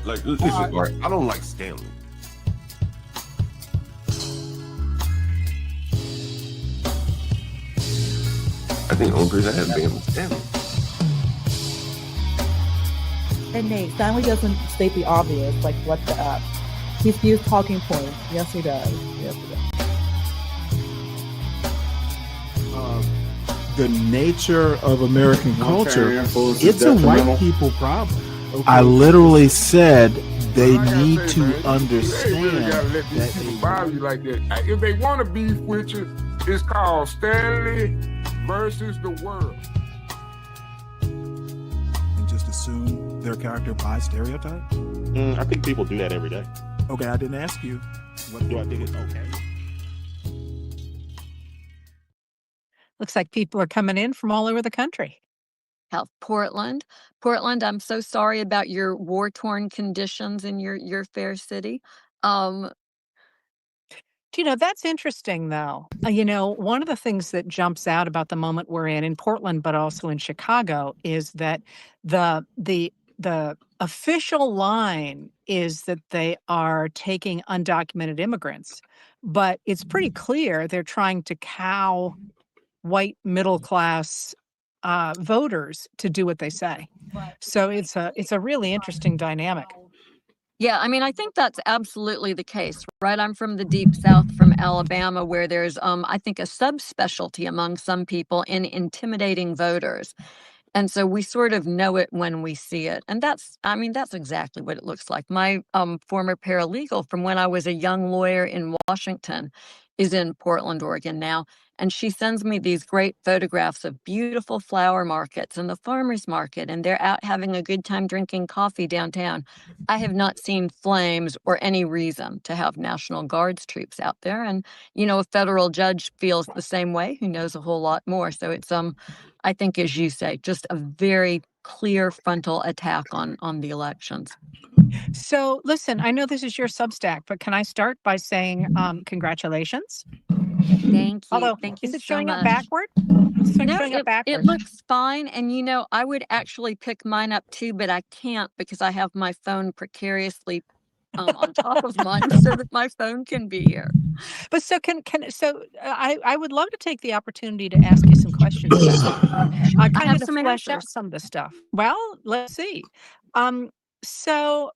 Like, listen, right? I don't like Stanley. I think the only person I had banned was Stanley. And Nate, Stanley doesn't state the obvious, like what the up. He spews talking points. Yes, he does. Yes, he does. The nature of American culture, it's a white people problem. Okay. I literally said they need to understand really gotta let these people bother you like that. If they want to beef with you, it's called Stanley versus the world. And just assume their character by stereotype? I think people do that every day. Okay, I didn't ask you. What do I think is okay? Looks like people are coming in from all over the country. Portland, I'm so sorry about your war-torn conditions in your fair city. That's interesting, though. One of the things that jumps out about the moment we're in Portland, but also in Chicago, is that the official line is that they are taking undocumented immigrants, but it's pretty clear they're trying to cow white middle class voters to do what they say. So it's a really interesting dynamic. Yeah, I mean, I think that's absolutely the case, right? I'm from the deep South, from Alabama, where there's, I think, a subspecialty among some people in intimidating voters. And so we sort of know it when we see it. And that's exactly what it looks like. My former paralegal from when I was a young lawyer in Washington is in Portland, Oregon now. And she sends me these great photographs of beautiful flower markets and the farmers market, and they're out having a good time drinking coffee downtown. I have not seen flames or any reason to have National Guards troops out there. And, a federal judge feels the same way, who knows a whole lot more. So it's, I think, as you say, just a very clear frontal attack on the elections. So listen, I know this is your Substack, but can I start by saying congratulations? Thank you. Although, Thank you is it so showing much. up backward? No, it looks fine. And, I would actually pick mine up too, but I can't because I have my phone precariously on top of mine so that my phone can be here. But so I would love to take the opportunity to ask you some questions about it. I Kind have of to some flesh out answers. some of the stuff. Well, let's see. So,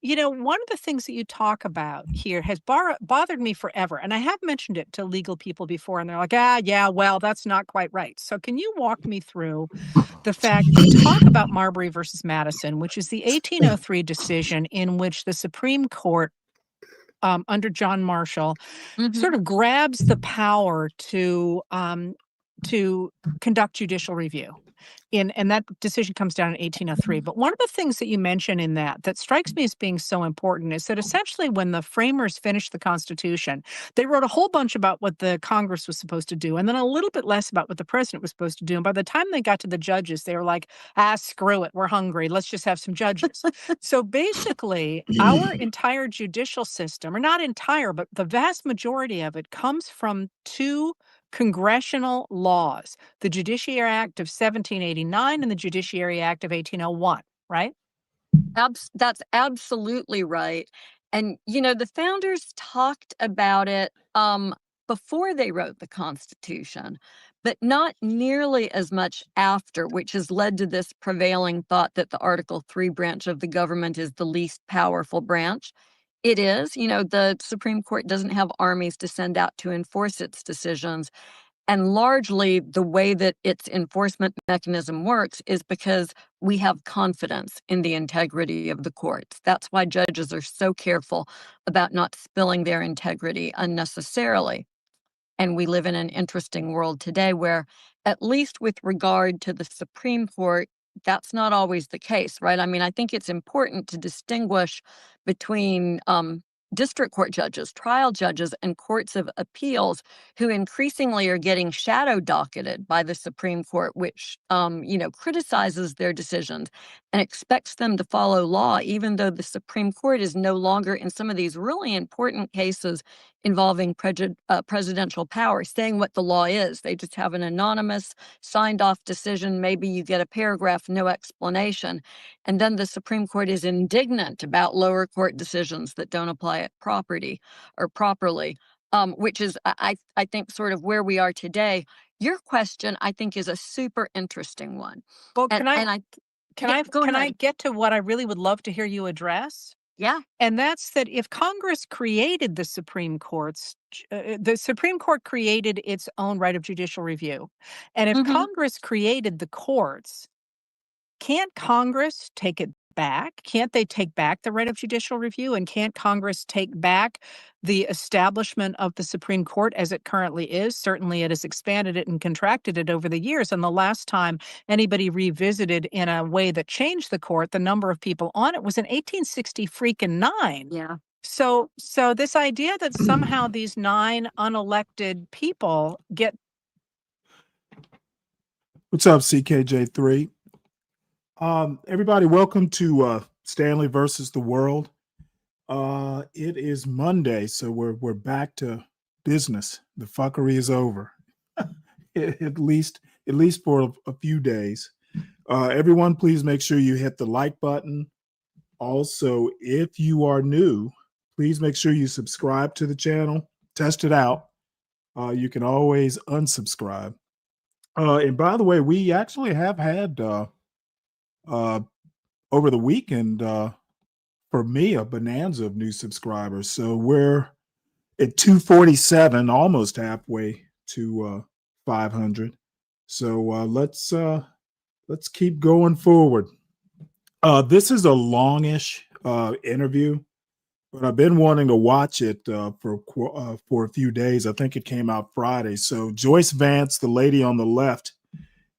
one of the things that you talk about here has bothered me forever. And I have mentioned it to legal people before, and they're like, yeah, well, that's not quite right. So can you walk me through the fact you talk about Marbury versus Madison, which is the 1803 decision in which the Supreme Court, under John Marshall, sort of grabs the power to conduct judicial review. And that decision comes down in 1803. But one of the things that you mention in that strikes me as being so important is that essentially when the framers finished the Constitution, they wrote a whole bunch about what the Congress was supposed to do, and then a little bit less about what the president was supposed to do. And by the time they got to the judges, they were like, screw it, we're hungry, let's just have some judges. So basically, our entire judicial system, or not entire, but the vast majority of it, comes from two congressional laws, the Judiciary Act of 1789 and the Judiciary Act of 1801, right? That's absolutely right. And, the founders talked about it before they wrote the Constitution, but not nearly as much after, which has led to this prevailing thought that the Article 3 branch of the government is the least powerful branch. It is. The Supreme Court doesn't have armies to send out to enforce its decisions. And largely the way that its enforcement mechanism works is because we have confidence in the integrity of the courts. That's why judges are so careful about not spilling their integrity unnecessarily. And we live in an interesting world today where, at least with regard to the Supreme Court, that's not always the case, right? I mean, I think it's important to distinguish between district court judges, trial judges, and courts of appeals who increasingly are getting shadow docketed by the Supreme Court, which, criticizes their decisions and expects them to follow law, even though the Supreme Court is no longer, in some of these really important cases, involving presidential power, saying what the law is. They just have an anonymous, signed off decision. Maybe you get a paragraph, no explanation. And then the Supreme Court is indignant about lower court decisions that don't apply it properly, which is, I think, sort of where we are today. Your question, I think, is a super interesting one. Well, Can I get to what I really would love to hear you address? Yeah. And that's that if Congress created the Supreme Court created its own right of judicial review. And if Congress created the courts, can't Congress take it back? Can't they take back the right of judicial review? And can't Congress take back the establishment of the Supreme Court as it currently is? Certainly it has expanded it and contracted it over the years. And the last time anybody revisited in a way that changed the court, the number of people on it was in 1869. Yeah. So this idea that somehow these 9 unelected people get... What's up, CKJ3? Everybody, welcome to Stanley versus the World. It is Monday, so we're back to business. The fuckery is over, at least for a few days. Everyone, please make sure you hit the like button. Also, if you are new, please make sure you subscribe to the channel. Test it out. You can always unsubscribe. And by the way, we actually have had over the weekend, for me, a bonanza of new subscribers. So we're at 247, almost halfway to 500. So let's keep going forward. This is a longish interview, but I've been wanting to watch it for a few days. I think it came out Friday. So Joyce Vance, the lady on the left,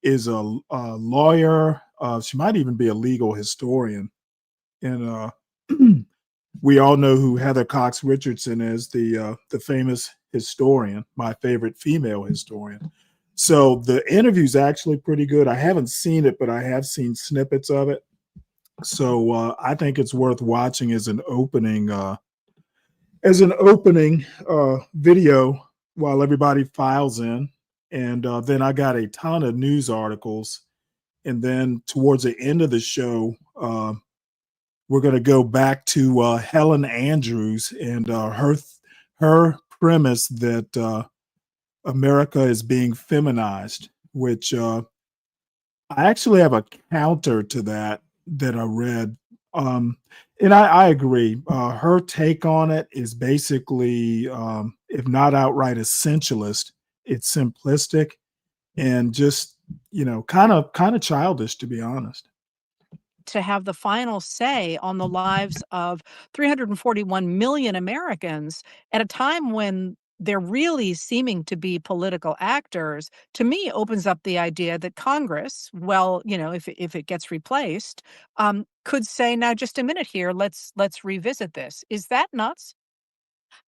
is a lawyer. She might even be a legal historian. And we all know who Heather Cox Richardson is, the famous historian, my favorite female historian. So the interview's actually pretty good. I haven't seen it, but I have seen snippets of it. So I think it's worth watching as an opening video while everybody files in. And then I got a ton of news articles. And then towards the end of the show, we're going to go back to Helen Andrews and her premise that America is being feminized, which I actually have a counter to that I read. And I agree. Her take on it is basically, if not outright essentialist, it's simplistic and just, kind of childish, to be honest. To have the final say on the lives of 341 million Americans at a time when they're really seeming to be political actors, to me opens up the idea that Congress, well, if it gets replaced, could say, now just a minute here, let's revisit this. Is that nuts?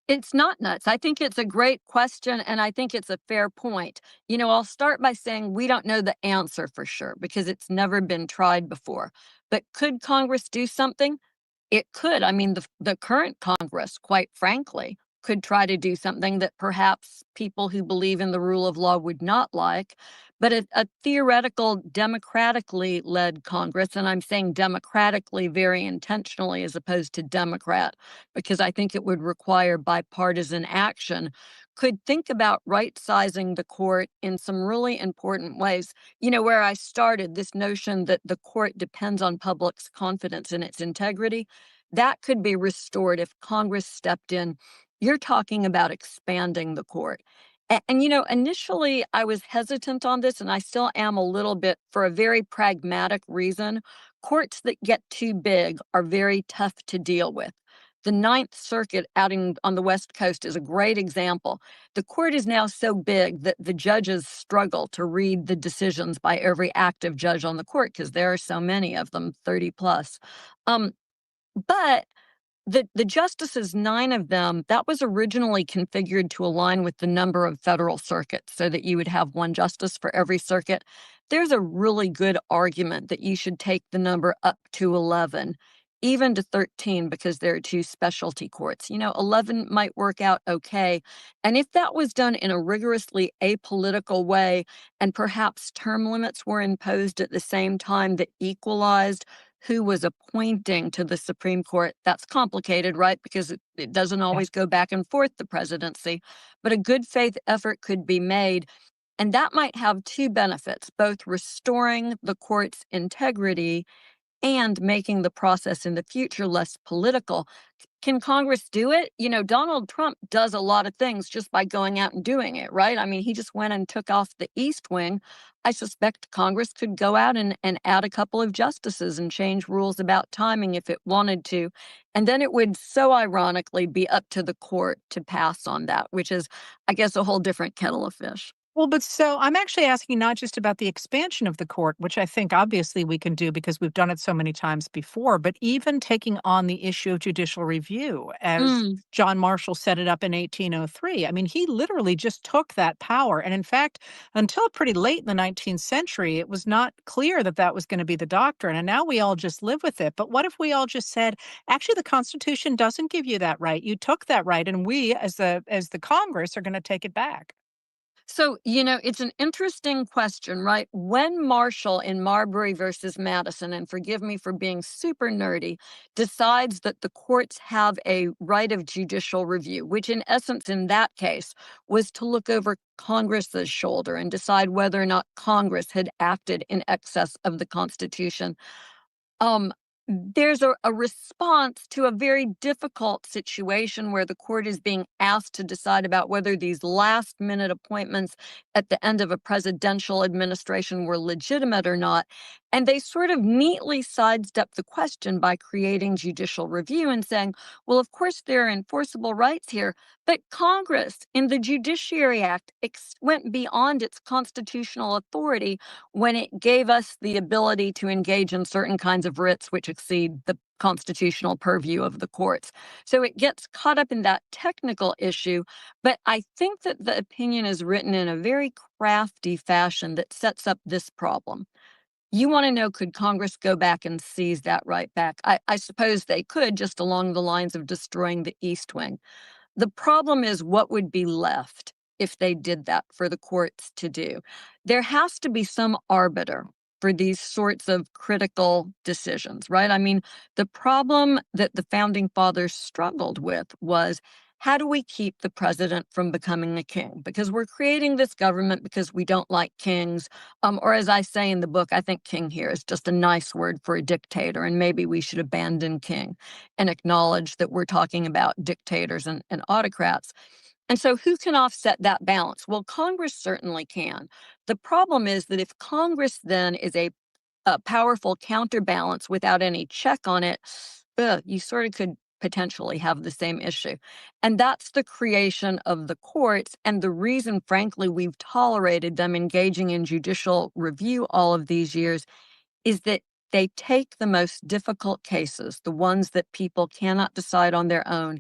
It's not nuts. I think it's a great question, and I think it's a fair point. I'll start by saying we don't know the answer for sure because it's never been tried before. But could Congress do something? It could. I mean, the current Congress, quite frankly, could try to do something that perhaps people who believe in the rule of law would not like. But a theoretical, democratically led Congress, and I'm saying democratically very intentionally as opposed to Democrat, because I think it would require bipartisan action, could think about right-sizing the court in some really important ways. Where I started, this notion that the court depends on public's confidence in its integrity, that could be restored if Congress stepped in. You're talking about expanding the court. And initially I was hesitant on this, and I still am a little bit, for a very pragmatic reason. Courts that get too big are very tough to deal with. The Ninth Circuit out on the West Coast is a great example. The court is now so big that the judges struggle to read the decisions by every active judge on the court because there are so many of them, 30 plus. But the justices, 9 of them, that was originally configured to align with the number of federal circuits so that you would have one justice for every circuit. There's a really good argument that you should take the number up to 11. even to 13 because there are two specialty courts. 11 might work out okay. And if that was done in a rigorously apolitical way, and perhaps term limits were imposed at the same time that equalized who was appointing to the Supreme Court, that's complicated, right? Because it doesn't always go back and forth, the presidency. But a good faith effort could be made. And that might have two benefits, both restoring the court's integrity and making the process in the future less political. Can Congress do it? Donald Trump does a lot of things just by going out and doing it, right? I mean, he just went and took off the East Wing. I suspect Congress could go out and add a couple of justices and change rules about timing if it wanted to. And then it would so ironically be up to the court to pass on that, which is, I guess, a whole different kettle of fish. Well, but so I'm actually asking not just about the expansion of the court, which I think obviously we can do because we've done it so many times before, but even taking on the issue of judicial review, as John Marshall set it up in 1803. I mean, he literally just took that power. And in fact, until pretty late in the 19th century, it was not clear that that was going to be the doctrine. And now we all just live with it. But what if we all just said, actually, the Constitution doesn't give you that right. You took that right. And we, as the Congress, are going to take it back. So, it's an interesting question, right? When Marshall in Marbury versus Madison, and forgive me for being super nerdy, decides that the courts have a right of judicial review, which in essence, in that case, was to look over Congress's shoulder and decide whether or not Congress had acted in excess of the Constitution. There's a response to a very difficult situation where the court is being asked to decide about whether these last minute appointments at the end of a presidential administration were legitimate or not. And they sort of neatly sidestep the question by creating judicial review and saying, well, of course, there are enforceable rights here, but Congress in the Judiciary Act went beyond its constitutional authority when it gave us the ability to engage in certain kinds of writs which exceed the constitutional purview of the courts. So it gets caught up in that technical issue, but I think that the opinion is written in a very crafty fashion that sets up this problem. You want to know, could Congress go back and seize that right back? I suppose they could, just along the lines of destroying the East Wing. The problem is what would be left if they did that for the courts to do. There has to be some arbiter for these sorts of critical decisions, right? I mean, the problem that the founding fathers struggled with was, how do we keep the president from becoming a king? Because we're creating this government because we don't like kings. Or as I say in the book, I think king here is just a nice word for a dictator, and maybe we should abandon king and acknowledge that we're talking about dictators and autocrats. And so who can offset that balance? Well, Congress certainly can. The problem is that if Congress then is a powerful counterbalance without any check on it, you sort of could potentially have the same issue. And that's the creation of the courts, and the reason, frankly, we've tolerated them engaging in judicial review all of these years is that they take the most difficult cases, the ones that people cannot decide on their own.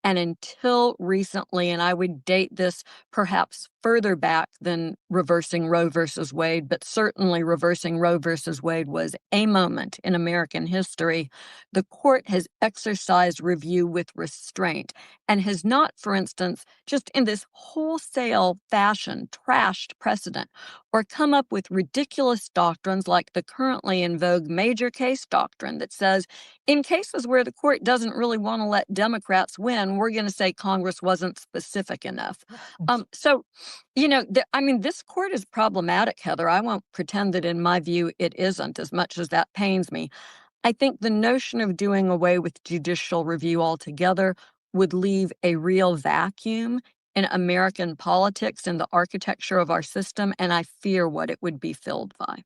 And until recently, and I would date this perhaps further back than reversing Roe versus Wade, but certainly reversing Roe versus Wade was a moment in American history. The court has exercised review with restraint and has not, for instance, just in this wholesale fashion, trashed precedent or come up with ridiculous doctrines like the currently in vogue major case doctrine that says, in cases where the court doesn't really want to let Democrats win, we're going to say Congress wasn't specific enough. So, this court is problematic, Heather. I won't pretend that in my view it isn't, as much as that pains me. I think the notion of doing away with judicial review altogether would leave a real vacuum in American politics and the architecture of our system, and I fear what it would be filled by.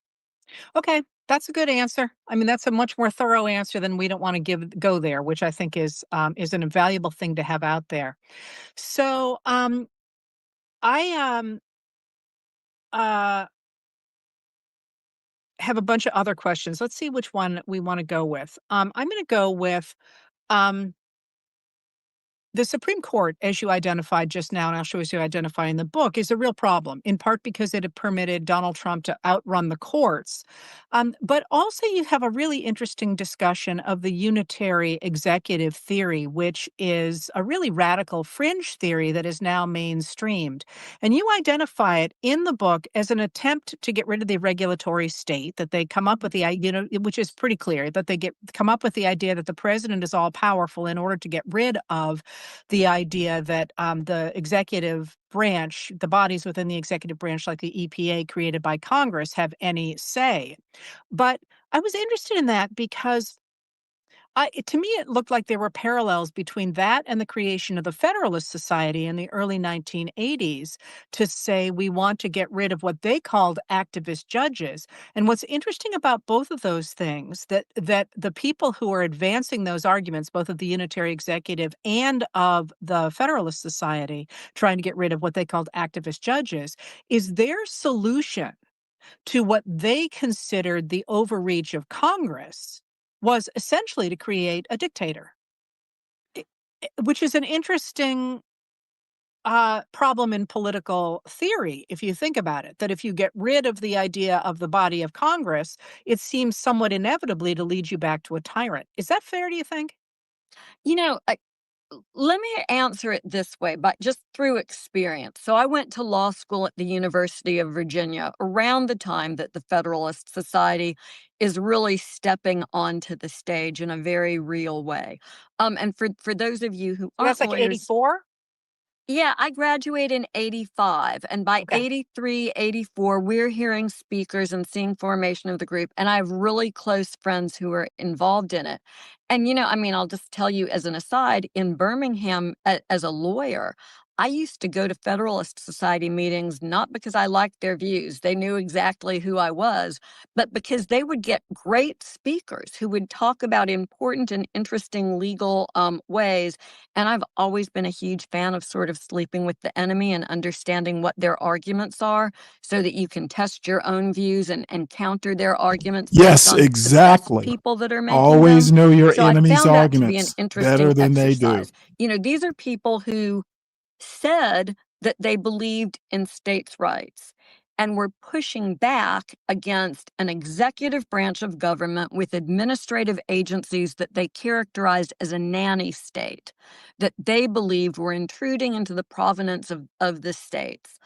Okay, that's a good answer. I mean, that's a much more thorough answer than we don't want to go there, which I think is an invaluable thing to have out there. So, I have a bunch of other questions. Let's see which one we want to go with. I'm going to go with the Supreme Court, as you identified just now, and actually as you identify in the book, is a real problem, in part because it had permitted Donald Trump to outrun the courts. But also you have a really interesting discussion of the unitary executive theory, which is a really radical fringe theory that is now mainstreamed. And you identify it in the book as an attempt to get rid of the regulatory state, that they come up with the idea, which is pretty clear, that they come up with the idea that the president is all powerful in order to get rid of the idea that the executive branch, the bodies within the executive branch, like the EPA created by Congress, have any say. But I was interested in that because to me, it looked like there were parallels between that and the creation of the Federalist Society in the early 1980s to say we want to get rid of what they called activist judges. And what's interesting about both of those things, that the people who are advancing those arguments, both of the unitary executive and of the Federalist Society, trying to get rid of what they called activist judges, is their solution to what they considered the overreach of Congress was essentially to create a dictator, which is an interesting problem in political theory, if you think about it, that if you get rid of the idea of the body of Congress, it seems somewhat inevitably to lead you back to a tyrant. Is that fair, do you think? You know, let me answer it this way, but just through experience. So I went to law school at the University of Virginia around the time that the Federalist Society is really stepping onto the stage in a very real way. And for those of you who aren't That's like lawyers, 84? yeah, I graduated in 85, and by Okay. 83, 84, we're hearing speakers and seeing formation of the group, and I have really close friends who are involved in it. And, I mean, I'll just tell you as an aside, in Birmingham, as a lawyer, I used to go to Federalist Society meetings not because I liked their views, they knew exactly who I was, but because they would get great speakers who would talk about important and interesting legal ways. And I've always been a huge fan of sort of sleeping with the enemy and understanding what their arguments are so that you can test your own views and counter their arguments based Yes, on the best exactly. people that are making Always them. know your So I enemy's found that to be an arguments interesting better than they do. exercise. These are people who said that they believed in states' rights and were pushing back against an executive branch of government with administrative agencies that they characterized as a nanny state, that they believed were intruding into the provenance of the states.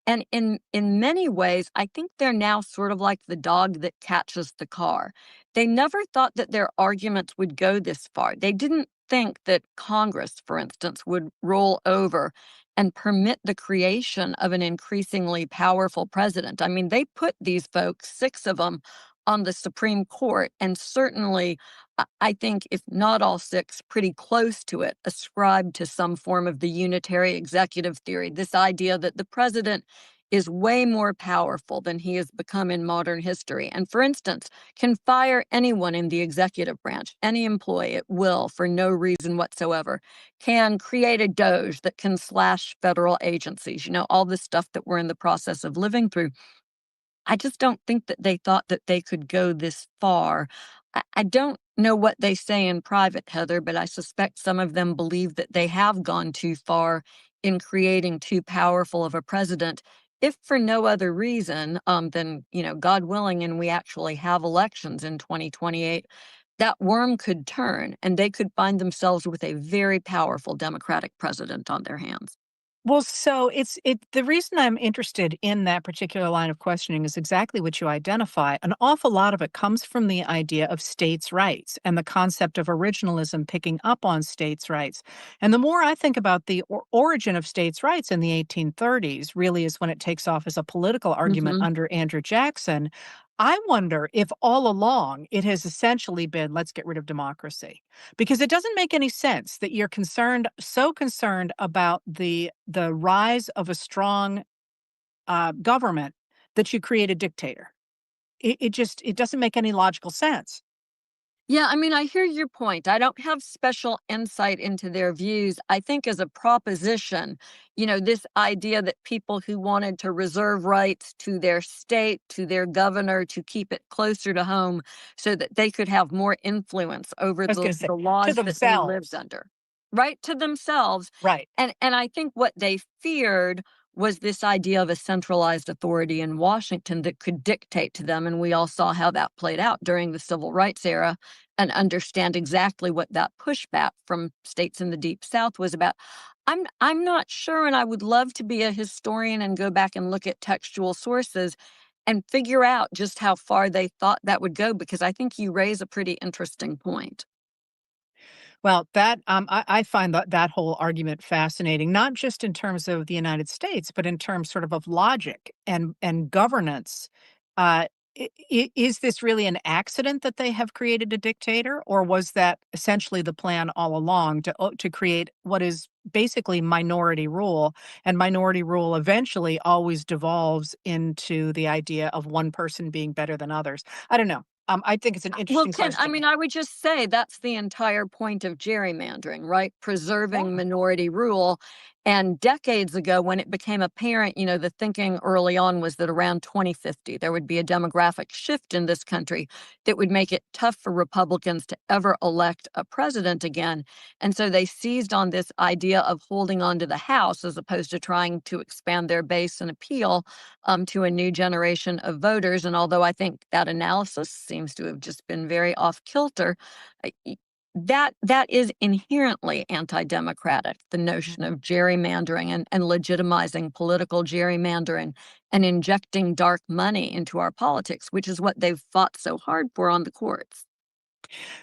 And in many ways, I think they're now sort of like the dog that catches the car. They never thought that their arguments would go this far. They didn't think that Congress, for instance, would roll over and permit the creation of an increasingly powerful president. I mean, they put these folks, 6 of them, on the Supreme Court, and certainly, I think, if not all 6, pretty close to it, ascribed to some form of the unitary executive theory, this idea that the president is way more powerful than he has become in modern history. And for instance, can fire anyone in the executive branch, any employee at will for no reason whatsoever, can create a DOJ that can slash federal agencies, all the stuff that we're in the process of living through. I just don't think that they thought that they could go this far. I don't know what they say in private, Heather, but I suspect some of them believe that they have gone too far in creating too powerful of a president, if for no other reason than, God willing, and we actually have elections in 2028, that worm could turn and they could find themselves with a very powerful Democratic president on their hands. Well, so the reason I'm interested in that particular line of questioning is exactly what you identify. An awful lot of it comes from the idea of states' rights and the concept of originalism picking up on states' rights. And the more I think about the origin of states' rights in the 1830s, really is when it takes off as a political argument Mhm. under Andrew Jackson. I wonder if all along it has essentially been, let's get rid of democracy, because it doesn't make any sense that you're so concerned about the rise of a strong government that you create a dictator. It doesn't make any logical sense. Yeah, I mean, I hear your point. I don't have special insight into their views. I think as a proposition, this idea that people who wanted to reserve rights to their state, to their governor, to keep it closer to home so that they could have more influence over I was going the, to say the to laws that they lived themselves. under. right to themselves. Right. And I think what they feared was this idea of a centralized authority in Washington that could dictate to them. And we all saw how that played out during the civil rights era and understand exactly what that pushback from states in the Deep South was about. I'm not sure, and I would love to be a historian and go back and look at textual sources and figure out just how far they thought that would go, because I think you raise a pretty interesting point. Well, that I find that whole argument fascinating, not just in terms of the United States, but in terms sort of logic and governance. Is this really an accident that they have created a dictator, or was that essentially the plan all along to create what is basically minority rule? And minority rule eventually always devolves into the idea of one person being better than others. I don't know. I think it's an Well, interesting question. I would just say that's the entire point of gerrymandering, right? Preserving Yeah. minority rule. And decades ago, when it became apparent, the thinking early on was that around 2050, there would be a demographic shift in this country that would make it tough for Republicans to ever elect a president again. And so they seized on this idea of holding on to the House as opposed to trying to expand their base and appeal to a new generation of voters. And although I think that analysis seems to have just been very off kilter, that is inherently anti-democratic, the notion of gerrymandering and legitimizing political gerrymandering and injecting dark money into our politics, which is what they've fought so hard for on the courts.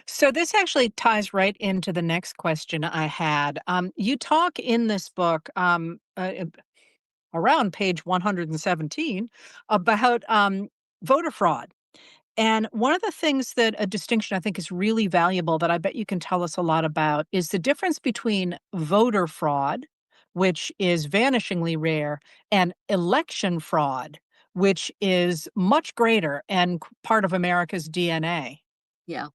So this actually ties right into the next question I had. You talk in this book, around page 117, about voter fraud. And one of the things that a distinction I think is really valuable that I bet you can tell us a lot about is the difference between voter fraud, which is vanishingly rare, and election fraud, which is much greater and part of America's DNA. Yeah.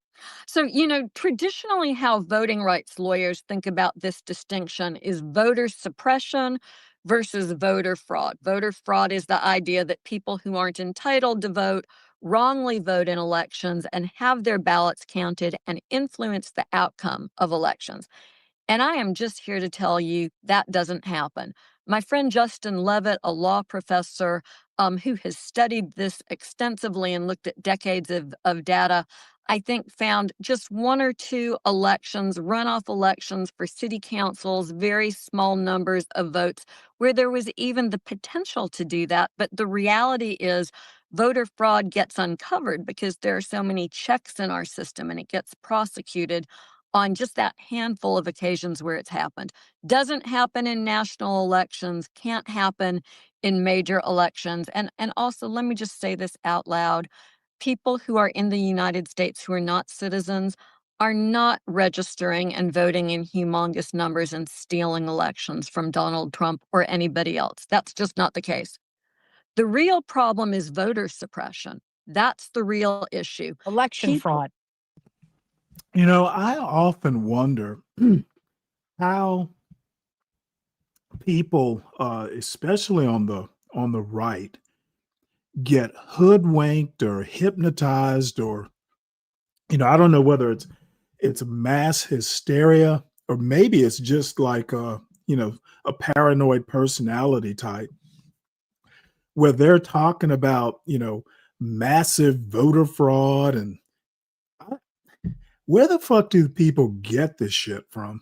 So, traditionally, how voting rights lawyers think about this distinction is voter suppression versus voter fraud. Voter fraud is the idea that people who aren't entitled to vote wrongly vote in elections and have their ballots counted and influence the outcome of elections. And I am just here to tell you that doesn't happen. My friend Justin Levitt, a law professor who has studied this extensively and looked at decades of data, I think found just one or two elections, runoff elections for city councils, very small numbers of votes, where there was even the potential to do that. But the reality is voter fraud gets uncovered because there are so many checks in our system, and it gets prosecuted on just that handful of occasions where it's happened. Doesn't happen in national elections, can't happen in major elections. And also, let me just say this out loud. People who are in the United States who are not citizens are not registering and voting in humongous numbers and stealing elections from Donald Trump or anybody else. That's just not the case. The real problem is voter suppression. That's the real issue. Election People, fraud. I often wonder how people, especially on the right, get hoodwinked or hypnotized, or I don't know whether it's mass hysteria, or maybe it's just like a paranoid personality type, where they're talking about massive voter fraud, and where the fuck do people get this shit from?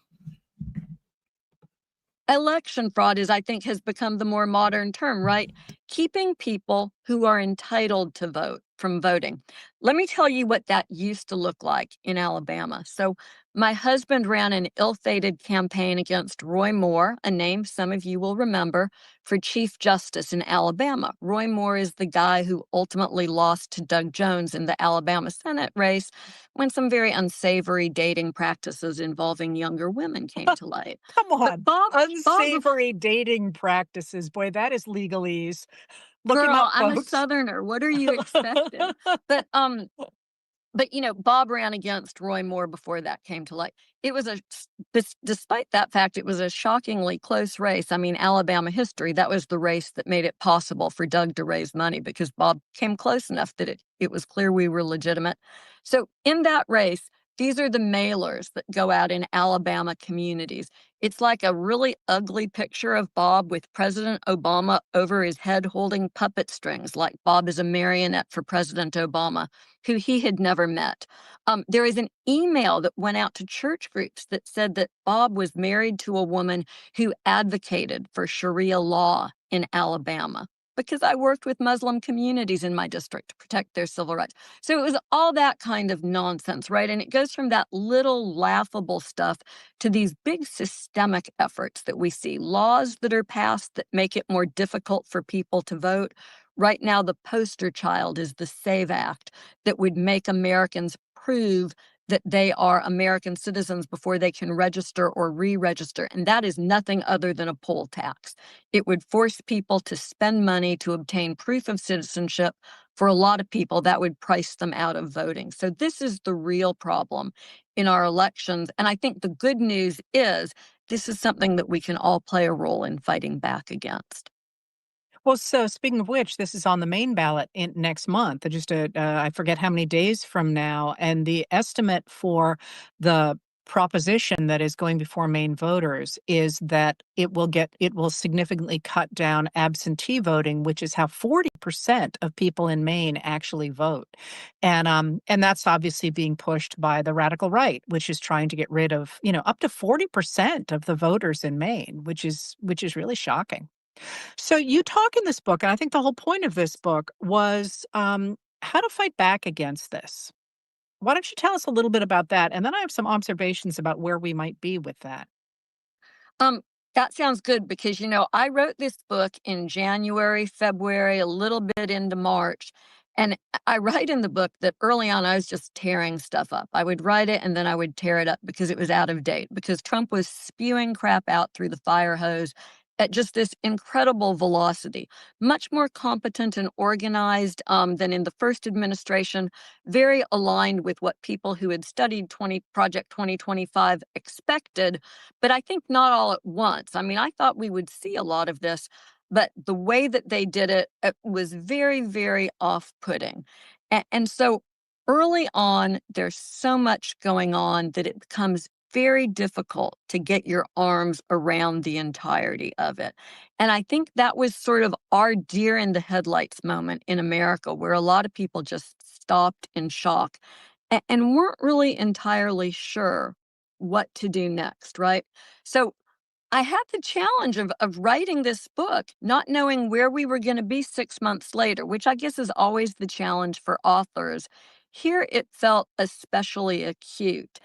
election fraud I think, has become the more modern term, right? Keeping people who are entitled to vote from voting. Let me tell you what that used to look like in Alabama. So, my husband ran an ill-fated campaign against Roy Moore, a name some of you will remember, for Chief Justice in Alabama. Roy Moore is the guy who ultimately lost to Doug Jones in the Alabama Senate race when some very unsavory dating practices involving younger women came to light. Come But on. Bob, Unsavory dating practices. Boy, that is legalese. Look him girl, up, I'm a folks. Southerner. What are you expecting? But Bob ran against Roy Moore before that came to light. It was despite that fact, it was a shockingly close race. I mean, Alabama history, that was the race that made it possible for Doug to raise money, because Bob came close enough that it was clear we were legitimate. So in that race, These are the mailers that go out in Alabama communities. It's like a really ugly picture of Bob with President Obama over his head holding puppet strings, like Bob is a marionette for President Obama, who he had never met. There is an email that went out to church groups that said that Bob was married to a woman who advocated for Sharia law in Alabama, because I worked with Muslim communities in my district to protect their civil rights. So it was all that kind of nonsense, right? And it goes from that little laughable stuff to these big systemic efforts that we see, laws that are passed that make it more difficult for people to vote. Right now, the poster child is the SAVE Act that would make Americans prove that they are American citizens before they can register or re-register. And that is nothing other than a poll tax. It would force people to spend money to obtain proof of citizenship. For a lot of people, that would price them out of voting. So this is the real problem in our elections. And I think the good news is this is something that we can all play a role in fighting back against. Well, so speaking of which, this is on the main ballot in next month, I forget how many days from now. And the estimate for the proposition that is going before Maine voters is that it will significantly cut down absentee voting, which is how 40% of people in Maine actually vote. And that's obviously being pushed by the radical right, which is trying to get rid of, up to 40% of the voters in Maine, which is really shocking. So you talk in this book, and I think the whole point of this book was how to fight back against this. Why don't you tell us a little bit about that? And then I have some observations about where we might be with that. Um, that sounds good because, I wrote this book in January, February, a little bit into March. And I write in the book that early on I was just tearing stuff up. I would write it and then I would tear it up because it was out of date, because Trump was spewing crap out through the fire hose at just this incredible velocity, much more competent and organized than in the first administration, very aligned with what people who had studied Project 2025 expected, but I think not all at once. I mean, I thought we would see a lot of this, but the way that they did it was very, very off-putting. And so early on, there's so much going on that it becomes very difficult to get your arms around the entirety of it. And I think that was sort of our deer in the headlights moment in America, where a lot of people just stopped in shock and weren't really entirely sure what to do next, right? So I had the challenge of writing this book, not knowing where we were going to be 6 months later, which I guess is always the challenge for authors. Here it felt especially acute.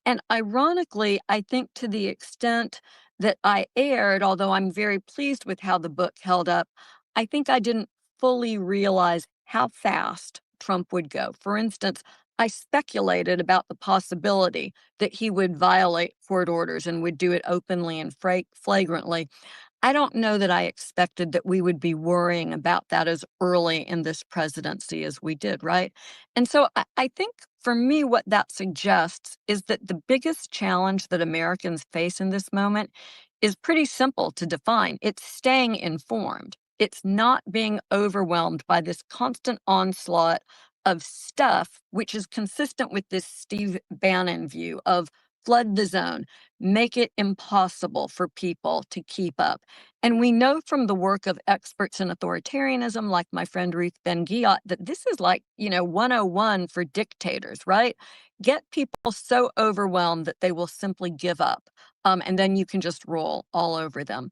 And ironically, I think to the extent that I erred, although I'm very pleased with how the book held up, I think I didn't fully realize how fast Trump would go. For instance, I speculated about the possibility that he would violate court orders and would do it openly and flagrantly. I don't know that I expected that we would be worrying about that as early in this presidency as we did, right? And so I think for me, what that suggests is that the biggest challenge that Americans face in this moment is pretty simple to define. It's staying informed. It's not being overwhelmed by this constant onslaught of stuff, which is consistent with this Steve Bannon view of flood the zone, make it impossible for people to keep up. And we know from the work of experts in authoritarianism, like my friend Ruth Ben-Ghiat, that this is like, 101 for dictators, right? Get people so overwhelmed that they will simply give up. And then you can just roll all over them.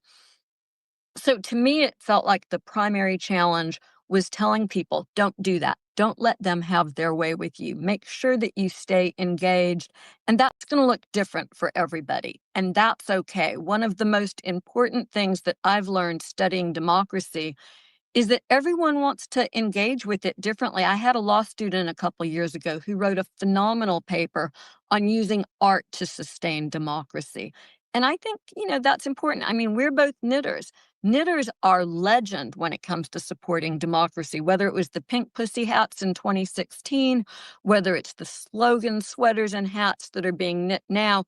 So to me, it felt like the primary challenge was telling people, don't do that. Don't let them have their way with you. Make sure that you stay engaged. And that's going to look different for everybody. And that's okay. One of the most important things that I've learned studying democracy is that everyone wants to engage with it differently. I had a law student a couple years ago who wrote a phenomenal paper on using art to sustain democracy. And I think, that's important. I mean, we're both knitters. Knitters are legend when it comes to supporting democracy, whether it was the pink pussy hats in 2016, whether it's the slogan sweaters and hats that are being knit now.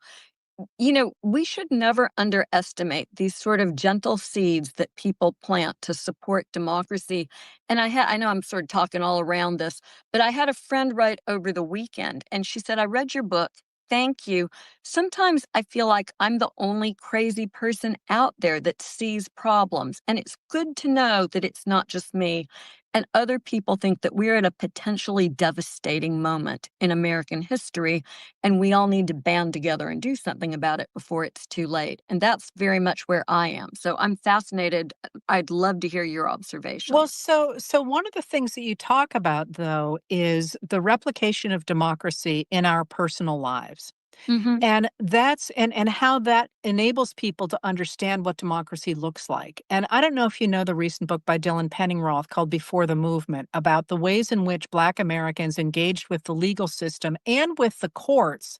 we should never underestimate these sort of gentle seeds that people plant to support democracy. And I know I'm sort of talking all around this, but I had a friend write over the weekend and she said, I read your book. Thank you. Sometimes I feel like I'm the only crazy person out there that sees problems. And it's good to know that it's not just me. And other people think that we're at a potentially devastating moment in American history, and we all need to band together and do something about it before it's too late. And that's very much where I am. So I'm fascinated. I'd love to hear your Well, observations. so one of the things that you talk about, though, is the replication of democracy in our personal lives. Hmm. And that's and how that enables people to understand what democracy looks like. And I don't know if you know the recent book by Dylan Penningroth called Before the Movement, about the ways in which Black Americans engaged with the legal system and with the courts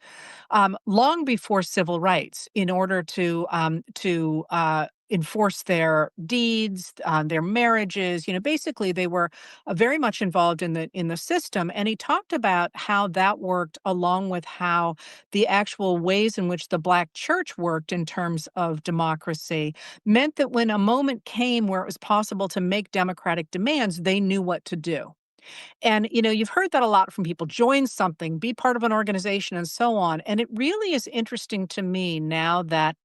long before civil rights in order to enforce their deeds, their marriages. Basically they were very much involved in the system. And he talked about how that worked, along with how the actual ways in which the Black church worked in terms of democracy meant that when a moment came where it was possible to make democratic demands, they knew what to do. And, you've heard that a lot from people: join something, be part of an organization, and so on. And it really is interesting to me now that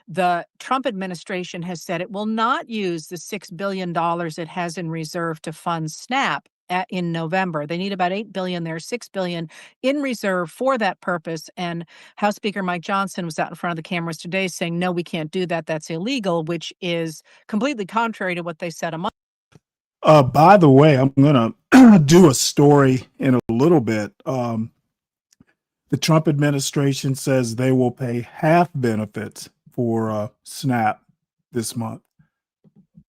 the Trump administration has said it will not use the $6 billion it has in reserve to fund SNAP in November. They need about $8 billion there, $6 billion in reserve for that purpose. And House Speaker Mike Johnson was out in front of the cameras today saying, no, we can't do that. That's illegal, which is completely contrary to what they said a month. By the way, I'm going to do a story in a little bit. The Trump administration says they will pay half benefits for SNAP this month.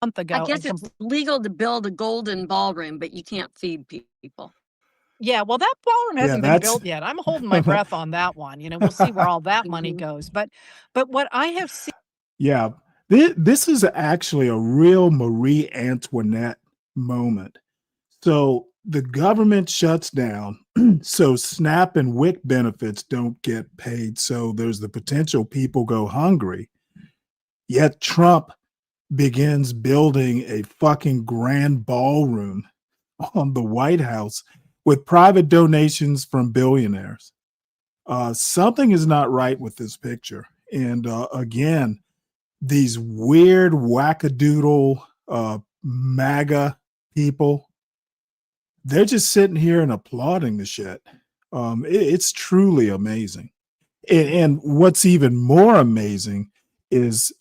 Ago. I guess it's legal to build a golden ballroom, but you can't feed people. Yeah, well, that ballroom hasn't been built yet. I'm holding my breath on that one. We'll see where all that money goes. But what I have seen. Yeah, this is actually a real Marie Antoinette moment. So the government shuts down, so SNAP and WIC benefits don't get paid. So there's the potential people go hungry. Yet Trump begins building a fucking grand ballroom on the White House with private donations from billionaires. Something is not right with this picture. And again, these weird wackadoodle MAGA people, they're just sitting here and applauding the shit. It's truly amazing. And what's even more amazing is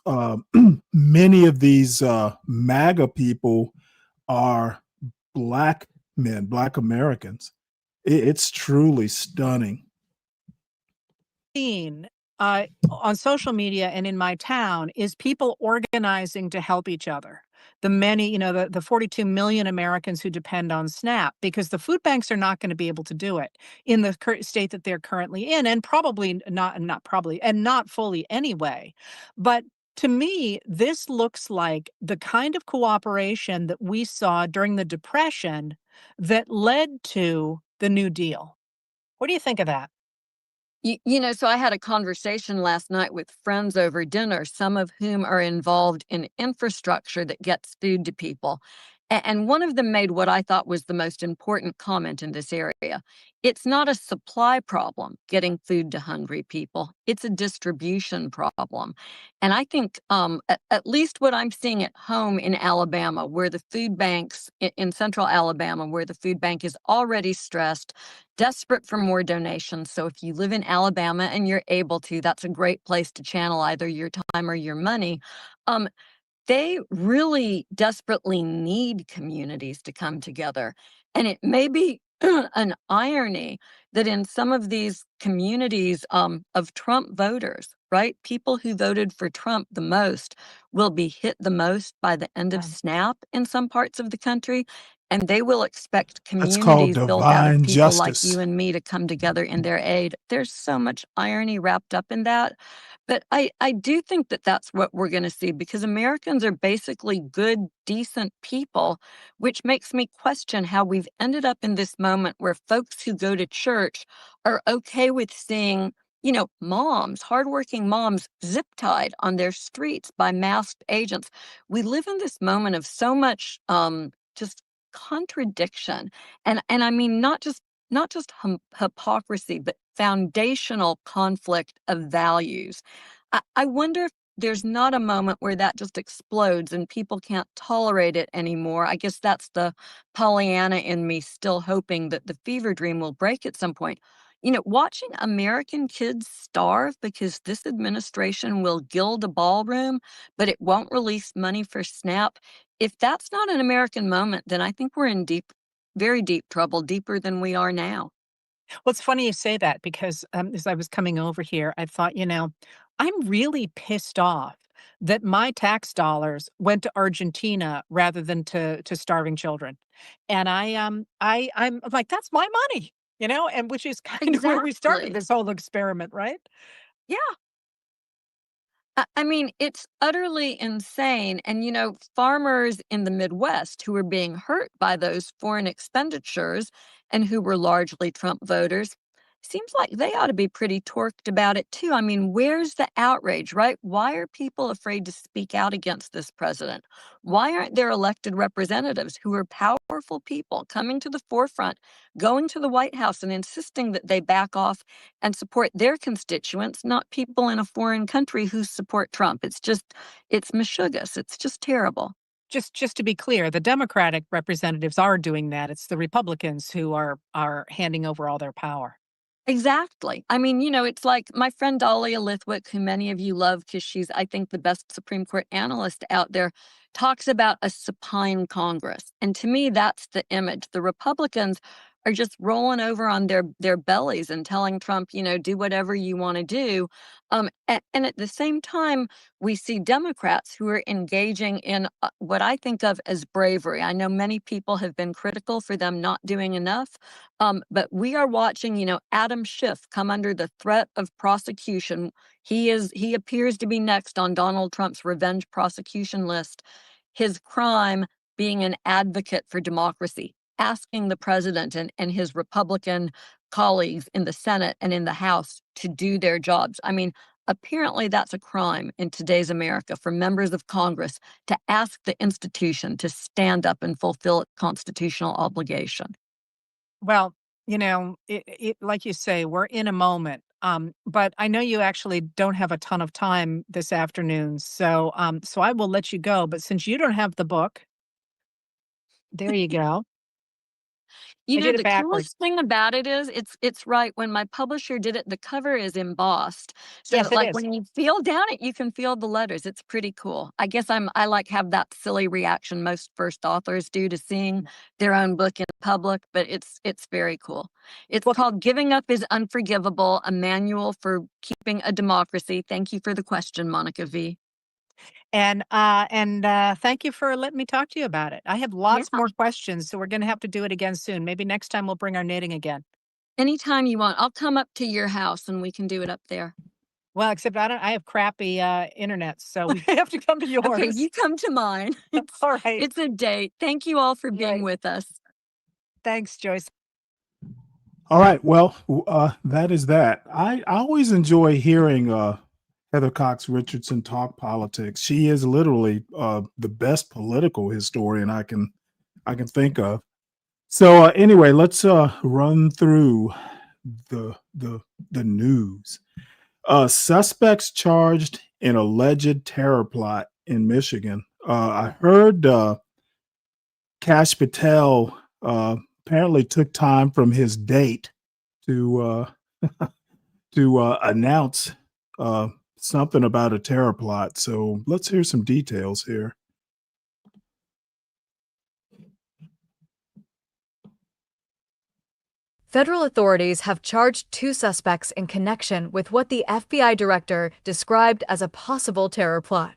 many of these MAGA people are Black men, Black Americans. It's truly stunning. On social media and in my town is people organizing to help each other. The many, the 42 million Americans who depend on SNAP, because the food banks are not going to be able to do it in the state that they're currently in, and probably not fully anyway. But to me, this looks like the kind of cooperation that we saw during the Depression that led to the New Deal. What do you think of that? So I had a conversation last night with friends over dinner, some of whom are involved in infrastructure that gets food to people. And one of them made what I thought was the most important comment in this area. It's not a supply problem getting food to hungry people. It's a distribution problem. And I think at least what I'm seeing at home in Alabama, where the food banks in central Alabama, where the food bank is already stressed, desperate for more donations. So if you live in Alabama and you're able to, that's a great place to channel either your time or your money. They really desperately need communities to come together. And it may be an irony that in some of these communities of Trump voters, right, people who voted for Trump the most will be hit the most by the end of SNAP in some parts of the country. And they will expect communities built out of people like you and me to come together in their aid. There's so much irony wrapped up in that. But I do think that that's what we're going to see, because Americans are basically good, decent people, which makes me question how we've ended up in this moment where folks who go to church are okay with seeing moms, hardworking moms, zip tied on their streets by masked agents. We live in this moment of so much just contradiction, and I mean not just hypocrisy, but foundational conflict of values. I wonder if there's not a moment where that just explodes and people can't tolerate it anymore. I guess that's the Pollyanna in me still hoping that the fever dream will break at some point. Watching American kids starve because this administration will gild a ballroom, but it won't release money for SNAP. If that's not an American moment, then I think we're in deep, very deep trouble, deeper than we are now. Well, it's funny you say that because as I was coming over here, I thought, I'm really pissed off that my tax dollars went to Argentina rather than to starving children. And I'm like, that's my money, and which is kind of where we started Exactly. this whole experiment, right? Yeah. I mean, it's utterly insane. And, farmers in the Midwest who were being hurt by those foreign expenditures and who were largely Trump voters, seems like they ought to be pretty torqued about it too. I mean, where's the outrage, right? Why are people afraid to speak out against this president? Why aren't there elected representatives who are powerful people coming to the forefront, going to the White House and insisting that they back off and support their constituents, not people in a foreign country who support Trump? It's mishugas. It's just terrible. Just to be clear, the Democratic representatives are doing that. It's the Republicans who are handing over all their power. Exactly. I mean, it's like my friend Dahlia Lithwick, who many of you love because she's, I think, the best Supreme Court analyst out there, talks about a supine Congress. And to me, that's the image. The Republicans are just rolling over on their bellies and telling Trump, do whatever you want to do. And at the same time, we see Democrats who are engaging in what I think of as bravery. I know many people have been critical for them not doing enough. But we are watching, Adam Schiff come under the threat of prosecution. He appears to be next on Donald Trump's revenge prosecution list. His crime being an advocate for democracy, asking the president and his Republican colleagues in the Senate and in the House to do their jobs. I mean, apparently that's a crime in today's America for members of Congress to ask the institution to stand up and fulfill its constitutional obligation. Well, like you say, we're in a moment. But I know you actually don't have a ton of time this afternoon, so I will let you go. But since you don't have the book, there you go. I did it The backwards. coolest thing about it is it's right. When my publisher did it, the cover is embossed. So Yes, that it like is. when you feel down it, you can feel the letters. It's pretty cool. I guess I like have that silly reaction most first authors do to seeing their own book in public, but it's very cool. It's Well, called Giving Up is Unforgivable, a manual for keeping a democracy. Thank you for the question, Monica V. and thank you for letting me talk to you about it. I have Yeah. lots more questions, so we're going to have to do it again soon. Maybe next time we'll bring our knitting again. Anytime you want, I'll come up to your house and we can do it up there. Well, except I have crappy internet, so we have to come to yours. Okay, you come to mine. All right. It's a date. Thank you all for being Right. with us. Thanks, Joyce. All right. Well, that is that. I always enjoy hearing Heather Cox Richardson talk politics. She is literally the best political historian I can think of. So anyway, let's run through the news. Suspects charged in alleged terror plot in Michigan. I heard Kash Patel apparently took time from his date to announce something about a terror plot. So let's hear some details here. Federal authorities have charged 2 suspects in connection with what the FBI director described as a possible terror plot.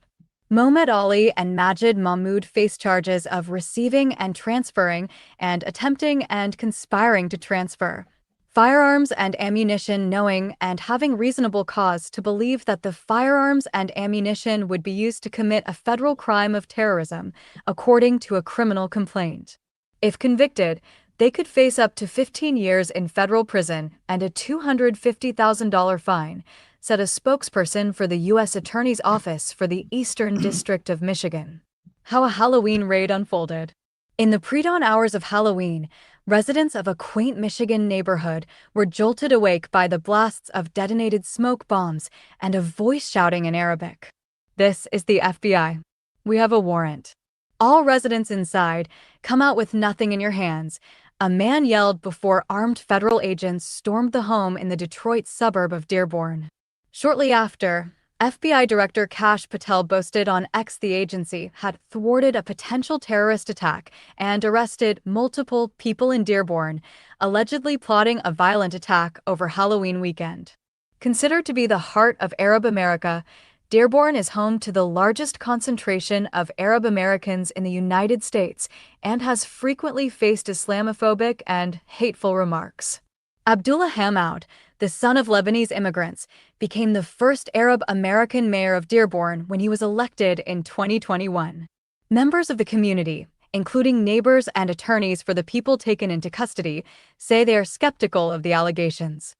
Mohamed Ali and Majid Mahmoud face charges of receiving and transferring and attempting and conspiring to transfer firearms and ammunition, knowing and having reasonable cause to believe that the firearms and ammunition would be used to commit a federal crime of terrorism, according to a criminal complaint. If convicted, they could face up to 15 years in federal prison and a $250,000 fine, said a spokesperson for the U.S. Attorney's Office for the Eastern District of Michigan. How a Halloween raid unfolded. In the pre-dawn hours of Halloween, residents of a quaint Michigan neighborhood were jolted awake by the blasts of detonated smoke bombs and a voice shouting in Arabic. "This is the FBI. We have a warrant. All residents inside, come out with nothing in your hands," a man yelled before armed federal agents stormed the home in the Detroit suburb of Dearborn. Shortly after, FBI Director Kash Patel boasted on X the agency had thwarted a potential terrorist attack and arrested multiple people in Dearborn, allegedly plotting a violent attack over Halloween weekend. Considered to be the heart of Arab America, Dearborn is home to the largest concentration of Arab Americans in the United States and has frequently faced Islamophobic and hateful remarks. Abdullah Hammoud, the son of Lebanese immigrants, became the first Arab American mayor of Dearborn when he was elected in 2021. Members of the community, including neighbors and attorneys for the people taken into custody, say they are skeptical of the allegations.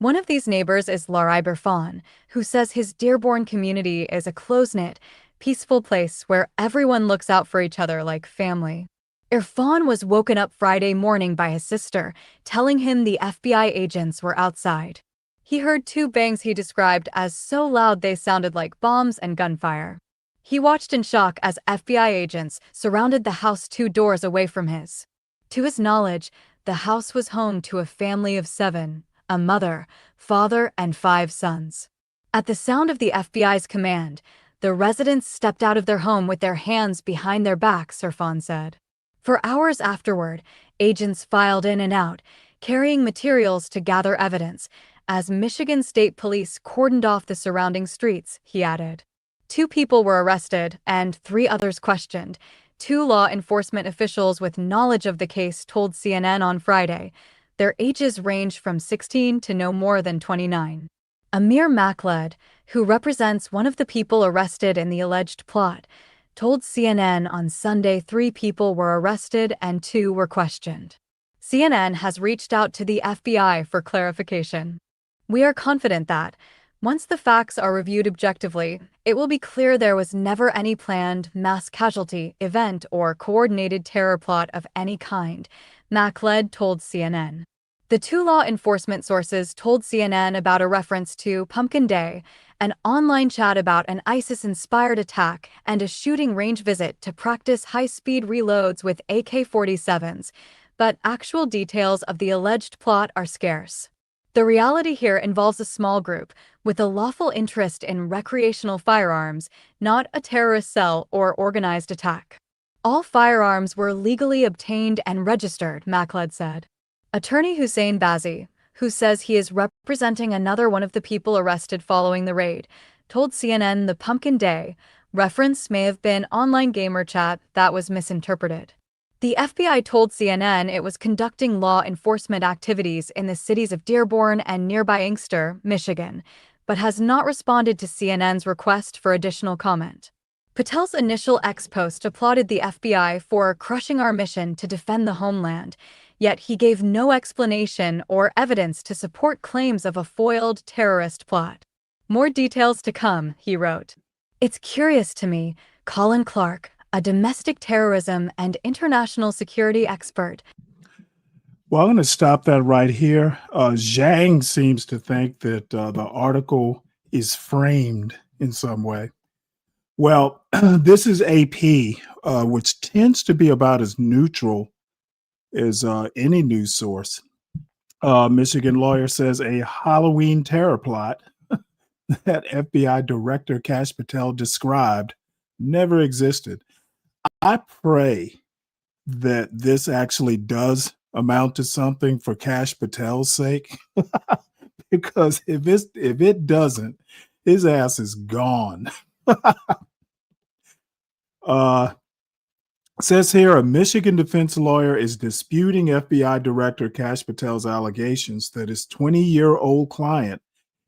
One of these neighbors is Larai Berfan, who says his Dearborn community is a close-knit, peaceful place where everyone looks out for each other like family. Irfan was woken up Friday morning by his sister, telling him the FBI agents were outside. He heard two bangs he described as so loud they sounded like bombs and gunfire. He watched in shock as FBI agents surrounded the house 2 doors away from his. To his knowledge, the house was home to a family of 7, a mother, father, and 5 sons. At the sound of the FBI's command, the residents stepped out of their home with their hands behind their backs, Irfan said. For hours afterward, agents filed in and out, carrying materials to gather evidence, as Michigan State Police cordoned off the surrounding streets, he added. 2 people were arrested and 3 others questioned. 2 law enforcement officials with knowledge of the case told CNN on Friday. Their ages range from 16 to no more than 29. Amir Makled, who represents one of the people arrested in the alleged plot, told CNN on Sunday 3 people were arrested and 2 were questioned. CNN has reached out to the FBI for clarification. "We are confident that, once the facts are reviewed objectively, it will be clear there was never any planned mass casualty, event, or coordinated terror plot of any kind," Makled told CNN. The 2 law enforcement sources told CNN about a reference to Pumpkin Day, an online chat about an ISIS-inspired attack, and a shooting range visit to practice high-speed reloads with AK-47s, but actual details of the alleged plot are scarce. The reality here involves a small group with a lawful interest in recreational firearms, not a terrorist cell or organized attack. All firearms were legally obtained and registered, Makled said. Attorney Hussein Bazi, who says he is representing another one of the people arrested following the raid, told CNN the Pumpkin Day reference may have been online gamer chat that was misinterpreted. The FBI told CNN it was conducting law enforcement activities in the cities of Dearborn and nearby Inkster, Michigan, but has not responded to CNN's request for additional comment. Patel's initial X post applauded the FBI for crushing our mission to defend the homeland, yet he gave no explanation or evidence to support claims of a foiled terrorist plot. "More details to come," he wrote. "It's curious to me, Colin Clark, a domestic terrorism and international security expert." Well, I'm going to stop that right here. Zhang seems to think that the article is framed in some way. Well, this is AP, which tends to be about as neutral as any news source. Michigan lawyer says a Halloween terror plot that FBI Director Kash Patel described never existed. I pray that this actually does amount to something for Kash Patel's sake, because if it doesn't, his ass is gone. Says here, a Michigan defense lawyer is disputing FBI Director Kash Patel's allegations that his 20-year-old client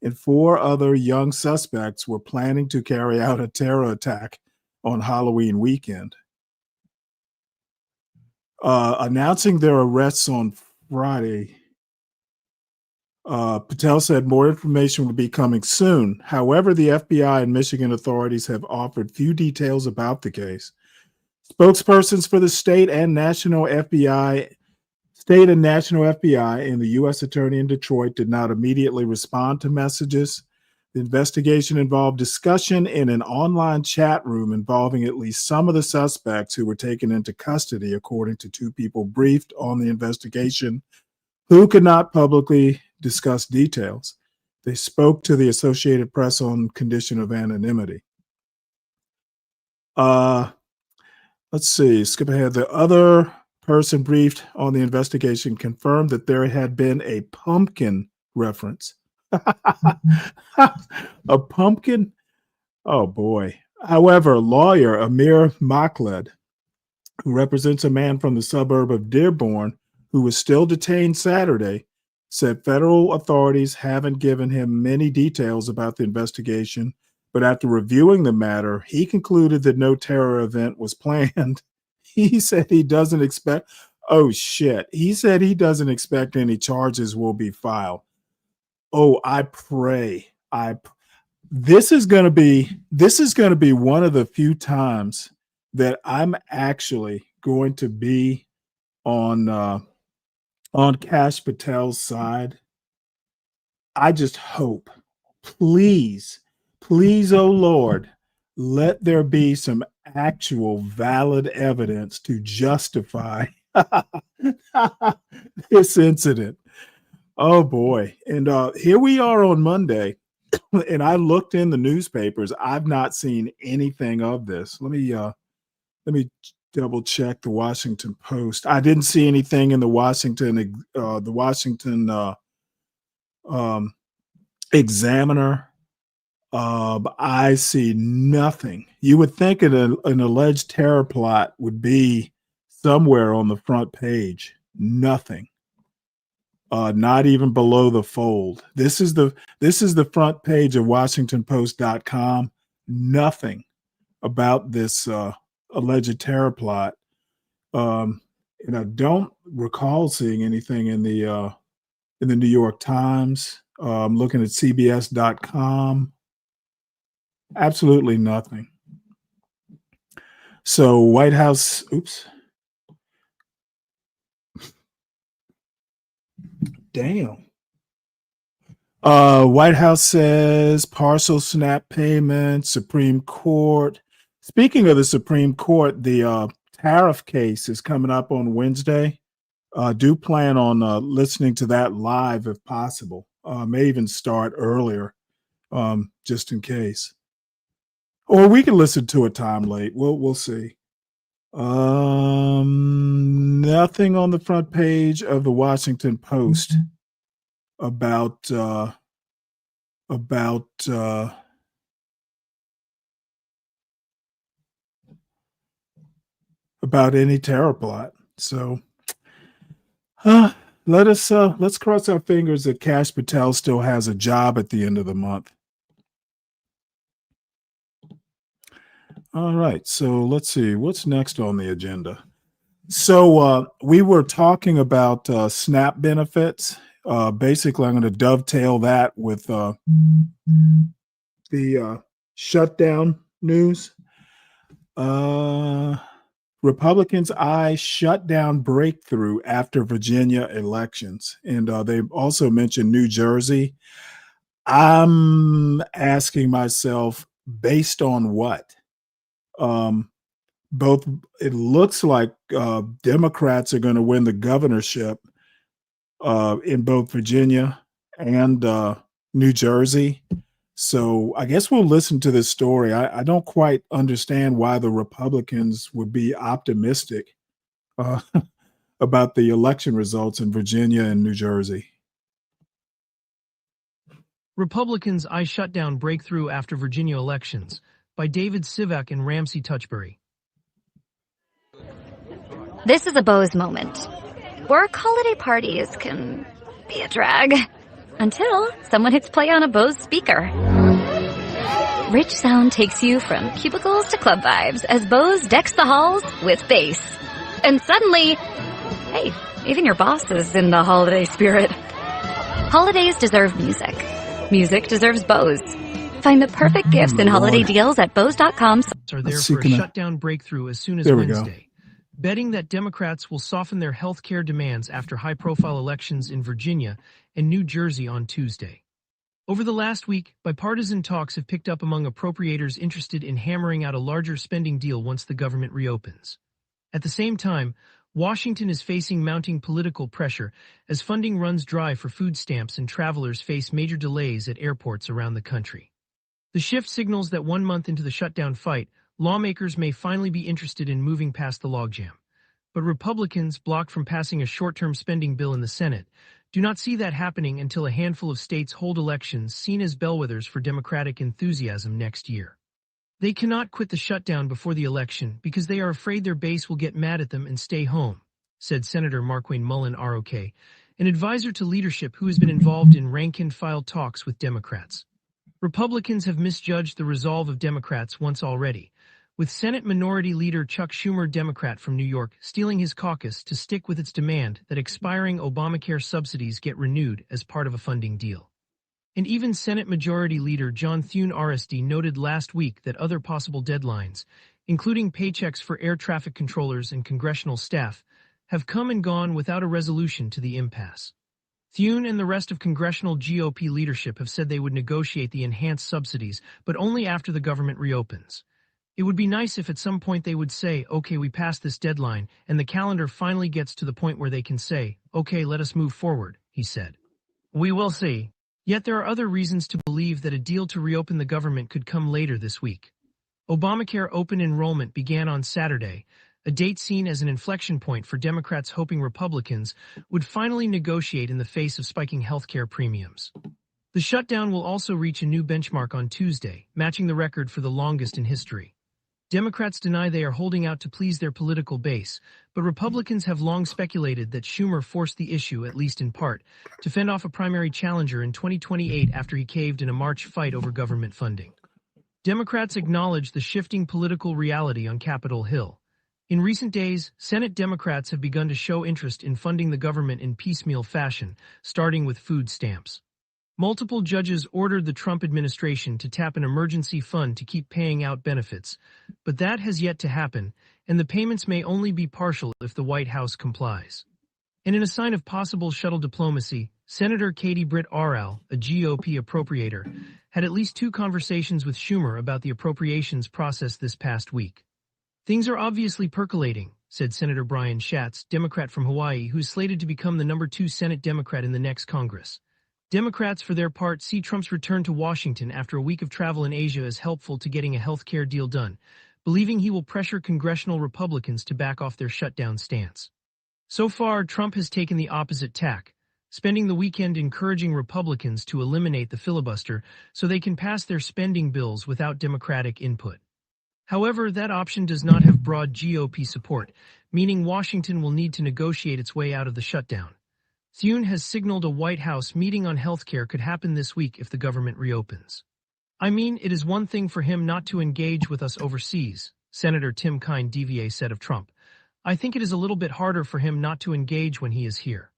and 4 other young suspects were planning to carry out a terror attack on Halloween weekend. announcing their arrests on Friday. Patel said more information will be coming soon. However, the FBI and Michigan authorities have offered few details about the case. Spokespersons for the state and national FBI and the U.S. Attorney in Detroit did not immediately respond to messages. The investigation involved discussion in an online chat room involving at least some of the suspects who were taken into custody, according to two people briefed on the investigation who could not publicly discuss details. They spoke to the Associated Press on condition of anonymity. Let's see, skip ahead. The other person briefed on the investigation confirmed that there had been a pumpkin reference. A pumpkin? Oh boy. However, lawyer Amir Makhled, who represents a man from the suburb of Dearborn who was still detained Saturday, said federal authorities haven't given him many details about the investigation, but after reviewing the matter, he concluded that no terror event was planned. He said he doesn't expect, he said he doesn't expect any charges will be filed. Oh, I pray. This is going to be one of the few times that I'm actually going to be on Kash Patel's side. I just hope, please, oh Lord, let there be some actual valid evidence to justify this incident. Oh boy. And here we are on Monday, and I looked in the newspapers. I've not seen anything of this. Let me double check the Washington Post. I didn't see anything in the Washington Examiner. I see nothing. You would think an alleged terror plot would be somewhere on the front page. Nothing. Not even below the fold. This is the front page of WashingtonPost.com. Nothing about this alleged terror plot. And I don't recall seeing anything in the New York Times. I'm looking at CBS.com. Absolutely nothing. So White House, damn. White House says partial SNAP payment, Supreme Court. Speaking of the Supreme Court, the tariff case is coming up on Wednesday. Do plan on listening to that live if possible. May even start earlier, just in case. Or we can listen to it time late. We'll see. Nothing on the front page of the Washington Post about any terror plot. So let's cross our fingers that Kash Patel still has a job at the end of the month. All right, so let's see what's next on the agenda. So we were talking about SNAP benefits. Basically, I'm going to dovetail that with the shutdown news. Republicans eye shutdown breakthrough after Virginia elections. And they also mentioned New Jersey. I'm asking myself, based on what? Both, it looks like Democrats are going to win the governorship in both Virginia and New Jersey. So I guess we'll listen to this story. I don't quite understand why the Republicans would be optimistic about the election results in Virginia and New Jersey. Republicans eye shutdown breakthrough after Virginia elections, by David Sivak and Ramsey Touchbury. This is a Bose moment. Work holiday parties can be a drag until someone hits play on a Bose speaker. Rich sound takes you from cubicles to club vibes as Bose decks the halls with bass. and suddenly, hey, even your boss is in the holiday spirit. Holidays deserve music. Music deserves Bose. Find the perfect gifts and holiday deals at Bose.com. Are there for a shutdown breakthrough as soon as Wednesday, betting that Democrats will soften their health care demands after high-profile elections in Virginia and New Jersey on Tuesday. Over the last week, bipartisan talks have picked up among appropriators interested in hammering out a larger spending deal once the government reopens. At the same time, Washington is facing mounting political pressure as funding runs dry for food stamps and travelers face major delays at airports around the country. The shift signals that 1 month into the shutdown fight, lawmakers may finally be interested in moving past the logjam. But Republicans, blocked from passing a short-term spending bill in the Senate, do not see that happening until a handful of states hold elections seen as bellwethers for Democratic enthusiasm next year. They cannot quit the shutdown before the election because they are afraid their base will get mad at them and stay home, said Senator Markwayne Mullin ROK, an advisor to leadership who has been involved in rank-and-file talks with Democrats. Republicans have misjudged the resolve of Democrats once already, with Senate Minority Leader Chuck Schumer, Democrat from New York, stealing his caucus to stick with its demand that expiring Obamacare subsidies get renewed as part of a funding deal. And even Senate Majority Leader John Thune RSD noted last week that other possible deadlines, including paychecks for air traffic controllers and congressional staff, have come and gone without a resolution to the impasse. Thune and the rest of congressional GOP leadership have said they would negotiate the enhanced subsidies, but only after the government reopens. It would be nice if at some point they would say, okay, we passed this deadline, and the calendar finally gets to the point where they can say, okay, let us move forward, he said. We will see. Yet there are other reasons to believe that a deal to reopen the government could come later this week. Obamacare open enrollment began on Saturday, a date seen as an inflection point for Democrats hoping Republicans would finally negotiate in the face of spiking healthcare premiums. The shutdown will also reach a new benchmark on Tuesday, matching the record for the longest in history. Democrats deny they are holding out to please their political base, but Republicans have long speculated that Schumer forced the issue, at least in part, to fend off a primary challenger in 2028 after he caved in a March fight over government funding. Democrats acknowledge the shifting political reality on Capitol Hill. In recent days, Senate Democrats have begun to show interest in funding the government in piecemeal fashion, starting with food stamps. Multiple judges ordered the Trump administration to tap an emergency fund to keep paying out benefits, but that has yet to happen, and the payments may only be partial if the White House complies. And in a sign of possible shuttle diplomacy, Senator Katie Britt Arell, a GOP appropriator, had at least 2 conversations with Schumer about the appropriations process this past week. Things are obviously percolating, said Senator Brian Schatz, Democrat from Hawaii, who's slated to become the number 2 Senate Democrat in the next Congress. Democrats, for their part, see Trump's return to Washington after a week of travel in Asia as helpful to getting a health care deal done, believing he will pressure congressional Republicans to back off their shutdown stance. So far, Trump has taken the opposite tack, spending the weekend encouraging Republicans to eliminate the filibuster so they can pass their spending bills without Democratic input. However, that option does not have broad GOP support, meaning Washington will need to negotiate its way out of the shutdown. Thune has signaled a White House meeting on healthcare could happen this week if the government reopens. I mean, it is one thing for him not to engage with us overseas, Senator Tim Kaine DVA said of Trump. I think it is a little bit harder for him not to engage when he is here.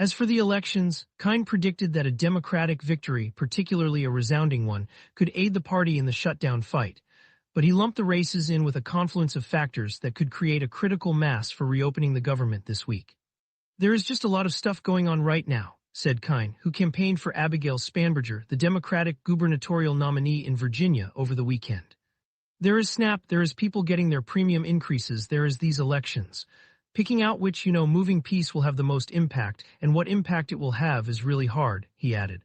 As for the elections, Kaine predicted that a Democratic victory, particularly a resounding one, could aid the party in the shutdown fight, but he lumped the races in with a confluence of factors that could create a critical mass for reopening the government this week. There is just a lot of stuff going on right now, said Kaine, who campaigned for Abigail Spanberger, the Democratic gubernatorial nominee in Virginia, over the weekend. There is SNAP, there is people getting their premium increases, there is these elections. Picking out which, moving piece will have the most impact, and what impact it will have is really hard, he added.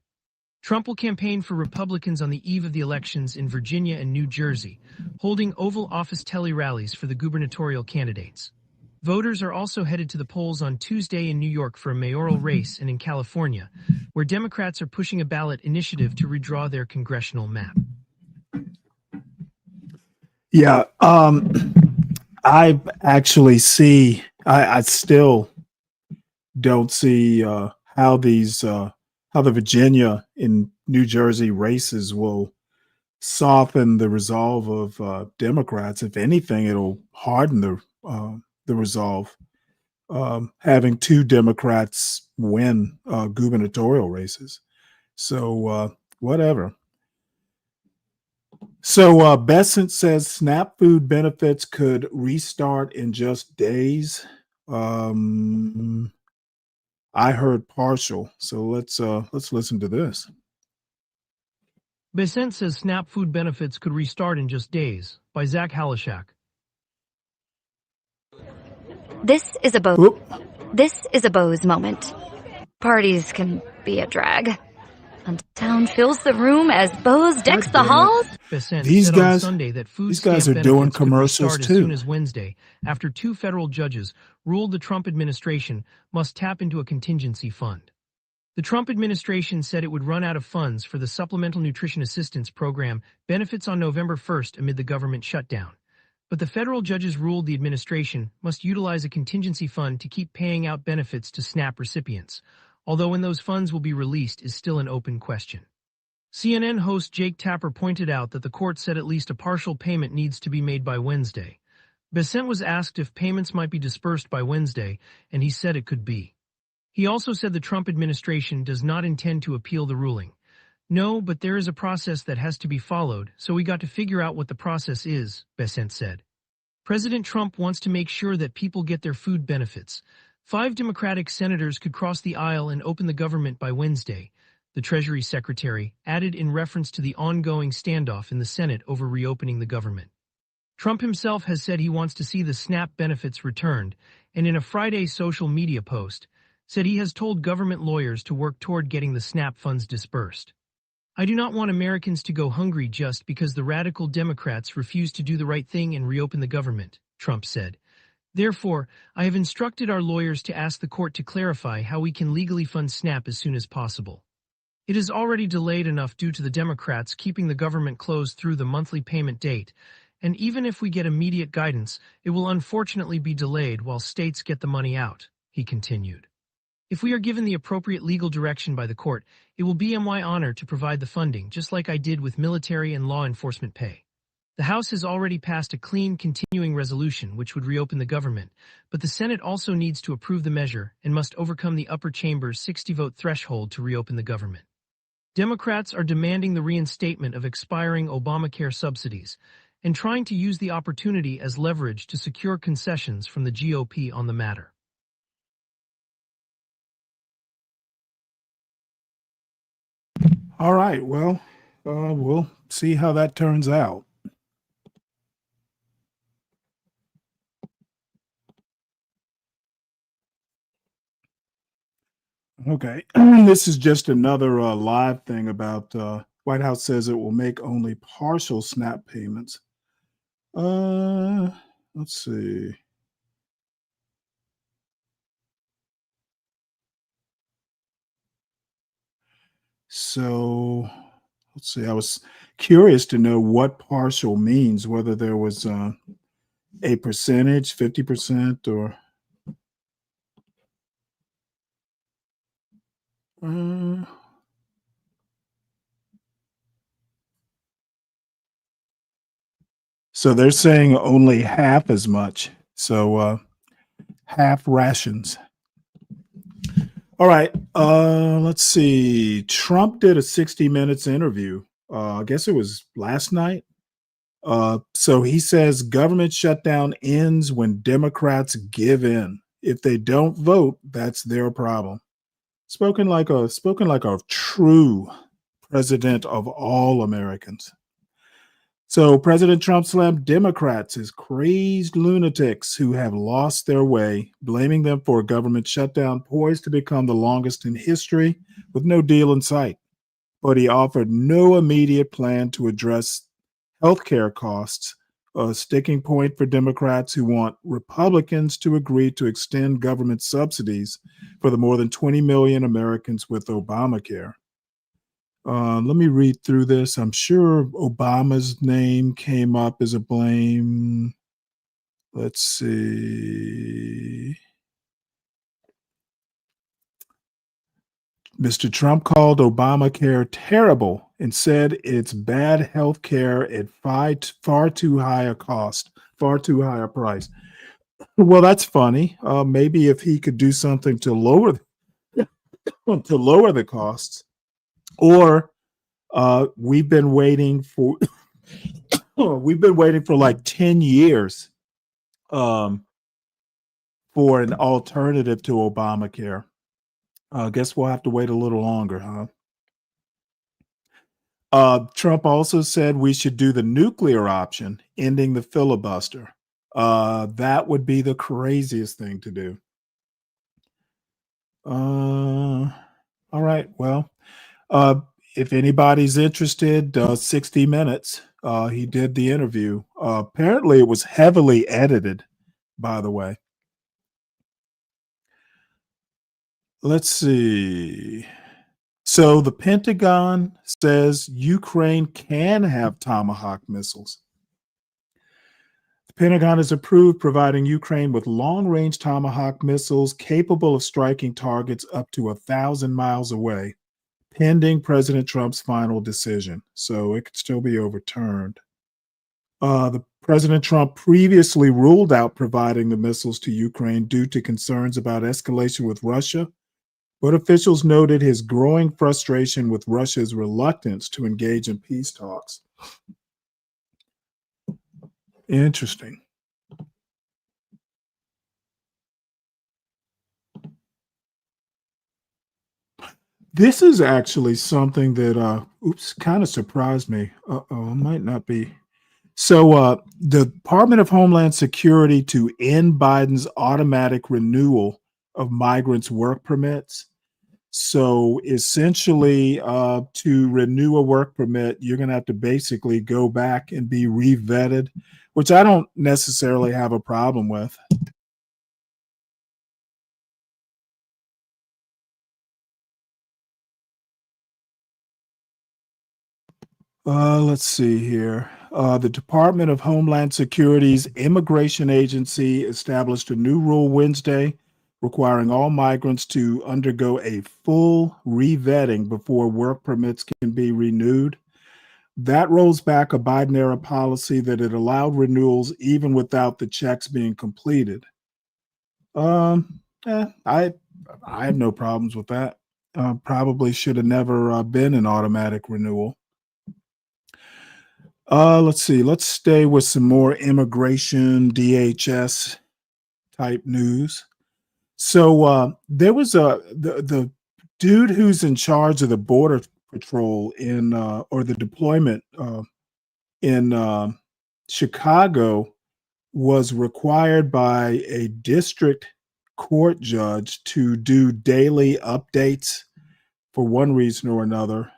Trump will campaign for Republicans on the eve of the elections in Virginia and New Jersey, holding Oval Office tele-rallies for the gubernatorial candidates. Voters are also headed to the polls on Tuesday in New York for a mayoral race and in California, where Democrats are pushing a ballot initiative to redraw their congressional map. Yeah, I actually see, I still don't see how the Virginia and New Jersey races will soften the resolve of Democrats. If anything, it'll harden the the resolve, having two Democrats win gubernatorial races. So whatever. So Besant says SNAP food benefits could restart in just days. I heard partial, so let's listen to this. Besant says SNAP food benefits could restart in just days. By Zach Halishak. This is a Bose moment. Parties can be a drag. And town fills the room as Bose decks the halls. Besant These said guys, on Sunday that food these guys stamp are doing benefits could commercials restart as too. soon as Wednesday, after two federal judges ruled the Trump administration must tap into a contingency fund. The Trump administration said it would run out of funds for the Supplemental Nutrition Assistance Program benefits on November 1st amid the government shutdown. But the federal judges ruled the administration must utilize a contingency fund to keep paying out benefits to SNAP recipients, although when those funds will be released is still an open question. CNN host Jake Tapper pointed out that the court said at least a partial payment needs to be made by Wednesday. Besant was asked if payments might be dispersed by Wednesday, and he said it could be. He also said the Trump administration does not intend to appeal the ruling. No, but there is a process that has to be followed, so we got to figure out what the process is, Besant said. President Trump wants to make sure that people get their food benefits. 5 Democratic senators could cross the aisle and open the government by Wednesday, the Treasury Secretary added in reference to the ongoing standoff in the Senate over reopening the government. Trump himself has said he wants to see the SNAP benefits returned, and in a Friday social media post, said he has told government lawyers to work toward getting the SNAP funds dispersed. I do not want Americans to go hungry just because the radical Democrats refuse to do the right thing and reopen the government, Trump said. Therefore, I have instructed our lawyers to ask the court to clarify how we can legally fund SNAP as soon as possible. It is already delayed enough due to the Democrats keeping the government closed through the monthly payment date, and even if we get immediate guidance, it will unfortunately be delayed while states get the money out, he continued. If we are given the appropriate legal direction by the court, it will be my honor to provide the funding, just like I did with military and law enforcement pay. The House has already passed a clean, continuing resolution which would reopen the government, but the Senate also needs to approve the measure and must overcome the upper chamber's 60-vote threshold to reopen the government. Democrats are demanding the reinstatement of expiring Obamacare subsidies and trying to use the opportunity as leverage to secure concessions from the GOP on the matter. All right, well, we'll see how that turns out. Okay, this is just another live thing about White House says it will make only partial SNAP payments. Let's see. So let's see. I was curious to know what partial means, whether there was a percentage, 50%, or so they're saying only half as much. So half rations. All right. Let's see. Trump did a 60 Minutes interview. I guess it was last night. So he says government shutdown ends when Democrats give in. If they don't vote, that's their problem. Spoken like a true president of all Americans. So President Trump slammed Democrats as crazed lunatics who have lost their way, blaming them for a government shutdown poised to become the longest in history with no deal in sight. But he offered no immediate plan to address healthcare costs, a sticking point for Democrats who want Republicans to agree to extend government subsidies for the more than 20 million Americans with Obamacare. Let me read through this. I'm sure Obama's name came up as a blame. Let's see. Mr. Trump called Obamacare terrible and said it's bad health care at far too high a cost, far too high a price. Well, that's funny. Maybe if he could do something to lower the costs, or we've been waiting for like 10 years for an alternative to Obamacare. Guess we'll have to wait a little longer, huh? Trump also said we should do the nuclear option, ending the filibuster. That would be the craziest thing to do. All right. Well, if anybody's interested, 60 Minutes, he did the interview. Apparently, it was heavily edited, by the way. Let's see. So the Pentagon says Ukraine can have Tomahawk missiles. The Pentagon has approved providing Ukraine with long-range Tomahawk missiles capable of striking targets up to 1,000 miles away, pending President Trump's final decision. So it could still be overturned. The President Trump previously ruled out providing the missiles to Ukraine due to concerns about escalation with Russia, but officials noted his growing frustration with Russia's reluctance to engage in peace talks. Interesting. This is actually something that kind of surprised me. It might not be. So the Department of Homeland Security to end Biden's automatic renewal of migrants' work permits. So essentially, to renew a work permit, you're going to have to basically go back and be re-vetted, which I don't necessarily have a problem with. Let's see here. The Department of Homeland Security's Immigration Agency established a new rule Wednesday requiring all migrants to undergo a full re-vetting before work permits can be renewed. That rolls back a Biden-era policy that had allowed renewals even without the checks being completed. I have no problems with that. Probably should have never been an automatic renewal. Let's see. Let's stay with some more immigration DHS type news. So there was the dude who's in charge of the border patrol or the deployment in Chicago was required by a district court judge to do daily updates for one reason or another.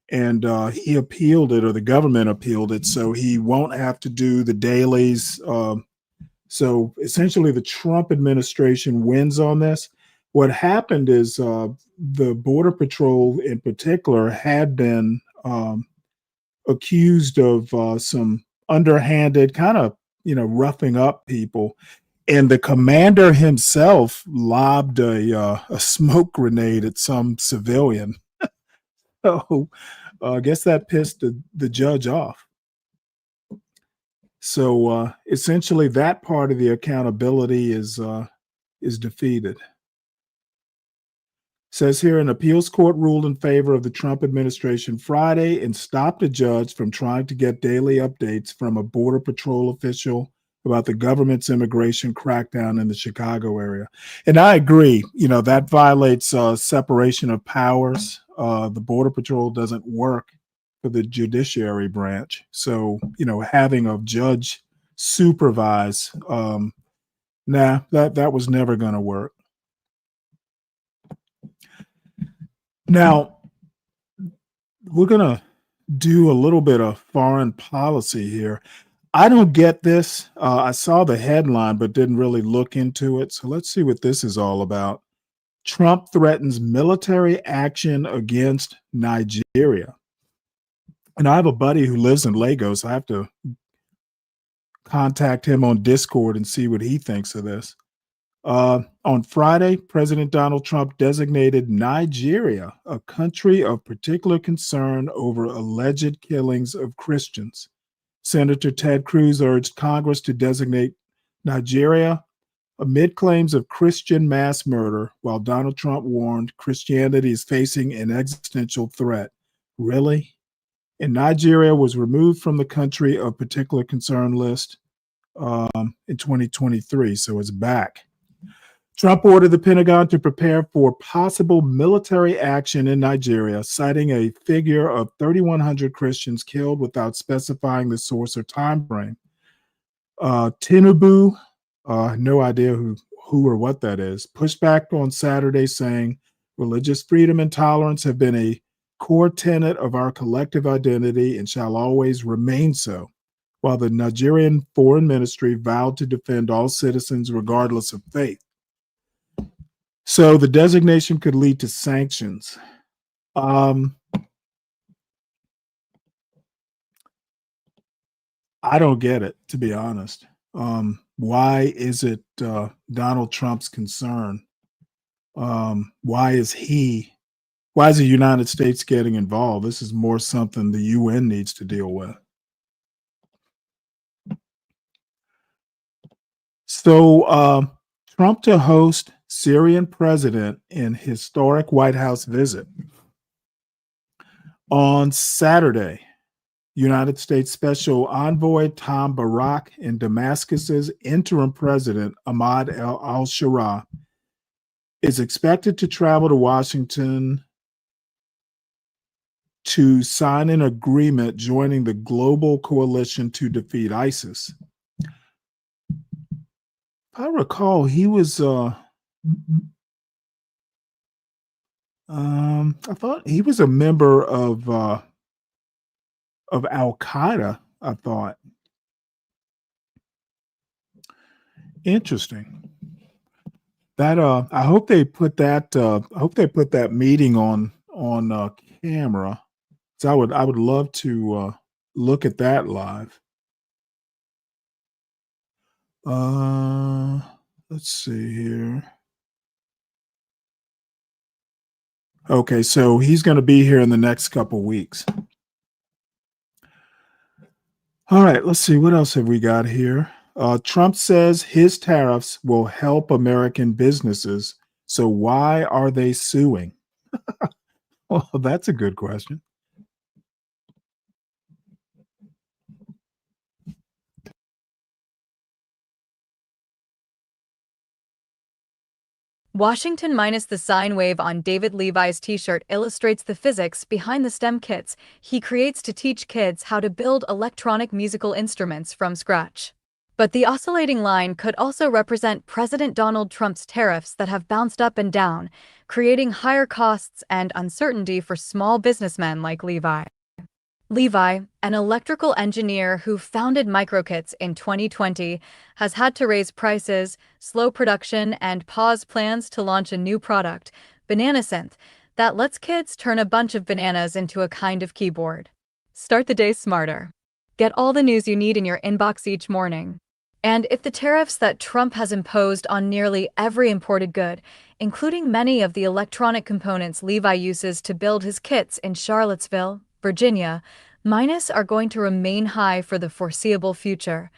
And he appealed it, or the government appealed it, so he won't have to do the dailies. So essentially, the Trump administration wins on this. What happened is the Border Patrol, in particular, had been accused of some underhanded kind of, roughing up people. And the commander himself lobbed a smoke grenade at some civilian. So I guess that pissed the judge off. So essentially, that part of the accountability is defeated. Says here, an appeals court ruled in favor of the Trump administration Friday and stopped a judge from trying to get daily updates from a Border Patrol official about the government's immigration crackdown in the Chicago area. And I agree, that violates separation of powers. The Border Patrol doesn't work for the judiciary branch. So, having a judge supervise, that was never going to work. Now, we're going to do a little bit of foreign policy here. I don't get this. I saw the headline, but didn't really look into it. So let's see what this is all about. Trump threatens military action against Nigeria. And I have a buddy who lives in Lagos. I have to contact him on Discord and see what he thinks of this. On Friday, President Donald Trump designated Nigeria a country of particular concern over alleged killings of Christians. Senator Ted Cruz urged Congress to designate Nigeria, amid claims of Christian mass murder, while Donald Trump warned Christianity is facing an existential threat. Really? And Nigeria was removed from the country of particular concern list in 2023, so it's back. Trump ordered the Pentagon to prepare for possible military action in Nigeria, citing a figure of 3,100 Christians killed without specifying the source or time frame. Tinubu, no idea who or what that is, pushed back on Saturday, saying religious freedom and tolerance have been a core tenet of our collective identity and shall always remain so, while the Nigerian Foreign Ministry vowed to defend all citizens regardless of faith. So the designation could lead to sanctions. I don't get it, to be honest. Why is it Donald Trump's concern? Why is the United States getting involved? This is more something the UN needs to deal with. So Trump to host Syrian president in historic White House visit. On Saturday, United States Special Envoy Tom Barak and Damascus's interim president Ahmad al-Shara is expected to travel to Washington to sign an agreement joining the global coalition to defeat ISIS. If I recall, he was I thought he was a member of Al-Qaeda, I thought. Interesting. That I hope they put that meeting on camera. So I would love to look at that live. Let's see here. Okay, so he's going to be here in the next couple weeks. All right, let's see. What else have we got here? Trump says his tariffs will help American businesses. So why are they suing? Well, that's a good question. Washington minus the sine wave on David Levi's t-shirt illustrates the physics behind the STEM kits he creates to teach kids how to build electronic musical instruments from scratch. But the oscillating line could also represent President Donald Trump's tariffs that have bounced up and down, creating higher costs and uncertainty for small businessmen like Levi. Levi, an electrical engineer who founded MicroKits in 2020, has had to raise prices, slow production, and pause plans to launch a new product, BananaSynth, that lets kids turn a bunch of bananas into a kind of keyboard. Start the day smarter. Get all the news you need in your inbox each morning. And if the tariffs that Trump has imposed on nearly every imported good, including many of the electronic components Levi uses to build his kits in Charlottesville, Virginia, minus are going to remain high for the foreseeable future.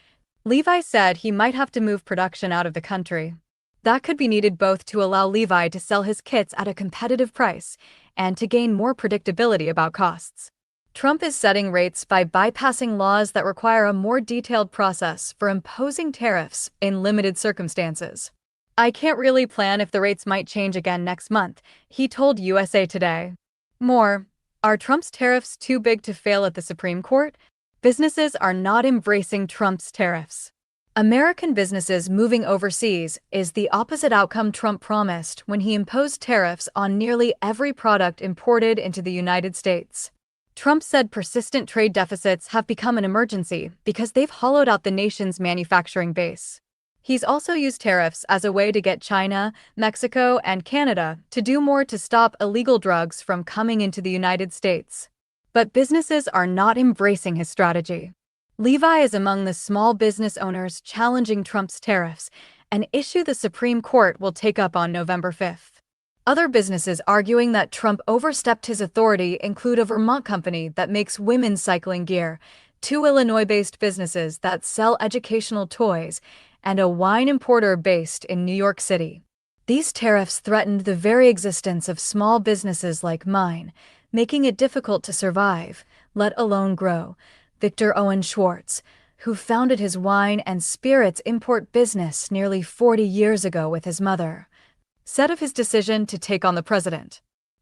Levi said he might have to move production out of the country. That could be needed both to allow Levi to sell his kits at a competitive price and to gain more predictability about costs. Trump is setting rates by bypassing laws that require a more detailed process for imposing tariffs in limited circumstances. I can't really plan if the rates might change again next month, he told USA Today. More, are Trump's tariffs too big to fail at the Supreme Court? Businesses are not embracing Trump's tariffs. American businesses moving overseas is the opposite outcome Trump promised when he imposed tariffs on nearly every product imported into the United States. Trump said persistent trade deficits have become an emergency because they've hollowed out the nation's manufacturing base. He's also used tariffs as a way to get China, Mexico, and Canada to do more to stop illegal drugs from coming into the United States. But businesses are not embracing his strategy. Levi is among the small business owners challenging Trump's tariffs, an issue the Supreme Court will take up on November 5th. Other businesses arguing that Trump overstepped his authority include a Vermont company that makes women's cycling gear, two Illinois-based businesses that sell educational toys, and a wine importer based in New York City. These tariffs threatened the very existence of small businesses like mine, making it difficult to survive, let alone grow. Victor Owen Schwartz, who founded his wine and spirits import business nearly 40 years ago with his mother, said of his decision to take on the president,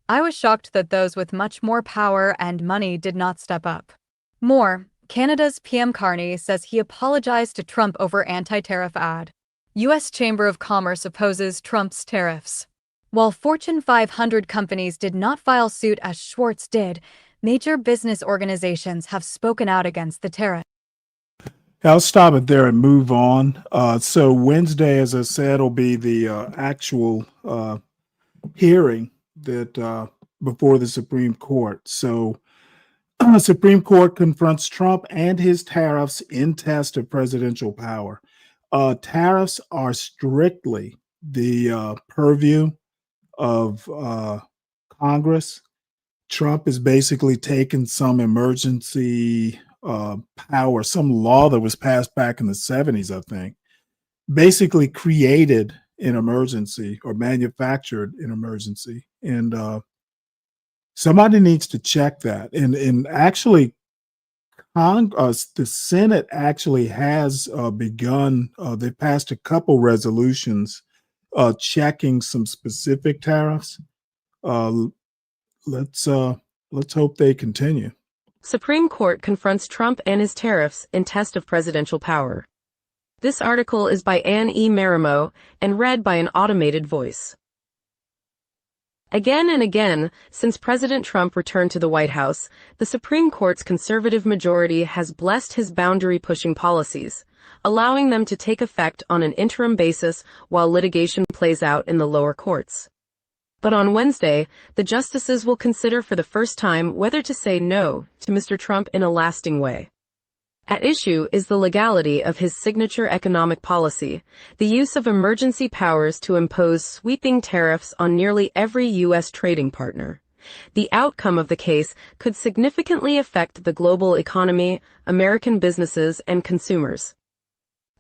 "I was shocked that those with much more power and money did not step up." More, Canada's PM Carney says he apologized to Trump over anti-tariff ad. U.S. Chamber of Commerce opposes Trump's tariffs. While Fortune 500 companies did not file suit as Schwartz did, major business organizations have spoken out against the tariff. I'll stop it there and move on. So Wednesday, as I said, will be the actual hearing that before the Supreme Court. So the Supreme Court confronts Trump and his tariffs in test of presidential power. Tariffs are strictly the purview of Congress. Trump has basically taken some emergency power, some law that was passed back in the 70s, I think, basically created an emergency or manufactured an emergency. And somebody needs to check that. And actually, the Senate actually has begun, they passed a couple resolutions checking some specific tariffs. Let's hope they continue. Supreme Court confronts Trump and his tariffs in test of presidential power. This article is by Anne E. Marimo and read by an automated voice. Again and again, since President Trump returned to the White House, the Supreme Court's conservative majority has blessed his boundary-pushing policies, allowing them to take effect on an interim basis while litigation plays out in the lower courts. But on Wednesday, the justices will consider for the first time whether to say no to Mr. Trump in a lasting way. At issue is the legality of his signature economic policy, the use of emergency powers to impose sweeping tariffs on nearly every U.S. trading partner. The outcome of the case could significantly affect the global economy, American businesses, and consumers.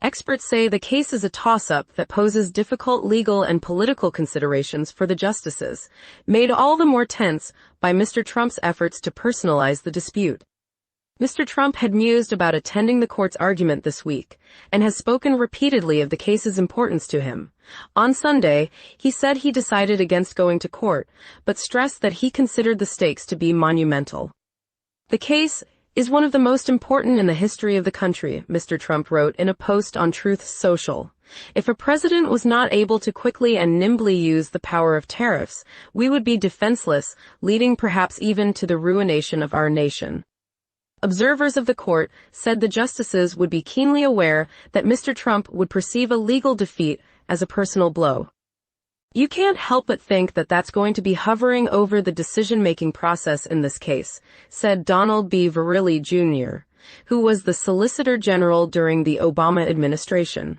Experts say the case is a toss-up that poses difficult legal and political considerations for the justices, made all the more tense by Mr. Trump's efforts to personalize the dispute. Mr. Trump had mused about attending the court's argument this week, and has spoken repeatedly of the case's importance to him. On Sunday, he said he decided against going to court, but stressed that he considered the stakes to be monumental. "The case is one of the most important in the history of the country," Mr. Trump wrote in a post on Truth Social. "If a president was not able to quickly and nimbly use the power of tariffs, we would be defenseless, leading perhaps even to the ruination of our nation." Observers of the court said the justices would be keenly aware that Mr. Trump would perceive a legal defeat as a personal blow. "You can't help but think that that's going to be hovering over the decision-making process in this case," said Donald B. Verrilli, Jr., who was the Solicitor General during the Obama administration.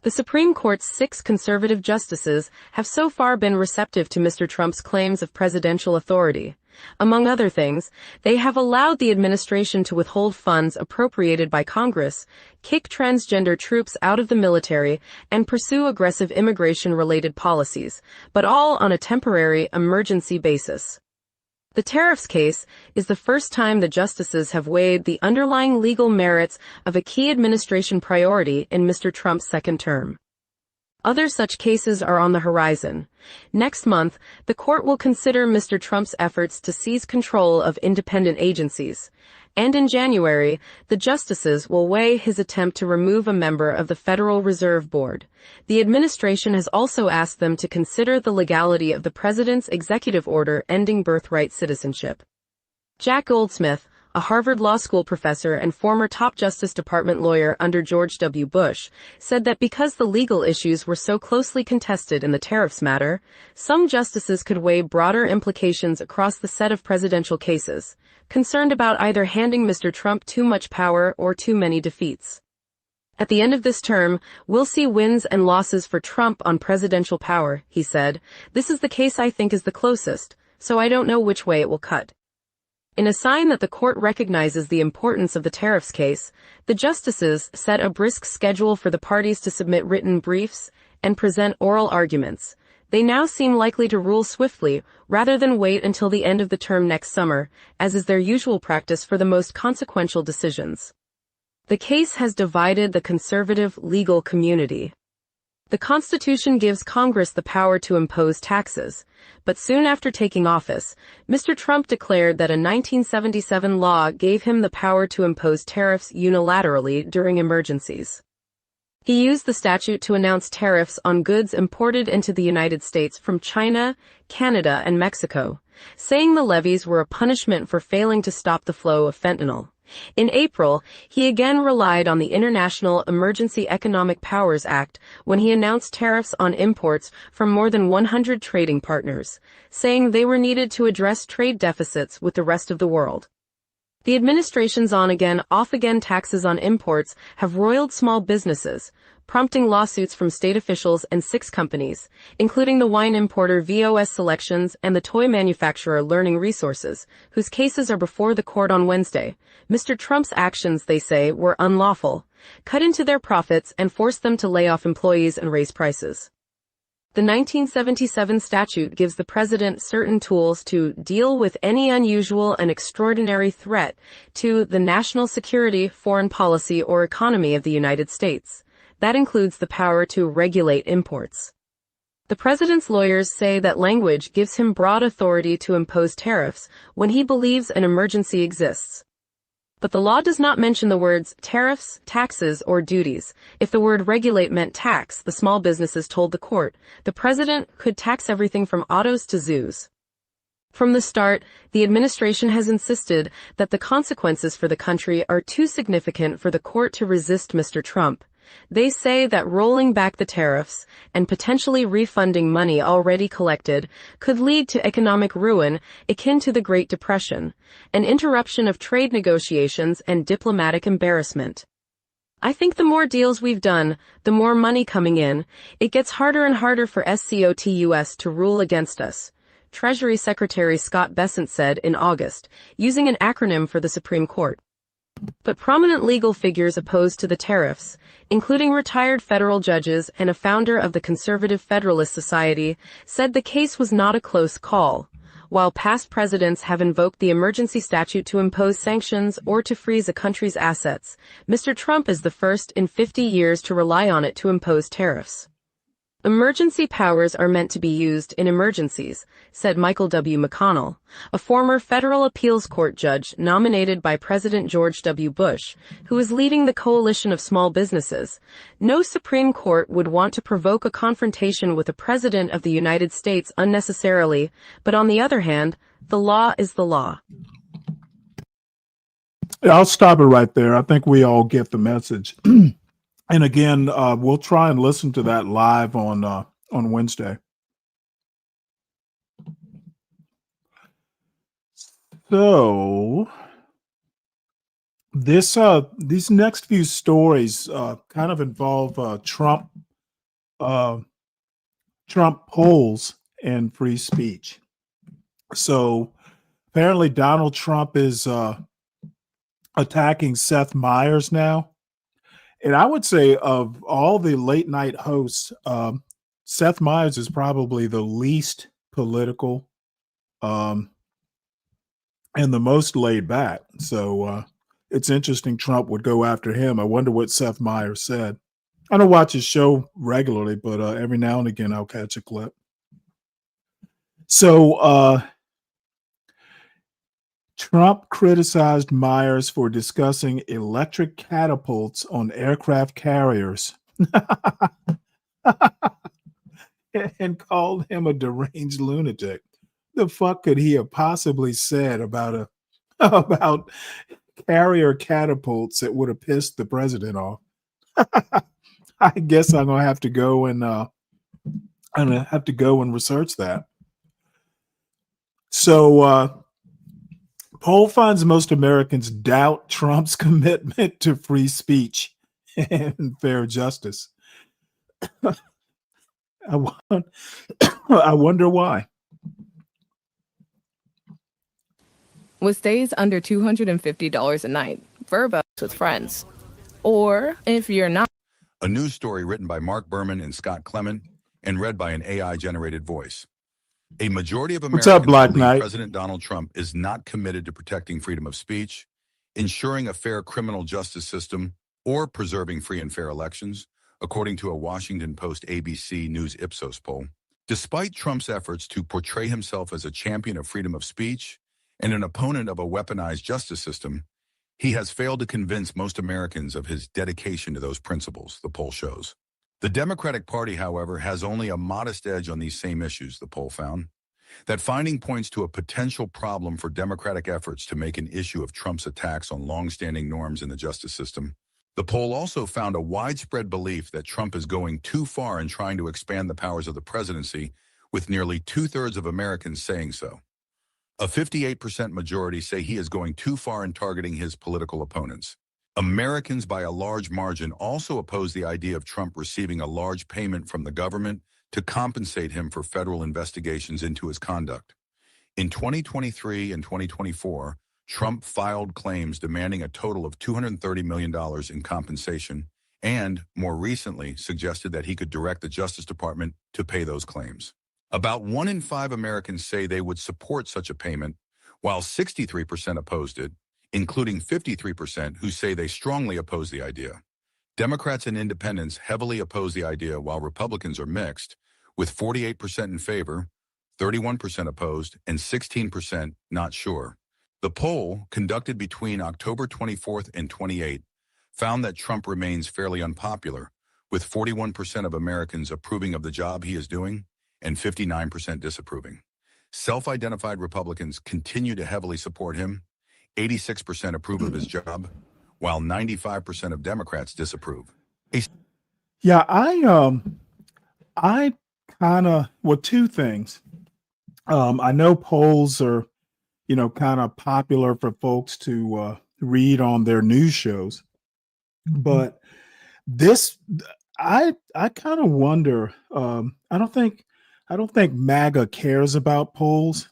The Supreme Court's 6 conservative justices have so far been receptive to Mr. Trump's claims of presidential authority. Among other things, they have allowed the administration to withhold funds appropriated by Congress, kick transgender troops out of the military, and pursue aggressive immigration-related policies, but all on a temporary, emergency basis. The tariffs case is the first time the justices have weighed the underlying legal merits of a key administration priority in Mr. Trump's second term. Other such cases are on the horizon. Next month, the court will consider Mr. Trump's efforts to seize control of independent agencies. And in January, the justices will weigh his attempt to remove a member of the Federal Reserve Board. The administration has also asked them to consider the legality of the president's executive order ending birthright citizenship. Jack Goldsmith, a Harvard Law School professor and former top Justice Department lawyer under George W. Bush, said that because the legal issues were so closely contested in the tariffs matter, some justices could weigh broader implications across the set of presidential cases, concerned about either handing Mr. Trump too much power or too many defeats. "At the end of this term, we'll see wins and losses for Trump on presidential power," he said. "This is the case I think is the closest, so I don't know which way it will cut." In a sign that the court recognizes the importance of the tariffs case, the justices set a brisk schedule for the parties to submit written briefs and present oral arguments. They now seem likely to rule swiftly, rather than wait until the end of the term next summer, as is their usual practice for the most consequential decisions. The case has divided the conservative legal community. The Constitution gives Congress the power to impose taxes, but soon after taking office, Mr. Trump declared that a 1977 law gave him the power to impose tariffs unilaterally during emergencies. He used the statute to announce tariffs on goods imported into the United States from China, Canada, and Mexico, saying the levies were a punishment for failing to stop the flow of fentanyl. In April, he again relied on the International Emergency Economic Powers Act when he announced tariffs on imports from more than 100 trading partners, saying they were needed to address trade deficits with the rest of the world. The administration's on-again, off-again taxes on imports have roiled small businesses, prompting lawsuits from state officials and 6 companies, including the wine importer VOS Selections and the toy manufacturer Learning Resources, whose cases are before the court on Wednesday. Mr. Trump's actions, they say, were unlawful, cut into their profits and forced them to lay off employees and raise prices. The 1977 statute gives the president certain tools to deal with any unusual and extraordinary threat to the national security, foreign policy, or economy of the United States. That includes the power to regulate imports. The president's lawyers say that language gives him broad authority to impose tariffs when he believes an emergency exists. But the law does not mention the words tariffs, taxes, or duties. If the word regulate meant tax, the small businesses told the court, the president could tax everything from autos to zoos. From the start, the administration has insisted that the consequences for the country are too significant for the court to resist Mr. Trump. They say that rolling back the tariffs and potentially refunding money already collected could lead to economic ruin akin to the Great Depression, an interruption of trade negotiations and diplomatic embarrassment. I think the more deals we've done, the more money coming in, it gets harder and harder for SCOTUS to rule against us, Treasury Secretary Scott Bessent said in August, using an acronym for the Supreme Court. But prominent legal figures opposed to the tariffs, including retired federal judges and a founder of the Conservative Federalist Society, said the case was not a close call. While past presidents have invoked the emergency statute to impose sanctions or to freeze a country's assets, Mr. Trump is the first in 50 years to rely on it to impose tariffs. Emergency powers are meant to be used in emergencies, said Michael W. McConnell, a former federal appeals court judge nominated by President George W. Bush, who is leading the coalition of small businesses. No Supreme Court would want to provoke a confrontation with the President of the United States unnecessarily, but on the other hand, the law is the law. I'll stop it right there. I think we all get the message. And again, we'll try and listen to that live on Wednesday. So these next few stories kind of involve Trump polls and free speech. So apparently Donald Trump is attacking Seth Meyers now. And I would say of all the late night hosts, Seth Meyers is probably the least political and the most laid back. So it's interesting Trump would go after him. I wonder what Seth Meyers said. I don't watch his show regularly, but every now and again I'll catch a clip. So Trump criticized Myers for discussing electric catapults on aircraft carriers and called him a deranged lunatic. The fuck could he have possibly said about carrier catapults that would have pissed the president off? I guess I'm gonna have to go and research that. So poll finds most Americans doubt Trump's commitment to free speech and fair justice. I wonder why. with stays under $250 a night, verbose with friends. Or if you're not. A news story written by Mark Berman and Scott Clement and read by an AI-generated voice. A majority of What's up, Americans Black believe Knight? President Donald Trump is not committed to protecting freedom of speech, ensuring a fair criminal justice system, or preserving free and fair elections, according to a Washington Post ABC News Ipsos poll. Despite Trump's efforts to portray himself as a champion of freedom of speech and an opponent of a weaponized justice system, he has failed to convince most Americans of his dedication to those principles, the poll shows. The Democratic Party, however, has only a modest edge on these same issues, the poll found. That finding points to a potential problem for Democratic efforts to make an issue of Trump's attacks on longstanding norms in the justice system. The poll also found a widespread belief that Trump is going too far in trying to expand the powers of the presidency, with nearly 2/3 of Americans saying so. A 58% majority say he is going too far in targeting his political opponents. Americans by a large margin also oppose the idea of Trump receiving a large payment from the government to compensate him for federal investigations into his conduct. In 2023 and 2024, Trump filed claims demanding a total of $230 million in compensation and, more recently, suggested that he could direct the Justice Department to pay those claims. About 1 in 5 Americans say they would support such a payment, while 63% opposed it, including 53% who say they strongly oppose the idea. Democrats and independents heavily oppose the idea, while Republicans are mixed, with 48% in favor, 31% opposed, and 16% not sure. The poll, conducted between October 24th and 28th, found that Trump remains fairly unpopular, with 41% of Americans approving of the job he is doing and 59% disapproving. Self-identified Republicans continue to heavily support him. 86% approve of his job, while 95% of Democrats disapprove. Yeah, I kind of, well, two things. I know polls are, kind of popular for folks to read on their news shows, but this, I kind of wonder. I don't think MAGA cares about polls.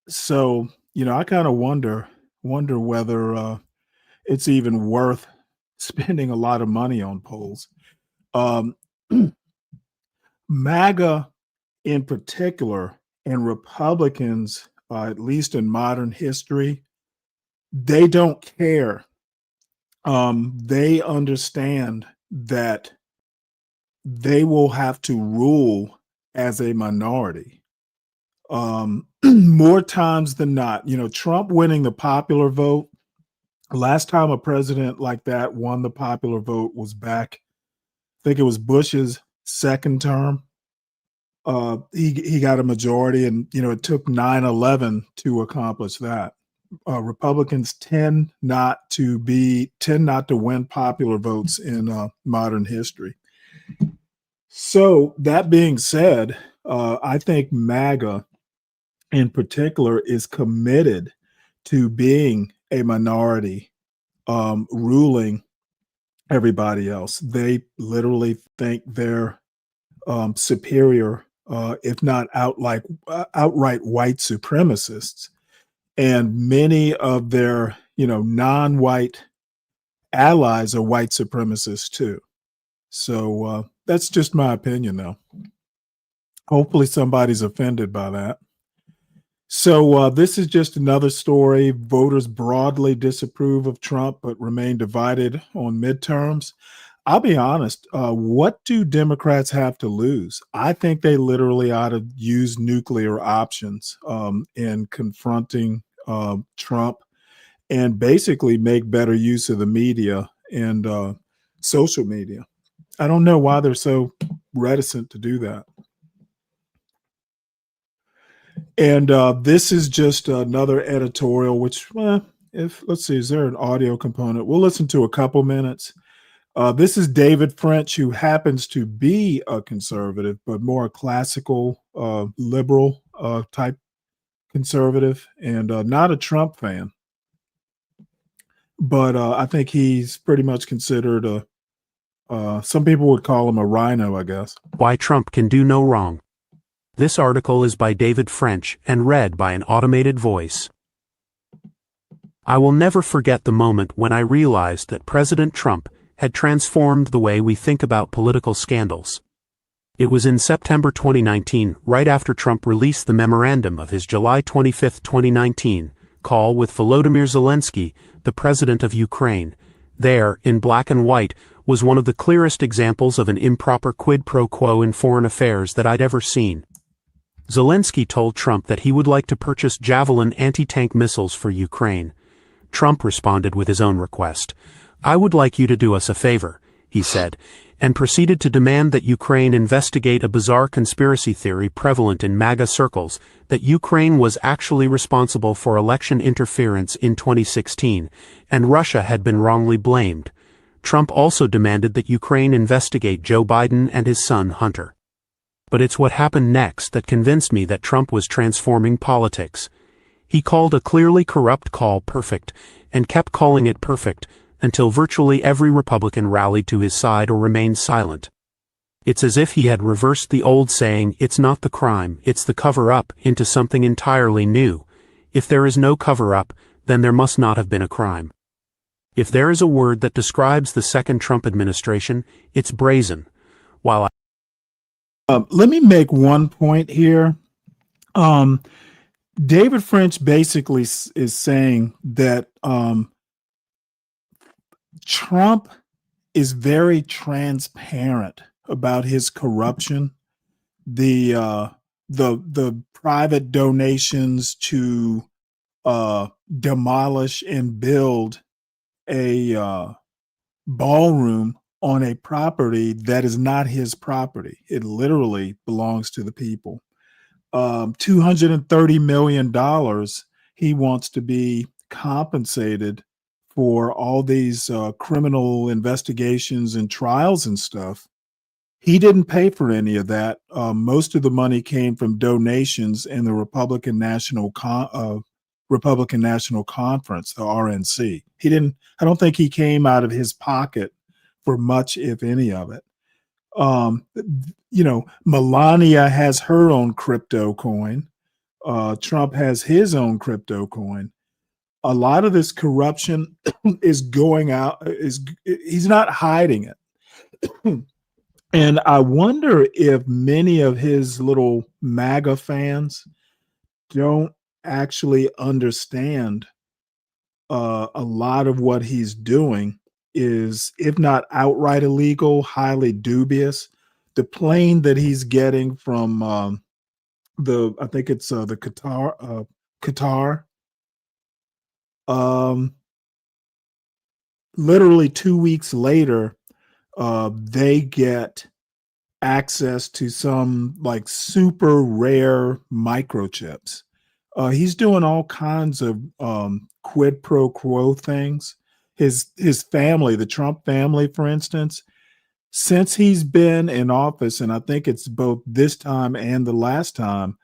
So I kind of wonder whether it's even worth spending a lot of money on polls. MAGA in particular, and Republicans, at least in modern history, they don't care. They understand that they will have to rule as a minority. More times than not, Trump winning the popular vote. Last time a president like that won the popular vote was back, I think it was Bush's second term. He got a majority, and it took 9/11 to accomplish that. Republicans tend not to win popular votes in modern history. So that being said, I think MAGA in particular is committed to being a minority, ruling everybody else. They literally think they're superior, if not outright white supremacists. And many of their, non-white allies are white supremacists too. So that's just my opinion, though. Hopefully somebody's offended by that. So this is just another story. Voters broadly disapprove of Trump, but remain divided on midterms. I'll be honest. What do Democrats have to lose? I think they literally ought to use nuclear options in confronting Trump, and basically make better use of the media and social media. I don't know why they're so reticent to do that. And this is just another editorial, which, let's see, is there an audio component? We'll listen to a couple minutes. This is David French, who happens to be a conservative, but more a classical, liberal type conservative, and not a Trump fan. But I think he's pretty much considered some people would call him a rhino, I guess. Why Trump can do no wrong. This article is by David French and read by an automated voice. I will never forget the moment when I realized that President Trump had transformed the way we think about political scandals. It was in September 2019, right after Trump released the memorandum of his July 25, 2019, call with Volodymyr Zelensky, the president of Ukraine. There, in black and white, was one of the clearest examples of an improper quid pro quo in foreign affairs that I'd ever seen. Zelensky told Trump that he would like to purchase Javelin anti-tank missiles for Ukraine. Trump responded with his own request. I would like you to do us a favor, he said, and proceeded to demand that Ukraine investigate a bizarre conspiracy theory prevalent in MAGA circles, that Ukraine was actually responsible for election interference in 2016, and Russia had been wrongly blamed. Trump also demanded that Ukraine investigate Joe Biden and his son Hunter. But it's what happened next that convinced me that Trump was transforming politics. He called a clearly corrupt call perfect, and kept calling it perfect, until virtually every Republican rallied to his side or remained silent. It's as if he had reversed the old saying, "It's not the crime, it's the cover-up," into something entirely new. If there is no cover-up, then there must not have been a crime. If there is a word that describes the second Trump administration, it's brazen. While let me make one point here. David French basically is saying that Trump is very transparent about his corruption, the private donations to demolish and build a ballroom on a property that is not his property. It literally belongs to the people. $230 million he wants to be compensated for all these criminal investigations and trials and stuff. He didn't pay for any of that. Most of the money came from donations in the Republican National Conference, the RNC. I don't think he came out of his pocket for much, if any of it. Melania has her own crypto coin. Trump has his own crypto coin. A lot of this corruption is going out, he's not hiding it. And I wonder if many of his little MAGA fans don't actually understand a lot of what he's doing is, if not outright illegal, highly dubious. The plane that he's getting from I think it's the Qatar. Literally 2 weeks later, they get access to some like super rare microchips. He's doing all kinds of quid pro quo things. His family, the Trump family, for instance, since he's been in office, and I think it's both this time and the last time,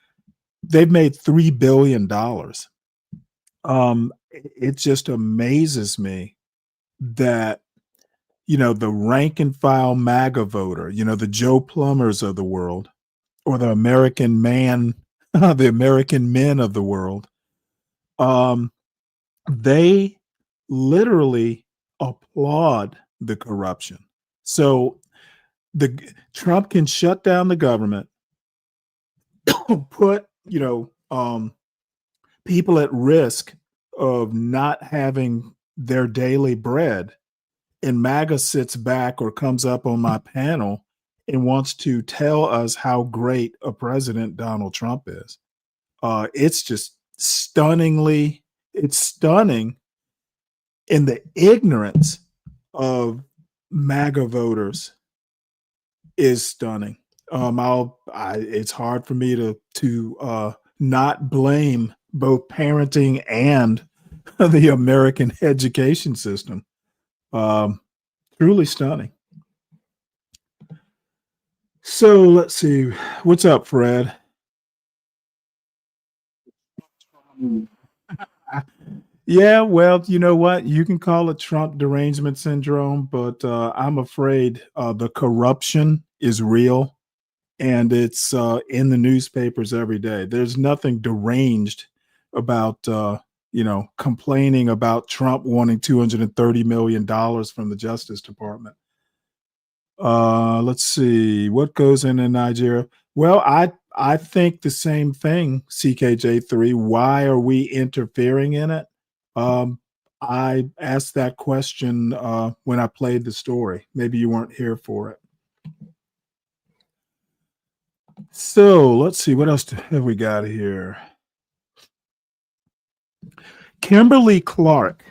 they've made $3 billion. It just amazes me that, the rank and file MAGA voter, the Joe Plumbers of the world, or the American man, the American men of the world, they literally applaud the corruption. So Trump can shut down the government, put, people at risk of not having their daily bread, and MAGA sits back or comes up on my panel and wants to tell us how great a president Donald Trump is. It's just stunning. And the ignorance of MAGA voters is stunning. It's hard for me to not blame both parenting and the American education system. Truly stunning. So let's see. What's up, Fred? Yeah, well, you know what? You can call it Trump derangement syndrome, but I'm afraid the corruption is real. and it's in the newspapers every day. There's nothing deranged about complaining about Trump wanting $230 million from the Justice Department. Let's see what goes in Nigeria. Well, I think the same thing, CKJ3. Why are we interfering in it? I asked that question when I played the story. Maybe you weren't here for it. So let's see, what else have we got here? Kimberly-Clark,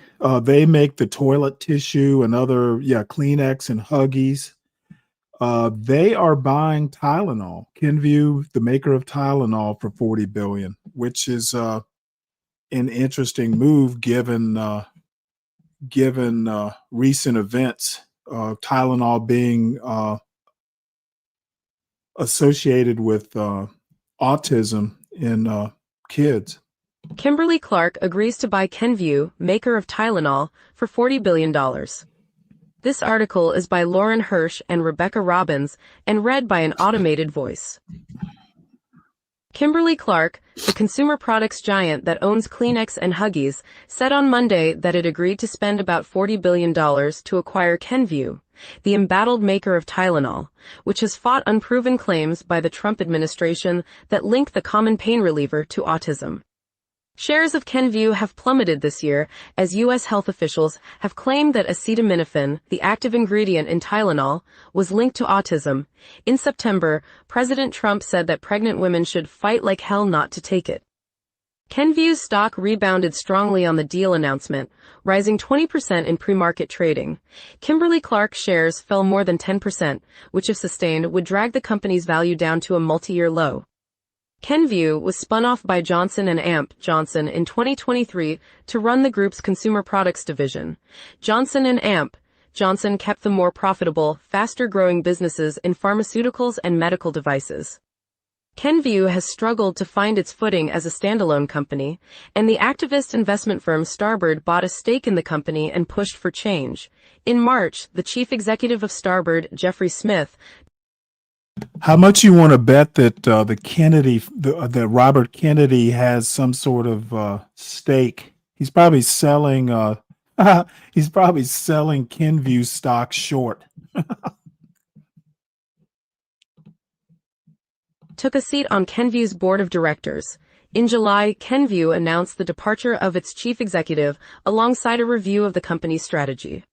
they make the toilet tissue and other, Kleenex and Huggies. They are buying Tylenol. Kenvue, the maker of Tylenol, for $40 billion, which is an interesting move given recent events. Tylenol being associated with autism in kids. Kimberly-Clark agrees to buy Kenvue, maker of Tylenol, for $40 billion. This article is by Lauren Hirsch and Rebecca Robbins and read by an automated voice. Kimberly-Clark, the consumer products giant that owns Kleenex and Huggies, said on Monday that it agreed to spend about $40 billion to acquire Kenvue, the embattled maker of Tylenol, which has fought unproven claims by the Trump administration that link the common pain reliever to autism. Shares of Kenvue have plummeted this year as U.S. health officials have claimed that acetaminophen, the active ingredient in Tylenol, was linked to autism. In September, President Trump said that pregnant women should fight like hell not to take it. Kenvue's stock rebounded strongly on the deal announcement, rising 20% in pre-market trading. Kimberly-Clark shares fell more than 10%, which if sustained would drag the company's value down to a multi-year low. Kenvue was spun off by Johnson & Amp Johnson in 2023 to run the group's consumer products division. Johnson & Amp Johnson kept the more profitable, faster-growing businesses in pharmaceuticals and medical devices. Kenvue has struggled to find its footing as a standalone company, and the activist investment firm Starboard bought a stake in the company and pushed for change. In March, the chief executive of Starboard, Jeffrey Smith. How much you want to bet that that Robert Kennedy has some sort of stake? He's probably selling. He's probably selling Kenvue stock short. Took a seat on Kenvue's board of directors. In July, Kenvue announced the departure of its chief executive alongside a review of the company's strategy.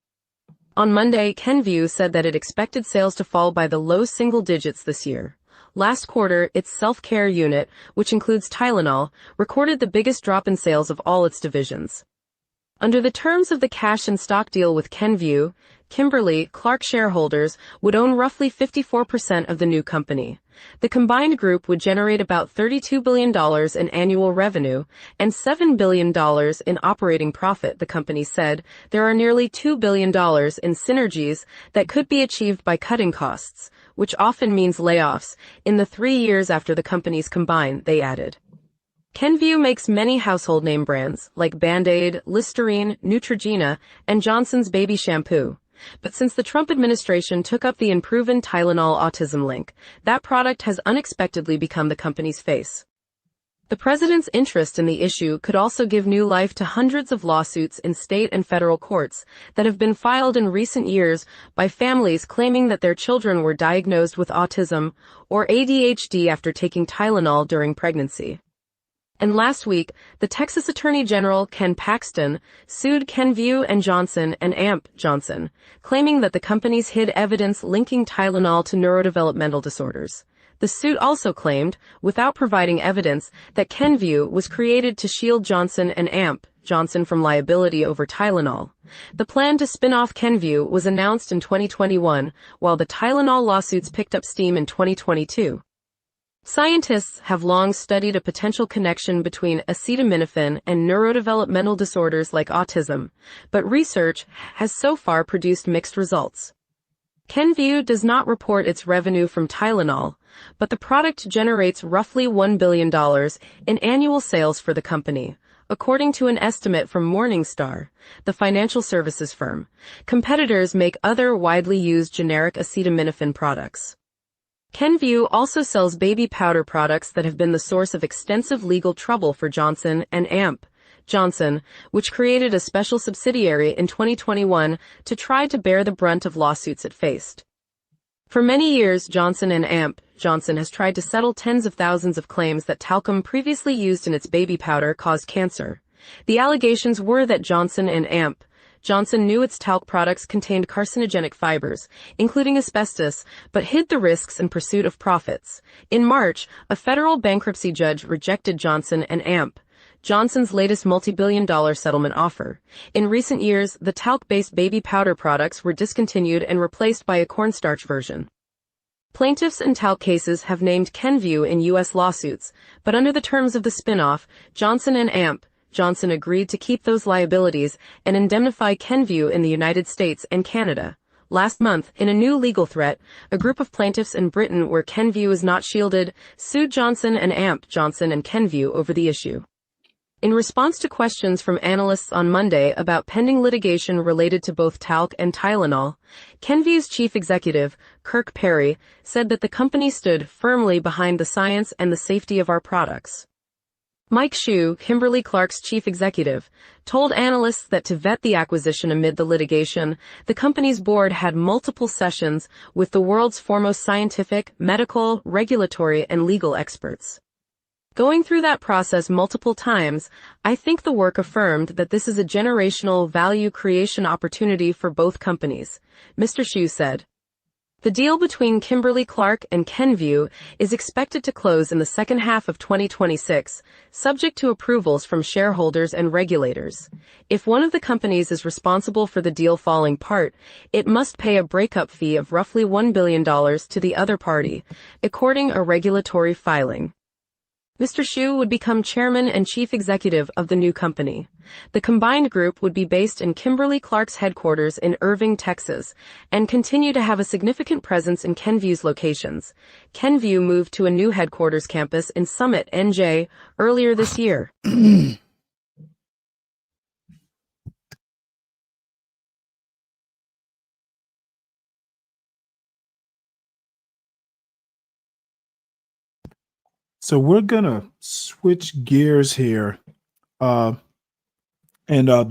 On Monday, Kenvue said that it expected sales to fall by the low single digits this year. Last quarter, its self-care unit, which includes Tylenol, recorded the biggest drop in sales of all its divisions. Under the terms of the cash and stock deal with Kenvue, Kimberly-Clark shareholders would own roughly 54% of the new company. The combined group would generate about $32 billion in annual revenue and $7 billion in operating profit, the company said. There are nearly $2 billion in synergies that could be achieved by cutting costs, which often means layoffs, in the 3 years after the companies combine, they added. Kenvue makes many household name brands like Band-Aid, Listerine, Neutrogena, and Johnson's Baby Shampoo. But since the Trump administration took up the unproven Tylenol autism link, that product has unexpectedly become the company's face. The president's interest in the issue could also give new life to hundreds of lawsuits in state and federal courts that have been filed in recent years by families claiming that their children were diagnosed with autism or ADHD after taking Tylenol during pregnancy. And last week, the Texas Attorney General Ken Paxton sued Kenvue and Johnson and Amp Johnson, claiming that the companies hid evidence linking Tylenol to neurodevelopmental disorders. The suit also claimed, without providing evidence, that Kenvue was created to shield Johnson and Amp Johnson from liability over Tylenol. The plan to spin off Kenvue was announced in 2021, while the Tylenol lawsuits picked up steam in 2022. Scientists have long studied a potential connection between acetaminophen and neurodevelopmental disorders like autism, but research has so far produced mixed results. Kenvue does not report its revenue from Tylenol, but the product generates roughly $1 billion in annual sales for the company, according to an estimate from Morningstar, the financial services firm. Competitors make other widely used generic acetaminophen products. Kenvue also sells baby powder products that have been the source of extensive legal trouble for Johnson and Amp. Johnson, which created a special subsidiary in 2021 to try to bear the brunt of lawsuits it faced. For many years, Johnson and Amp. Johnson has tried to settle tens of thousands of claims that talcum previously used in its baby powder caused cancer. The allegations were that Johnson and Amp. Johnson knew its talc products contained carcinogenic fibers, including asbestos, but hid the risks in pursuit of profits. In March, a federal bankruptcy judge rejected Johnson and Amp. Johnson's latest multi-billion-dollar settlement offer. In recent years, the talc-based baby powder products were discontinued and replaced by a cornstarch version. Plaintiffs in talc cases have named Kenvue in U.S. lawsuits, but under the terms of the spin-off, Johnson and Amp. Johnson agreed to keep those liabilities and indemnify Kenvue in the United States and Canada. Last month, in a new legal threat, a group of plaintiffs in Britain where Kenvue is not shielded sued Johnson and Amp. Johnson and Kenvue over the issue. In response to questions from analysts on Monday about pending litigation related to both talc and Tylenol, Kenvue's chief executive, Kirk Perry, said that the company stood firmly behind the science and the safety of our products. Mike Hsu, Kimberly-Clark's chief executive, told analysts that to vet the acquisition amid the litigation, the company's board had multiple sessions with the world's foremost scientific, medical, regulatory, and legal experts. Going through that process multiple times, I think the work affirmed that this is a generational value creation opportunity for both companies, Mr. Hsu said. The deal between Kimberly-Clark and Kenvue is expected to close in the second half of 2026, subject to approvals from shareholders and regulators. If one of the companies is responsible for the deal falling apart, it must pay a breakup fee of roughly $1 billion to the other party, according to a regulatory filing. Mr. Hsu would become chairman and chief executive of the new company. The combined group would be based in Kimberly-Clark's headquarters in Irving, Texas, and continue to have a significant presence in Kenvue's locations. Kenvue moved to a new headquarters campus in Summit, NJ, earlier this year. So we're gonna switch gears here, and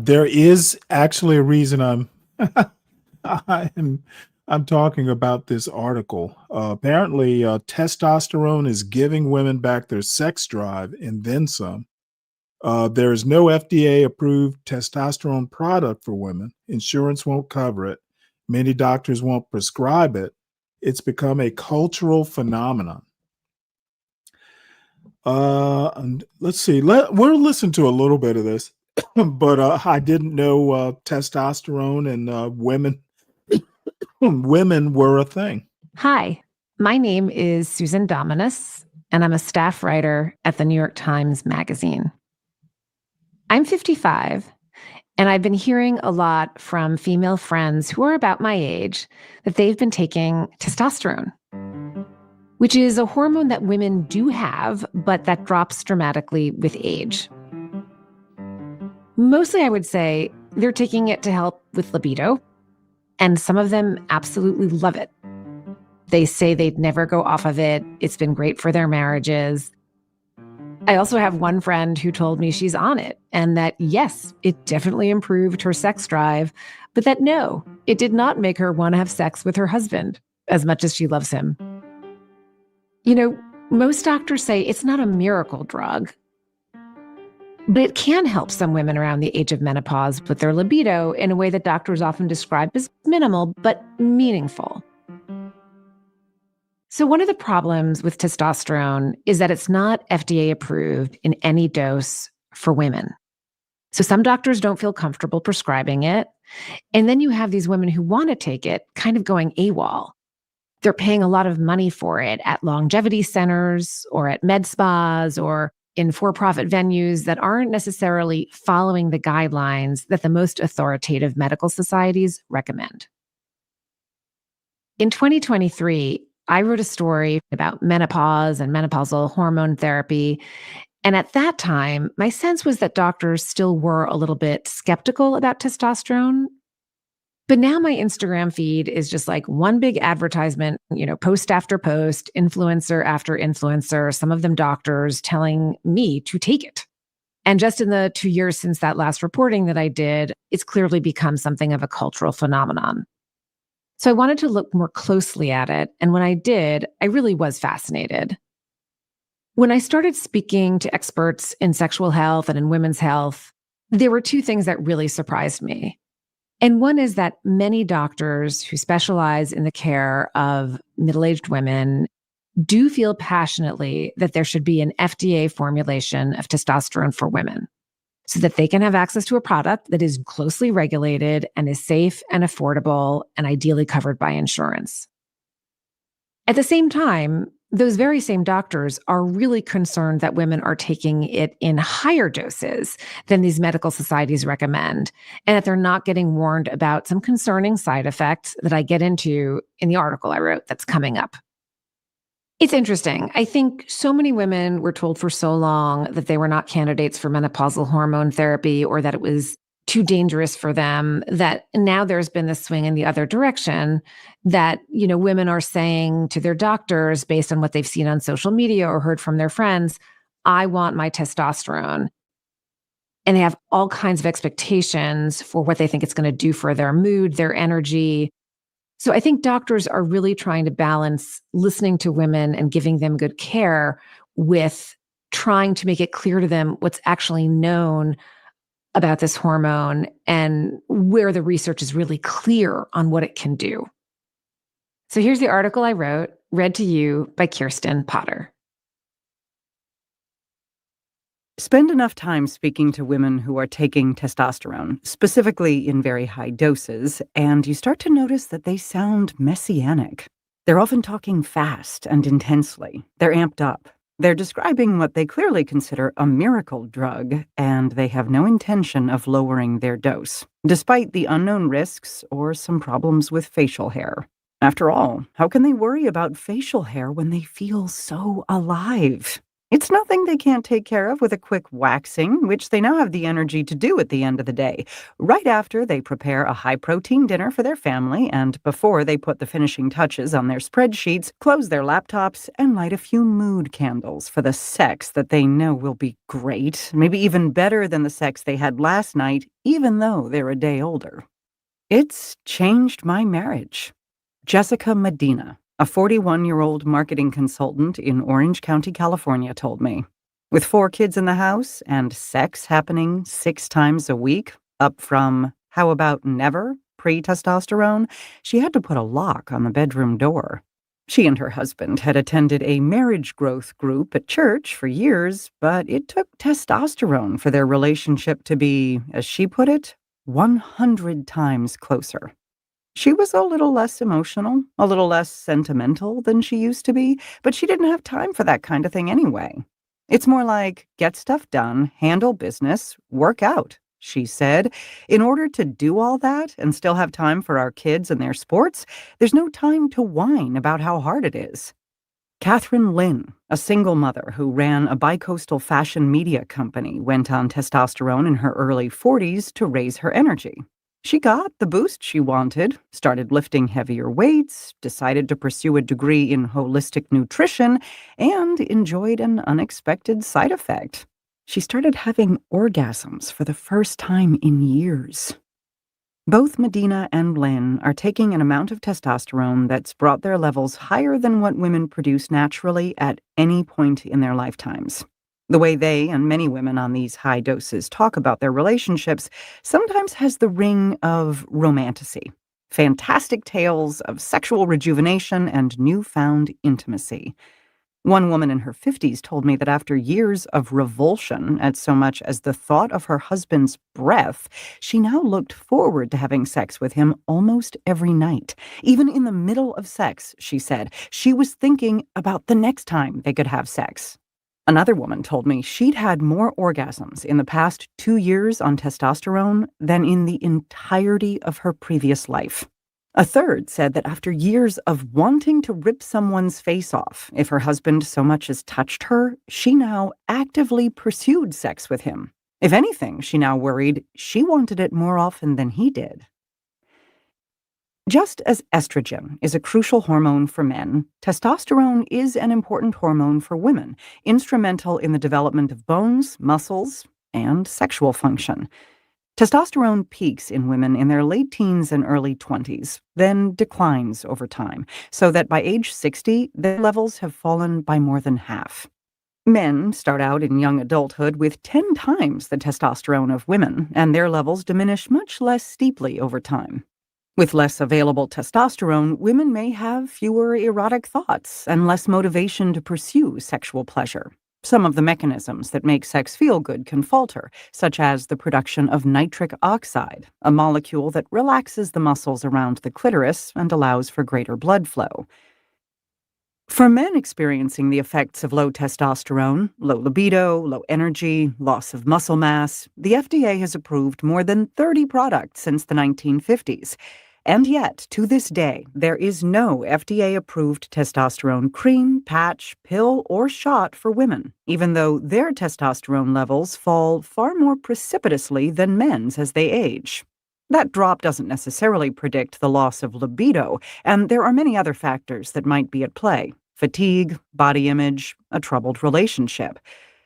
there is actually a reason I'm I'm talking about this article. Apparently, testosterone is giving women back their sex drive and then some. There is no FDA-approved testosterone product for women. Insurance won't cover it. Many doctors won't prescribe it. It's become a cultural phenomenon. And let's see. We'll listen to a little bit of this, but I didn't know testosterone and women were a thing. Hi, my name is Susan Dominus, and I'm a staff writer at the New York Times Magazine. I'm 55, and I've been hearing a lot from female friends who are about my age that they've been taking testosterone, which is a hormone that women do have, but that drops dramatically with age. Mostly, I would say, they're taking it to help with libido, and some of them absolutely love it. They say they'd never go off of it. It's been great for their marriages. I also have one friend who told me she's on it, and that yes, it definitely improved her sex drive, but that no, it did not make her want to have sex with her husband as much as she loves him. You know, most doctors say it's not a miracle drug, but it can help some women around the age of menopause with their libido in a way that doctors often describe as minimal but meaningful. So one of the problems with testosterone is that it's not FDA approved in any dose for women. So some doctors don't feel comfortable prescribing it. And then you have these women who want to take it kind of going AWOL. They're paying a lot of money for it at longevity centers or at med spas or in for-profit venues that aren't necessarily following the guidelines that the most authoritative medical societies recommend. In 2023, I wrote a story about menopause and menopausal hormone therapy. And at that time, my sense was that doctors still were a little bit skeptical about testosterone. But now my Instagram feed is just like one big advertisement, post after post, influencer after influencer, some of them doctors telling me to take it. And just in the 2 years since that last reporting that I did, it's clearly become something of a cultural phenomenon. So I wanted to look more closely at it. And when I did, I really was fascinated. When I started speaking to experts in sexual health and in women's health, there were two things that really surprised me. And one is that many doctors who specialize in the care of middle-aged women do feel passionately that there should be an FDA formulation of testosterone for women so that they can have access to a product that is closely regulated and is safe and affordable and ideally covered by insurance. At the same time, those very same doctors are really concerned that women are taking it in higher doses than these medical societies recommend, and that they're not getting warned about some concerning side effects that I get into in the article I wrote that's coming up. It's interesting. I think so many women were told for so long that they were not candidates for menopausal hormone therapy or that it was too dangerous for them, that now there's been this swing in the other direction that, women are saying to their doctors based on what they've seen on social media or heard from their friends, I want my testosterone. And they have all kinds of expectations for what they think it's going to do for their mood, their energy. So I think doctors are really trying to balance listening to women and giving them good care with trying to make it clear to them what's actually known about this hormone and where the research is really clear on what it can do. So here's the article I wrote, read to you by Kirsten Potter. Spend enough time speaking to women who are taking testosterone, specifically in very high doses, and you start to notice that they sound messianic. They're often talking fast and intensely. They're amped up. They're describing what they clearly consider a miracle drug, and they have no intention of lowering their dose, despite the unknown risks or some problems with facial hair. After all, how can they worry about facial hair when they feel so alive? It's nothing they can't take care of with a quick waxing, which they now have the energy to do at the end of the day, right after they prepare a high-protein dinner for their family and before they put the finishing touches on their spreadsheets, close their laptops, and light a few mood candles for the sex that they know will be great, maybe even better than the sex they had last night, even though they're a day older. It's changed my marriage. Jessica Medina, a 41-year-old marketing consultant in Orange County, California, told me. With 4 kids in the house and sex happening 6 times a week, up from how about never pre-testosterone, she had to put a lock on the bedroom door. She and her husband had attended a marriage growth group at church for years, but it took testosterone for their relationship to be, as she put it, 100 times closer. She was a little less emotional, a little less sentimental than she used to be, but she didn't have time for that kind of thing anyway. It's more like, get stuff done, handle business, work out, she said. In order to do all that and still have time for our kids and their sports, there's no time to whine about how hard it is. Catherine Lynn, a single mother who ran a bicoastal fashion media company, went on testosterone in her early 40s to raise her energy. She got the boost she wanted, started lifting heavier weights, decided to pursue a degree in holistic nutrition, and enjoyed an unexpected side effect. She started having orgasms for the first time in years. Both Medina and Lynn are taking an amount of testosterone that's brought their levels higher than what women produce naturally at any point in their lifetimes. The way they and many women on these high doses talk about their relationships sometimes has the ring of romantasy, fantastic tales of sexual rejuvenation and newfound intimacy. One woman in her 50s told me that after years of revulsion at so much as the thought of her husband's breath, she now looked forward to having sex with him almost every night. Even in the middle of sex, she said, she was thinking about the next time they could have sex. Another woman told me she'd had more orgasms in the past 2 years on testosterone than in the entirety of her previous life. A third said that after years of wanting to rip someone's face off if her husband so much as touched her, she now actively pursued sex with him. If anything, she now worried she wanted it more often than he did. Just as estrogen is a crucial hormone for men, testosterone is an important hormone for women, instrumental in the development of bones, muscles, and sexual function. Testosterone peaks in women in their late teens and early 20s, then declines over time, so that by age 60, their levels have fallen by more than half. Men start out in young adulthood with 10 times the testosterone of women, and their levels diminish much less steeply over time. With less available testosterone, women may have fewer erotic thoughts and less motivation to pursue sexual pleasure. Some of the mechanisms that make sex feel good can falter, such as the production of nitric oxide, a molecule that relaxes the muscles around the clitoris and allows for greater blood flow. For men experiencing the effects of low testosterone, low libido, low energy, loss of muscle mass, the FDA has approved more than 30 products since the 1950s. And yet, to this day, there is no FDA-approved testosterone cream, patch, pill, or shot for women, even though their testosterone levels fall far more precipitously than men's as they age. That drop doesn't necessarily predict the loss of libido, and there are many other factors that might be at play: fatigue, body image, a troubled relationship.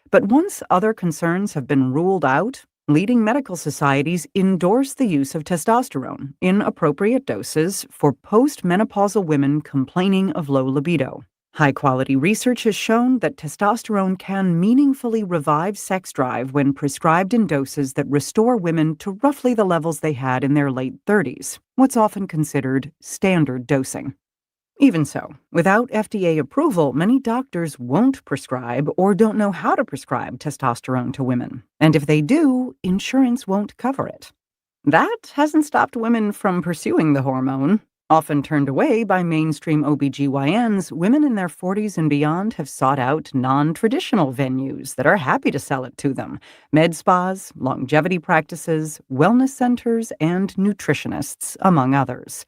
But once other concerns have been ruled out, leading medical societies endorse the use of testosterone in appropriate doses for postmenopausal women complaining of low libido. High-quality research has shown that testosterone can meaningfully revive sex drive when prescribed in doses that restore women to roughly the levels they had in their late 30s, what's often considered standard dosing. Even so, without FDA approval, many doctors won't prescribe or don't know how to prescribe testosterone to women. And if they do, insurance won't cover it. That hasn't stopped women from pursuing the hormone. Often turned away by mainstream OBGYNs, women in their 40s and beyond have sought out non-traditional venues that are happy to sell it to them: med spas, longevity practices, wellness centers, and nutritionists, among others.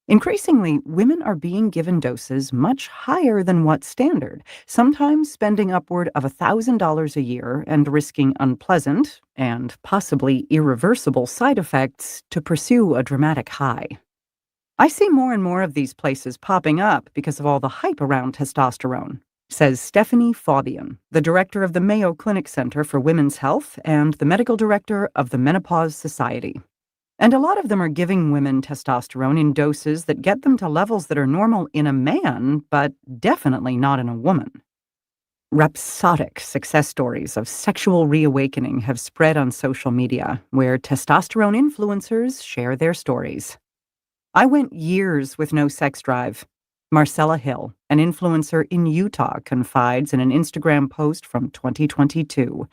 Increasingly, women are being given doses much higher than what's standard, sometimes spending upward of $1,000 a year and risking unpleasant and possibly irreversible side effects to pursue a dramatic high. I see more and more of these places popping up because of all the hype around testosterone, says Stephanie Faubion, the director of the Mayo Clinic Center for Women's Health and the medical director of the Menopause Society. And a lot of them are giving women testosterone in doses that get them to levels that are normal in a man, but definitely not in a woman. Rhapsodic success stories of sexual reawakening have spread on social media, where testosterone influencers share their stories. I went years with no sex drive. Marcella Hill, an influencer in Utah, confides in an Instagram post from 2022.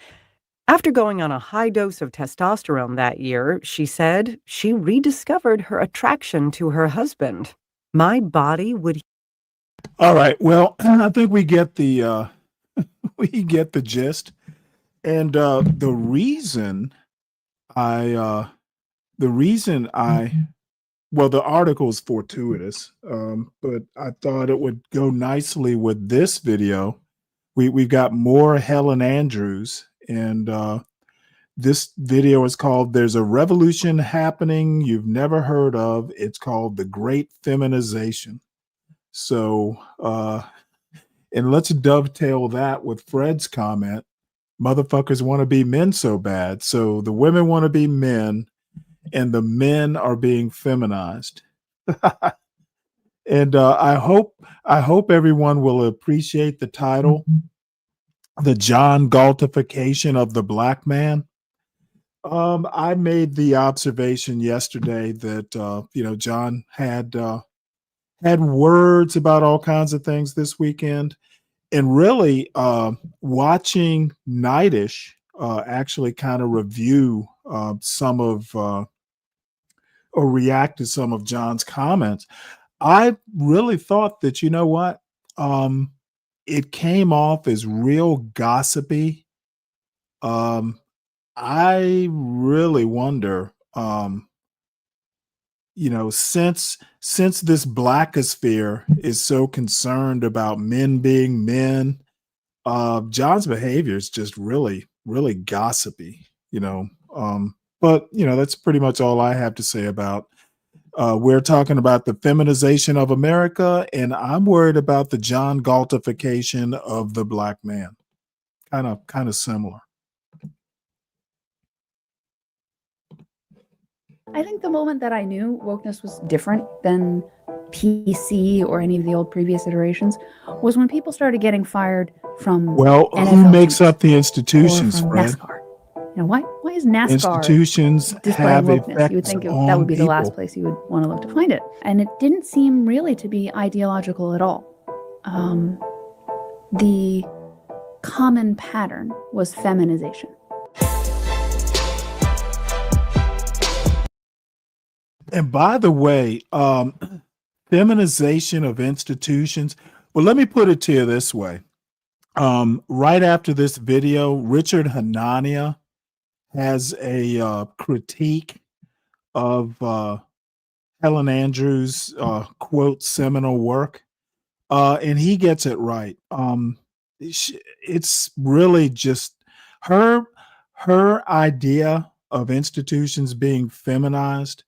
After going on a high dose of testosterone that year, she said she rediscovered her attraction to her husband. My body would... All right. Well, I think we get the gist. And the reason I well, the article is fortuitous, but I thought it would go nicely with this video. We've got more Helen Andrews, and this video is called "There's a Revolution Happening You've Never Heard of." It's called The Great Feminization. So, and let's dovetail that with Fred's comment. Motherfuckers want to be men so bad. So the women want to be men, and the men are being feminized. And I hope everyone will appreciate the title, "The John Galtification of the Black Man." I made the observation yesterday that John had words about all kinds of things this weekend, and really watching Nightish actually kind of review some of or react to some of John's comments. I really thought that, you know what, it came off as real gossipy. I really wonder, since this blackosphere is so concerned about men being men, John's behavior is just really, really gossipy, but that's pretty much all I have to say about We're talking about the feminization of America, and I'm worried about the John Galtification of the black man. Kind of similar. I think the moment that I knew wokeness was different than PC or any of the old previous iterations was when people started getting fired from Well, NFL who makes teams up the institutions, or from Fred? NASCAR. You know, why is NASCAR Institutions displaying have wokeness? You would effects think that on would be the last people. place you would want to look to find it. And it didn't seem really to be ideological at all. The common pattern was feminization. And by the way, feminization of institutions. Well, let me put it to you this way. Right after this video, Richard Hanania has a critique of Helen Andrews' quote seminal work, and he gets it right. It's really just her idea of institutions being feminized,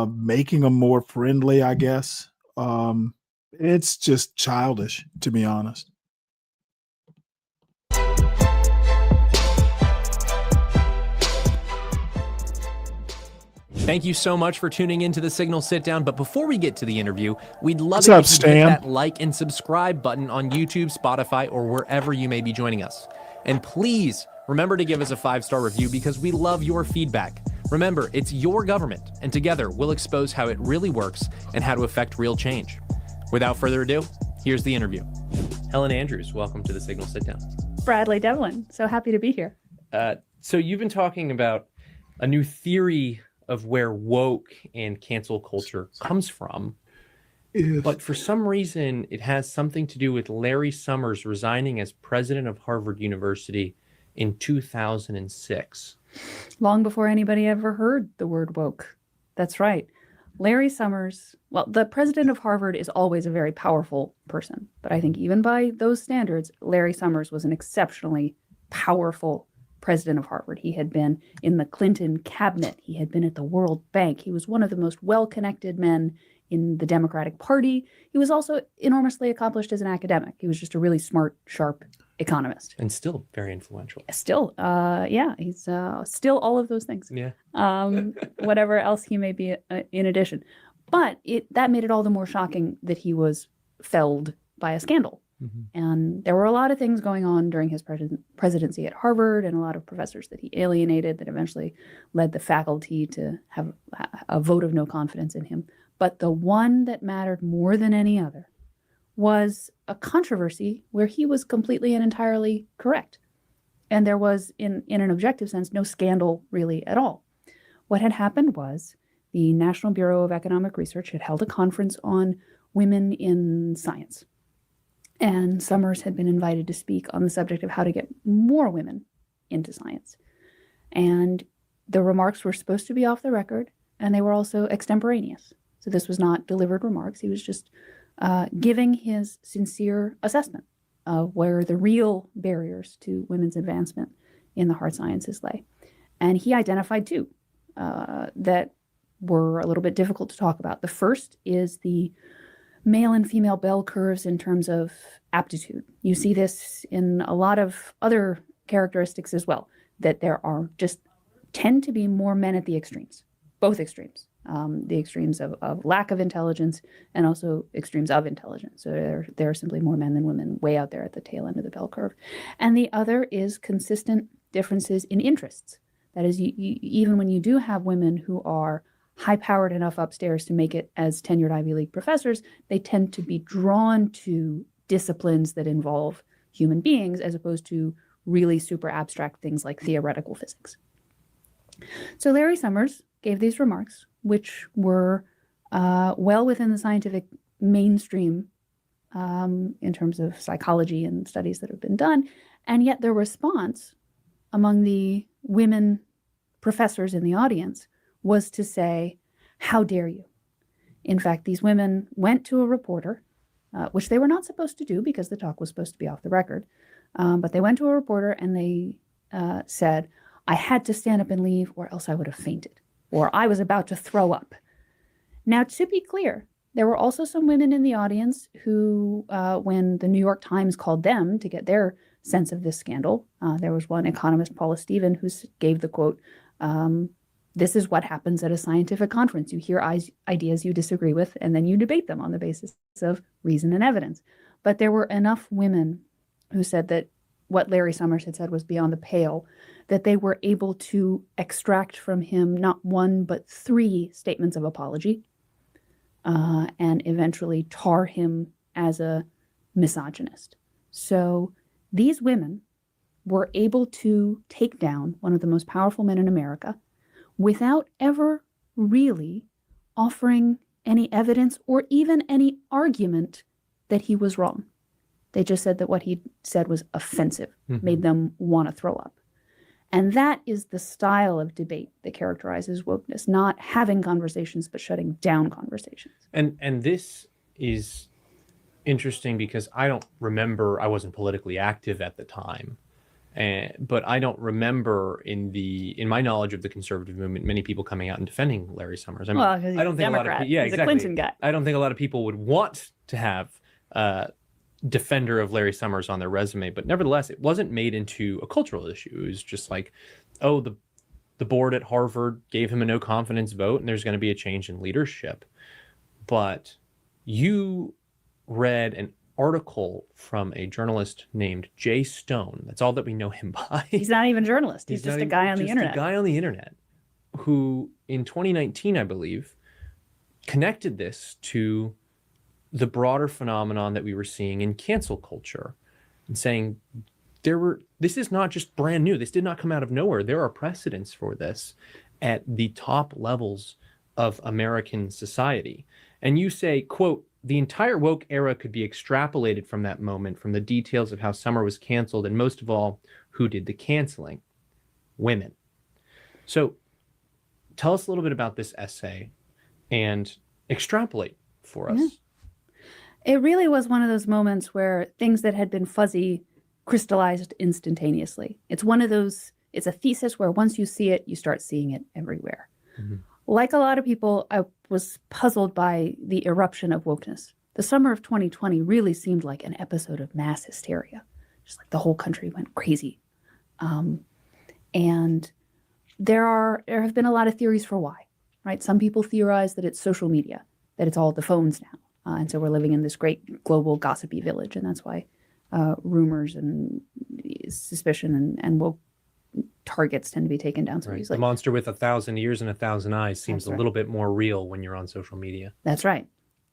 making them more friendly, I guess. It's just childish, to be honest. Thank you so much for tuning into the Signal Sit Down. But before we get to the interview, we'd love What's it up, if you'd hit Stan? that like and subscribe button on YouTube, Spotify, or wherever you may be joining us. And please remember to give us a 5-star review because we love your feedback. Remember, it's your government, and together we'll expose how it really works and how to affect real change. Without further ado, here's the interview. Helen Andrews, welcome to the Signal Sit Down. Bradley Devlin, so happy to be here. So you've been talking about a new theory of where woke and cancel culture comes from. But for some reason, it has something to do with Larry Summers resigning as president of Harvard University in 2006. Long before anybody ever heard the word woke. That's right. Larry Summers, well, the president of Harvard is always a very powerful person. But I think even by those standards, Larry Summers was an exceptionally powerful president of Harvard. He had been in the Clinton cabinet. He had been at the World Bank. He was one of the most well-connected men in the Democratic Party. He was also enormously accomplished as an academic. He was just a really smart, sharp economist. And still very influential. Still, yeah, he's still all of those things. Yeah. Whatever else he may be in addition. But that made it all the more shocking that he was felled by a scandal. Mm-hmm. And there were a lot of things going on during his presidency at Harvard and a lot of professors that he alienated that eventually led the faculty to have a vote of no confidence in him. But the one that mattered more than any other was a controversy where he was completely and entirely correct. And there was, in an objective sense, no scandal really at all. What had happened was the National Bureau of Economic Research had held a conference on women in science. And Summers had been invited to speak on the subject of how to get more women into science. And the remarks were supposed to be off the record, and they were also extemporaneous. So this was not delivered remarks. He was just giving his sincere assessment of where the real barriers to women's advancement in the hard sciences lay. And he identified two that were a little bit difficult to talk about. The first is the male and female bell curves in terms of aptitude. You see this in a lot of other characteristics as well, that there are just tend to be more men at the extremes, both extremes. The extremes of lack of intelligence and also extremes of intelligence. So there are simply more men than women way out there at the tail end of the bell curve. And the other is consistent differences in interests. That is, even when you do have women who are high-powered enough upstairs to make it as tenured Ivy League professors, they tend to be drawn to disciplines that involve human beings as opposed to really super abstract things like theoretical physics. So Larry Summers gave these remarks, which were well within the scientific mainstream in terms of psychology and studies that have been done. And yet their response among the women professors in the audience was to say, "How dare you?" In fact, these women went to a reporter, which they were not supposed to do because the talk was supposed to be off the record. But they went to a reporter and they said, "I had to stand up and leave or else I would have fainted," or "I was about to throw up." Now, to be clear, there were also some women in the audience who, when the New York Times called them to get their sense of this scandal, there was one economist, Paula Stephen, who gave the quote, this is what happens at a scientific conference. You hear ideas you disagree with, and then you debate them on the basis of reason and evidence. But there were enough women who said that what Larry Summers had said was beyond the pale, that they were able to extract from him not one, but 3 statements of apology, and eventually tar him as a misogynist. So these women were able to take down one of the most powerful men in America without ever really offering any evidence or even any argument that he was wrong. They just said that what he said was offensive, made them want to throw up. And that is the style of debate that characterizes wokeness, not having conversations, but shutting down conversations. And this is interesting because I don't remember, I wasn't politically active at the time, but I don't remember in my knowledge of the conservative movement, many people coming out and defending Larry Summers. I mean, Well, because he's I don't a think Democrat. a lot of yeah, He's exactly. a Clinton guy. I don't think a lot of people would want to have defender of Larry Summers on their resume, but nevertheless, it wasn't made into a cultural issue. It was just like, oh, the board at Harvard gave him a no confidence vote, and there's going to be a change in leadership. But you read an article from a journalist named Jay Stone. That's all that we know him by. He's not even a journalist. He's just a guy on the internet. A guy on the internet who, in 2019, I believe, connected this to the broader phenomenon that we were seeing in cancel culture, and saying this is not just brand new. This did not come out of nowhere. There are precedents for this at the top levels of American society. And you say, quote, the entire woke era could be extrapolated from that moment, from the details of how Summer was canceled, and most of all, who did the canceling? Women. So tell us a little bit about this essay and extrapolate for us. Yeah. It really was one of those moments where things that had been fuzzy crystallized instantaneously. It's one of those, it's a thesis where once you see it, you start seeing it everywhere. Like a lot of people, I was puzzled by the eruption of wokeness. The summer of 2020 really seemed like an episode of mass hysteria. Just like the whole country went crazy. And there have been a lot of theories for why, right? Some people theorize that it's social media, that it's all the phones now. And so we're living in this great global gossipy village. And that's why rumors and suspicion and woke targets tend to be taken down so Right. easily. The monster with 1,000 ears and 1,000 eyes seems That's right. a little bit more real when you're on social media. That's right.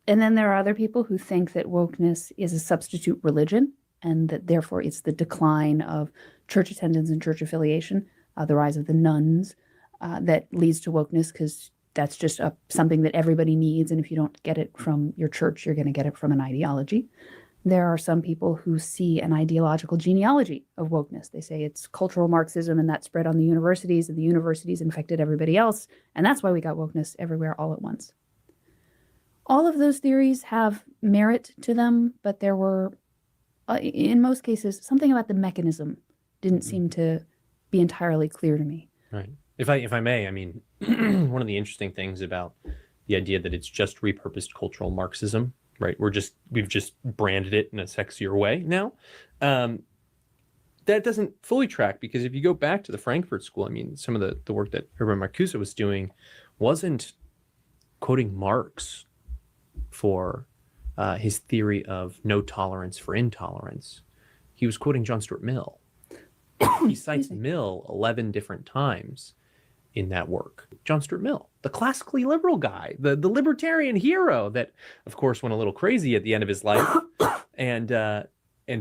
And then there are other people who think that wokeness is a substitute religion and that therefore it's the decline of church attendance and church affiliation, the rise of the nuns that leads to wokeness because that's just something that everybody needs. And if you don't get it from your church, you're going to get it from an ideology. There are some people who see an ideological genealogy of wokeness. They say it's cultural Marxism and that spread on the universities and the universities infected everybody else. And that's why we got wokeness everywhere all at once. All of those theories have merit to them, but there were, in most cases, something about the mechanism didn't seem to be entirely clear to me. Right. If I may, I mean, one of the interesting things about the idea that it's just repurposed cultural Marxism, right? We've just branded it in a sexier way now. That doesn't fully track because if you go back to the Frankfurt School, I mean, some of the work that Hermann Marcuse was doing wasn't quoting Marx for his theory of no tolerance for intolerance. He was quoting John Stuart Mill. He cites Mill 11 different times in that work. John Stuart Mill, the classically liberal guy, the libertarian hero that, of course, went a little crazy at the end of his life and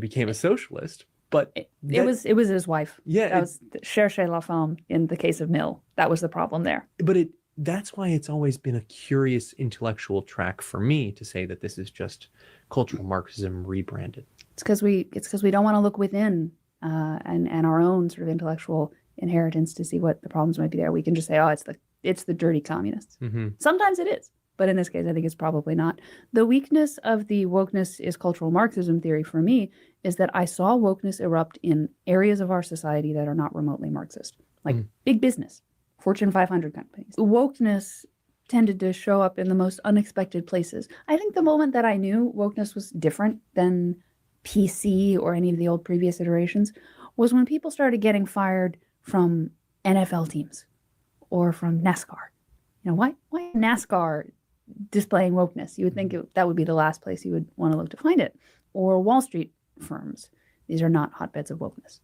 became a socialist. But it was his wife. Yeah, that was cherchez la femme in the case of Mill. That was the problem there. But that's why it's always been a curious intellectual track for me to say that this is just cultural Marxism rebranded. It's because we don't want to look within and our own sort of intellectual inheritance to see what the problems might be there. We can just say, oh, it's the dirty communists. Mm-hmm. Sometimes it is, but in this case, I think it's probably not. The weakness of the wokeness is cultural Marxism theory for me is that I saw wokeness erupt in areas of our society that are not remotely Marxist, like big business, Fortune 500 companies. Wokeness tended to show up in the most unexpected places. I think the moment that I knew wokeness was different than PC or any of the old previous iterations was when people started getting fired from NFL teams or from NASCAR. You know, why NASCAR displaying wokeness? You would think that would be the last place you would want to look to find it. Or Wall Street firms. These are not hotbeds of wokeness.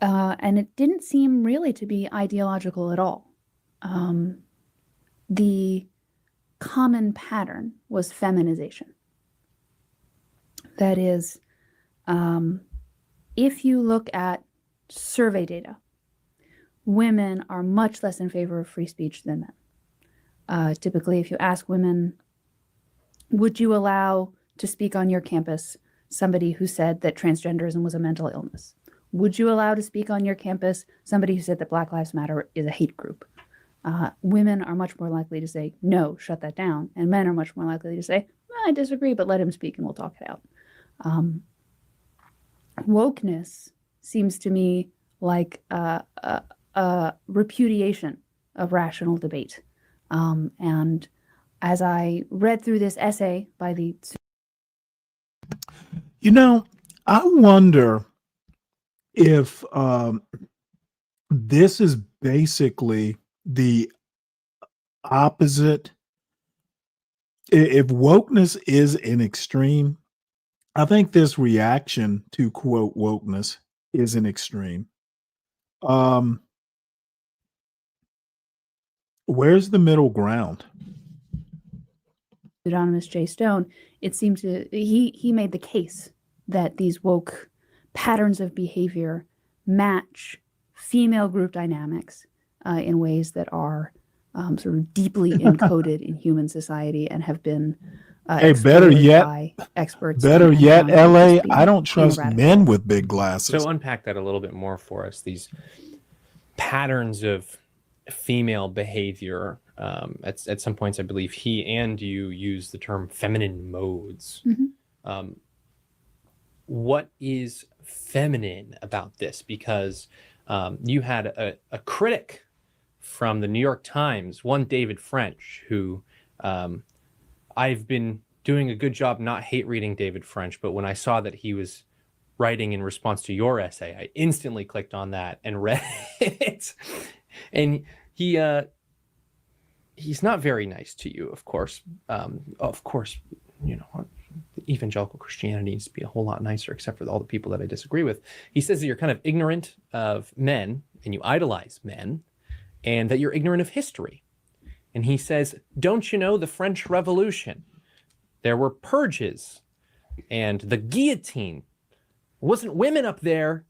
And it didn't seem really to be ideological at all. The common pattern was feminization. That is, if you look at survey data, women are much less in favor of free speech than men. Typically, if you ask women, would you allow to speak on your campus somebody who said that transgenderism was a mental illness? Would you allow to speak on your campus somebody who said that Black Lives Matter is a hate group? Women are much more likely to say, no, shut that down. And men are much more likely to say, well, I disagree, but let him speak and we'll talk it out. Wokeness seems to me like a repudiation of rational debate. And as I read through this essay by the... You know, I wonder if this is basically the opposite. If wokeness is an extreme, I think this reaction to quote wokeness is an extreme. Where's the middle ground? Pseudonymous J. Stone, it seemed to he made the case that these woke patterns of behavior match female group dynamics in ways that are sort of deeply encoded in human society and have been Hey, better yet, by experts. better and yet, found LA, to be I don't trust ineradicable. men with big glasses. So unpack that a little bit more for us. These patterns of female behavior. At some points, I believe he and you use the term feminine modes. Mm-hmm. What is feminine about this? Because you had a critic from the New York Times, one David French, who I've been doing a good job not hate reading David French, but when I saw that he was writing in response to your essay, I instantly clicked on that and read it. And he's not very nice to you, of course. You know, evangelical Christianity needs to be a whole lot nicer, except for all the people that I disagree with. He says that you're kind of ignorant of men and you idolize men, and that you're ignorant of history. And he says, don't you know the French Revolution? There were purges and the guillotine. Wasn't women up there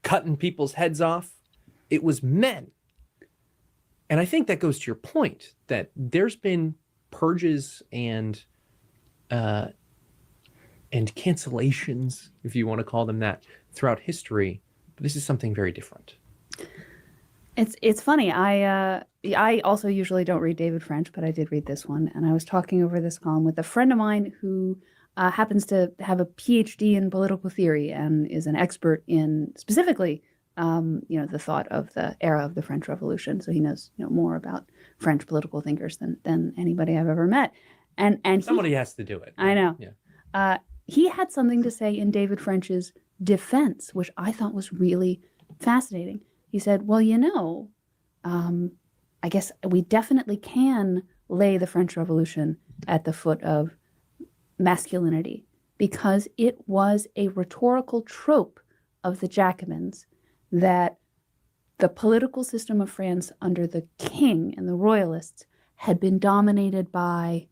cutting people's heads off? It was men. And I think that goes to your point that there's been purges and cancellations, if you want to call them that, throughout history. But this is something very different. It's funny. I also usually don't read David French, but I did read this one, and I was talking over this column with a friend of mine who happens to have a PhD in political theory and is an expert in specifically, the thought of the era of the French Revolution. So he knows, more about French political thinkers than anybody I've ever met. And somebody has to do it. I know. Yeah. He had something to say in David French's defense, which I thought was really fascinating. He said, well, I guess we definitely can lay the French Revolution at the foot of masculinity because it was a rhetorical trope of the Jacobins that the political system of France under the king and the royalists had been dominated by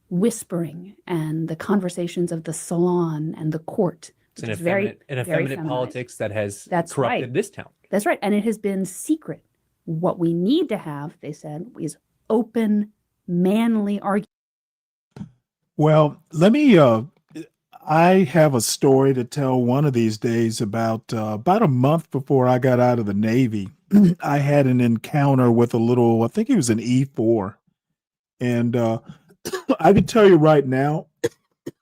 whispering and the conversations of the salon and the court. It's an effeminate politics that has corrupted this town. That's right. And it has been secret. What we need to have, they said, is open, manly argument. Well, let me, I have a story to tell one of these days about a month before I got out of the Navy. I had an encounter with I think he was an E4. And I can tell you right now,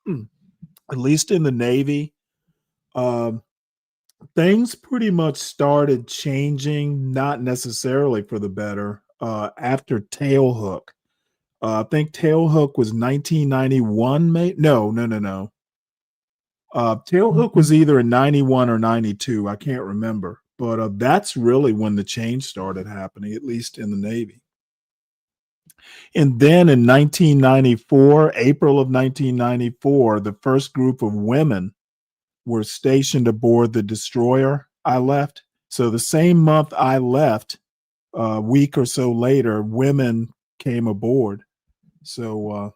at least in the Navy, things pretty much started changing, not necessarily for the better, after Tailhook. I think Tailhook was 1991. No. Tailhook was either in 91 or 92. I can't remember. But that's really when the change started happening, at least in the Navy. And then in 1994, April of 1994, the first group of women were stationed aboard the destroyer I left. So the same month I left, a week or so later, women came aboard. So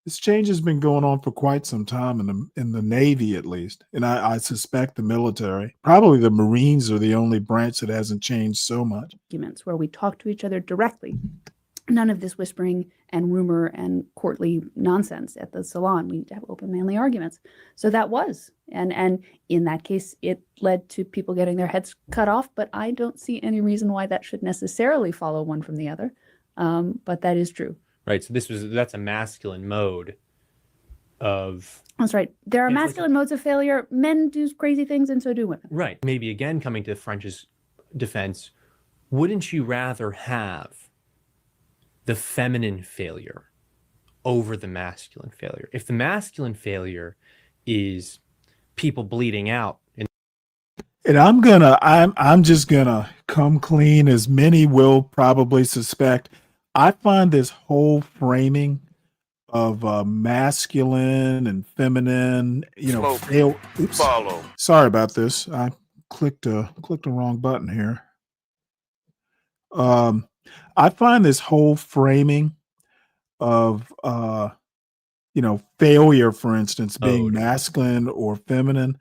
this change has been going on for quite some time in the Navy, at least. And I suspect the military. Probably the Marines are the only branch that hasn't changed so much. Arguments where we talk to each other directly. None of this whispering and rumor and courtly nonsense at the salon. We have open, manly arguments. So that was. And in that case, it led to people getting their heads cut off. But I don't see any reason why that should necessarily follow one from the other. But that is true. Right. So that's a masculine mode of. That's right. There are masculine modes of failure. Men do crazy things, and so do women. Right. Maybe again, coming to the French's defense, wouldn't you rather have the feminine failure over the masculine failure? If the masculine failure is people bleeding out. And I'm just gonna come clean, as many will probably suspect. I find this whole framing of masculine and feminine, Follow. Sorry about this. I clicked the wrong button here. I find this whole framing of failure, for instance, being masculine or feminine,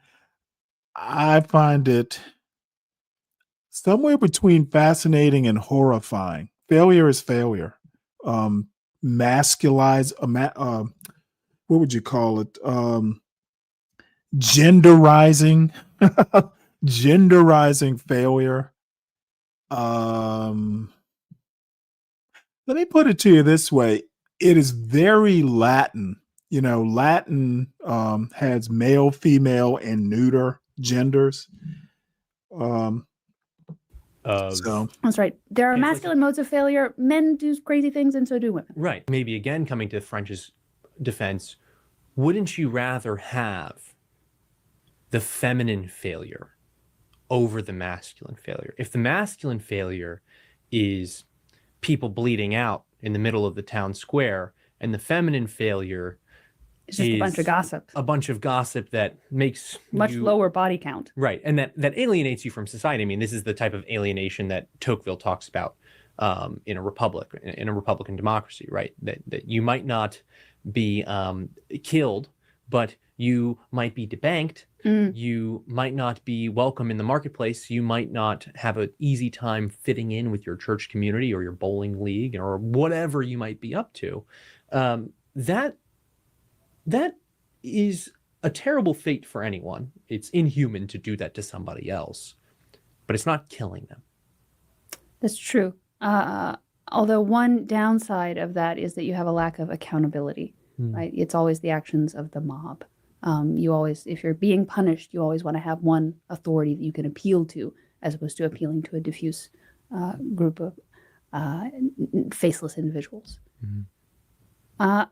I find it somewhere between fascinating and horrifying. Failure is failure. Masculize, what would you call it? Genderizing, genderizing failure. Let me put it to you this way. It is very Latin. Latin has male, female, and neuter genders. So that's right. There are masculine modes of failure. Men do crazy things, and so do women. Right. Maybe again, coming to the French's defense, wouldn't you rather have the feminine failure over the masculine failure? If the masculine failure is people bleeding out in the middle of the town square, and the feminine failure it's just a bunch of gossip. A bunch of gossip that makes much lower body count. Right. And that alienates you from society. I mean, this is the type of alienation that Tocqueville talks about in a Republican democracy, right? That you might not be killed, but you might be debanked. You might not be welcome in the marketplace. You might not have an easy time fitting in with your church community or your bowling league or whatever you might be up to. That is a terrible fate for anyone. It's inhuman to do that to somebody else, but it's not killing them. That's true. Although one downside of that is that you have a lack of accountability, right? It's always the actions of the mob. You always, if you're being punished, you always want to have one authority that you can appeal to, as opposed to appealing to a diffuse group of faceless individuals. It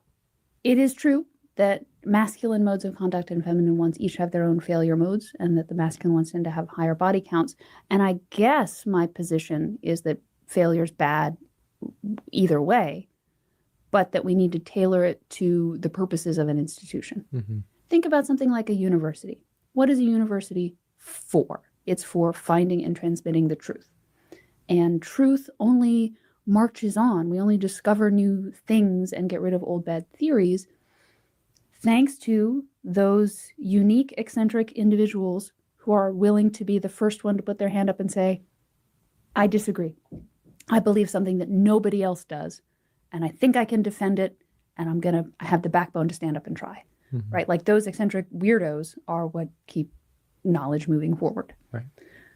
is true that masculine modes of conduct and feminine ones each have their own failure modes, and that the masculine ones tend to have higher body counts. And I guess my position is that failure's bad either way, but that we need to tailor it to the purposes of an institution. Think about something like a university. What is a university for? It's for finding and transmitting the truth. And truth only marches on. We only discover new things and get rid of old bad theories thanks to those unique, eccentric individuals who are willing to be the first one to put their hand up and say, I disagree. I believe something that nobody else does, and I think I can defend it, and I'm going to have the backbone to stand up and try. Right? Like those eccentric weirdos are what keep knowledge moving forward. Right.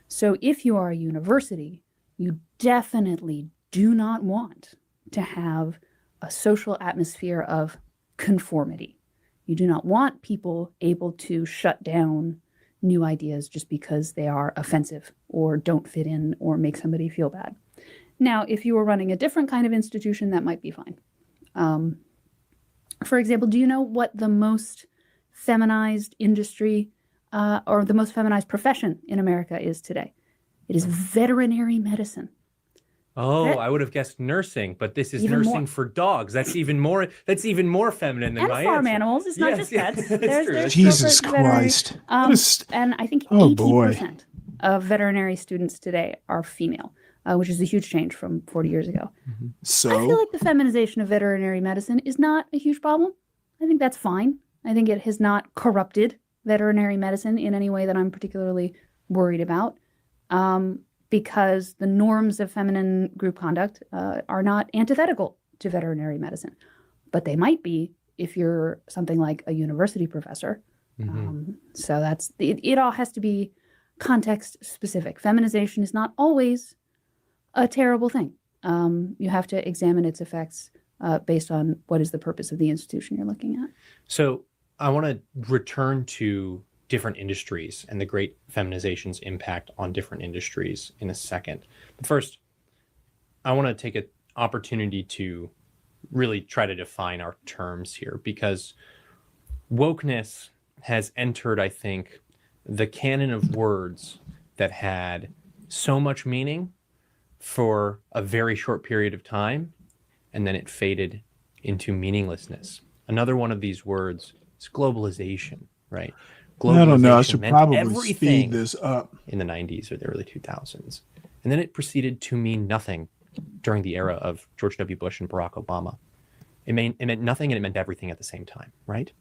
So if you are a university, you definitely do not want to have a social atmosphere of conformity. You do not want people able to shut down new ideas just because they are offensive or don't fit in or make somebody feel bad. Now, if you were running a different kind of institution, that might be fine. For example, do you know what the most feminized industry or the most feminized profession in America is today? It is veterinary medicine. Oh, I would have guessed nursing, but this is Even nursing more. for dogs. That's even more feminine than And my farm answer. animals. It's not just pets. There's Jesus corporate veterinary- Christ. And I think Oh, boy. 80% of veterinary students today are female, which is a huge change from 40 years ago. So I feel like the feminization of veterinary medicine is not a huge problem. I think that's fine. I think it has not corrupted veterinary medicine in any way that I'm particularly worried about, because the norms of feminine group conduct are not antithetical to veterinary medicine. But they might be if you're something like a university professor. So that's it all has to be context specific. Feminization is not always a terrible thing. You have to examine its effects based on what is the purpose of the institution you're looking at. So I want to return to different industries and the great feminization's impact on different industries in a second. But first, I want to take an opportunity to really try to define our terms here, because wokeness has entered, I think, the canon of words that had so much meaning for a very short period of time, and then it faded into meaninglessness. Another one of these words is globalization, right? I don't know. I Globalization should meant probably everything speed this up. in the 90s or the early 2000s. And then it proceeded to mean nothing during the era of George W. Bush and Barack Obama. It meant nothing and it meant everything at the same time, right?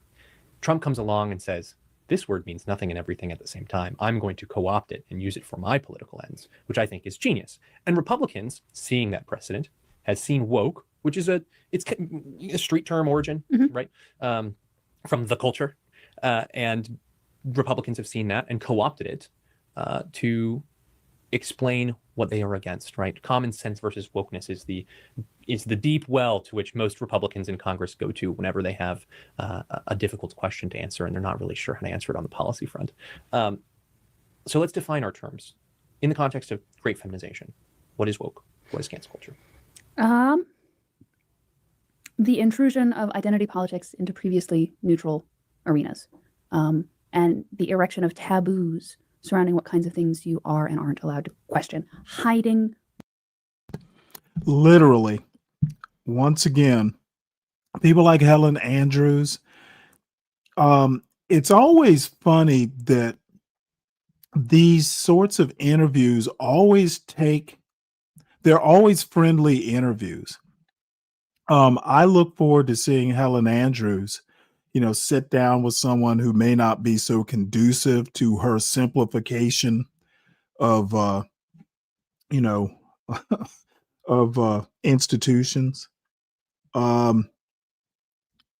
Trump comes along and says, this word means nothing and everything at the same time. I'm going to co-opt it and use it for my political ends, which I think is genius. And Republicans, seeing that precedent, has seen woke, which is it's a street term origin, right? From the culture. And Republicans have seen that and co-opted it to explain what they are against, right? Common sense versus wokeness is the deep well to which most Republicans in Congress go to whenever they have a difficult question to answer and they're not really sure how to answer it on the policy front. So let's define our terms in the context of great feminization. What is woke? What is cancel culture? The intrusion of identity politics into previously neutral arenas, and the erection of taboos surrounding what kinds of things you are and aren't allowed to question, hiding. Literally, once again, people like Helen Andrews. It's always funny that these sorts of interviews they're always friendly interviews. I look forward to seeing Helen Andrews, sit down with someone who may not be so conducive to her simplification of, of institutions. And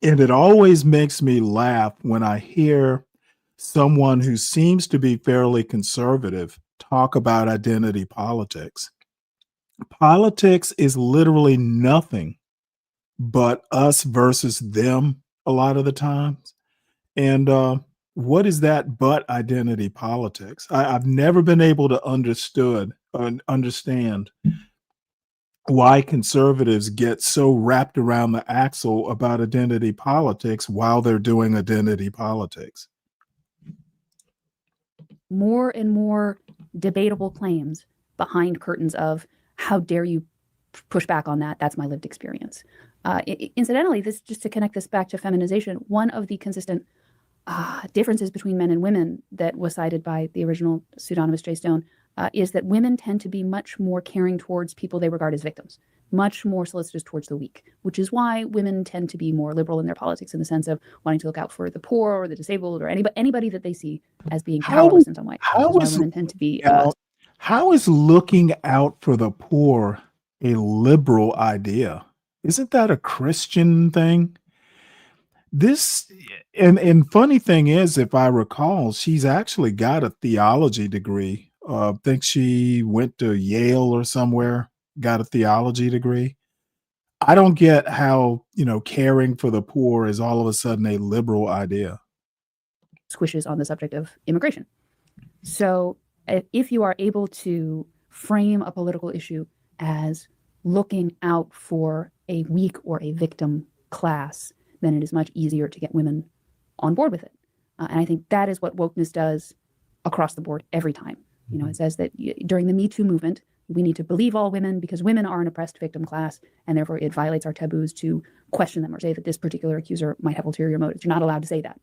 it always makes me laugh when I hear someone who seems to be fairly conservative talk about identity politics. Politics is literally nothing but us versus them a lot of the times. And what is that but identity politics? I've never been able to understand why conservatives get so wrapped around the axle about identity politics while they're doing identity politics. More and more debatable claims behind curtains of how dare you push back on that? That's my lived experience. Incidentally, this just to connect this back to feminization, one of the consistent differences between men and women that was cited by the original pseudonymous Jay Stone is that women tend to be much more caring towards people they regard as victims, much more solicitous towards the weak, which is why women tend to be more liberal in their politics in the sense of wanting to look out for the poor or the disabled or anybody that they see as being powerless in some way. How is women tend to be how is looking out for the poor a liberal idea? Isn't that a Christian thing? This and funny thing is, if I recall, she's actually got a theology degree. I think she went to Yale or somewhere, got a theology degree. I don't get how, caring for the poor is all of a sudden a liberal idea. squishes on the subject of immigration. So if you are able to frame a political issue as looking out for a weak or a victim class, then it is much easier to get women on board with it. And I think that is what wokeness does across the board every time. You know, it says that during the Me Too movement, we need to believe all women because women are an oppressed victim class, and therefore it violates our taboos to question them or say that this particular accuser might have ulterior motives. You're not allowed to say that.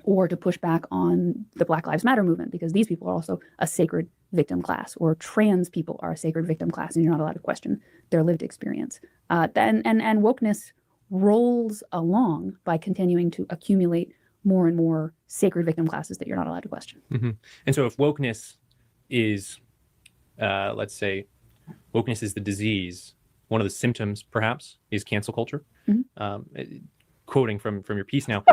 Or to push back on the Black Lives Matter movement because these people are also a sacred victim class, or trans people are a sacred victim class, and you're not allowed to question their lived experience. And wokeness rolls along by continuing to accumulate more and more sacred victim classes that you're not allowed to question. Mm-hmm. And so if wokeness is, let's say, wokeness is the disease, one of the symptoms perhaps is cancel culture. Mm-hmm. Quoting from your piece now,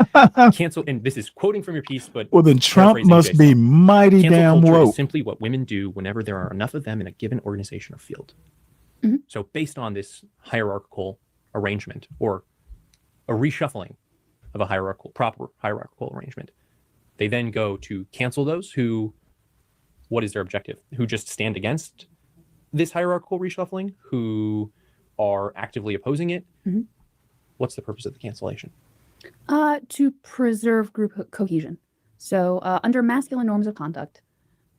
cancel, and this is quoting from your piece, but well, then Trump must be mighty damn woke. woke. Is simply what women do whenever there are enough of them in a given organization or field. Mm-hmm. So based on this hierarchical arrangement or a reshuffling of a proper hierarchical arrangement, they then go to cancel those who, what is their objective? Who just stand against this hierarchical reshuffling, who are actively opposing it. Mm-hmm. What's the purpose of the cancellation? To preserve group cohesion. So under masculine norms of conduct,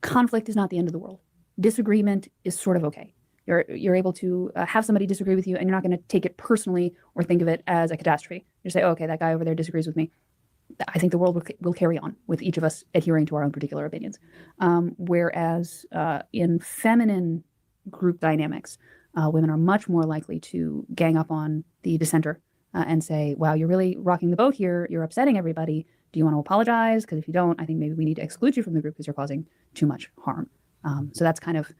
conflict is not the end of the world. Disagreement is sort of okay. You're able to have somebody disagree with you, and you're not going to take it personally or think of it as a catastrophe. You say, oh, okay, that guy over there disagrees with me. I think the world will carry on with each of us adhering to our own particular opinions. Whereas in feminine group dynamics, women are much more likely to gang up on the dissenter and say, wow, you're really rocking the boat here. You're upsetting everybody. Do you want to apologize? Because if you don't, I think maybe we need to exclude you from the group because you're causing too much harm. So that's kind of,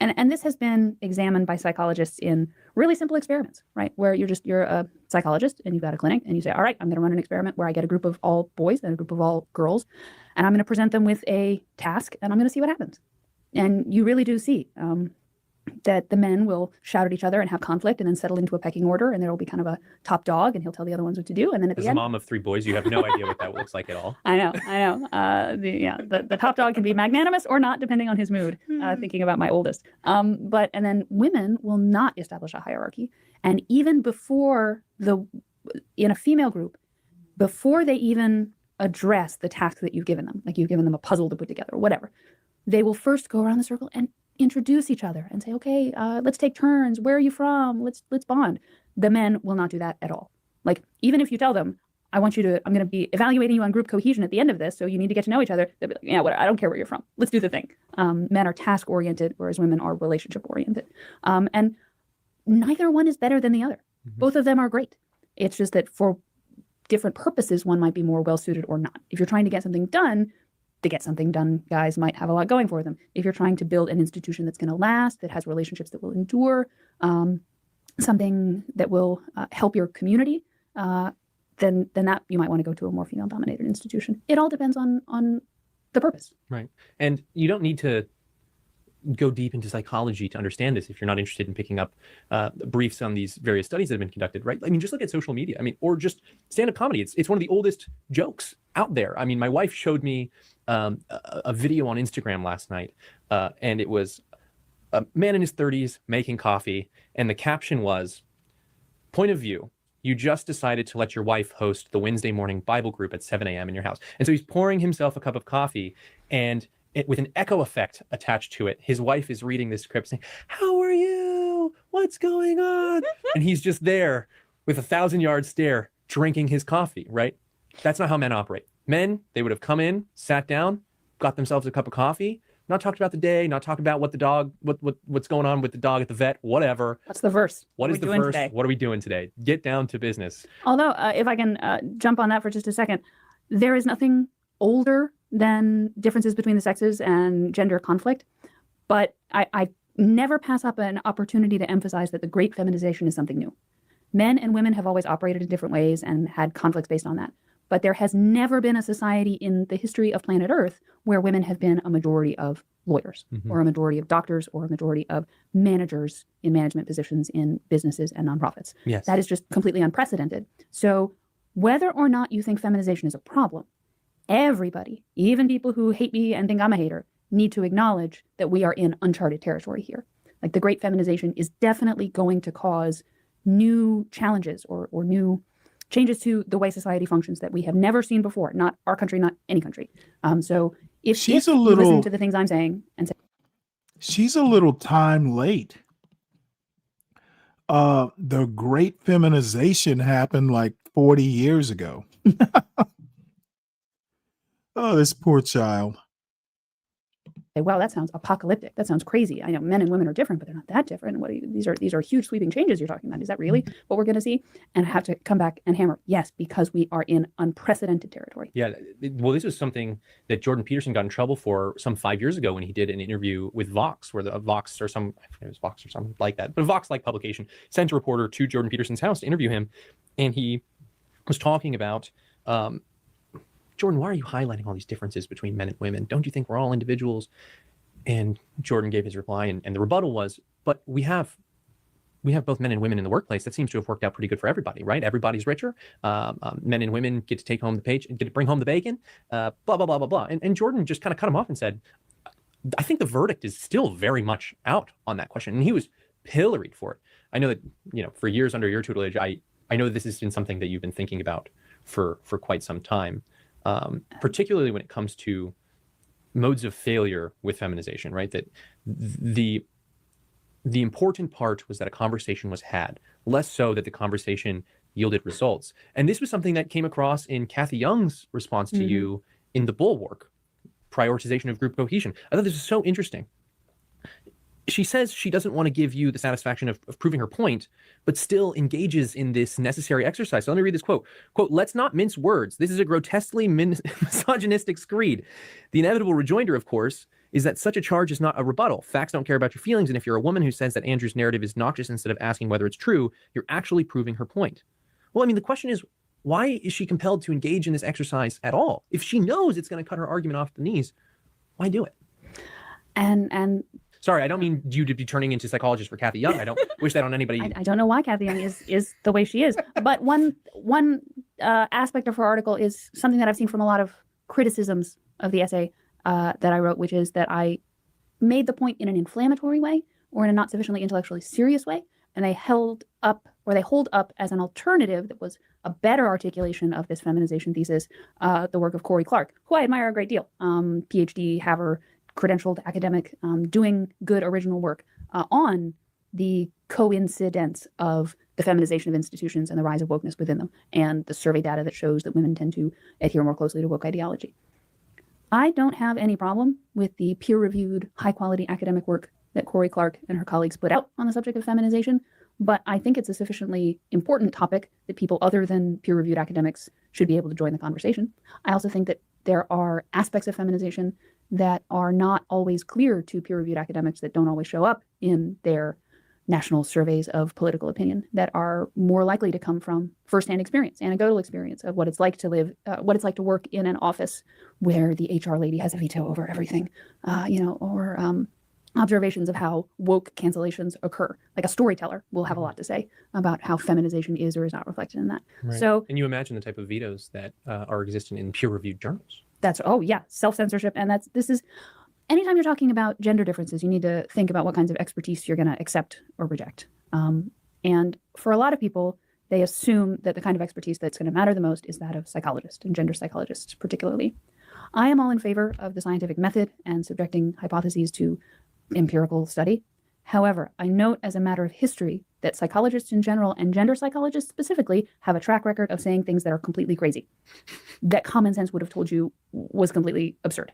and this has been examined by psychologists in really simple experiments, right? Where you're a psychologist and you've got a clinic and you say, all right, I'm going to run an experiment where I get a group of all boys and a group of all girls, and I'm going to present them with a task and I'm going to see what happens. And you really do see that the men will shout at each other and have conflict and then settle into a pecking order, and there will be kind of a top dog and he'll tell the other ones what to do. And then at As the a end, mom of 3 boys, you have no idea what that looks like at all. I know. The top dog can be magnanimous or not, depending on his mood, thinking about my oldest. And then women will not establish a hierarchy. And even before in a female group, before they even address the task that you've given them, like you've given them a puzzle to put together or whatever, they will first go around the circle and introduce each other and say, okay, let's take turns. Where are you from? Let's bond. The men will not do that at all. Like, even if you tell them, I'm going to be evaluating you on group cohesion at the end of this, so you need to get to know each other. They'll be like, yeah, whatever, I don't care where you're from. Let's do the thing. Men are task oriented, whereas women are relationship oriented. And neither one is better than the other. Mm-hmm. Both of them are great. It's just that for different purposes, one might be more well suited or not. If you're trying to get something done, guys might have a lot going for them. If you're trying to build an institution that's going to last, that has relationships that will endure, something that will help your community, then that you might want to go to a more female-dominated institution. It all depends on the purpose. Right. And you don't need to go deep into psychology to understand this if you're not interested in picking up briefs on these various studies that have been conducted, right? I mean, just look at social media. I mean, or just stand-up comedy. It's one of the oldest jokes out there. I mean, my wife showed me a video on Instagram last night, and it was a man in his 30s making coffee, and the caption was, point of view, you just decided to let your wife host the Wednesday morning Bible group at 7 a.m. in your house. And so he's pouring himself a cup of coffee, and with an echo effect attached to it, his wife is reading this script saying, how are you? What's going on? And he's just there with a 1,000-yard stare drinking his coffee, right? That's not how men operate. Men, they would have come in, sat down, got themselves a cup of coffee, not talked about the day, not talked about what's going on with the dog at the vet, whatever. What's the verse? What is the verse? Today? What are we doing today? Get down to business. Although, if I can jump on that for just a second, there is nothing older than differences between the sexes and gender conflict. But I never pass up an opportunity to emphasize that the great feminization is something new. Men and women have always operated in different ways and had conflicts based on that. But there has never been a society in the history of planet Earth where women have been a majority of lawyers, mm-hmm. or a majority of doctors, or a majority of managers in management positions in businesses and nonprofits. Yes. That is just completely unprecedented. So whether or not you think feminization is a problem, everybody, even people who hate me and think I'm a hater, need to acknowledge that we are in uncharted territory here. Like the great feminization is definitely going to cause new challenges or new changes to the way society functions that we have never seen before. Not our country, not any country. So if you listen to the things I'm saying and say, she's a little time late. The great feminization happened like 40 years ago. Oh, this poor child. well, that sounds apocalyptic. That sounds crazy. I know men and women are different, but they're not that different. These are huge sweeping changes you're talking about. Is that really what we're going to see? And I have to come back and hammer, yes, because we are in unprecedented territory. Yeah, well, this was something that Jordan Peterson got in trouble for some 5 years ago when he did an interview with Vox, where the Vox or some, I forget it was Vox or something like that, but a Vox-like publication sent a reporter to Jordan Peterson's house to interview him, and he was talking about, Jordan, why are you highlighting all these differences between men and women? Don't you think we're all individuals? And Jordan gave his reply, and the rebuttal was, but we have both men and women in the workplace. That seems to have worked out pretty good for everybody, right? Everybody's richer. Men and women get to take home the page, get to bring home the bacon, blah, blah, blah, blah, blah. And Jordan just kind of cut him off and said, I think the verdict is still very much out on that question. And he was pilloried for it. I know that, for years under your tutelage, I know this has been something that you've been thinking about for quite some time. Particularly when it comes to modes of failure with feminization, right? That the important part was that a conversation was had, less so that the conversation yielded results. And this was something that came across in Kathy Young's response to you in The Bulwark, prioritization of group cohesion. I thought this was so interesting. She says she doesn't want to give you the satisfaction of proving her point, but still engages in this necessary exercise. So let me read this quote. Quote, let's not mince words. This is a grotesquely misogynistic screed. The inevitable rejoinder, of course, is that such a charge is not a rebuttal. Facts don't care about your feelings. And if you're a woman who says that Andrew's narrative is noxious instead of asking whether it's true, you're actually proving her point. Well, I mean, the question is, why is she compelled to engage in this exercise at all? If she knows it's going to cut her argument off the knees, why do it? And sorry, I don't mean you to be turning into psychologist for Kathy Young. I don't wish that on anybody. I don't know why Kathy Young is the way she is. But one aspect of her article is something that I've seen from a lot of criticisms of the essay that I wrote, which is that I made the point in an inflammatory way or in a not sufficiently intellectually serious way, and they hold up as an alternative that was a better articulation of this feminization thesis, the work of Corey Clark, who I admire a great deal, PhD, haver, credentialed academic, doing good original work on the coincidence of the feminization of institutions and the rise of wokeness within them, and the survey data that shows that women tend to adhere more closely to woke ideology. I don't have any problem with the peer-reviewed, high-quality academic work that Corey Clark and her colleagues put out on the subject of feminization, but I think it's a sufficiently important topic that people other than peer-reviewed academics should be able to join the conversation. I also think that there are aspects of feminization that are not always clear to peer-reviewed academics, that don't always show up in their national surveys of political opinion, that are more likely to come from firsthand experience, anecdotal experience of what it's like to live, what it's like to work in an office where the HR lady has a veto over everything, or observations of how woke cancellations occur. Like a storyteller will have a lot to say about how feminization is or is not reflected in that. Right. So, and you imagine the type of vetoes that are existent in peer-reviewed journals. That's, self-censorship. And this is, anytime you're talking about gender differences, you need to think about what kinds of expertise you're going to accept or reject. And for a lot of people, they assume that the kind of expertise that's going to matter the most is that of psychologists and gender psychologists particularly. I am all in favor of the scientific method and subjecting hypotheses to empirical study. However, I note as a matter of history that psychologists in general and gender psychologists specifically have a track record of saying things that are completely crazy, that common sense would have told you was completely absurd.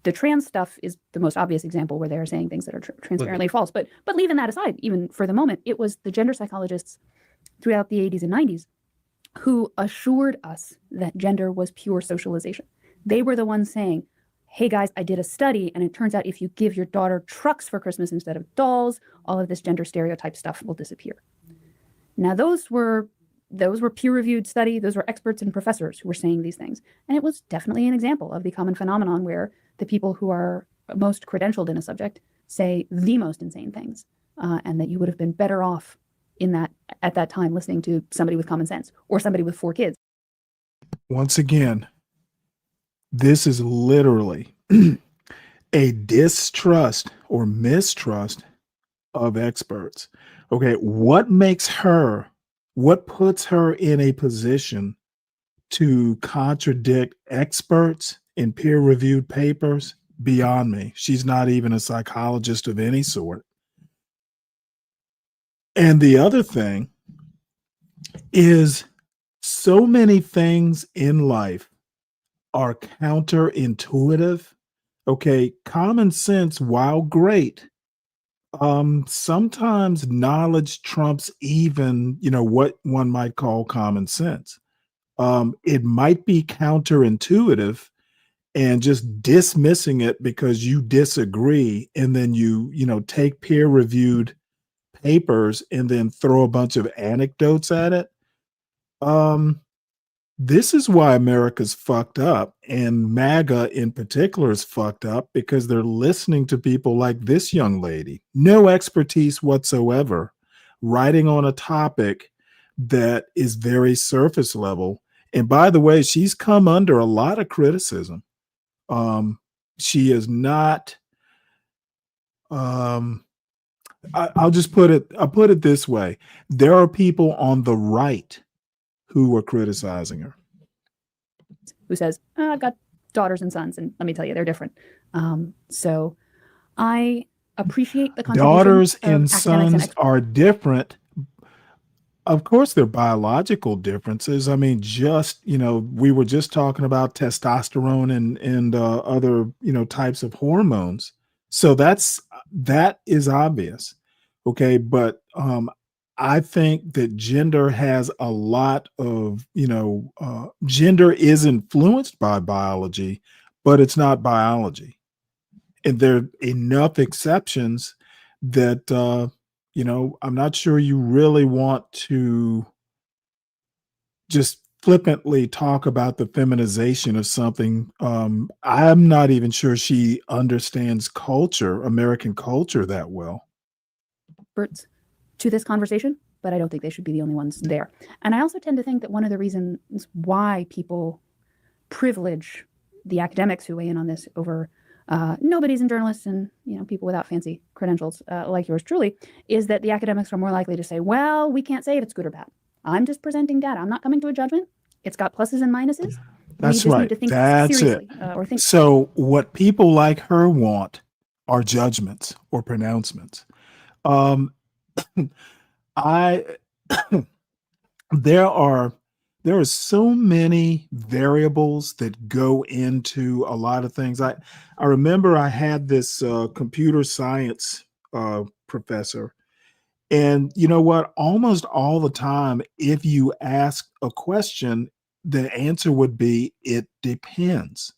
The trans stuff is the most obvious example where they're saying things that are transparently false. But leaving that aside, even for the moment, it was the gender psychologists throughout the 80s and 90s who assured us that gender was pure socialization. They were the ones saying, hey guys, I did a study, and it turns out if you give your daughter trucks for Christmas instead of dolls, all of this gender stereotype stuff will disappear. Now, those were peer-reviewed study. Those were experts and professors who were saying these things. And it was definitely an example of the common phenomenon where the people who are most credentialed in a subject say the most insane things, and that you would have been better off at that time listening to somebody with common sense or somebody with 4 kids. Once again, this is literally a distrust or mistrust of experts. Okay, what puts her in a position to contradict experts in peer-reviewed papers? Beyond me. She's not even a psychologist of any sort. And the other thing is, so many things in life are counterintuitive. Okay, common sense, while great, sometimes knowledge trumps even, what one might call common sense. It might be counterintuitive, and just dismissing it because you disagree, and then you take peer-reviewed papers and then throw a bunch of anecdotes at it. This is why America's fucked up, and MAGA in particular is fucked up, because they're listening to people like this young lady, no expertise whatsoever, writing on a topic that is very surface level. And by the way, she's come under a lot of criticism. She is not, I'll put it this way. There are people on the right who are criticizing her. Who says, I've got daughters and sons, and let me tell you, they're different. So I appreciate the contribution. Daughters of and academics sons are different. Of course, there are biological differences. I mean, we were just talking about testosterone and other, types of hormones. So that is obvious. Okay. But I think that gender has a lot of, gender is influenced by biology, but it's not biology. And there are enough exceptions that, I'm not sure you really want to just flippantly talk about the feminization of something. I'm not even sure she understands American culture that well. experts to this conversation, but I don't think they should be the only ones there. And I also tend to think that one of the reasons why people privilege the academics who weigh in on this over nobodies and journalists and people without fancy credentials like yours truly, is that the academics are more likely to say, well, we can't say if it's good or bad. I'm just presenting data. I'm not coming to a judgment. It's got pluses and minuses. That's we just right. Need to think That's seriously, it. So what people like her want are judgments or pronouncements. There are so many variables that go into a lot of things. I remember I had this computer science professor, and you know what? Almost all the time, if you ask a question, the answer would be, it depends.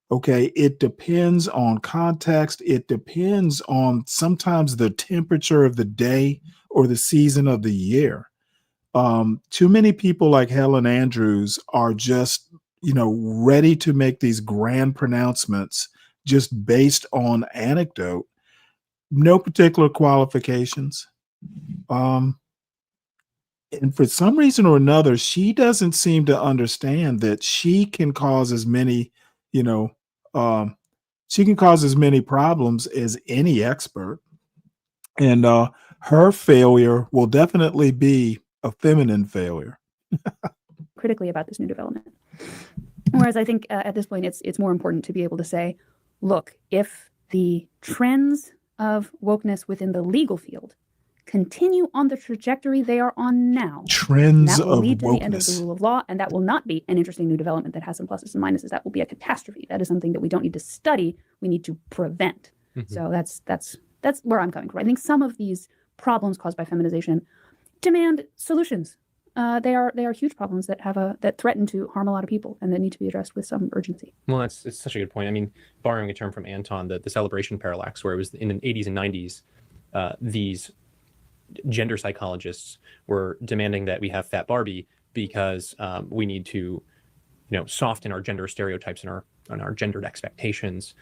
Okay, it depends on context. It depends on sometimes the temperature of the day or the season of the year. Too many people like Helen Andrews are just, ready to make these grand pronouncements just based on anecdote, no particular qualifications. And for some reason or another, she doesn't seem to understand that she can cause as many, problems as any expert. And her failure will definitely be a feminine failure. critically about this new development. Whereas I think at this point, it's more important to be able to say, look, if the trends of wokeness within the legal field continue on the trajectory they are on now, trends that will of lead to the end of the wokeness. rule of law, and that will not be an interesting new development that has some pluses and minuses. That will be a catastrophe. That is something that we don't need to study. We need to prevent. Mm-hmm. So that's where I'm coming from. I think some of these problems caused by feminization demand solutions. They are huge problems that threaten to harm a lot of people and that need to be addressed with some urgency. Well, it's such a good point. I mean, borrowing a term from Anton, the celebration parallax, where it was in the 80s and 90s, these gender psychologists were demanding that we have Fat Barbie because we need to, soften our gender stereotypes and our gendered expectations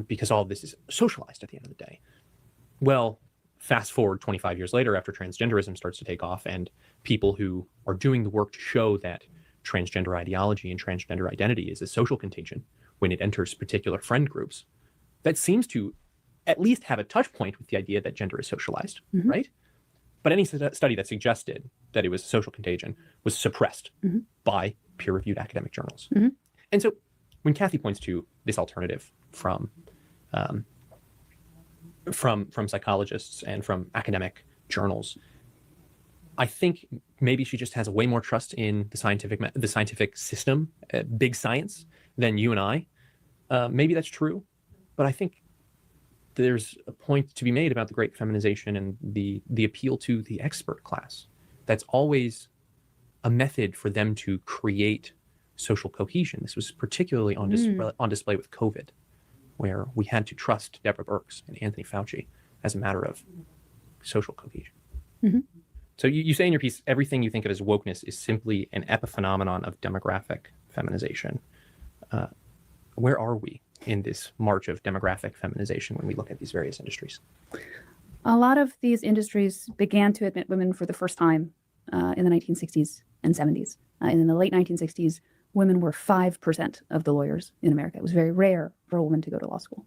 because all of this is socialized at the end of the day. Well, fast forward 25 years later, after transgenderism starts to take off and people who are doing the work to show that transgender ideology and transgender identity is a social contagion when it enters particular friend groups, that seems to at least have a touch point with the idea that gender is socialized, Mhm. right? But any study that suggested that it was a social contagion was suppressed Mhm. by peer-reviewed academic journals. Mhm. And so when Kathy points to this alternative from psychologists and from academic journals, I think maybe she just has way more trust in the scientific system, big science, than you and I. Maybe that's true, but I think there's a point to be made about the great feminization and the appeal to the expert class. That's always a method for them to create social cohesion. This was particularly on display with COVID, where we had to trust Deborah Birx and Anthony Fauci as a matter of social cohesion. Mhm. So you say in your piece, everything you think of as wokeness is simply an epiphenomenon of demographic feminization. Where are we in this march of demographic feminization when we look at these various industries? A lot of these industries began to admit women for the first time in the 1960s and 70s. In the late 1960s, women were 5% of the lawyers in America. It was very rare for a woman to go to law school.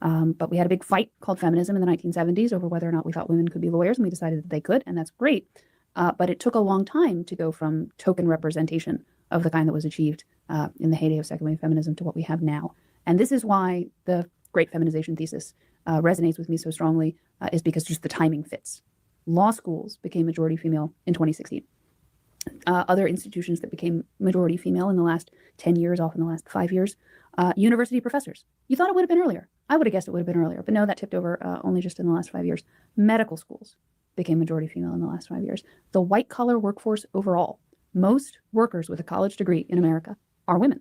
But we had a big fight called feminism in the 1970s over whether or not we thought women could be lawyers, and we decided that they could, and that's great. But it took a long time to go from token representation of the kind that was achieved in the heyday of second wave feminism to what we have now. And this is why the great feminization thesis resonates with me so strongly, is because just the timing fits. Law schools became majority female in 2016. Other institutions that became majority female in the last 10 years, often the last 5 years, university professors. You thought it would have been earlier. I would have guessed it would have been earlier, but no, that tipped over only just in the last 5 years. Medical schools became majority female in the last 5 years. The white collar workforce overall, most workers with a college degree in America are women.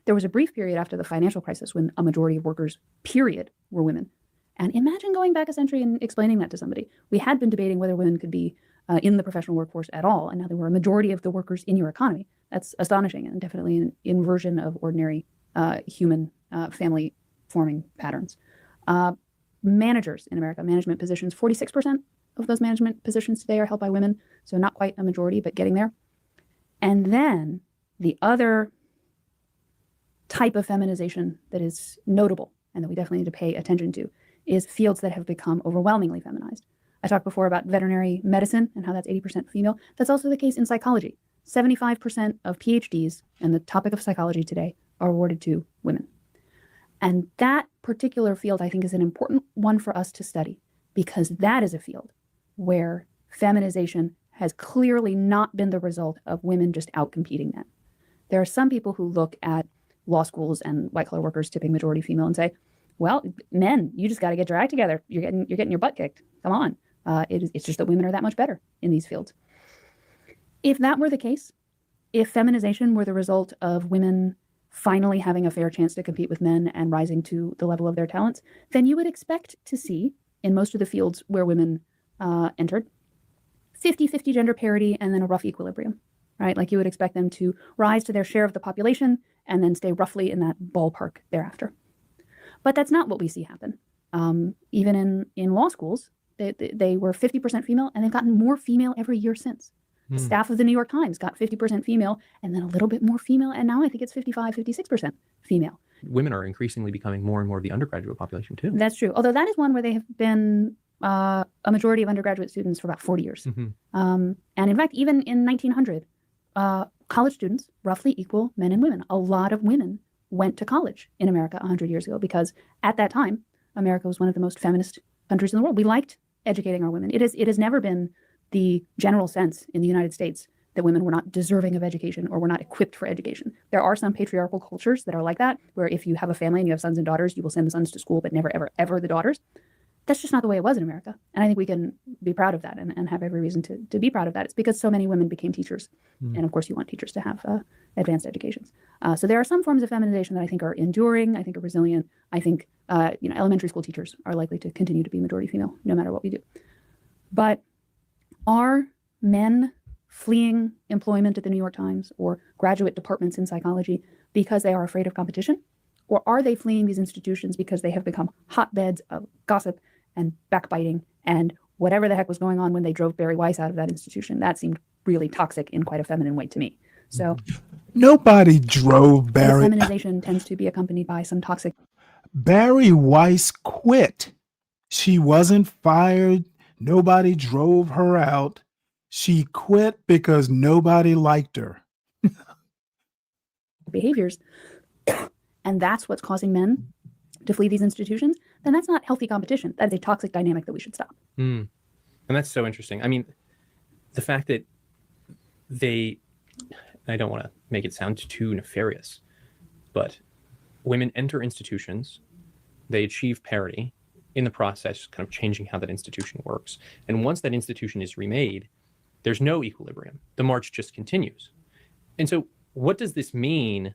There was a brief period after the financial crisis when a majority of workers, period, were women. And imagine going back a century and explaining that to somebody. We had been debating whether women could be in the professional workforce at all, and now they were a majority of the workers in your economy. That's astonishing and definitely an inversion of ordinary human family forming patterns. Managers in America, management positions, 46% of those management positions today are held by women, so not quite a majority, but getting there. And then the other type of feminization that is notable and that we definitely need to pay attention to is fields that have become overwhelmingly feminized. I talked before about veterinary medicine and how that's 80% female. That's also the case in psychology. 75% of PhDs in the topic of psychology today are awarded to women. And that particular field, I think, is an important one for us to study, because that is a field where feminization has clearly not been the result of women just outcompeting men. There are some people who look at law schools and white-collar workers tipping majority female and say, well, men, you just got to get your act together. You're getting your butt kicked. Come on. It's just that women are that much better in these fields. If that were the case, if feminization were the result of women finally having a fair chance to compete with men and rising to the level of their talents, then you would expect to see in most of the fields where women entered 50-50 gender parity and then a rough equilibrium, right? Like you would expect them to rise to their share of the population and then stay roughly in that ballpark thereafter. But that's not what we see happen. Even in law schools, they were 50% female, and they've gotten more female every year since. The staff of the New York Times got 50% female, and then a little bit more female, and now I think it's 55-56% female. Women are increasingly becoming more and more of the undergraduate population too. That's true. Although that is one where they have been a majority of undergraduate students for about 40 years. And in fact, even in 1900, college students roughly equal men and women. A lot of women went to college in America 100 years ago because at that time, America was one of the most feminist countries in the world. We liked educating our women. It has never been the general sense in the United States that women were not deserving of education or were not equipped for education. There are some patriarchal cultures that are like that, where if you have a family and you have sons and daughters, you will send the sons to school, but never, ever, ever the daughters. That's just not the way it was in America. And I think we can be proud of that and have every reason to be proud of that. It's because so many women became teachers. And of course, you want teachers to have advanced educations. So there are some forms of feminization that I think are enduring, I think are resilient. I think elementary school teachers are likely to continue to be majority female, no matter what we do. But are men fleeing employment at the New York Times or graduate departments in psychology because they are afraid of competition? Or are they fleeing these institutions because they have become hotbeds of gossip and backbiting and whatever the heck was going on when they drove Barry Weiss out of that institution? That seemed really toxic in quite a feminine way to me. So nobody drove Barry. Feminization tends to be accompanied by some toxic. Barry Weiss quit She wasn't fired. Nobody drove her out. She quit because nobody liked her. Behaviors, and that's what's causing men to flee these institutions, then that's not healthy competition. That is a toxic dynamic that we should stop. And that's so interesting. I mean, the fact that I don't want to make it sound too nefarious, but women enter institutions, they achieve parity, in the process, kind of changing how that institution works. And once that institution is remade, there's no equilibrium. The march just continues. And so what does this mean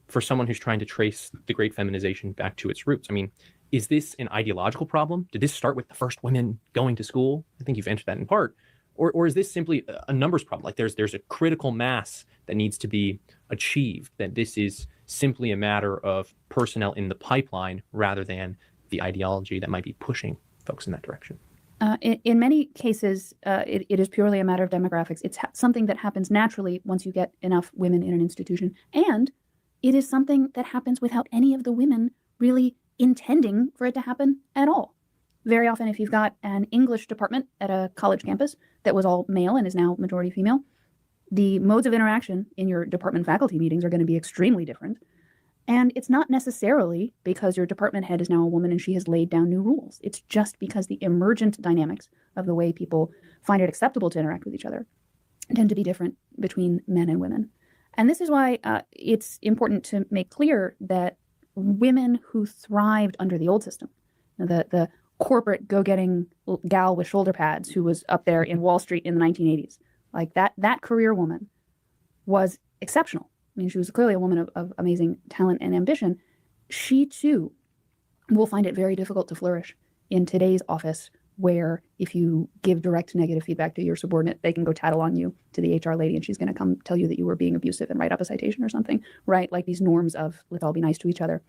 for someone who's trying to trace the great feminization back to its roots? I mean, is this an ideological problem? Did this start with the first women going to school? I think you've answered that in part. Or is this simply a numbers problem? Like there's a critical mass that needs to be achieved, that this is simply a matter of personnel in the pipeline rather than the ideology that might be pushing folks in that direction? In many cases, it is purely a matter of demographics. It's something that happens naturally once you get enough women in an institution. And it is something that happens without any of the women really intending for it to happen at all. Very often, if you've got an English department at a college campus that was all male and is now majority female, the modes of interaction in your department faculty meetings are going to be extremely different. And it's not necessarily because your department head is now a woman and she has laid down new rules. It's just because the emergent dynamics of the way people find it acceptable to interact with each other tend to be different between men and women. And this is why it's important to make clear that women who thrived under the old system, the corporate go-getting gal with shoulder pads who was up there in Wall Street in the 1980s, like that career woman was exceptional. I mean, she was clearly a woman of amazing talent and ambition. She too will find it very difficult to flourish in today's office, where if you give direct negative feedback to your subordinate, they can go tattle on you to the HR lady and she's going to come tell you that you were being abusive and write up a citation or something, right? Like these norms of let's all be nice to each other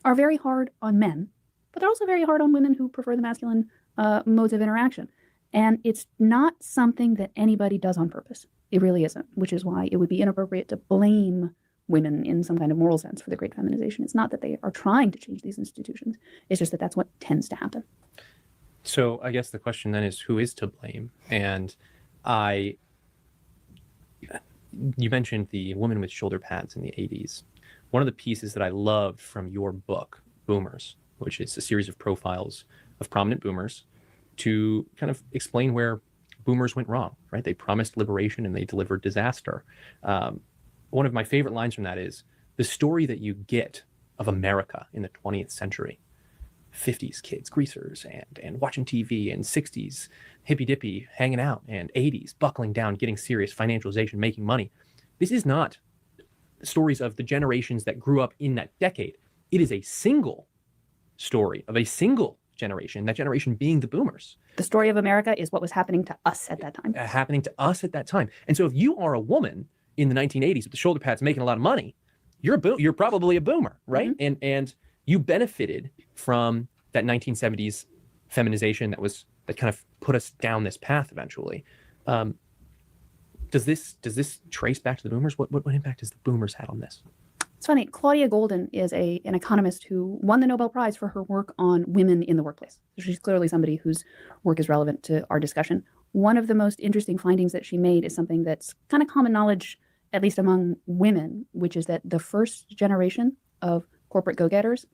are very hard on men, but they're also very hard on women who prefer the masculine modes of interaction. And it's not something that anybody does on purpose. It really isn't, which is why it would be inappropriate to blame women in some kind of moral sense for the great feminization. It's not that they are trying to change these institutions. It's just that that's what tends to happen. So I guess the question then is, who is to blame? And you mentioned the woman with shoulder pads in the 80s. One of the pieces that I loved from your book, Boomers, which is a series of profiles of prominent boomers to kind of explain where boomers went wrong, right? They promised liberation and they delivered disaster. One of my favorite lines from that is, the story that you get of America in the 20th century, 50s kids, greasers, and watching TV, and 60s hippy-dippy hanging out, and 80s buckling down, getting serious, financialization, making money. This is not stories of the generations that grew up in that decade. It is a single story of a single generation, that generation being the boomers. The story of America is what was happening to us at that time. Happening to us at that time. And so if you are a woman in the 1980s with the shoulder pads making a lot of money, you're probably a boomer, right? Mm-hmm. And you benefited from that 1970s feminization that kind of put us down this path eventually. Does this trace back to the boomers? What impact has the boomers had on this? It's funny. Claudia Golden is an economist who won the Nobel Prize for her work on women in the workplace. So she's clearly somebody whose work is relevant to our discussion. One of the most interesting findings that she made is something that's kind of common knowledge, at least among women, which is that the first generation of corporate go-getters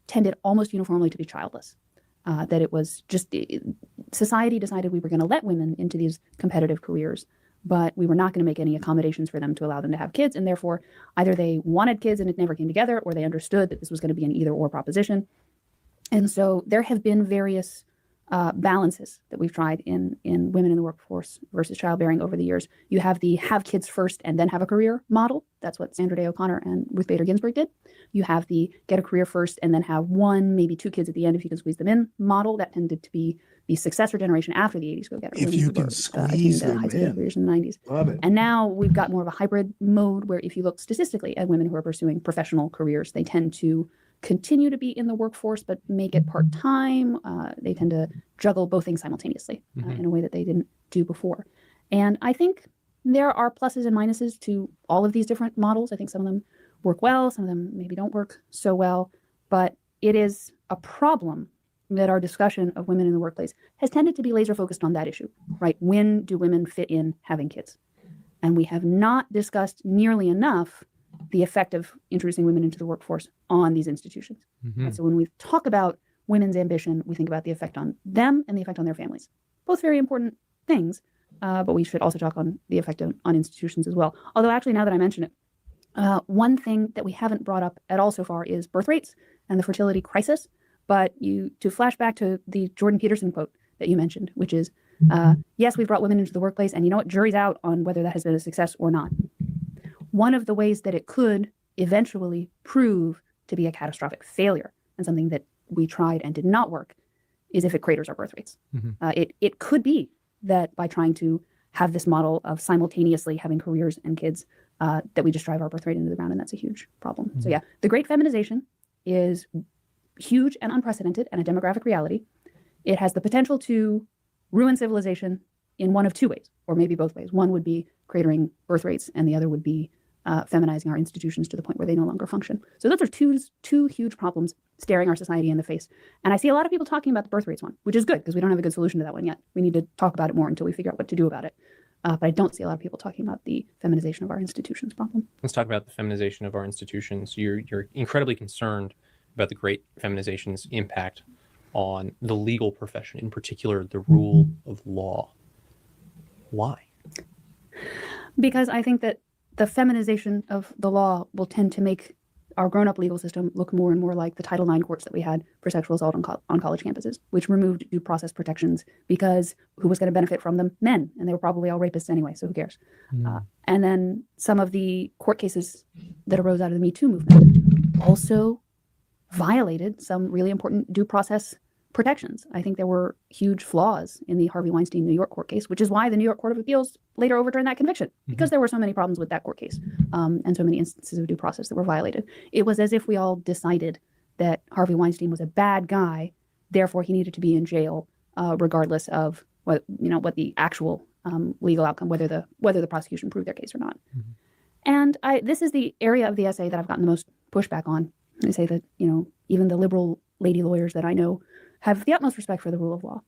tended almost uniformly to be childless. That it was just society decided we were going to let women into these competitive careers, but we were not going to make any accommodations for them to allow them to have kids. And therefore, either they wanted kids and it never came together, or they understood that this was going to be an either or proposition. And so there have been various balances that we've tried in women in the workforce versus childbearing over the years. You have the have kids first and then have a career model. That's what Sandra Day O'Connor and Ruth Bader Ginsburg did. You have the get a career first and then have one, maybe two kids at the end if you can squeeze them in model. That tended to be the successor generation after the 80s go-getter. If you can squeeze them in. Careers in the 90s. Love it. And now we've got more of a hybrid mode where if you look statistically at women who are pursuing professional careers, they tend to continue to be in the workforce, but make it part-time. They tend to juggle both things simultaneously in a way that they didn't do before. And I think there are pluses and minuses to all of these different models. I think some of them work well, some of them maybe don't work so well, but it is a problem that our discussion of women in the workplace has tended to be laser focused on that issue, right? When do women fit in having kids? And we have not discussed nearly enough the effect of introducing women into the workforce on these institutions. And so when we talk about women's ambition, we think about the effect on them and the effect on their families. Both very important things, but we should also talk on the effect on institutions as well. Although actually, now that I mention it, one thing that we haven't brought up at all so far is birth rates and the fertility crisis. But to flash back to the Jordan Peterson quote that you mentioned, which is, yes, we've brought women into the workplace, and you know what? Jury's out on whether that has been a success or not. One of the ways that it could eventually prove to be a catastrophic failure and something that we tried and did not work is if it craters our birth rates. It could be that by trying to have this model of simultaneously having careers and kids, that we just drive our birth rate into the ground, and that's a huge problem. So yeah, the great feminization is huge and unprecedented and a demographic reality. It has the potential to ruin civilization in one of two ways, or maybe both ways. One would be cratering birth rates, and the other would be feminizing our institutions to the point where they no longer function. So those are two huge problems staring our society in the face. And I see a lot of people talking about the birth rates one, which is good because we don't have a good solution to that one yet. We need to talk about it more until we figure out what to do about it. But I don't see a lot of people talking about the feminization of our institutions problem. Let's talk about the feminization of our institutions. You're incredibly concerned about the great feminization's impact on the legal profession, in particular, the rule of law. Why? Because I think that the feminization of the law will tend to make our grown-up legal system look more and more like the Title IX courts that we had for sexual assault on college campuses, which removed due process protections because who was going to benefit from them? Men. And they were probably all rapists anyway, so who cares? And then some of the court cases that arose out of the Me Too movement also violated some really important due process protections. I think there were huge flaws in the Harvey Weinstein New York court case, which is why the New York Court of Appeals later overturned that conviction, because there were so many problems with that court case and so many instances of due process that were violated. It was as if we all decided that Harvey Weinstein was a bad guy, therefore he needed to be in jail, regardless of what the actual legal outcome, whether the prosecution proved their case or not. And this is the area of the essay that I've gotten the most pushback on. I say that even the liberal lady lawyers that I know have the utmost respect for the rule of law.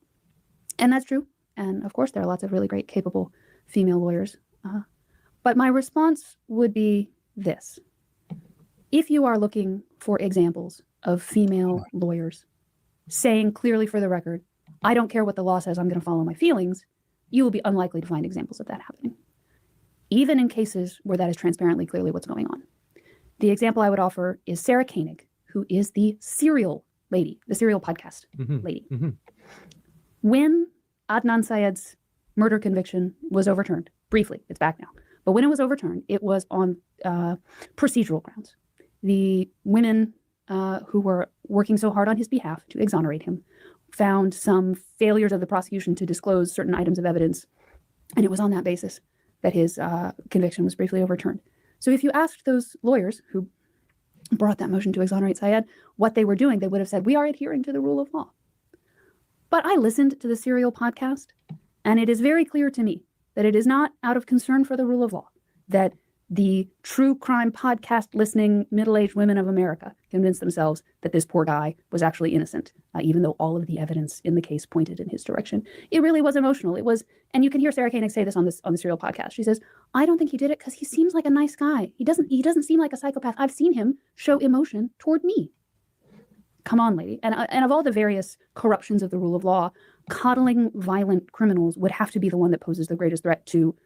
And that's true. And of course, there are lots of really great, capable female lawyers. But my response would be this. If you are looking for examples of female lawyers saying clearly for the record, I don't care what the law says, I'm going to follow my feelings, you will be unlikely to find examples of that happening, even in cases where that is transparently clearly what's going on. The example I would offer is Sarah Koenig, who is the Serial lady, the Serial podcast lady. When Adnan Syed's murder conviction was overturned, briefly, it's back now, but when it was overturned, it was on procedural grounds. The women who were working so hard on his behalf to exonerate him found some failures of the prosecution to disclose certain items of evidence, and it was on that basis that his conviction was briefly overturned. So if you asked those lawyers who brought that motion to exonerate Syed what they were doing, they would have said, we are adhering to the rule of law. But I listened to the Serial podcast, and it is very clear to me that it is not out of concern for the rule of law that the true crime podcast listening middle-aged women of America convinced themselves that this poor guy was actually innocent, even though all of the evidence in the case pointed in his direction. It really was emotional. It was, and you can hear Sarah Koenig say this on the Serial podcast. She says, I don't think he did it because he seems like a nice guy. He doesn't seem like a psychopath. I've seen him show emotion toward me. Come on, lady. And of all the various corruptions of the rule of law, coddling violent criminals would have to be the one that poses the greatest threat to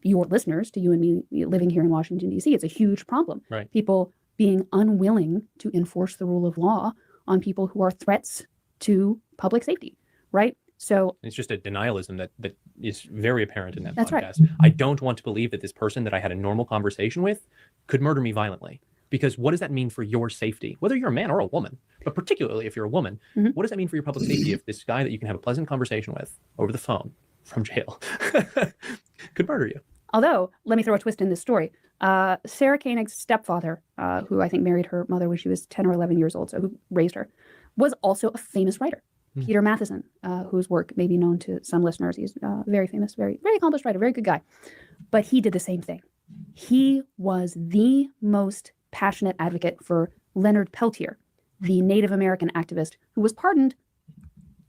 your listeners, to you and me living here in Washington, D.C. It's a huge problem. Right. People being unwilling to enforce the rule of law on people who are threats to public safety, right? So it's just a denialism that is very apparent in that That's podcast. right. I don't want to believe that this person that I had a normal conversation with could murder me violently. Because what does that mean for your safety? Whether you're a man or a woman, but particularly if you're a woman, what does that mean for your public safety if this guy that you can have a pleasant conversation with over the phone from jail could murder you? Although, let me throw a twist in this story. Sarah Koenig's stepfather, who I think married her mother when she was 10 or 11 years old, so who raised her, was also a famous writer. Peter Matheson, whose work may be known to some listeners. He's very famous, very, very accomplished writer, very good guy. But he did the same thing. He was the most passionate advocate for Leonard Peltier, the Native American activist who was pardoned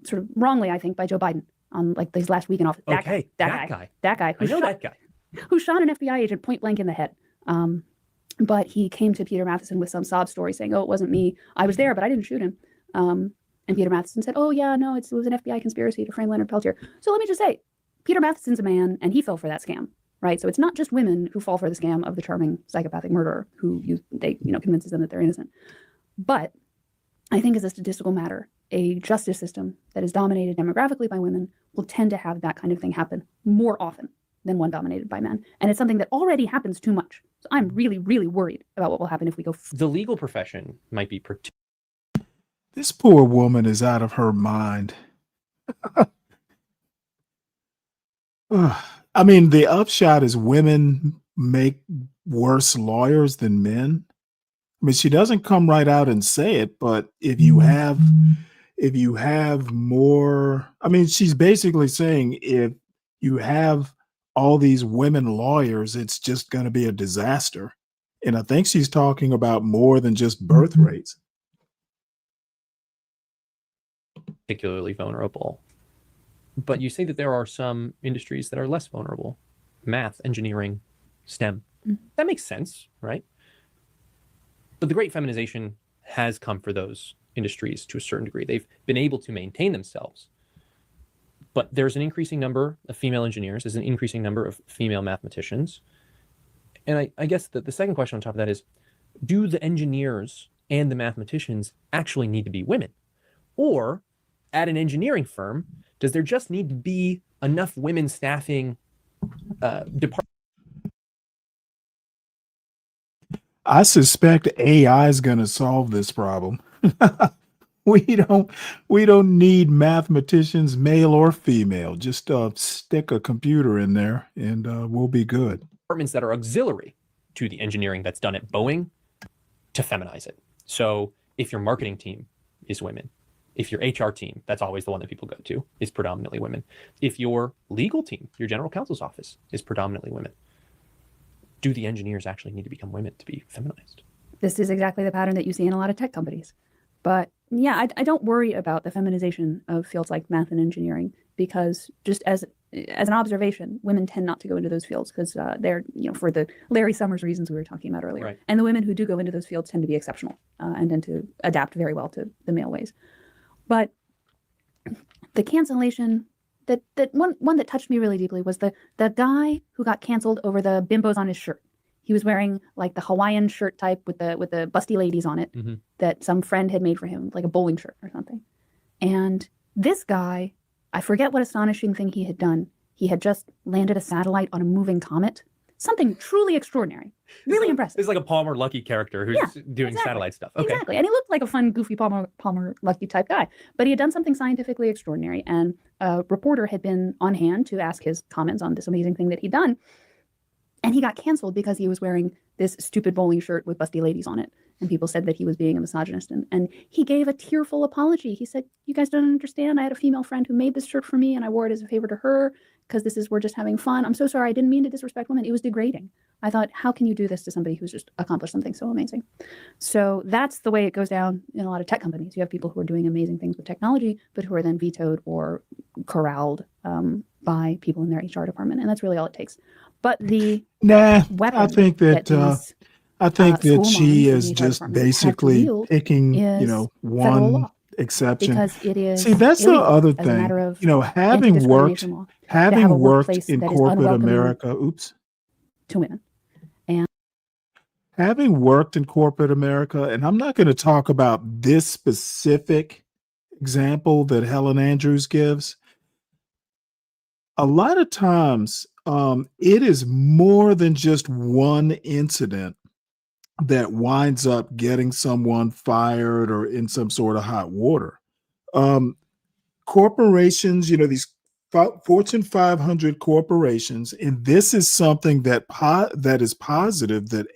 sort of wrongly, I think, by Joe Biden on like his last week in office. That guy. I know that guy. Who shot an FBI agent point blank in the head. But he came to Peter Matheson with some sob story saying, "Oh, it wasn't me. I was there, but I didn't shoot him." And Peter Matheson said, "Oh yeah, no, it was an FBI conspiracy to frame Leonard Peltier." So let me just say, Peter Matheson's a man, and he fell for that scam, right? So it's not just women who fall for the scam of the charming psychopathic murderer who convinces them that they're innocent. But I think as a statistical matter, a justice system that is dominated demographically by women will tend to have that kind of thing happen more often than one dominated by men. And it's something that already happens too much. So I'm really, really worried about what will happen if we go. The legal profession might be This poor woman is out of her mind. I mean, the upshot is women make worse lawyers than men. I mean, she doesn't come right out and say it, but if you have more, I mean, she's basically saying if you have all these women lawyers, it's just going to be a disaster. And I think she's talking about more than just birth rates. particularly vulnerable. But you say that there are some industries that are less vulnerable. Math, engineering, STEM. That makes sense, right? But the great feminization has come for those industries to a certain degree. They've been able to maintain themselves. But there's an increasing number of female engineers. There's an increasing number of female mathematicians. And I guess that the second question on top of that is, do the engineers and the mathematicians actually need to be women? Or at an engineering firm, does there just need to be enough women staffing departments? I suspect AI is going to solve this problem. We don't need mathematicians, male or female. Just stick a computer in there and we'll be good. Departments that are auxiliary to the engineering that's done at Boeing to feminize it. So if your marketing team is women, if your HR team, that's always the one that people go to, is predominantly women. If your legal team, your general counsel's office is predominantly women, do the engineers actually need to become women to be feminized? This is exactly the pattern that you see in a lot of tech companies. But yeah, I don't worry about the feminization of fields like math and engineering, because just as an observation, women tend not to go into those fields because they're, for the Larry Summers reasons we were talking about earlier. Right. And the women who do go into those fields tend to be exceptional and tend to adapt very well to the male ways. But the cancellation, that one that touched me really deeply was the guy who got canceled over the bimbos on his shirt. He was wearing like the Hawaiian shirt type with the busty ladies on it that some friend had made for him, like a bowling shirt or something. And this guy, I forget what astonishing thing he had done. He had just landed a satellite on a moving comet. Something truly extraordinary. Really impressive. It's like a Palmer Luckey character who's doing satellite stuff. Okay. Exactly. And he looked like a fun, goofy Palmer Luckey type guy. But he had done something scientifically extraordinary. And a reporter had been on hand to ask his comments on this amazing thing that he'd done. And he got canceled because he was wearing this stupid bowling shirt with busty ladies on it. And people said that he was being a misogynist. And he gave a tearful apology. He said, "You guys don't understand. I had a female friend who made this shirt for me and I wore it as a favor to her because we're just having fun. I'm so sorry. I didn't mean to disrespect women. It was degrading." I thought, how can you do this to somebody who's just accomplished something so amazing? So that's the way it goes down in a lot of tech companies. You have people who are doing amazing things with technology, but who are then vetoed or corralled by people in their HR department. And that's really all it takes. But I think that she is just basically picking, one exception. Because it is See, that's the other as a matter thing. of Having worked in corporate America, to women. And having worked in corporate America, and I'm not going to talk about this specific example that Helen Andrews gives. A lot of times, it is more than just one incident that winds up getting someone fired or in some sort of hot water. Corporations, these Fortune 500 corporations, and this is something that is positive that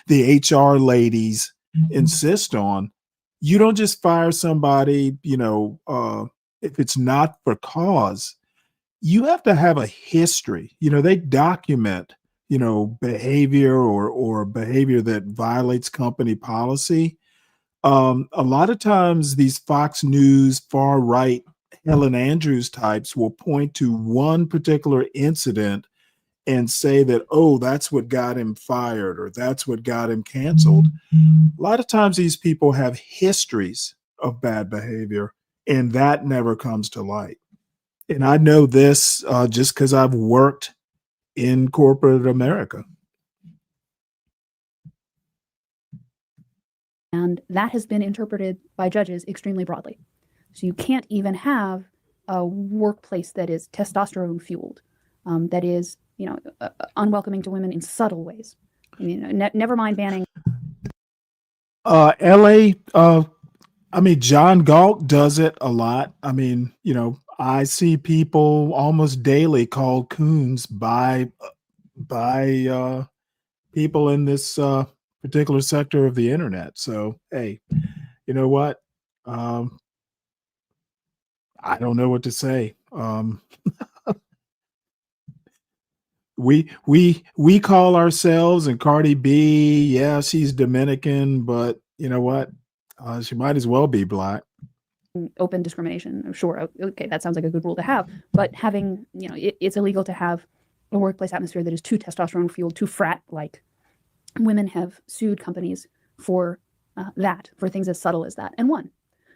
the HR ladies insist on. You don't just fire somebody, if it's not for cause. You have to have a history. They document, behavior or behavior that violates company policy. A lot of times these Fox News far right Helen Andrews types will point to one particular incident and say that, oh, that's what got him fired or that's what got him canceled. A lot of times these people have histories of bad behavior, and that never comes to light. And I know this just because I've worked in corporate America. And that has been interpreted by judges extremely broadly. So you can't even have a workplace that is testosterone fueled, that is, unwelcoming to women in subtle ways. Never mind banning. LA, John Galt does it a lot. I see people almost daily called coons by people in this particular sector of the internet. So, hey, you know what? I don't know what to say. We call ourselves, and Cardi B, yeah, she's Dominican, but you know what? She might as well be black. Open discrimination. Sure. Okay. That sounds like a good rule to have, but having, it's illegal to have a workplace atmosphere that is too testosterone fueled, too frat like. Women have sued companies for that, for things as subtle as that, and won.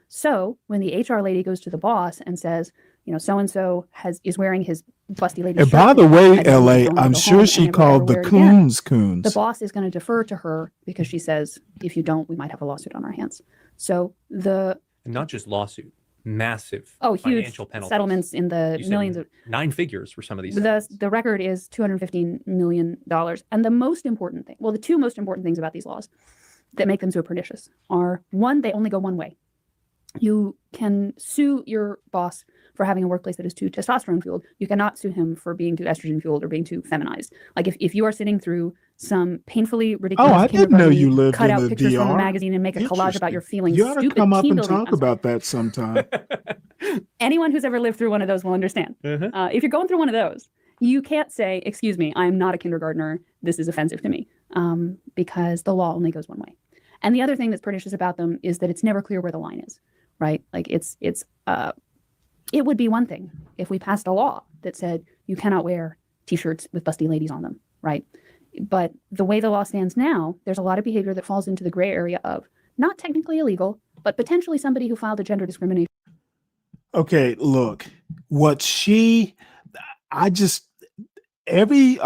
So when the HR lady goes to the boss and says, so-and-so is wearing his busty lady And shirt by the way, and he's LA, going to I'm go sure home she and never, called ever the wear it again. coons. The boss is going to defer to her because she says, if you don't, we might have a lawsuit on our hands. So And not just lawsuit, massive huge financial penalties. settlements in the You said millions of 9 figures for some of these. the record is $215 million. And the most important thing, the two most important things about these laws that make them so pernicious are, one, they only go one way. You can sue your boss for having a workplace that is too testosterone fueled. You cannot sue him for being too estrogen fueled or being too feminized. Like if you are sitting through some painfully ridiculous I didn't know you lived cut in out the pictures from a DR. magazine and make a collage about your feelings. You ought to stupid come up team and building. talk about that sometime. Anyone who's ever lived through one of those will understand. If you're going through one of those, you can't say, excuse me, I'm not a kindergartner. This is offensive to me, because the law only goes one way. And the other thing that's pernicious about them is that it's never clear where the line is, right? Like it would be one thing if we passed a law that said you cannot wear T-shirts with busty ladies on them, right? But the way the law stands now, there's a lot of behavior that falls into the gray area of not technically illegal, but potentially somebody who filed a gender discrimination. Okay, look, a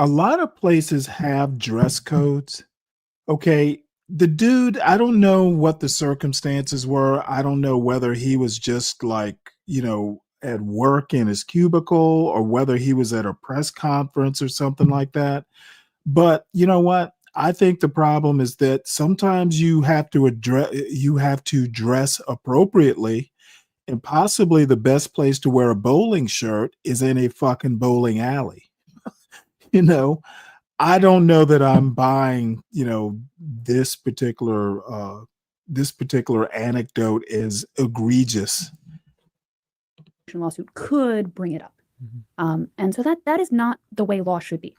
lot of places have dress codes. Okay, the dude, I don't know what the circumstances were. I don't know whether he was just like, at work in his cubicle or whether he was at a press conference or something like that. But you know what? I think the problem is that sometimes you have to dress appropriately, and possibly the best place to wear a bowling shirt is in a fucking bowling alley. I don't know that I'm buying, this particular anecdote is egregious. Lawsuit could bring it up. And so that is not the way law should be.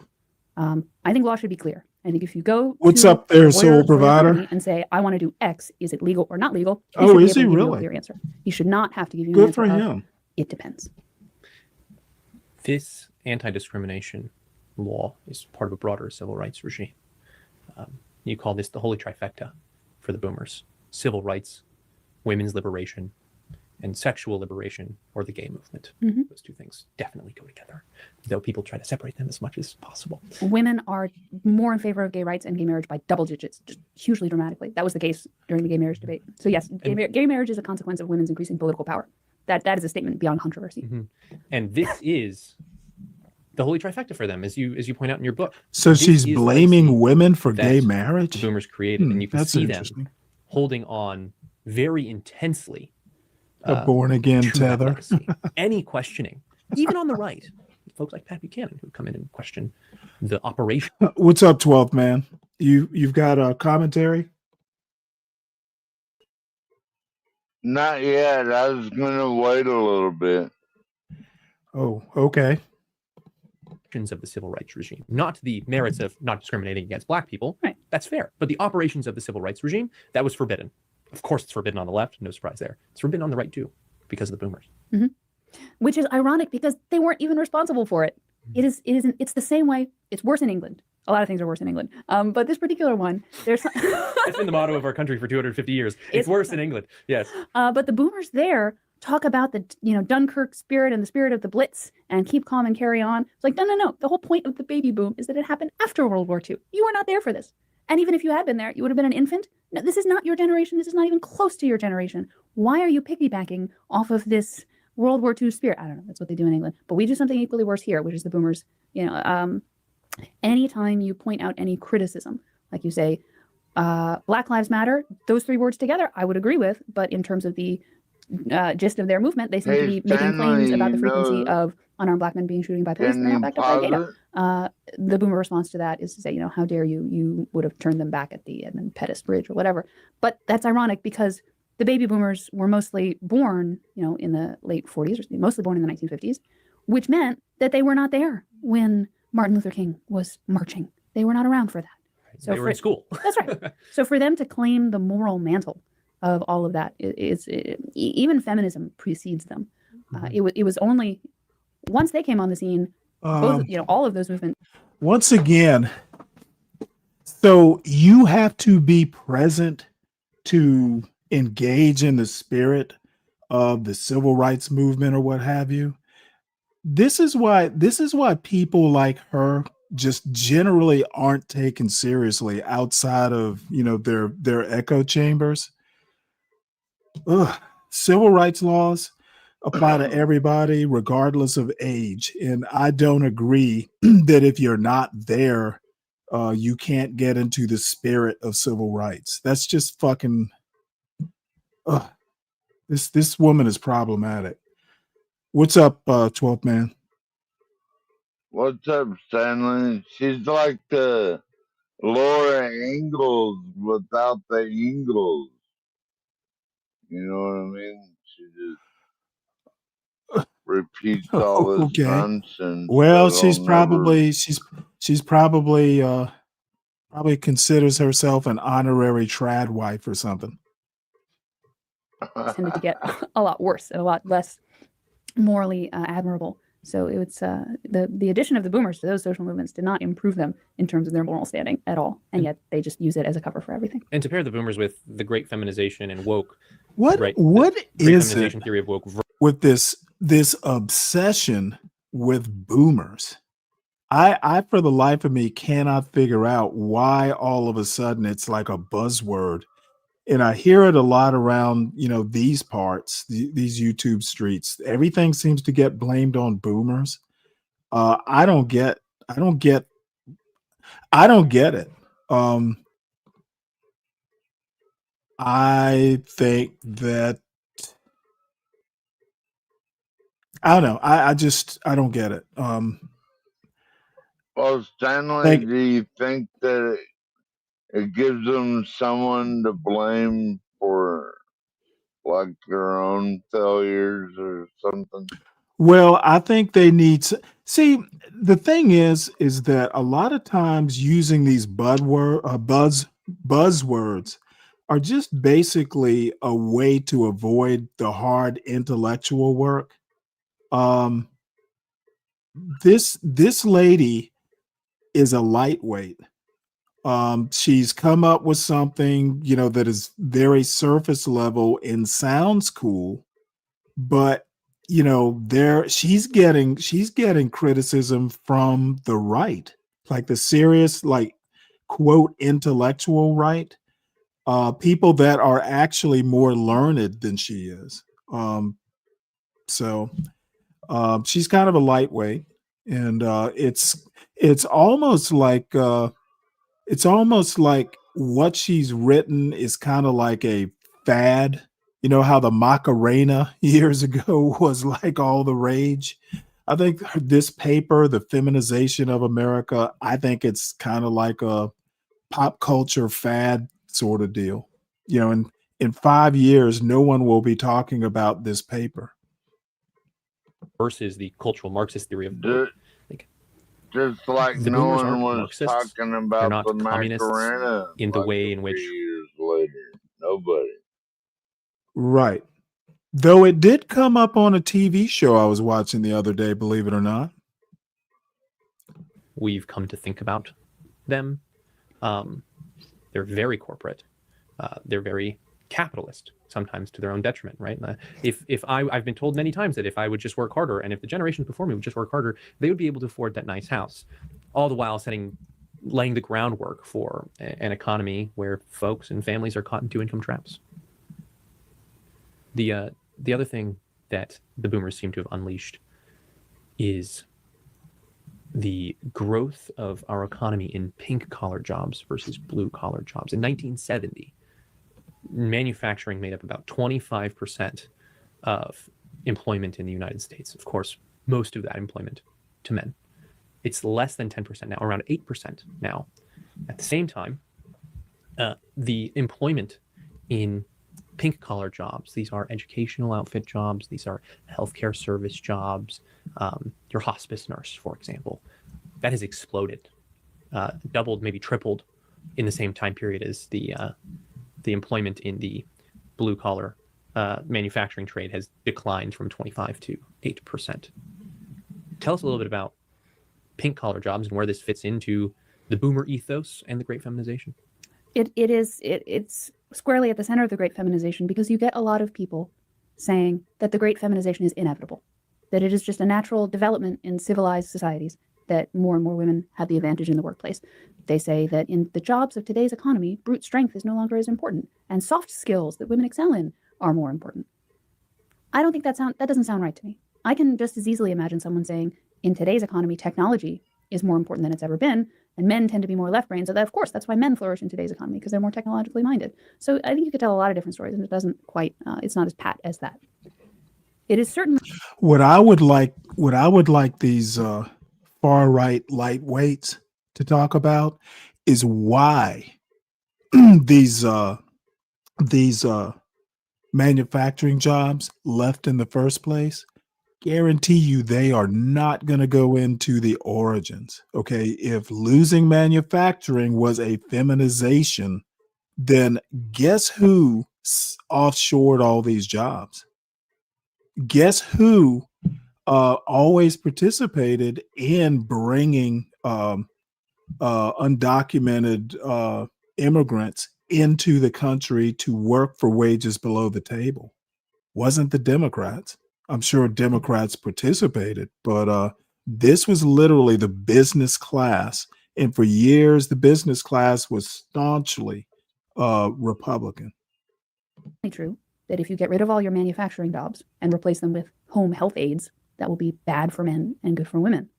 I think law should be clear. I think if you go What's to up there, a sole lawyer provider? and say, I want to do X, is it legal or not legal? Oh, is he give you a really? clear answer. He should not have to give you an Good answer for of, him. it depends. This anti-discrimination law is part of a broader civil rights regime. You call this the holy trifecta for the boomers: civil rights, women's liberation, and sexual liberation, or the gay movement. Those two things definitely go together, though people try to separate them as much as possible. Women are more in favor of gay rights and gay marriage by double digits, just hugely dramatically. That was the case during the gay marriage debate. So yes, gay marriage is a consequence of women's increasing political power. That is a statement beyond controversy. And this is the holy trifecta for them, as you point out in your book. So This she's is blaming women for that gay marriage? the boomers created, and you can That's see them interesting. holding on very intensely. A born-again to that tether. legacy. Any questioning, even on the right, folks like Pat Buchanan who come in and question the operation. What's up, 12th man? You've got a commentary? Not yet. I was going to wait a little bit. Oh, okay. Of the civil rights regime, not the merits of not discriminating against black people. Right. That's fair. But the operations of the civil rights regime, that was forbidden. Of course, it's forbidden on the left. No surprise there. It's forbidden on the right too, because of the boomers. which is ironic because they weren't even responsible for it. It's the same way. It's worse in England. A lot of things are worse in England. But this particular one, there's That's been the motto of our country for 250 years. It's worse in England. Yes. but the boomers there talk about the Dunkirk spirit and the spirit of the Blitz and keep calm and carry on. It's like, no. The whole point of the baby boom is that it happened after World War II. You were not there for this. And even if you had been there, you would have been an infant. No, this is not your generation. This is not even close to your generation. Why are you piggybacking off of this World War II spirit? I don't know. That's what they do in England. But we do something equally worse here, which is the boomers. Anytime you point out any criticism, like you say, Black Lives Matter, those three words together, I would agree with. But in terms of the gist of their movement, they seem to be making claims about the frequency of unarmed black men being shooting by police, and they're not backed up by data. The boomer response to that is to say, how dare you? You would have turned them back at the Edmund Pettus Bridge or whatever. But that's ironic because the baby boomers were mostly born, in the late 40s, or mostly born in the 1950s, which meant that they were not there when Martin Luther King was marching. They were not around for that. So they were in school. That's right. So for them to claim the moral mantle of all of that, even feminism precedes them. It was only once they came on the scene, both, all of those movements. Once again, so you have to be present to engage in the spirit of the civil rights movement or what have you. This is why people like her just generally aren't taken seriously outside of their echo chambers. Civil rights laws apply to everybody regardless of age, and I don't agree that if you're not there, you can't get into the spirit of civil rights. That's just fucking this woman is problematic. What's up, 12th man? What's up, Stanley? She's like the Laura Ingalls without the Ingalls. You know what I mean? She just repeats all this nonsense. Well, she's probably considers herself an honorary trad wife or something. Tended to get a lot worse and a lot less morally admirable. So it's the addition of the boomers to those social movements did not improve them in terms of their moral standing at all, and yet they just use it as a cover for everything. And to pair the boomers with the great feminization and woke, what is it theory of woke with this obsession with boomers? I for the life of me cannot figure out why all of a sudden it's like a buzzword. And I hear it a lot around, these parts, these YouTube streets. Everything seems to get blamed on boomers. I don't get it. I think that I don't know. I don't get it. Well, Stanley, do you think that it gives them someone to blame for like their own failures or something? Well, I think they need to see. The thing is that a lot of times using these buzzwords are just basically a way to avoid the hard intellectual work. This lady is a lightweight. She's come up with something, that is very surface level and sounds cool, but she's getting criticism from the right, like the serious, like, quote, intellectual right, people that are actually more learned than she is. So she's kind of a lightweight, and it's almost like what she's written is kind of like a fad. You know how the Macarena years ago was like all the rage? I think this paper, The Feminization of America, I think it's kind of like a pop culture fad sort of deal. In 5 years, no one will be talking about this paper. Versus the cultural Marxist theory of woke. Just like The no boomers one aren't was Marxists. talking They're about not the communists Macarena in the like way a in which few years later. Nobody. Right. Though it did come up on a TV show I was watching the other day, believe it or not. We've come to think about them. They're very corporate. They're very capitalist, sometimes to their own detriment, right? I've been told many times that if I would just work harder, and if the generations before me would just work harder, they would be able to afford that nice house. All the while laying the groundwork for an economy where folks and families are caught in two-income traps. The other thing that the boomers seem to have unleashed is the growth of our economy in pink-collar jobs versus blue-collar jobs. In 1970, manufacturing made up about 25% of employment in the United States. Of course, most of that employment to men. It's less than 10% now, around 8% now. At the same time, the employment in pink-collar jobs, these are educational outfit jobs, these are healthcare service jobs, your hospice nurse, for example, that has exploded, doubled, maybe tripled in the same time period as the employment in the blue-collar manufacturing trade has declined from 25 to 8%. Tell us a little bit about pink-collar jobs and where this fits into the boomer ethos and the great feminization. It's squarely at the center of the great feminization, because you get a lot of people saying that the great feminization is inevitable, that it is just a natural development in civilized societies that more and more women have the advantage in the workplace. They say that in the jobs of today's economy, brute strength is no longer as important, and soft skills that women excel in are more important. I don't think that doesn't sound right to me. I can just as easily imagine someone saying, in today's economy, technology is more important than it's ever been, and men tend to be more left-brained. So that, of course, that's why men flourish in today's economy, because they're more technologically minded. So I think you could tell a lot of different stories, and it doesn't quite, it's not as pat as that. It is certainly What I would like these far right lightweights to talk about is why these manufacturing jobs left in the first place. Guarantee you they are not going to go into the origins. Okay, if losing manufacturing was a feminization, then guess who offshored all these jobs? Guess who always participated in bringing undocumented immigrants into the country to work for wages below the table? Wasn't the Democrats. I'm sure Democrats participated, but this was literally the business class. And for years, the business class was staunchly Republican. true that if you get rid of all your manufacturing jobs and replace them with home health aides, that will be bad for men and good for women.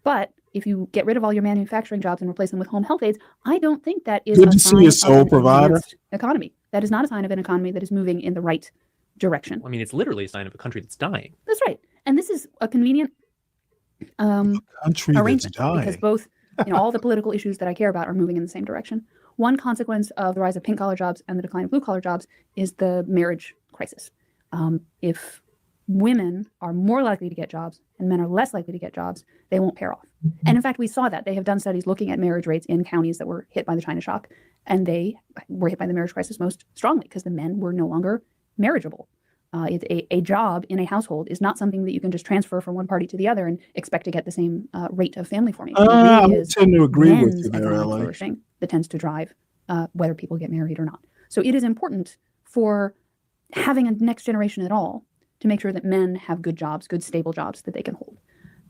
But if you get rid of all your manufacturing jobs and replace them with home health aides, I don't think that is a sign of an advanced economy. That is not a sign of an economy that is moving in the right direction. I mean, it's literally a sign of a country that's dying. That's right. And this is a convenient country arrangement, that's dying. because both, all the political issues that I care about are moving in the same direction. One consequence of the rise of pink-collar jobs and the decline of blue-collar jobs is the marriage crisis. If women are more likely to get jobs and men are less likely to get jobs, they won't pair off. And in fact, we saw that. They have done studies looking at marriage rates in counties that were hit by the China shock, and they were hit by the marriage crisis most strongly because the men were no longer marriageable. A job in a household is not something that you can just transfer from one party to the other and expect to get the same rate of family formation. I tend to agree with you there, economic Ellie. flourishing that tends to drive whether people get married or not. So it is important for having a next generation at all to make sure that men have good jobs, good stable jobs that they can hold.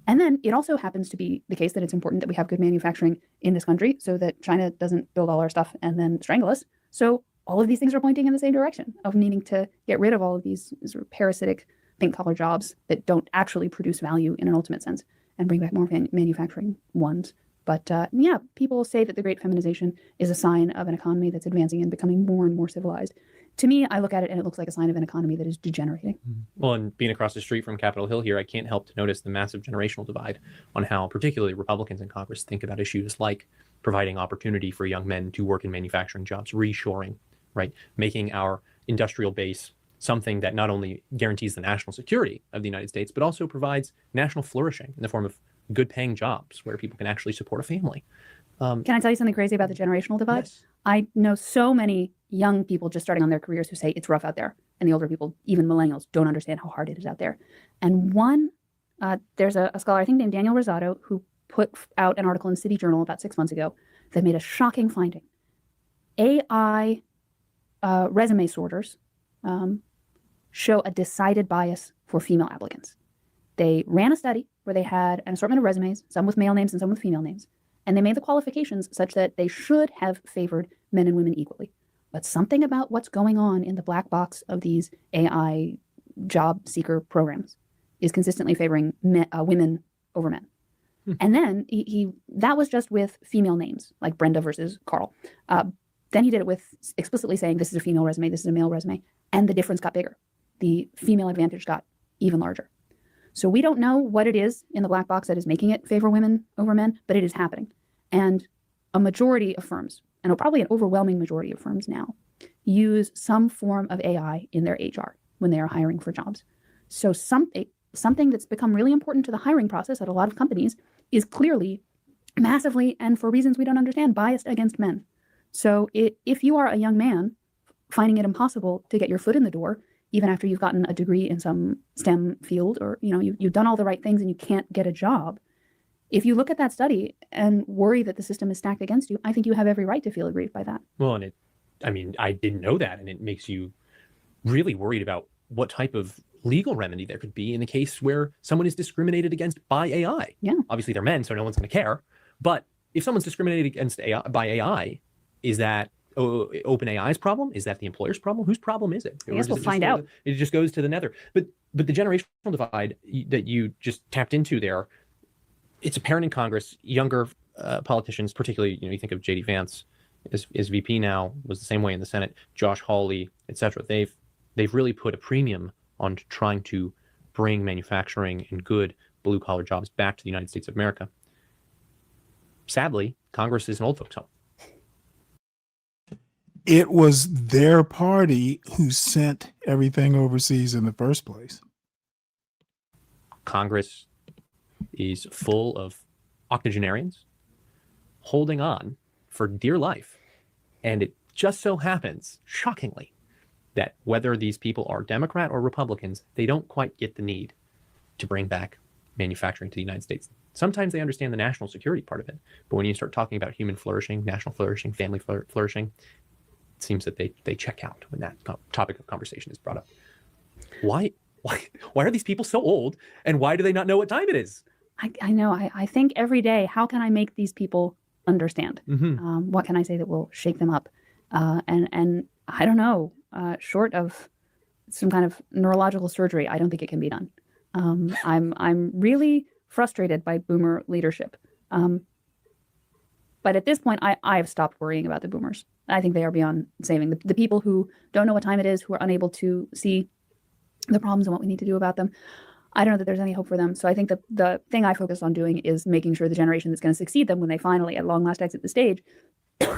And then it also happens to be the case that it's important that we have good manufacturing in this country so that China doesn't build all our stuff and then strangle us. So all of these things are pointing in the same direction of needing to get rid of all of these sort of parasitic pink-collar jobs that don't actually produce value in an ultimate sense and bring back more manufacturing ones. But yeah, people say that the great feminization is a sign of an economy that's advancing and becoming more and more civilized. To me, I look at it and it looks like a sign of an economy that is degenerating. Well, and being across the street from Capitol Hill here, I can't help to notice the massive generational divide on how particularly Republicans in Congress think about issues like providing opportunity for young men to work in manufacturing jobs, reshoring, right? Making our industrial base something that not only guarantees the national security of the United States, but also provides national flourishing in the form of good paying jobs where people can actually support a family. Can I tell you something crazy about the generational divide? Yes. I know so many young people just starting on their careers who say it's rough out there and the older people, even millennials, don't understand how hard it is out there. And there's a scholar, I think named Daniel Rosado, who put out an article in City Journal about 6 months ago that made a shocking finding. AI resume sorters show a decided bias for female applicants. They ran a study where they had an assortment of resumes, some with male names and some with female names, and they made the qualifications such that they should have favored men and women equally. But something about what's going on in the black box of these AI job seeker programs is consistently favoring women over men. And then that was just with female names, like Brenda versus Carl. Then he did it with explicitly saying, this is a female resume, this is a male resume, and the difference got bigger. The female advantage got even larger. So we don't know what it is in the black box that is making it favor women over men, but it is happening. And a majority of firms, and probably an overwhelming majority of firms now, use some form of AI in their HR when they are hiring for jobs. So something that's become really important to the hiring process at a lot of companies is clearly massively, and for reasons we don't understand, biased against men. So if you are a young man finding it impossible to get your foot in the door, even after you've gotten a degree in some STEM field, or you've done all the right things and you can't get a job, if you look at that study and worry that the system is stacked against you, I think you have every right to feel aggrieved by that. Well, and I didn't know that, and it makes you really worried about what type of legal remedy there could be in a case where someone is discriminated against by AI. Yeah. Obviously, they're men, so no one's going to care. But if someone's discriminated against by AI, is that OpenAI's problem? Is that the employer's problem? Whose problem is it? I guess we'll find out. It just goes to the nether. But the generational divide that you just tapped into there, it's apparent in Congress. Younger politicians, particularly, you think of J.D. Vance is VP now, was the same way in the Senate. Josh Hawley, et cetera. They've really put a premium on trying to bring manufacturing and good blue-collar jobs back to the United States of America. Sadly, Congress is an old folks' home. It was their party who sent everything overseas in the first place. Congress is full of octogenarians holding on for dear life. And it just so happens, shockingly, that whether these people are Democrat or Republicans, they don't quite get the need to bring back manufacturing to the United States. Sometimes they understand the national security part of it. But when you start talking about human flourishing, national flourishing, family flourishing, it seems that they check out when that topic of conversation is brought up. Why are these people so old, and why do they not know what time it is? I know. I think every day, how can I make these people understand? Mm-hmm. What can I say that will shake them up? And I don't know, short of some kind of neurological surgery, I don't think it can be done. I'm really frustrated by boomer leadership. But at this point, I have stopped worrying about the boomers. I think they are beyond saving. The people who don't know what time it is, who are unable to see the problems and what we need to do about them, I don't know that there's any hope for them. So I think that the thing I focus on doing is making sure the generation that's going to succeed them when they finally, at long last, exit the stage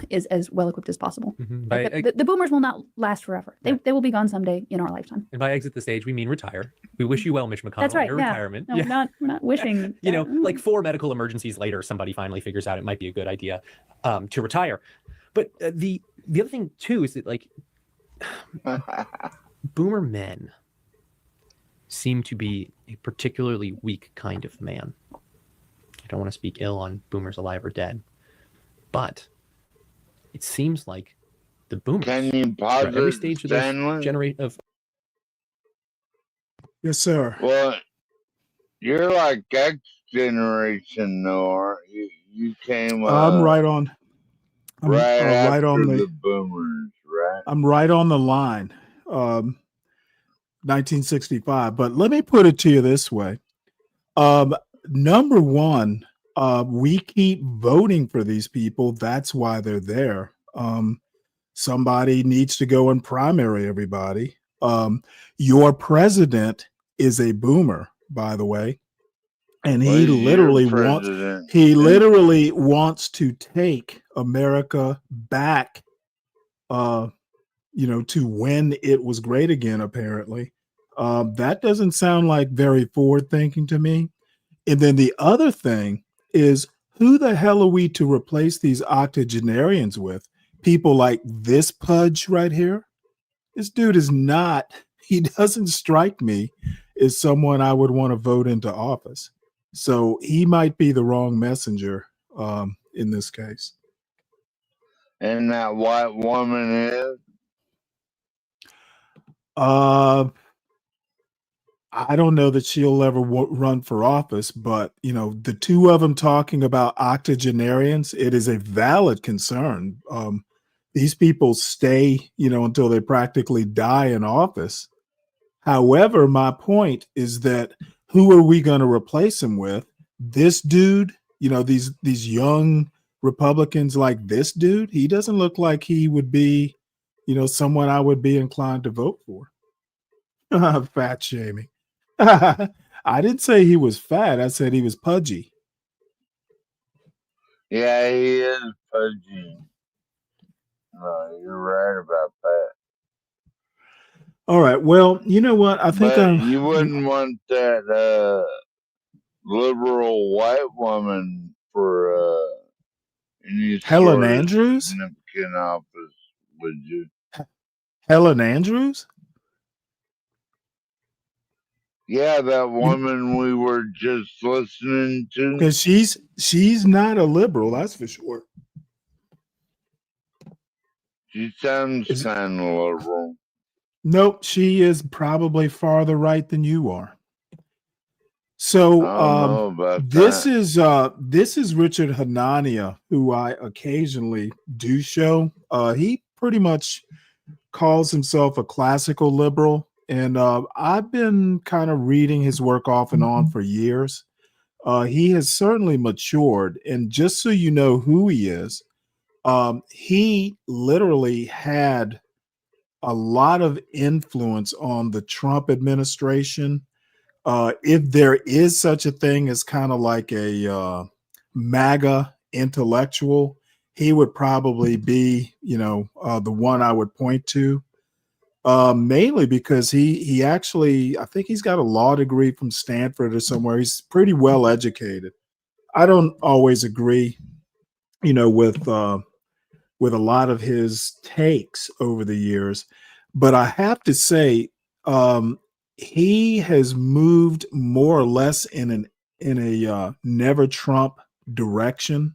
is as well equipped as possible. Mm-hmm. The boomers will not last forever. They will be gone someday in our lifetime. And by exit the stage, we mean retire. We wish you well, Mitch McConnell. That's right. Your retirement. No, we're not wishing. Like 4 medical emergencies later, somebody finally figures out it might be a good idea to retire. But the other thing too is that boomer men seem to be a particularly weak kind of man. I don't want to speak ill on boomers alive or dead, but it seems like the boomers Can you pause at every it, stage of Stanley? this generation of. Yes, sir. Well, you're like X generation, though, aren't you? You came I'm right on. I'm right right on after the the boomers, right? I'm right on the line. 1965. But let me put it to you this way. Number one, we keep voting for these people. That's why they're there. Somebody needs to go and primary everybody. Your president is a boomer, by the way. And he literally wants to take America back, to when it was great again, apparently. That doesn't sound like very forward thinking to me. And then the other thing is, who the hell are we to replace these octogenarians with? People like this pudge right here? This dude is not he doesn't strike me as someone I would want to vote into office. So he might be the wrong messenger in this case. And that white woman is? I don't know that she'll ever run for office, but the two of them talking about octogenarians, it is a valid concern. These people stay, until they practically die in office. However, my point is that who are we going to replace him with? This dude, these young Republicans like this dude, he doesn't look like he would be, someone I would be inclined to vote for. Fat shaming. I didn't say he was fat. I said he was pudgy. Yeah, he is pudgy. No, you're right about that. All right. Well, you know what? I think you wouldn't want that liberal white woman for any Helen sort Andrews? of significant office, would you? Helen Andrews? Yeah, that woman we were just listening to. Because she's not a liberal, that's for sure. She sounds kind of liberal. Nope, she is probably farther right than you are. So this is Richard Hanania, who I occasionally do show. He pretty much calls himself a classical liberal, and I've been kind of reading his work off and on for years. He has certainly matured, and just so you know who he is, he literally had a lot of influence on the Trump administration. If there is such a thing as kind of like a MAGA intellectual, he would probably be, the one I would point to. Mainly because he actually, I think he's got a law degree from Stanford or somewhere. He's pretty well educated. I don't always agree, with a lot of his takes over the years, but I have to say, he has moved more or less in a never Trump direction,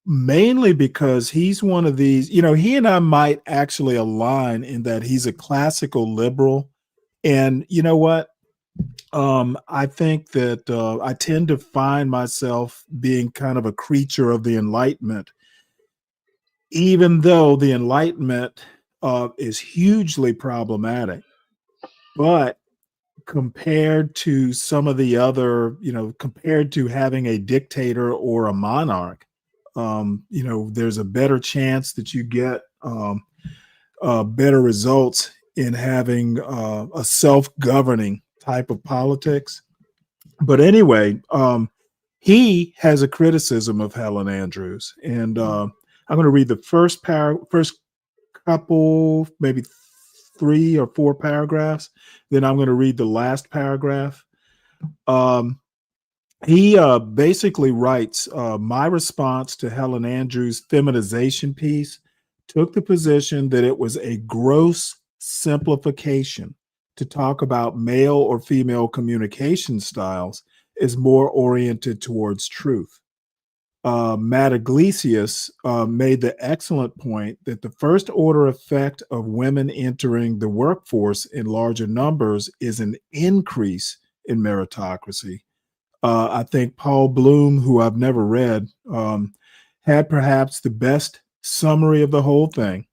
mainly because he's one of these, he and I might actually align in that he's a classical liberal. And you know what? I think that I tend to find myself being kind of a creature of the Enlightenment, even though the Enlightenment is hugely problematic. But compared to some of the other, compared to having a dictator or a monarch, there's a better chance that you get better results in having a self-governing type of politics. But anyway, he has a criticism of Helen Andrews, and I'm going to read the first couple, maybe 3 or 4 paragraphs. Then I'm going to read the last paragraph. He basically writes, my response to Helen Andrews' feminization piece took the position that it was a gross simplification to talk about male or female communication styles is more oriented towards truth. Matt Iglesias made the excellent point that the first order effect of women entering the workforce in larger numbers is an increase in meritocracy. I think Paul Bloom, who I've never read, had perhaps the best summary of the whole thing.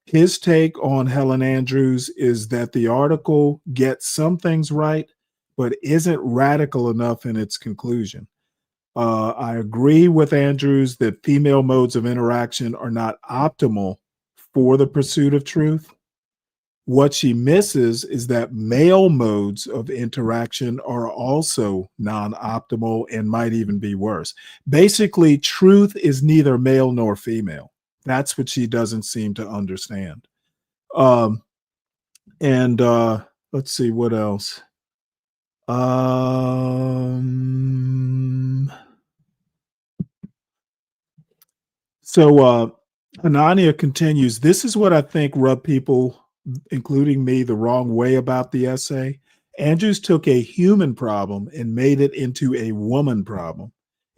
His take on Helen Andrews is that the article gets some things right, but isn't radical enough in its conclusion. I agree with Andrews that female modes of interaction are not optimal for the pursuit of truth. What she misses is that male modes of interaction are also non-optimal and might even be worse. Basically, truth is neither male nor female. That's what she doesn't seem to understand. And let's see what else. So Hanania continues, this is what I think rubbed people including me, the wrong way about the essay. Andrews took a human problem and made it into a woman problem.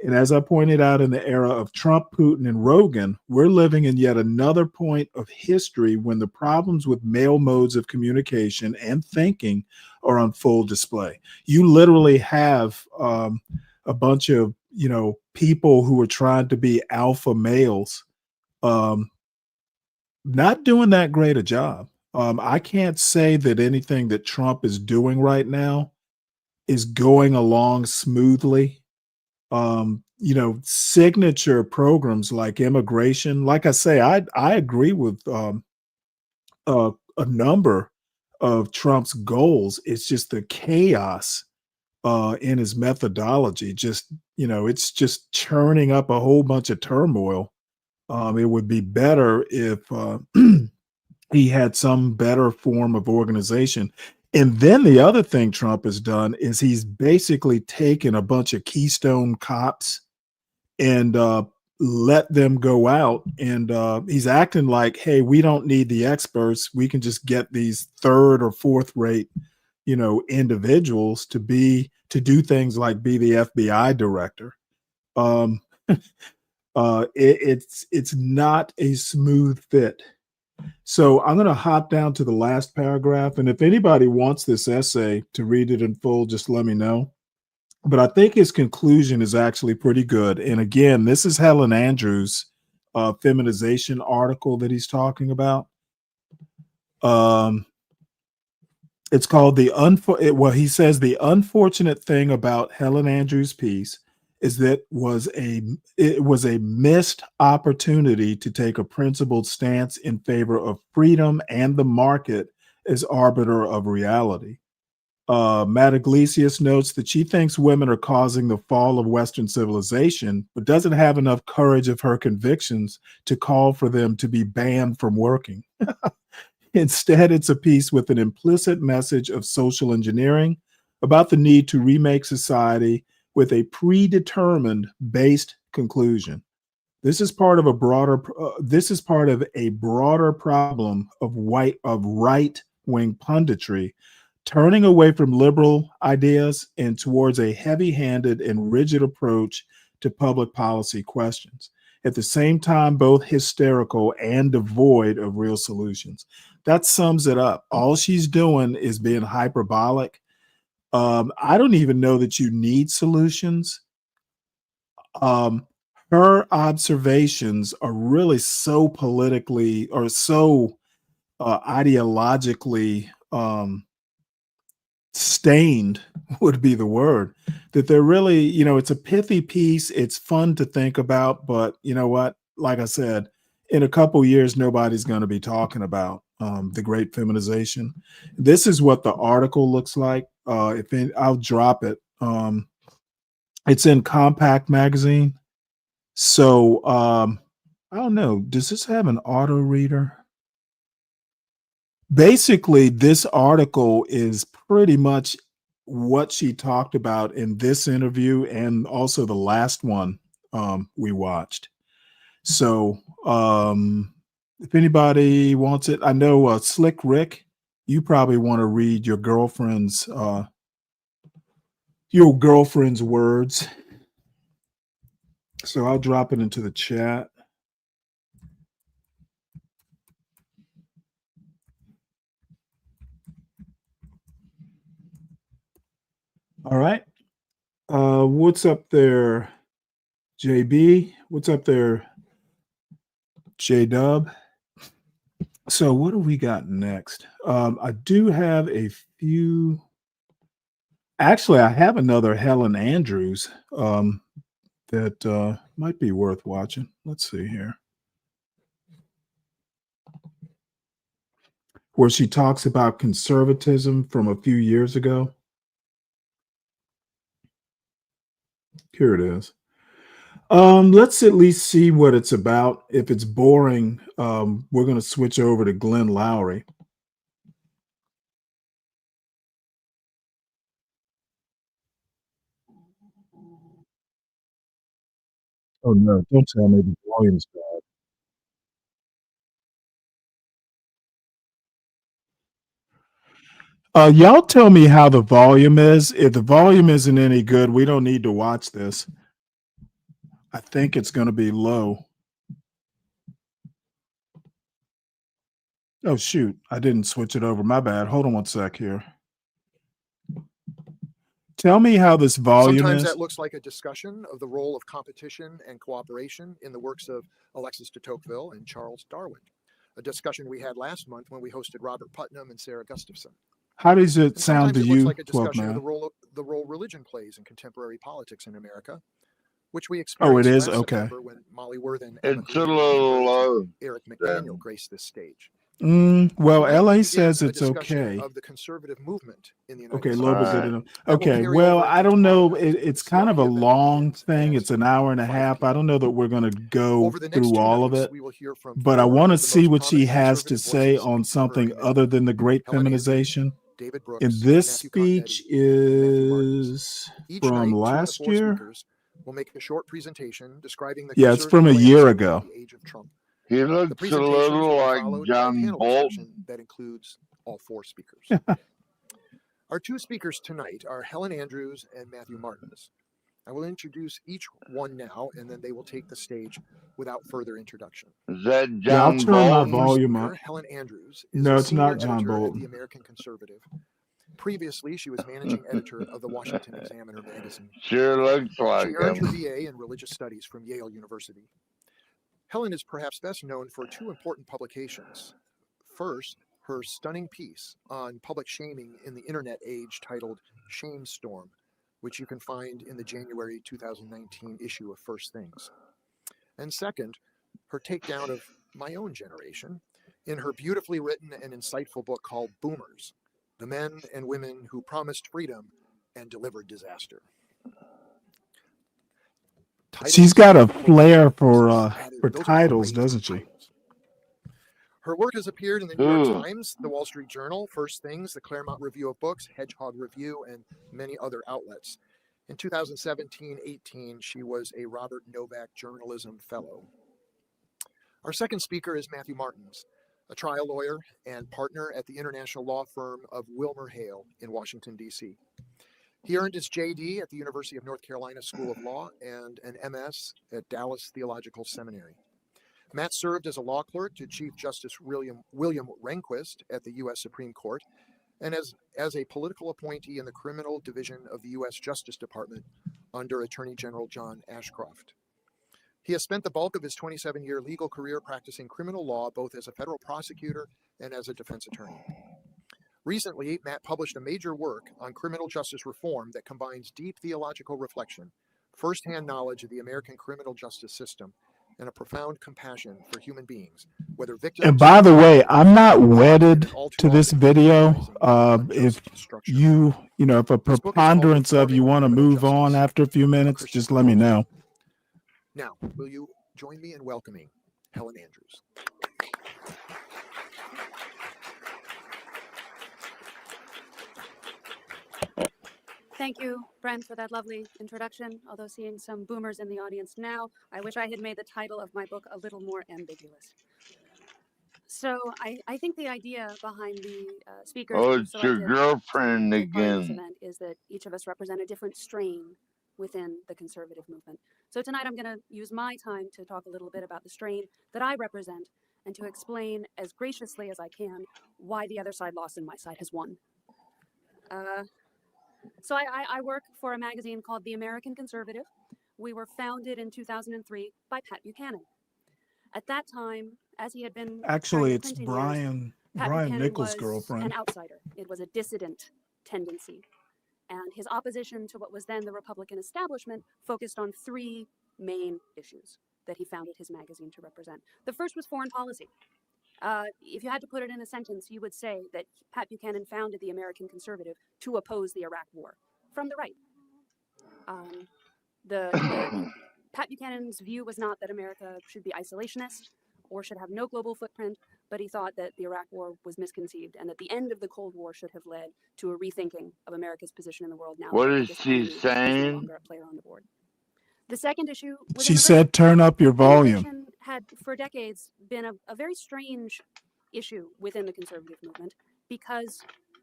And as I pointed out, in the era of Trump, Putin, and Rogan, we're living in yet another point of history when the problems with male modes of communication and thinking are on full display. You literally have a bunch of people who are trying to be alpha males, not doing that great a job. I can't say that anything that Trump is doing right now is going along smoothly. Signature programs like immigration, like I say, I agree with a number of Trump's goals. It's just the chaos in his methodology. It's just churning up a whole bunch of turmoil. It would be better if he had some better form of organization. And then the other thing Trump has done is he's basically taken a bunch of Keystone cops and let them go out. And he's acting like, hey, we don't need the experts. We can just get these third or fourth rate, individuals to do things like be the FBI director. It's not a smooth fit. So I'm going to hop down to the last paragraph. And if anybody wants this essay to read it in full, just let me know. But I think his conclusion is actually pretty good. And again, this is Helen Andrews' feminization article that he's talking about. It's called he says the unfortunate thing about Helen Andrews' piece is that it was a missed opportunity to take a principled stance in favor of freedom and the market as arbiter of reality. Matt Iglesias notes that she thinks women are causing the fall of Western civilization, but doesn't have enough courage of her convictions to call for them to be banned from working. Instead, it's a piece with an implicit message of social engineering about the need to remake society with a predetermined based conclusion. This is part of a broader problem of right-wing punditry, turning away from liberal ideas and towards a heavy-handed and rigid approach to public policy questions. At the same time, both hysterical and devoid of real solutions. That sums it up. All she's doing is being hyperbolic. I don't even know that you need solutions. Her observations are really so politically or so ideologically stained would be the word, that they're really, it's a pithy piece. It's fun to think about, but you know what? Like I said, in a couple years, nobody's going to be talking about the great feminization. This is what the article looks like. I'll drop it. It's in Compact Magazine. So I don't know. Does this have an auto reader? Basically, this article is pretty much what she talked about in this interview and also the last one we watched. So if anybody wants it, I know Slick Rick, you probably want to read your girlfriend's words. So I'll drop it into the chat. All right. What's up there, JB? What's up there, J-Dub? So what do we got next? I do have a few. Actually, I have another Helen Andrews that might be worth watching. Let's see here. Where she talks about conservatism from a few years ago. Here it is. Let's at least see what it's about. If it's boring, we're going to switch over to Glenn Lowry. Oh no, don't tell me the volume's bad. Y'all tell me how the volume is. If the volume isn't any good, we don't need to watch this. I think it's going to be low. Oh, shoot. I didn't switch it over. My bad. Hold on one sec here. Tell me how this volume Sometimes is. that looks like a discussion of the role of competition and cooperation in the works of Alexis de Tocqueville and Charles Darwin, a discussion we had last month when we hosted Robert Putnam and Sarah Gustafson. How does it And sound sometimes to it looks you, like a 12 discussion of man? the role religion plays in contemporary politics in America, which we Oh, it experienced is? last Okay. September when Molly Worthen, Emma It's a Green, little low. and Eric McDaniel graced this stage. Well, Tonight, we LA begin says a it's discussion okay. of the conservative movement in the United Okay, a States. little bit good enough. That will Okay, carry well, over I into don't tomorrow know. night. It's kind of a long thing. It's an hour and a half. I don't know that we're going to go Over the next through two all of nights, it, we will hear from but I four want to of the see most what she prominent has to conservative say voices on in something contemporary other than the great Helen Andrews, feminization. David Brooks, And this Matthew speech Continetti, and Matthew Martins. is Each from night, two of the last four year. speakers will make a short presentation describing the Yeah, it's from conservative a year landscape ago. of the age of Trump. He The looks a presentations little will be like followed by a John panel Bolton. discussion that includes all four speakers. Our two speakers tonight are Helen Andrews and Matthew Martins. I will introduce each one now, and then they will take the stage without further introduction. Is that Yeah, I'll John turn my Bolton? volume Speaker, up. Helen Andrews, is No, a it's senior not John editor at the Bolton. American Conservative. Previously, she was managing editor of the Washington Examiner magazine. Sure looks like She earned her him. BA in religious studies from Yale University. Helen is perhaps best known for two important publications. First, her stunning piece on public shaming in the internet age titled Shame Storm, which you can find in the January 2019 issue of First Things. And second, her takedown of my own generation in her beautifully written and insightful book called Boomers, the men and women who promised freedom and delivered disaster. She's got a flair for titles, doesn't she? Her work has appeared in the New York Times, the Wall Street Journal, First Things, the Claremont Review of Books, Hedgehog Review, and many other outlets. In 2017-18, she was a Robert Novak Journalism Fellow. Our second speaker is Matthew Martins, a trial lawyer and partner at the international law firm of Wilmer Hale in Washington, D.C. He earned his JD at the University of North Carolina School of Law and an MS at Dallas Theological Seminary. Matt served as a law clerk to Chief Justice William Rehnquist at the U.S. Supreme Court and as a political appointee in the Criminal Division of the U.S. Justice Department under Attorney General John Ashcroft. He has spent the bulk of his 27-year legal career practicing criminal law both as a federal prosecutor and as a defense attorney. Recently, Matt published a major work on criminal justice reform that combines deep theological reflection, firsthand knowledge of the American criminal justice system, and a profound compassion for human beings, whether victims. And by the way, I'm not wedded to this video. If if a preponderance of you want to move on after a few minutes, just let me know. Now, will you join me in welcoming Helen Andrews? Thank you, Brent, for that lovely introduction. Although seeing some boomers in the audience now, I wish I had made the title of my book a little more ambiguous. So I think the idea behind the speakers Oh, we've it's your selected girlfriend to take part in this again. event is that each of us represent a different strain within the conservative movement. So tonight I'm going to use my time to talk a little bit about the strain that I represent and to explain as graciously as I can why the other side lost and my side has won. So I work for a magazine called The American Conservative. We were founded in 2003 by Pat Buchanan. At that time, as he had been Actually, it's printing Brian Pat Buchanan Nichols' was girlfriend. an outsider. It was a dissident tendency. And his opposition to what was then the Republican establishment focused on three main issues that he founded his magazine to represent. The first was foreign policy. If you had to put it in a sentence, you would say that Pat Buchanan founded the American Conservative to oppose the Iraq War from the right. Pat Buchanan's view was not that America should be isolationist or should have no global footprint, but he thought that the Iraq War was misconceived and that the end of the Cold War should have led to a rethinking of America's position in the world now. What that is the she enemy is no saying? longer a player on the board. The second issue was She said, "Turn up your volume." immigration had for decades been a very strange issue within the conservative movement because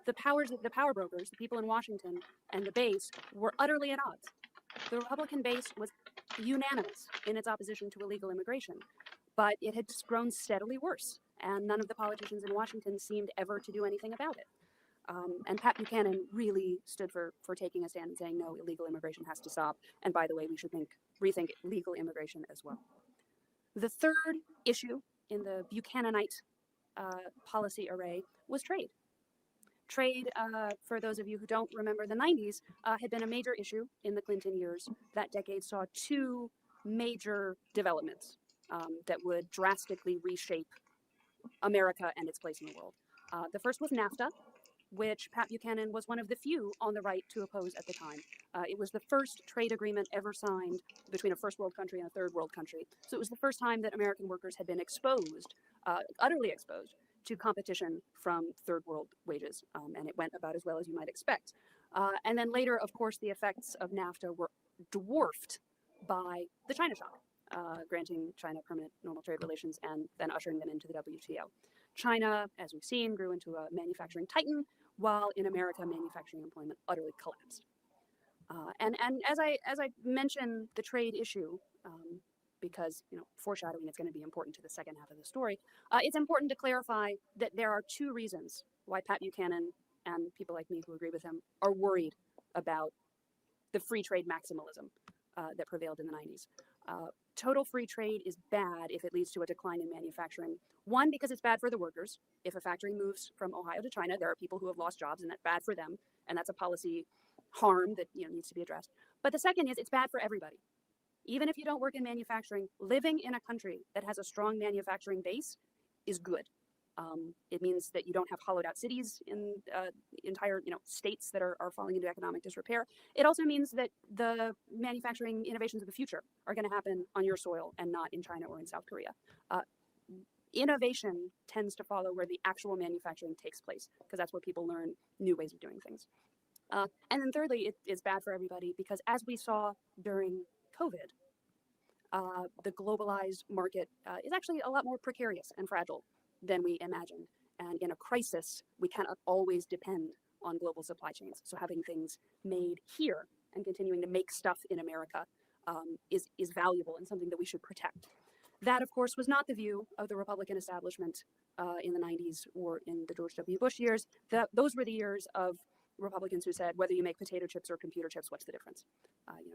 the power brokers, the people in Washington and the base were utterly at odds. The Republican base was unanimous in its opposition to illegal immigration, but it had just grown steadily worse, and none of the politicians in Washington seemed ever to do anything about it. And Pat Buchanan really stood for taking a stand and saying, no, illegal immigration has to stop. And by the way, we should rethink legal immigration as well. The third issue in the Buchananite policy array was trade. Trade, for those of you who don't remember the 90s, had been a major issue in the Clinton years. That decade saw two major developments that would drastically reshape America and its place in the world. The first was NAFTA, which Pat Buchanan was one of the few on the right to oppose at the time. It was the first trade agreement ever signed between a first world country and a third world country. So it was the first time that American workers had been exposed, utterly exposed, to competition from third world wages. And it went about as well as you might expect. And then later, of course, the effects of NAFTA were dwarfed by the China shock, granting China permanent normal trade relations and then ushering them into the WTO. China, as we've seen, grew into a manufacturing titan, while in America, manufacturing employment utterly collapsed. And as I mention the trade issue, because foreshadowing is going to be important to the second half of the story, it's important to clarify that there are two reasons why Pat Buchanan and people like me who agree with him are worried about the free trade maximalism that prevailed in the 90s. Total free trade is bad if it leads to a decline in manufacturing. One, because it's bad for the workers. If a factory moves from Ohio to China, there are people who have lost jobs, and that's bad for them, and that's a policy harm that needs to be addressed. But the second is it's bad for everybody. Even if you don't work in manufacturing, living in a country that has a strong manufacturing base is good. It means that you don't have hollowed out cities in entire states that are falling into economic disrepair. It also means that the manufacturing innovations of the future are going to happen on your soil and not in China or in South Korea. Innovation tends to follow where the actual manufacturing takes place, because that's where people learn new ways of doing things. And then thirdly, it is bad for everybody because as we saw during COVID, the globalized market is actually a lot more precarious and fragile than we imagined. And in a crisis, we cannot always depend on global supply chains. So having things made here and continuing to make stuff in America is valuable and something that we should protect. That, of course, was not the view of the Republican establishment in the 90s or in the George W. Bush years. Those were the years of Republicans who said, whether you make potato chips or computer chips, what's the difference?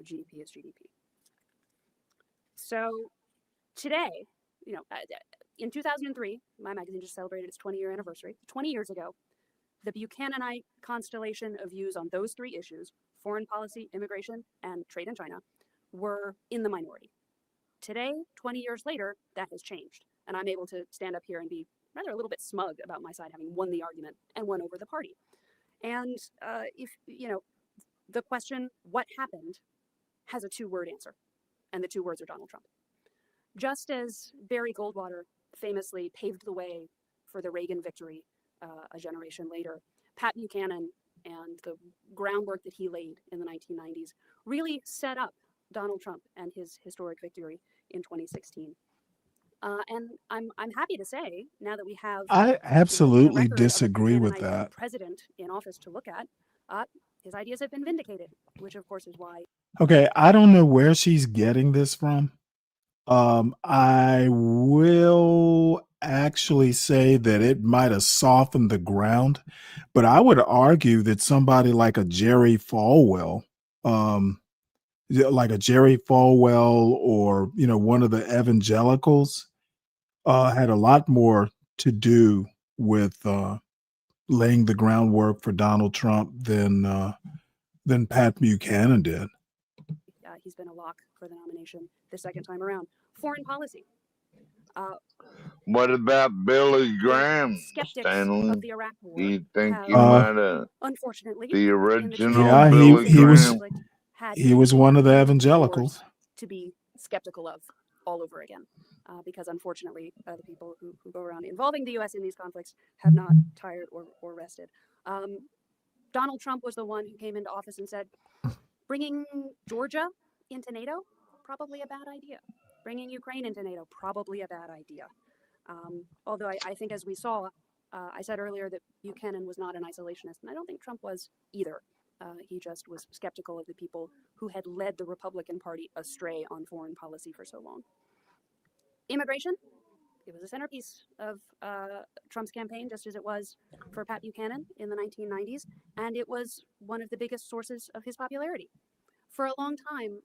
GDP is GDP. So today, in 2003, my magazine just celebrated its 20-year anniversary. 20 years ago, the Buchananite constellation of views on those three issues, foreign policy, immigration, and trade in China, were in the minority. Today, 20 years later, that has changed. And I'm able to stand up here and be rather a little bit smug about my side having won the argument and won over the party. And the question, what happened, has a two-word answer. And the two words are Donald Trump. Just as Barry Goldwater famously paved the way for the Reagan victory a generation later, Pat Buchanan and the groundwork that he laid in the 1990s really set up Donald Trump and his historic victory in 2016. And I'm happy to say, now that we have I absolutely the disagree with that. president in office to look at, his ideas have been vindicated, which of course is why. Okay, I don't know where she's getting this from. I will actually say that it might have softened the ground, but I would argue that somebody like a Jerry Falwell, or one of the evangelicals, had a lot more to do with laying the groundwork for Donald Trump than Pat Buchanan did. He's been a lock for the nomination the second time around. Foreign policy. What about Billy Graham, Stanley? Do you think he might have, unfortunately, the original Yeah, Billy Graham? he was one of the evangelicals. To be skeptical of all over again, because unfortunately, the people who go around involving the U.S. in these conflicts have not tired or rested. Donald Trump was the one who came into office and said, bringing Georgia into NATO, probably a bad idea. Bringing Ukraine into NATO, probably a bad idea. Although I think, as we saw I said earlier that Buchanan was not an isolationist, and I don't think Trump was either. He just was skeptical of the people who had led the Republican Party astray on foreign policy for so long. Immigration, it was a centerpiece of Trump's campaign, just as it was for Pat Buchanan in the 1990s, and it was one of the biggest sources of his popularity. For a long time,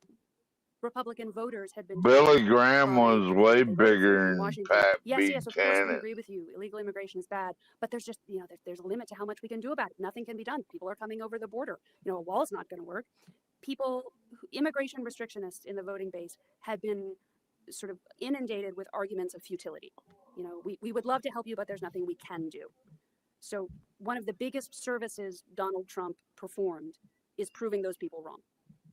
Republican voters had been Billy Graham was they way voted for bigger in than Washington. Pat Yes, of course we Buchanan. agree with you. Illegal immigration is bad, but there's just, there's a limit to how much we can do about it. Nothing can be done. People are coming over the border. A wall's not going to work. Immigration restrictionists in the voting base had been sort of inundated with arguments of futility. We would love to help you, but there's nothing we can do. So one of the biggest services Donald Trump performed is proving those people wrong,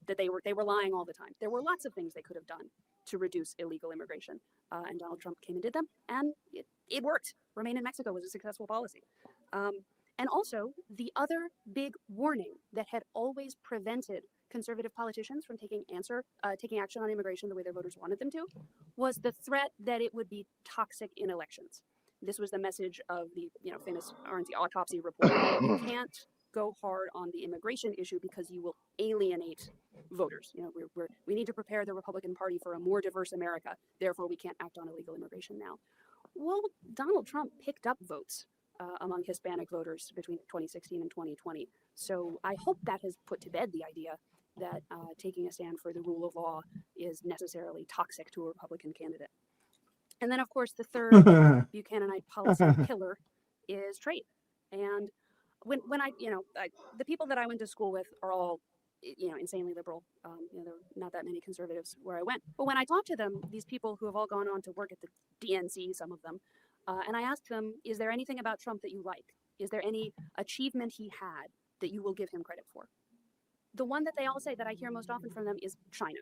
that they were lying all the time. There were lots of things they could have done to reduce illegal immigration, and Donald Trump came and did them, and it worked. Remain in Mexico was a successful policy. And also, the other big warning that had always prevented conservative politicians from taking action on immigration the way their voters wanted them to was the threat that it would be toxic in elections. This was the message of the famous RNC autopsy report. You can't go hard on the immigration issue because you will alienate voters. We need to prepare the Republican Party for a more diverse America. Therefore, we can't act on illegal immigration now. Well, Donald Trump picked up votes among Hispanic voters between 2016 and 2020. So I hope that has put to bed the idea that taking a stand for the rule of law is necessarily toxic to a Republican candidate. And then, of course, the third Buchananite policy pillar is trade. And when the people that I went to school with are all, insanely liberal. There were not that many conservatives where I went. But when I talked to them, these people who have all gone on to work at the DNC, some of them, and I asked them, is there anything about Trump that you like? Is there any achievement he had that you will give him credit for? The one that they all say that I hear most often from them is China.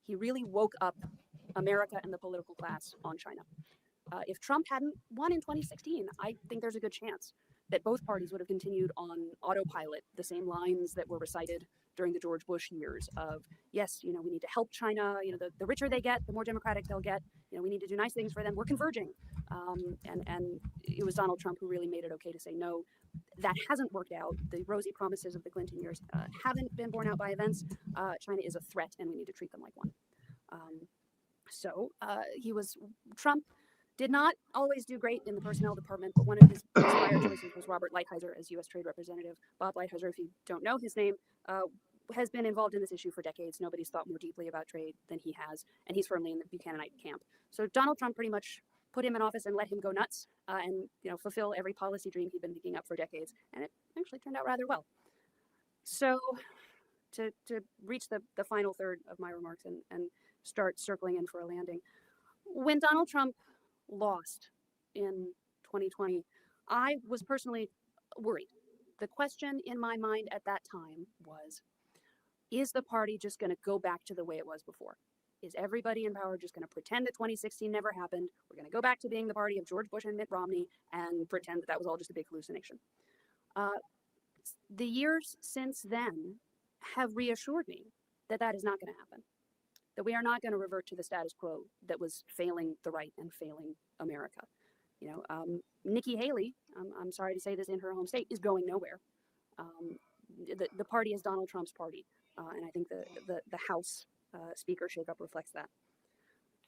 He really woke up America and the political class on China. If Trump hadn't won in 2016, I think there's a good chance that both parties would have continued on autopilot, the same lines that were recited during the George Bush years of, yes, we need to help China. The richer they get, the more democratic they'll get. We need to do nice things for them. We're converging. And it was Donald Trump who really made it okay to say, no, that hasn't worked out. The rosy promises of the Clinton years haven't been borne out by events. China is a threat, and we need to treat them like one. Trump did not always do great in the personnel department, but one of his inspired choices was Robert Lighthizer as U.S. Trade Representative. Bob Lighthizer, if you don't know his name, has been involved in this issue for decades. Nobody's thought more deeply about trade than he has, and he's firmly in the Buchananite camp. So Donald Trump pretty much put him in office and let him go nuts and fulfill every policy dream he'd been thinking up for decades, and it actually turned out rather well. So to reach the final third of my remarks and start circling in for a landing, when Donald Trump lost in 2020, I was personally worried. The question in my mind at that time was, is the party just going to go back to the way it was before? Is everybody in power just going to pretend that 2016 never happened? We're going to go back to being the party of George Bush and Mitt Romney and pretend that was all just a big hallucination. The years since then have reassured me that that is not going to happen, that we are not going to revert to the status quo that was failing the right and failing America. Nikki Haley, I'm sorry to say this, in her home state, is going nowhere. The party is Donald Trump's party, and I think the House Speaker shakeup reflects that.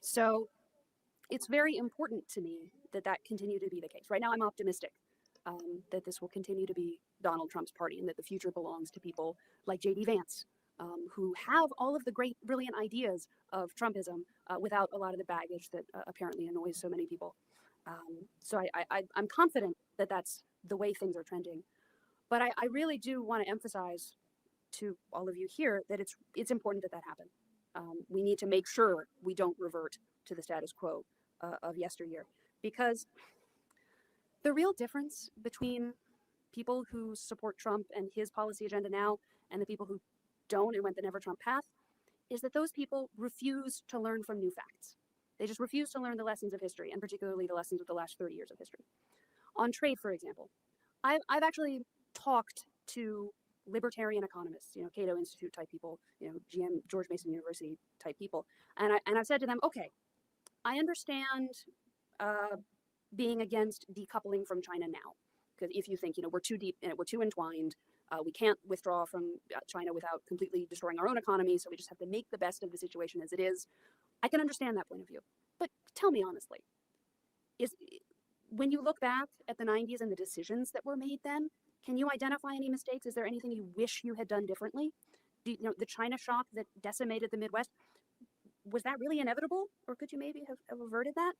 So it's very important to me that continue to be the case. Right now, I'm optimistic that this will continue to be Donald Trump's party and that the future belongs to people like J.D. Vance, who have all of the great, brilliant ideas of Trumpism without a lot of the baggage that apparently annoys so many people. So I'm confident that that's the way things are trending. But I really do want to emphasize to all of you here that it's important that happen. We need to make sure we don't revert to the status quo of yesteryear, because the real difference between people who support Trump and his policy agenda now and the people who don't and went the never Trump path is that those people refuse to learn from new facts. They just refuse to learn the lessons of history, and particularly the lessons of the last 30 years of history. On trade, for example, I've actually talked to libertarian economists, Cato Institute type people, GM, George Mason University type people, and I've said to them, okay, I understand being against decoupling from China now. Because if you think, we're too deep in it, we're too entwined, we can't withdraw from China without completely destroying our own economy, so we just have to make the best of the situation as it is. I can understand that point of view. But tell me honestly, when you look back at the 90s and the decisions that were made then, can you identify any mistakes? Is there anything you wish you had done differently? The China shock that decimated the Midwest, was that really inevitable? Or could you maybe have averted that?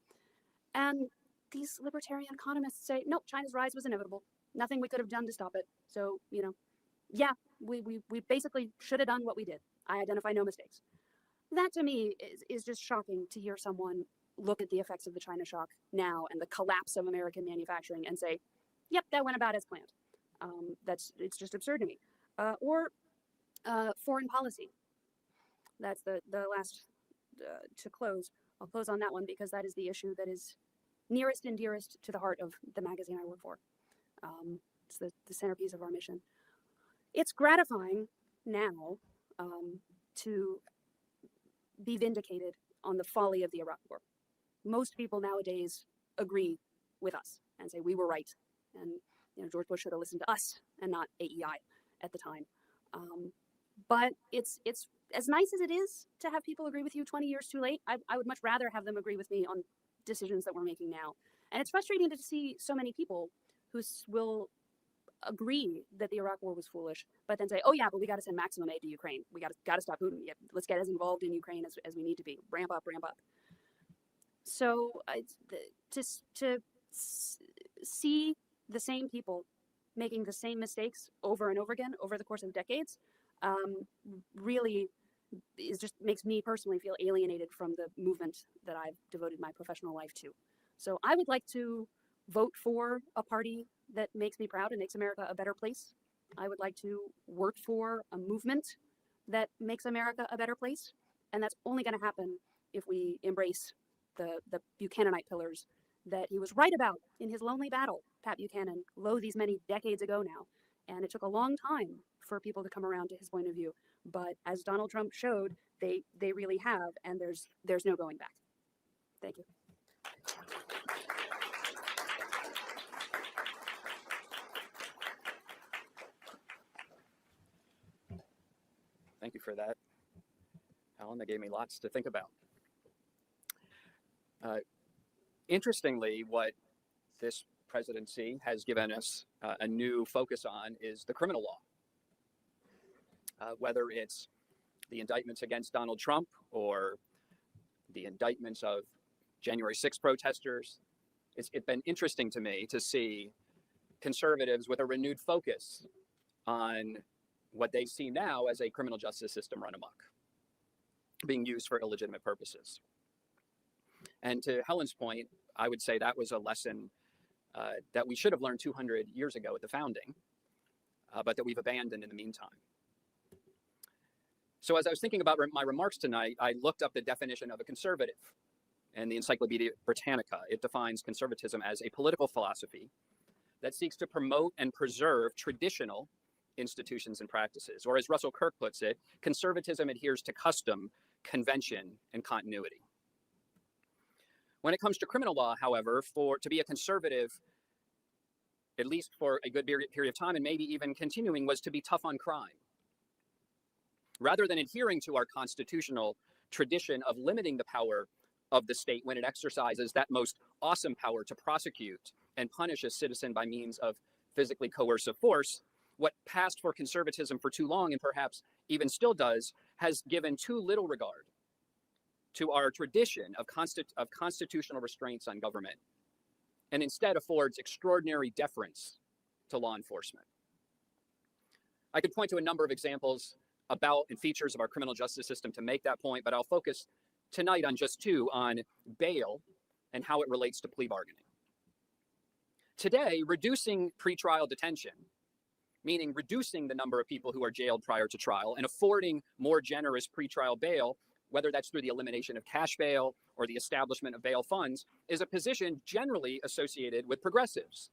And these libertarian economists say, no, China's rise was inevitable. Nothing we could have done to stop it. So, yeah, we basically should have done what we did. I identify no mistakes. That to me is just shocking to hear someone look at the effects of the China shock now and the collapse of American manufacturing and say, yep, that went about as planned. It's just absurd to me. Or foreign policy. That's the last to close. I'll close on that one because that is the issue that is nearest and dearest to the heart of the magazine I work for. It's the centerpiece of our mission. It's gratifying now to be vindicated on the folly of the Iraq War. Most people nowadays agree with us and say we were right, and George Bush should have listened to us and not AEI at the time. But it's as nice as it is to have people agree with you 20 years too late. I would much rather have them agree with me on decisions that we're making now. And it's frustrating to see so many people who will agree that the Iraq War was foolish, but then say, oh yeah, but we got to send maximum aid to Ukraine. We got to stop Putin. Yeah, let's get as involved in Ukraine as we need to be. Ramp up. So to see the same people making the same mistakes over and over again over the course of decades really just makes me personally feel alienated from the movement that I've devoted my professional life to. So I would like to vote for a party that makes me proud and makes America a better place. I would like to work for a movement that makes America a better place. And that's only going to happen if we embrace the Buchananite pillars that he was right about in his lonely battle, Pat Buchanan, lo these many decades ago now. And it took a long time for people to come around to his point of view. But as Donald Trump showed, they really have, and there's no going back. Thank you. Thank you for that, Alan. That gave me lots to think about. Interestingly, what this presidency has given us a new focus on is the criminal law. Whether it's the indictments against Donald Trump or the indictments of January 6th protesters, it's been interesting to me to see conservatives with a renewed focus on what they see now as a criminal justice system run amok, being used for illegitimate purposes. And to Helen's point, I would say that was a lesson that we should have learned 200 years ago at the founding, but that we've abandoned in the meantime. So as I was thinking about my remarks tonight, I looked up the definition of a conservative in the Encyclopedia Britannica. It defines conservatism as a political philosophy that seeks to promote and preserve traditional institutions and practices. Or as Russell Kirk puts it, conservatism adheres to custom, convention, and continuity. When it comes to criminal law, however, to be a conservative, at least for a good period of time, and maybe even continuing, was to be tough on crime. Rather than adhering to our constitutional tradition of limiting the power of the state when it exercises that most awesome power to prosecute and punish a citizen by means of physically coercive force, what passed for conservatism for too long, and perhaps even still does, has given too little regard to our tradition of constitutional restraints on government, and instead affords extraordinary deference to law enforcement. I could point to a number of examples about and features of our criminal justice system to make that point, but I'll focus tonight on just two, on bail and how it relates to plea bargaining. Today, reducing pretrial detention, meaning reducing the number of people who are jailed prior to trial and affording more generous pretrial bail, whether that's through the elimination of cash bail or the establishment of bail funds, is a position generally associated with progressives,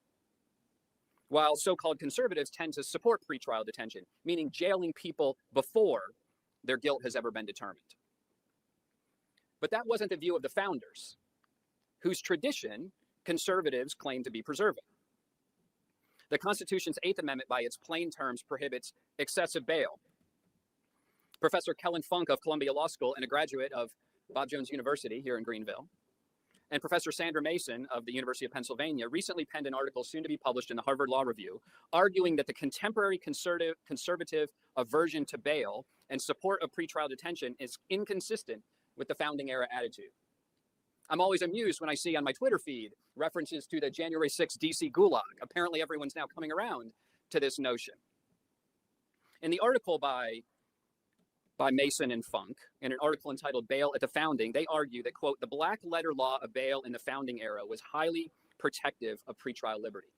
while so-called conservatives tend to support pretrial detention, meaning jailing people before their guilt has ever been determined. But that wasn't the view of the founders, whose tradition conservatives claim to be preserving. The Constitution's Eighth Amendment, by its plain terms, prohibits excessive bail. Professor Kellen Funk of Columbia Law School and a graduate of Bob Jones University here in Greenville, and Professor Sandra Mason of the University of Pennsylvania recently penned an article soon to be published in the Harvard Law Review, arguing that the contemporary conservative aversion to bail and support of pretrial detention is inconsistent with the founding era attitude. I'm always amused when I see on my Twitter feed references to the January 6th DC Gulag. Apparently everyone's now coming around to this notion. In the article by Mason and Funk, in an article entitled Bail at the Founding, they argue that, quote, the black letter law of bail in the founding era was highly protective of pretrial liberty.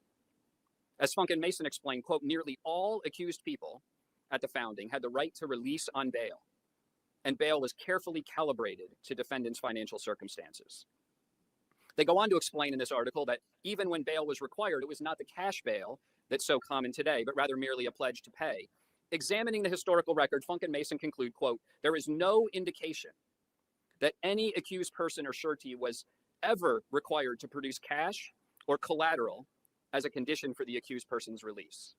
As Funk and Mason explained, quote, nearly all accused people at the founding had the right to release on bail, and bail was carefully calibrated to defendants' financial circumstances. They go on to explain in this article that even when bail was required, it was not the cash bail that's so common today, but rather merely a pledge to pay. Examining the historical record, Funk and Mason conclude, quote, there is no indication that any accused person or surety was ever required to produce cash or collateral as a condition for the accused person's release.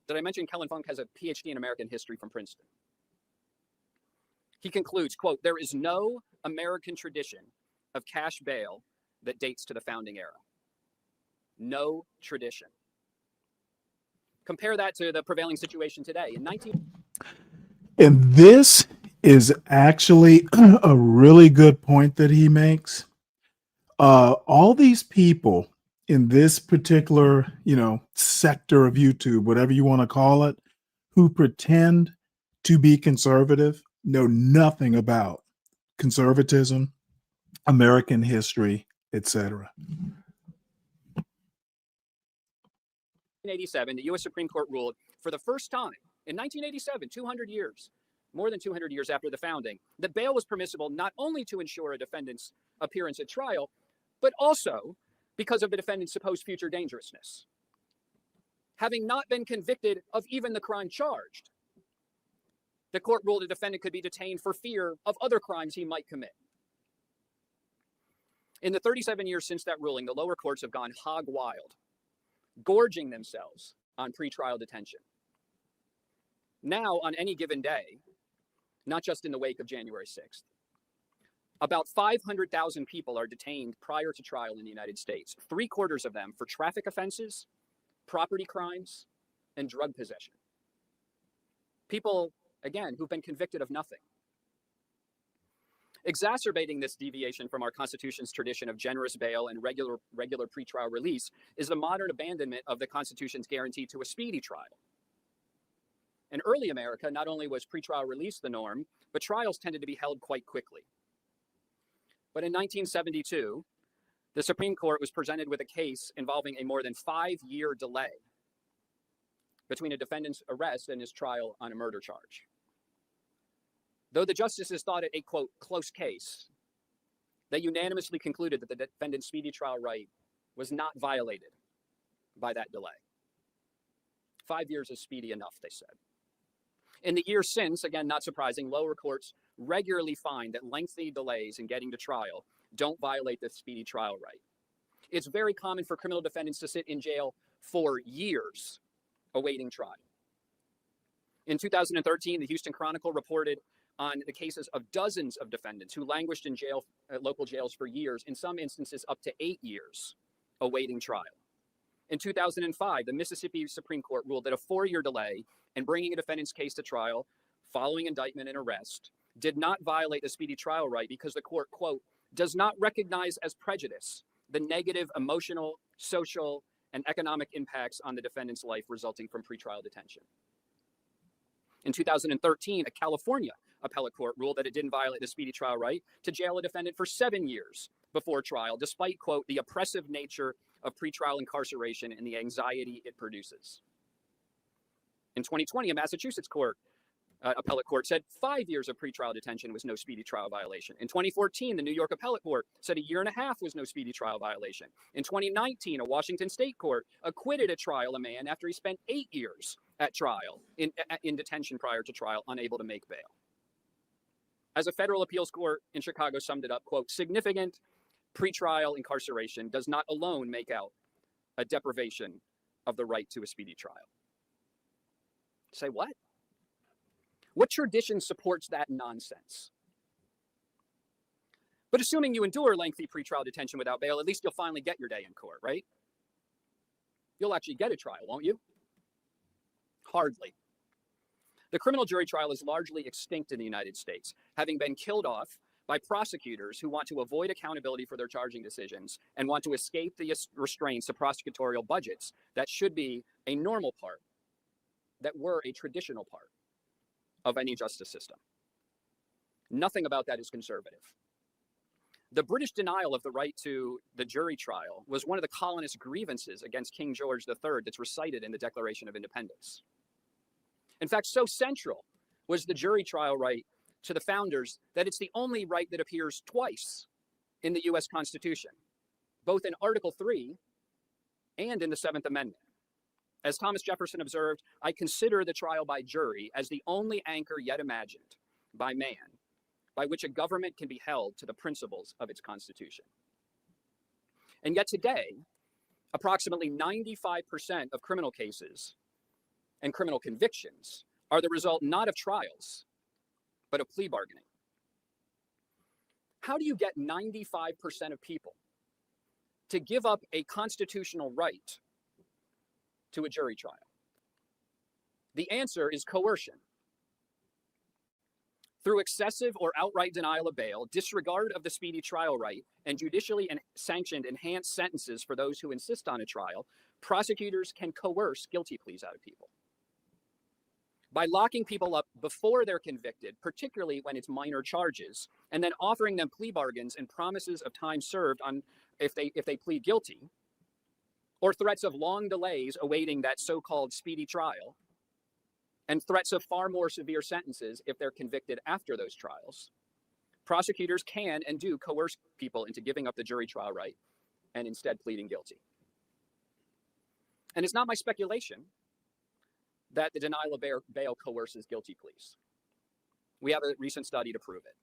Did I mention Kellen Funk has a PhD in American history from Princeton? He concludes, quote, there is no American tradition of cash bail that dates to the founding era. No tradition. Compare that to the prevailing situation today. And this is actually a really good point that he makes. All these people in this particular, sector of YouTube, whatever you want to call it, who pretend to be conservative, know nothing about conservatism, American history, etc. 1987, the U.S. Supreme Court ruled for the first time in 1987, 200 years, more than 200 years after the founding, that bail was permissible not only to ensure a defendant's appearance at trial, but also because of the defendant's supposed future dangerousness. Having not been convicted of even the crime charged, the court ruled a defendant could be detained for fear of other crimes he might commit. In the 37 years since that ruling, the lower courts have gone hog wild, gorging themselves on pretrial detention. Now, on any given day, not just in the wake of January 6th, about 500,000 people are detained prior to trial in the United States, 3/4 of them for traffic offenses, property crimes, and drug possession. People, again, who've been convicted of nothing. Exacerbating this deviation from our Constitution's tradition of generous bail and regular pretrial release is the modern abandonment of the Constitution's guarantee to a speedy trial. In early America, not only was pretrial release the norm, but trials tended to be held quite quickly. But in 1972, the Supreme Court was presented with a case involving a more than 5-year delay between a defendant's arrest and his trial on a murder charge. Though the justices thought it a, quote, close case, they unanimously concluded that the defendant's speedy trial right was not violated by that delay. 5 years is speedy enough, they said. In the years since, again, not surprising, lower courts regularly find that lengthy delays in getting to trial don't violate the speedy trial right. It's very common for criminal defendants to sit in jail for years awaiting trial. In 2013, the Houston Chronicle reported on the cases of dozens of defendants who languished in jail, local jails for years, in some instances up to 8 years, awaiting trial. In 2005, the Mississippi Supreme Court ruled that a 4-year delay in bringing a defendant's case to trial following indictment and arrest did not violate the speedy trial right because the court, quote, does not recognize as prejudice the negative emotional, social, and economic impacts on the defendant's life resulting from pretrial detention. In 2013, a California appellate court ruled that it didn't violate the speedy trial right to jail a defendant for 7 years before trial, despite, quote, the oppressive nature of pretrial incarceration and the anxiety it produces. In 2020, a Massachusetts appellate court said 5 years of pretrial detention was no speedy trial violation. In 2014, the New York appellate court said 1.5 years was no speedy trial violation. In 2019, a Washington state court acquitted at trial a man after he spent 8 years at trial in detention prior to trial, unable to make bail. As a federal appeals court in Chicago summed it up, quote, significant pretrial incarceration does not alone make out a deprivation of the right to a speedy trial. Say what? What tradition supports that nonsense? But assuming you endure lengthy pretrial detention without bail, at least you'll finally get your day in court, right? You'll actually get a trial, won't you? Hardly. The criminal jury trial is largely extinct in the United States, having been killed off by prosecutors who want to avoid accountability for their charging decisions and want to escape the restraints of prosecutorial budgets that should be a normal part, that were a traditional part of any justice system. Nothing about that is conservative. The British denial of the right to the jury trial was one of the colonists' grievances against King George III that's recited in the Declaration of Independence. In fact, so central was the jury trial right to the founders that it's the only right that appears twice in the US Constitution, both in Article 3 and in the Seventh Amendment. As Thomas Jefferson observed, I consider the trial by jury as the only anchor yet imagined by man by which a government can be held to the principles of its Constitution. And yet today, approximately 95% of criminal cases and criminal convictions are the result not of trials, but of plea bargaining. How do you get 95% of people to give up a constitutional right to a jury trial? The answer is coercion. Through excessive or outright denial of bail, disregard of the speedy trial right, and judicially sanctioned enhanced sentences for those who insist on a trial, prosecutors can coerce guilty pleas out of people. By locking people up before they're convicted, particularly when it's minor charges, and then offering them plea bargains and promises of time served on if they plead guilty, or threats of long delays awaiting that so-called speedy trial, and threats of far more severe sentences if they're convicted after those trials, prosecutors can and do coerce people into giving up the jury trial right and instead pleading guilty. And it's not my speculation that the denial of bail coerces guilty pleas. We have a recent study to prove it.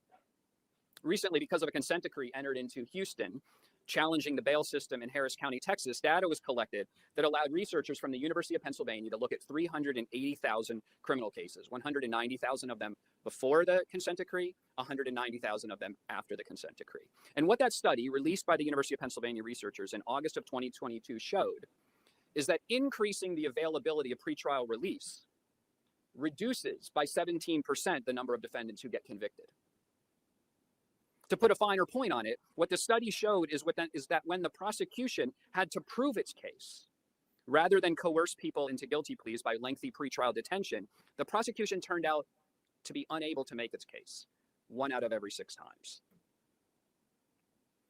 Recently, because of a consent decree entered into Houston, challenging the bail system in Harris County, Texas, data was collected that allowed researchers from the University of Pennsylvania to look at 380,000 criminal cases, 190,000 of them before the consent decree, 190,000 of them after the consent decree. And what that study, released by the University of Pennsylvania researchers in August of 2022, showed is that increasing the availability of pretrial release reduces by 17% the number of defendants who get convicted. To put a finer point on it, what the study showed is that when the prosecution had to prove its case, rather than coerce people into guilty pleas by lengthy pretrial detention, the prosecution turned out to be unable to make its case 1 out of every 6 times.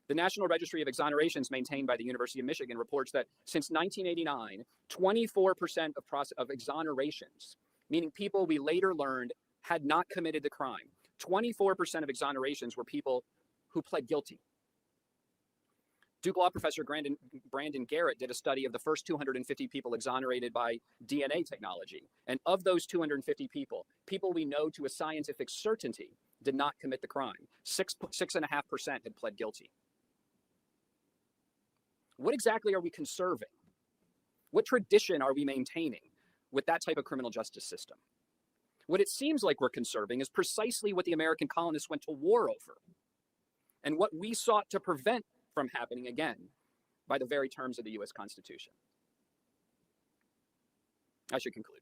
The National Registry of Exonerations maintained by the University of Michigan reports that since 1989, 24% of exonerations, meaning people we later learned had not committed the crime, 24% of exonerations were people who pled guilty. Duke Law professor Brandon Garrett did a study of the first 250 people exonerated by DNA technology. And of those 250 people we know to a scientific certainty did not commit the crime. 6.5% had pled guilty. What exactly are we conserving? What tradition are we maintaining with that type of criminal justice system? What it seems like we're conserving is precisely what the American colonists went to war over, and what we sought to prevent from happening again by the very terms of the US Constitution. I should conclude.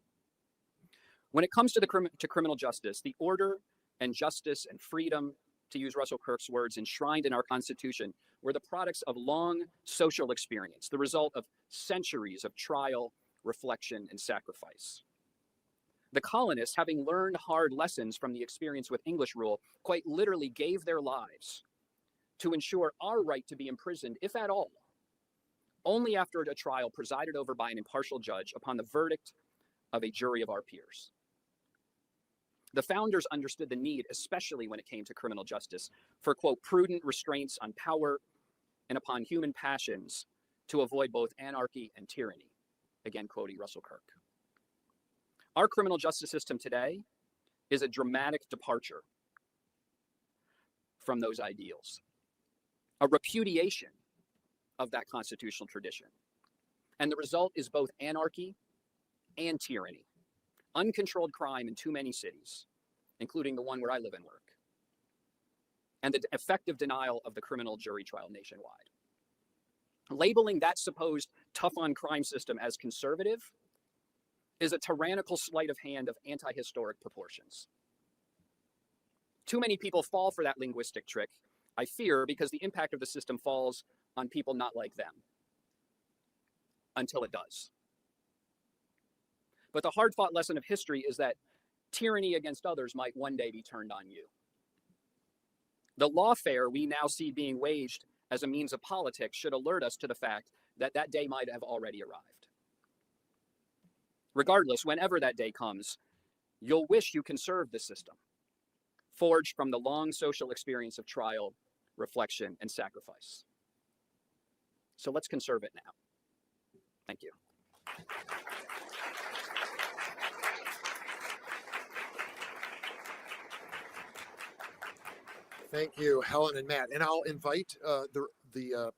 When it comes to criminal justice, the order and justice and freedom, to use Russell Kirk's words, enshrined in our Constitution, were the products of long social experience, the result of centuries of trial, reflection, and sacrifice. The colonists, having learned hard lessons from the experience with English rule, quite literally gave their lives to ensure our right to be imprisoned, if at all, only after a trial presided over by an impartial judge upon the verdict of a jury of our peers. The founders understood the need, especially when it came to criminal justice, for, quote, prudent restraints on power and upon human passions to avoid both anarchy and tyranny, again quoting Russell Kirk. Our criminal justice system today is a dramatic departure from those ideals, a repudiation of that constitutional tradition, And the result is both anarchy and tyranny, uncontrolled crime in too many cities, including the one where I live and work, and the effective denial of the criminal jury trial nationwide. Labeling that supposed tough-on-crime system as conservative is a tyrannical sleight of hand of anti-historic proportions. Too many people fall for that linguistic trick, I fear, because the impact of the system falls on people not like them, until it does. But the hard-fought lesson of history is that tyranny against others might one day be turned on you. The lawfare we now see being waged as a means of politics should alert us to the fact that that day might have already arrived. Regardless, whenever that day comes, you'll wish you conserved the system, forged from the long social experience of trial, reflection, and sacrifice. So let's conserve it now. Thank you. Thank you, Helen and Matt. And I'll invite the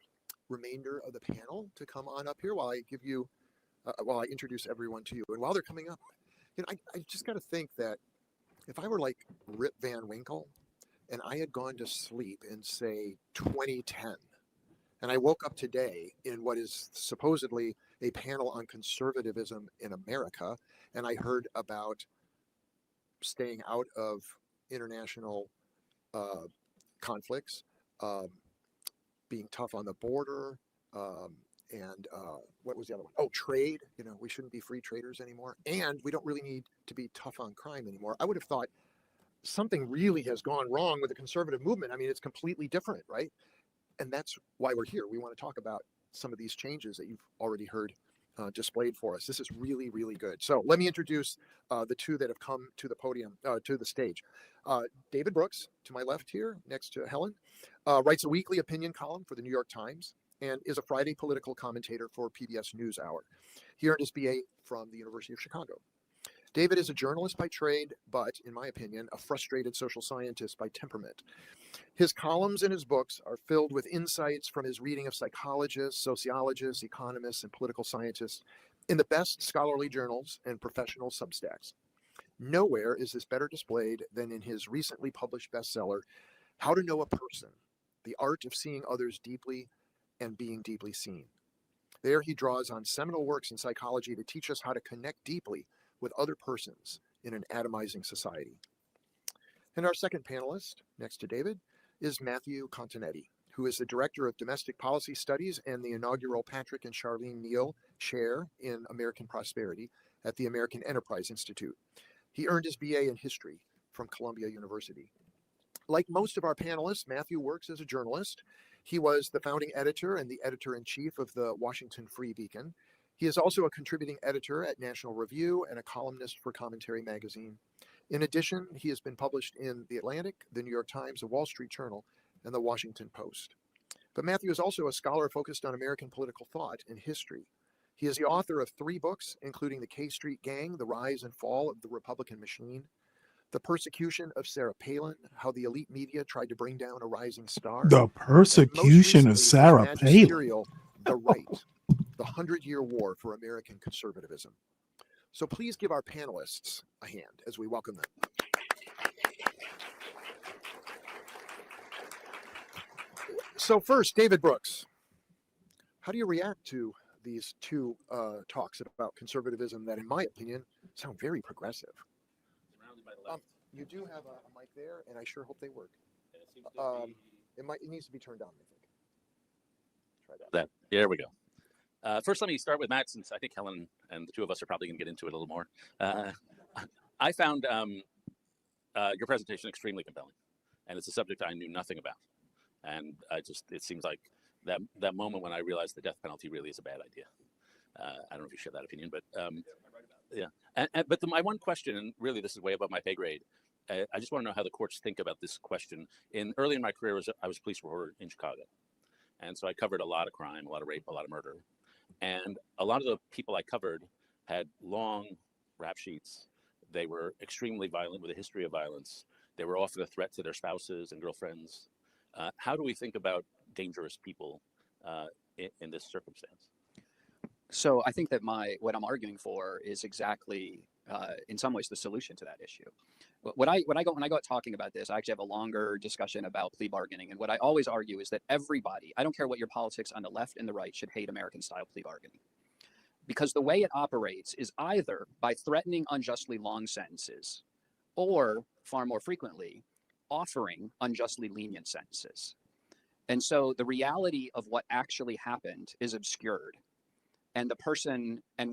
remainder of the panel to come on up here while I give you, while I introduce everyone to you. And while they're coming up, you know, I just got to think that if I were like Rip Van Winkle and I had gone to sleep in, say, 2010, and I woke up today in what is supposedly a panel on conservatism in America, and I heard about staying out of international conflicts, being tough on the border, and what was the other one? Oh, trade. You know, we shouldn't be free traders anymore, and we don't really need to be tough on crime anymore. I would have thought something really has gone wrong with the conservative movement. I mean, it's completely different, right? And that's why we're here. We want to talk about some of these changes that you've already heard displayed for us. This is really, really good. So let me introduce the two that have come to the podium, to the stage. David Brooks, to my left here, next to Helen, writes a weekly opinion column for the New York Times and is a Friday political commentator for PBS NewsHour. He earned his BA from the University of Chicago. David is a journalist by trade, but, in my opinion, a frustrated social scientist by temperament. His columns and his books are filled with insights from his reading of psychologists, sociologists, economists, and political scientists in the best scholarly journals and professional substacks. Nowhere is this better displayed than in his recently published bestseller, How to Know a Person, The Art of Seeing Others Deeply and Being Deeply Seen. There he draws on seminal works in psychology to teach us how to connect deeply with other persons in an atomizing society. And our second panelist, next to David, is Matthew Continetti, who is the Director of Domestic Policy Studies and the inaugural Patrick and Charlene Neal Chair in American Prosperity at the American Enterprise Institute. He earned his BA in History from Columbia University. Like most of our panelists, Matthew works as a journalist. He was the founding editor and the editor-in-chief of the Washington Free Beacon. He is also a contributing editor at National Review and a columnist for Commentary magazine. In addition, he has been published in The Atlantic, The New York Times, The Wall Street Journal, and The Washington Post. But Matthew is also a scholar focused on American political thought and history. He is the author of 3 books, including The K Street Gang, The Rise and Fall of the Republican Machine, The Persecution of Sarah Palin, How the Elite Media Tried to Bring Down a Rising Star. The Persecution of Sarah Palin. The Right, The 100-Year War for American Conservatism. So please give our panelists a hand as we welcome them. So first, David Brooks, how do you react to these two talks about conservatism that, in my opinion, sound very progressive? You do have a mic there, and I sure hope they work. It needs to be turned on, I think. Try that. There we go. First, let me start with Matt, since I think Helen and the two of us are probably going to get into it a little more. I found your presentation extremely compelling, and it's a subject I knew nothing about. And it seems like that moment when I realized the death penalty really is a bad idea. I don't know if you share that opinion, but yeah. But my one question, and really this is way above my pay grade, I just want to know how the courts think about this question. Early in my career, I was a police reporter in Chicago. And so I covered a lot of crime, a lot of rape, a lot of murder. And a lot of the people I covered had long rap sheets. They were extremely violent with a history of violence. They were often a threat to their spouses and girlfriends. How do we think about dangerous people in this circumstance? So I think that what I'm arguing for is exactly, in some ways, the solution to that issue. When I go out talking about this, I actually have a longer discussion about plea bargaining, and what I always argue is that everybody, I don't care what your politics on the left and the right, should hate American-style plea bargaining, because the way it operates is either by threatening unjustly long sentences, or far more frequently, offering unjustly lenient sentences. And so the reality of what actually happened is obscured, and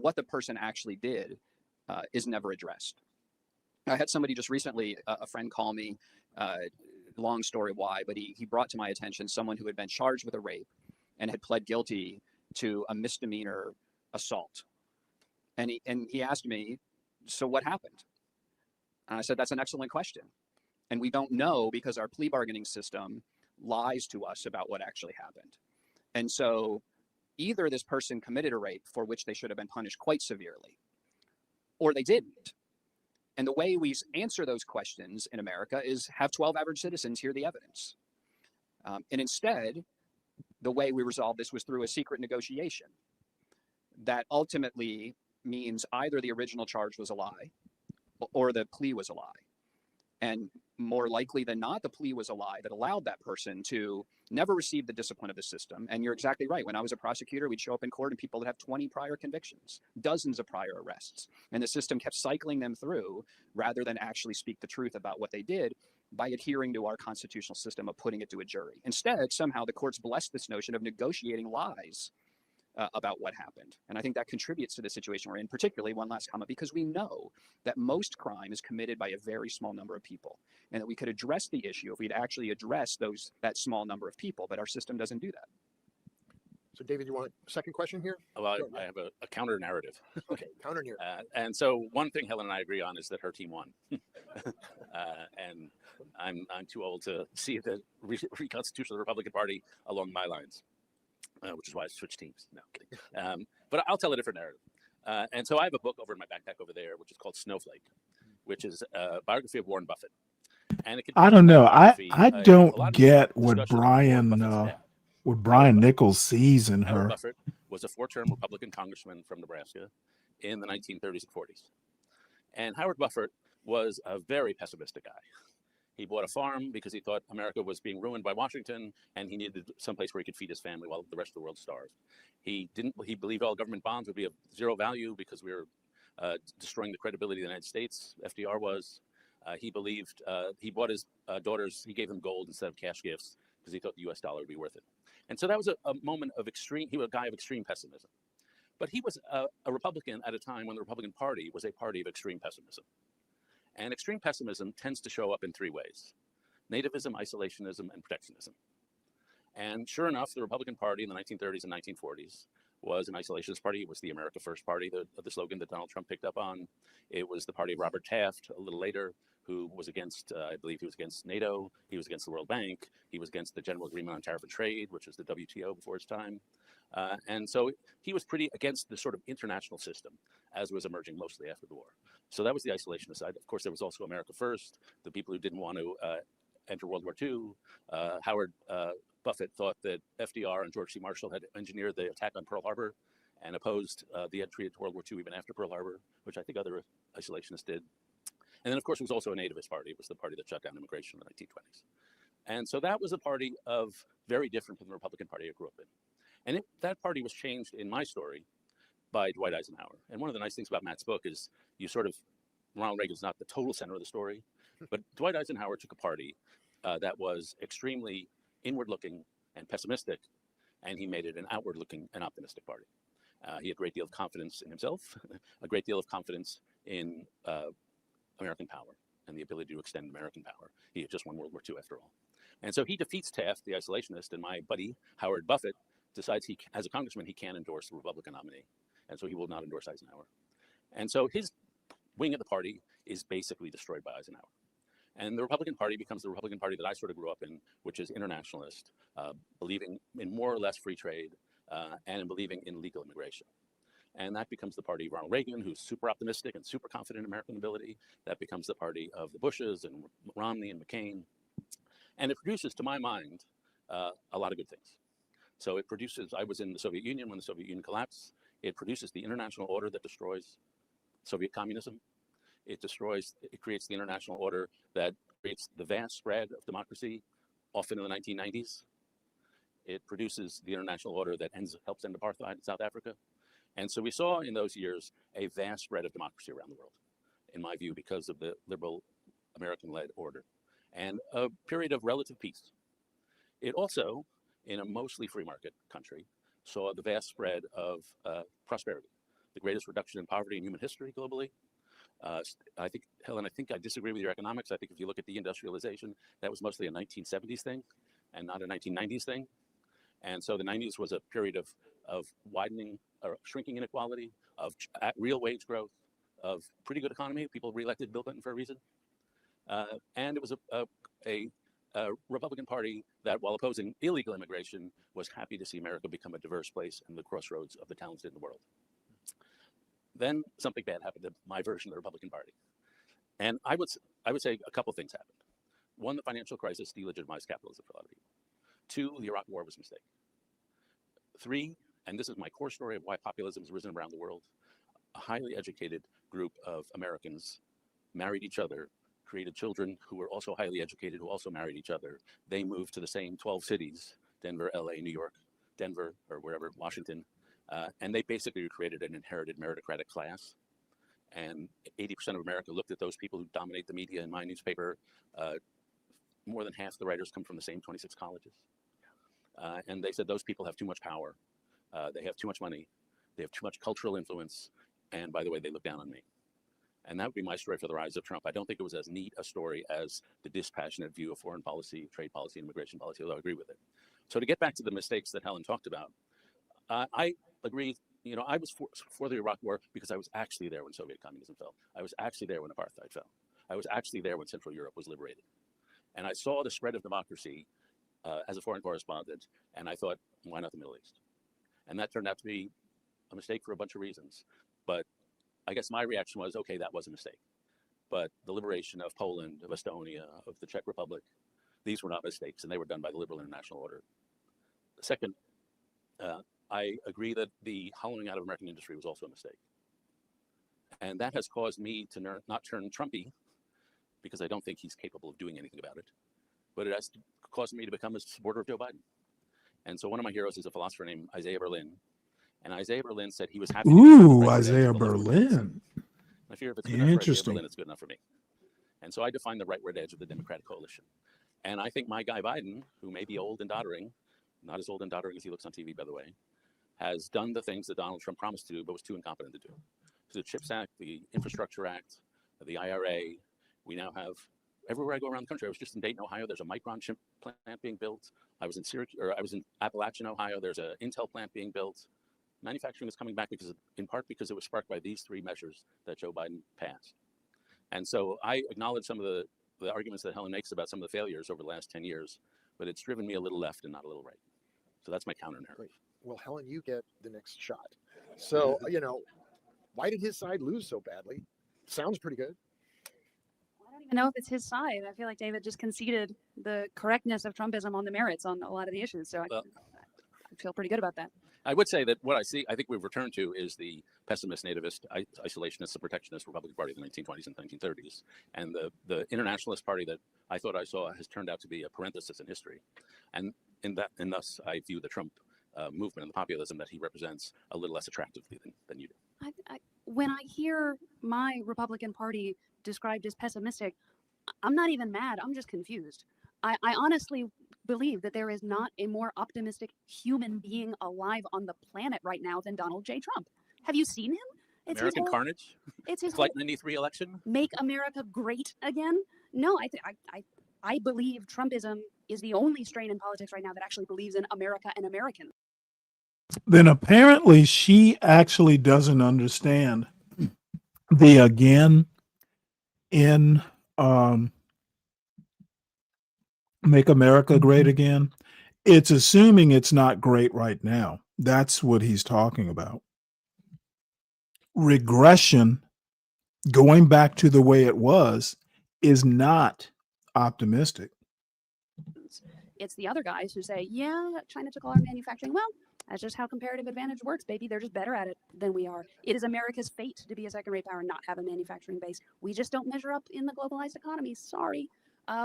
what the person actually did is never addressed. I had somebody just recently, a friend, call me, long story why, but he brought to my attention someone who had been charged with a rape and had pled guilty to a misdemeanor assault. And he asked me, so what happened? And I said, that's an excellent question. And we don't know, because our plea bargaining system lies to us about what actually happened. And so either this person committed a rape for which they should have been punished quite severely, or they didn't. And the way we answer those questions in America is have 12 average citizens hear the evidence. And instead, the way we resolved this was through a secret negotiation that ultimately means either the original charge was a lie or the plea was a lie. And more likely than not, the plea was a lie that allowed that person to never receive the discipline of the system. And you're exactly right. When I was a prosecutor, we'd show up in court and people would have 20 prior convictions, dozens of prior arrests. And the system kept cycling them through rather than actually speak the truth about what they did by adhering to our constitutional system of putting it to a jury. Instead, somehow the courts blessed this notion of negotiating lies about what happened. And I think that contributes to the situation we're in, particularly, one last comment, because we know that most crime is committed by a very small number of people, and that we could address the issue if we'd actually address that small number of people, but our system doesn't do that. So David, you want a second question here? Well, I have a counter narrative. Okay, counter narrative. And so one thing Helen and I agree on is that her team won. And I'm too old to see the reconstitution of the Republican Party along my lines. Which is why I switched teams. No, kidding. But I'll tell a different narrative. And so I have a book over in my backpack over there, which is called Snowflake, which is a biography of Warren Buffett. And I don't know. I don't get what Brian Nichols sees in her. Howard Buffett was a 4-term Republican congressman from Nebraska in the 1930s and 40s. And Howard Buffett was a very pessimistic guy. He bought a farm because he thought America was being ruined by Washington, and he needed someplace where he could feed his family while the rest of the world starved. He believed all government bonds would be of zero value because we were destroying the credibility of the United States. FDR was. He believed he bought his daughters, he gave them gold instead of cash gifts because he thought the US dollar would be worth it. And so that was a moment of he was a guy of extreme pessimism. But he was a Republican at a time when the Republican Party was a party of extreme pessimism. And extreme pessimism tends to show up in 3 ways: nativism, isolationism, and protectionism. And sure enough, the Republican Party in the 1930s and 1940s was an isolationist party. It was the America First Party, the slogan that Donald Trump picked up on. It was the party of Robert Taft a little later, who was against, I believe he was against NATO, he was against the World Bank, he was against the General Agreement on Tariff and Trade, which was the WTO before its time. And so he was pretty against the sort of international system as was emerging mostly after the war. So that was the isolationist side. Of course, there was also America First, the people who didn't want to enter World War II. Howard Buffett thought that FDR and George C. Marshall had engineered the attack on Pearl Harbor and opposed the entry into World War II even after Pearl Harbor, which I think other isolationists did. And then, of course, it was also a nativist party. It was the party that shut down immigration in the 1920s. And so that was a party of very different from the Republican Party I grew up in. And that party was changed in my story by Dwight Eisenhower. And one of the nice things about Matt's book is Ronald Reagan's not the total center of the story, but Dwight Eisenhower took a party that was extremely inward-looking and pessimistic, and he made it an outward-looking and optimistic party. He had a great deal of confidence in himself, a great deal of confidence in American power and the ability to extend American power. He had just won World War II after all. And so he defeats Taft, the isolationist, and my buddy, Howard Buffett, decides as a congressman, he can't endorse the Republican nominee. And so he will not endorse Eisenhower. And so his wing of the party is basically destroyed by Eisenhower. And the Republican Party becomes the Republican Party that I sort of grew up in, which is internationalist, believing in more or less free trade, and in believing in legal immigration. And that becomes the party of Ronald Reagan, who's super optimistic and super confident in American ability. That becomes the party of the Bushes and Romney and McCain. And it produces, to my mind, a lot of good things. So it produces, I was in the Soviet Union when the Soviet Union collapsed. It produces the international order that destroys Soviet communism. It creates the international order that creates the vast spread of democracy, often in the 1990s. It produces the international order that helps end apartheid in South Africa. And so we saw in those years a vast spread of democracy around the world, in my view, because of the liberal American-led order, and a period of relative peace. It also, in a mostly free market country, saw the vast spread of prosperity, the greatest reduction in poverty in human history globally. I think, Helen, I disagree with your economics. I think if you look at deindustrialization, that was mostly a 1970s thing and not a 1990s thing. And so the 90s was a period of widening or shrinking inequality, of real wage growth, of pretty good economy. People reelected Bill Clinton for a reason. And it was a Republican Party that, while opposing illegal immigration, was happy to see America become a diverse place and the crossroads of the talented in the world. Then something bad happened to my version of the Republican Party. And I would say a couple things happened. One, the financial crisis delegitimized capitalism for a lot of people. Two, the Iraq War was a mistake. Three, and this is my core story of why populism has risen around the world, a highly educated group of Americans married each other, created children who were also highly educated, who also married each other. They moved to the same 12 cities, Denver, LA, New York, Denver, or wherever, Washington, and they basically created an inherited meritocratic class. And 80% of America looked at those people who dominate the media. In my newspaper, more than half the writers come from the same 26 colleges. And they said those people have too much power. They have too much money. They have too much cultural influence. And by the way, they look down on me. And that would be my story for the rise of Trump. I don't think it was as neat a story as the dispassionate view of foreign policy, trade policy, and immigration policy, although I agree with it. So to get back to the mistakes that Helen talked about, I agree. You know, I was for the Iraq War because I was actually there when Soviet communism fell. I was actually there when apartheid fell. I was actually there when Central Europe was liberated. And I saw the spread of democracy as a foreign correspondent, and I thought, why not the Middle East? And that turned out to be a mistake for a bunch of reasons. But I guess my reaction was, okay, that was a mistake. But the liberation of Poland, of Estonia, of the Czech Republic, these were not mistakes, and they were done by the liberal international order. Second, I agree that the hollowing out of American industry was also a mistake. And that has caused me to not turn Trumpy, because I don't think he's capable of doing anything about it. But it has caused me to become a supporter of Joe Biden. And so one of my heroes is a philosopher named Isaiah Berlin. And Isaiah Berlin said he was happy to be Isaiah Berlin. I fear if it's good enough for Isaiah Berlin, it's good enough for me. And so I define the rightward edge of the Democratic coalition. And I think my guy Biden, who may be old and doddering, not as old and doddering as he looks on TV, by the way, has done the things that Donald Trump promised to do, but was too incompetent to do. So the CHIPS Act, the Infrastructure Act, the IRA, we now have, everywhere I go around the country, I was just in Dayton, Ohio, there's a Micron chip plant being built. I was in Appalachian, Ohio, there's an Intel plant being built. Manufacturing is coming back in part because it was sparked by these three measures that Joe Biden passed. And so I acknowledge some of the arguments that Helen makes about some of the failures over the last 10 years, but it's driven me a little left and not a little right. So that's my counter narrative. Well, Helen, you get the next shot. So, you know, why did his side lose so badly? Sounds pretty good. I don't even know if it's his side. I feel like David just conceded the correctness of Trumpism on the merits on a lot of the issues. So I feel pretty good about that. I would say that what I think we've returned to is the pessimist, nativist, isolationist, and protectionist Republican Party of the 1920s and 1930s. And the internationalist party that I thought I saw has turned out to be a parenthesis in history. And thus I view the Trump movement and the populism that he represents a little less attractively than you do. When I hear my Republican Party described as pessimistic, I'm not even mad. I'm just confused. I honestly believe that there is not a more optimistic human being alive on the planet right now than Donald J. Trump. Have you seen him? It's American carnage? It's his Flight 93 election? Make America great again? No, I believe Trumpism is the only strain in politics right now that actually believes in America and Americans. Then apparently she actually doesn't understand the again in Make America Great Again. It's assuming it's not great right now. That's what he's talking about. Regression, going back to the way it was, is not optimistic. It's the other guys who say, yeah, China took all our manufacturing. Well, That's just how comparative advantage works, baby. They're just better at it than we are. It is America's fate to be a second-rate power and not have a manufacturing base. We just don't measure up in the globalized economy. Sorry.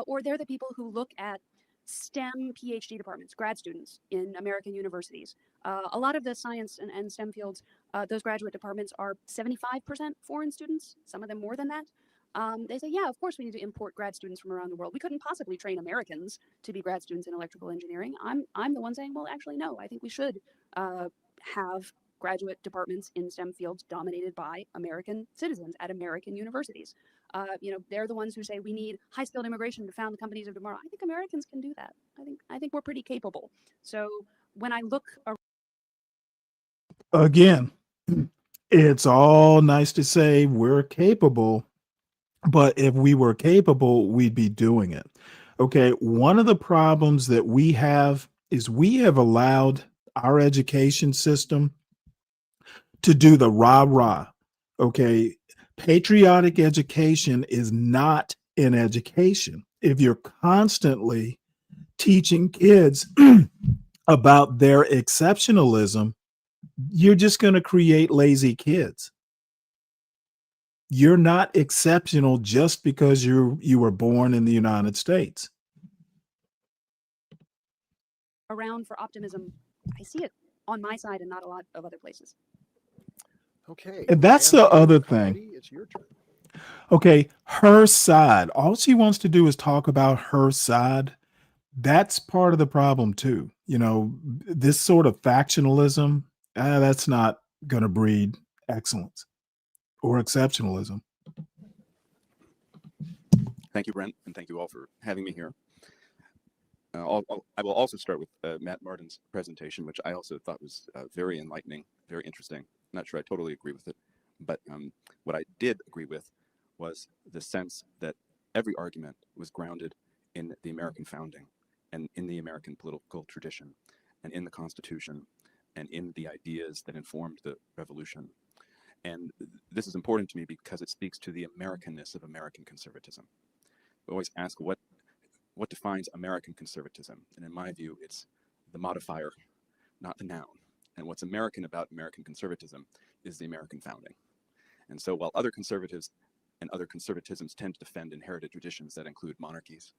Or they're the people who look at STEM PhD departments, grad students in American universities. A lot of the science and STEM fields, those graduate departments are 75% foreign students, some of them more than that. They say, yeah, of course we need to import grad students from around the world. We couldn't possibly train Americans to be grad students in electrical engineering. I'm the one saying, well, actually, no, I think we should have graduate departments in STEM fields dominated by American citizens at American universities. They're the ones who say we need high-skilled immigration to found the companies of tomorrow. I think Americans can do that. I think we're pretty capable. So when I look Again, it's all nice to say we're capable, but if we were capable, we'd be doing it. Okay, one of the problems that we have is we have allowed our education system to do the rah-rah. Okay, patriotic education is not an education. If you're constantly teaching kids about their exceptionalism, you're just going to create lazy kids. You're not exceptional just because you were born in the United States. around for optimism, I see it on my side and not a lot of other places. Okay. And that's the other thing. It's your turn. Okay, her side. All she wants to do is talk about her side. That's part of the problem too. This sort of factionalism, that's not going to breed excellence or exceptionalism. Thank you, Brent, and thank you all for having me here. I will also start with Matt Martin's presentation, which I also thought was very enlightening, very interesting. Not sure I totally agree with it, but what I did agree with was the sense that every argument was grounded in the American founding and in the American political tradition and in the Constitution and in the ideas that informed the revolution. And this is important to me because it speaks to the Americanness of American conservatism. We always ask what defines American conservatism? And in my view, it's the modifier, not the noun. And what's American about American conservatism is the American founding. And so while other conservatives and other conservatisms tend to defend inherited traditions that include monarchies,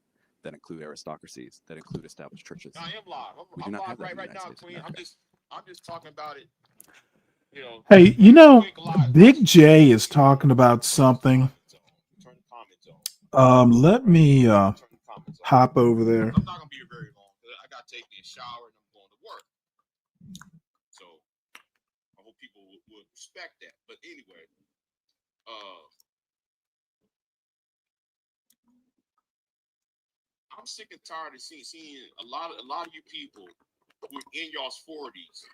that include aristocracies, that include established churches. I am live. We do I'm not live have that right, in the right United now, States of Queen. America. I'm just talking about it. Hey, Big J is talking about something. Let me hop over there. I'm not gonna be here very long. I gotta take me a shower and I'm going to work. So I hope people would respect that. But anyway, I'm sick and tired of seeing a lot of you people who are in y'all's 40s,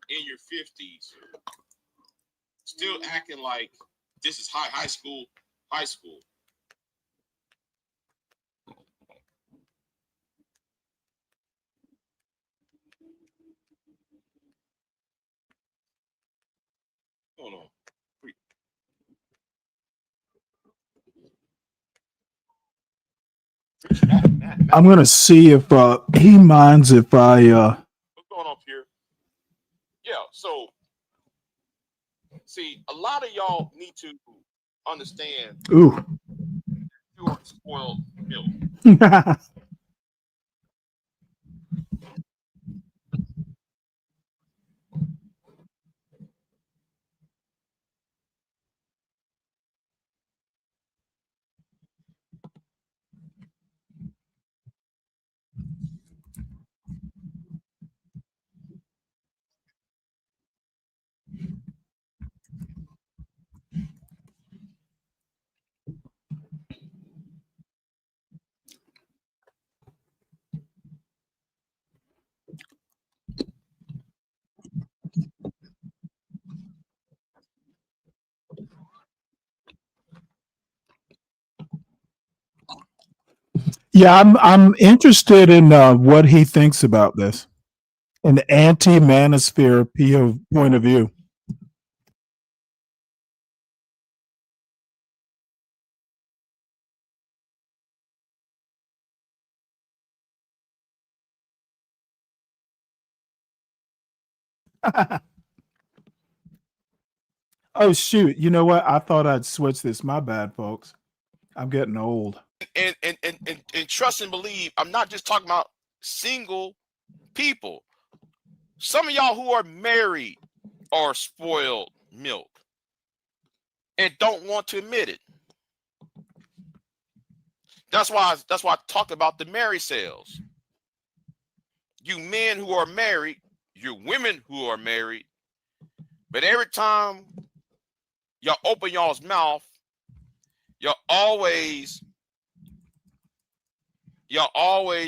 in your 50s, still acting like this is high school. Hold on. I'm going to see if he minds if I... What's going on here? Yeah, so, see, a lot of y'all need to understand Ooh. you are spoiled milk. Yeah, I'm interested in what he thinks about this, an anti-manosphere point of view. Oh shoot! You know what? I thought I'd switch this. My bad, folks. I'm getting old. And trust and believe, I'm not just talking about single people. Some of y'all who are married are spoiled milk and don't want to admit it. That's why I talked about the married sales. You men who are married, you women who are married, but every time y'all open y'all's mouth, y'all always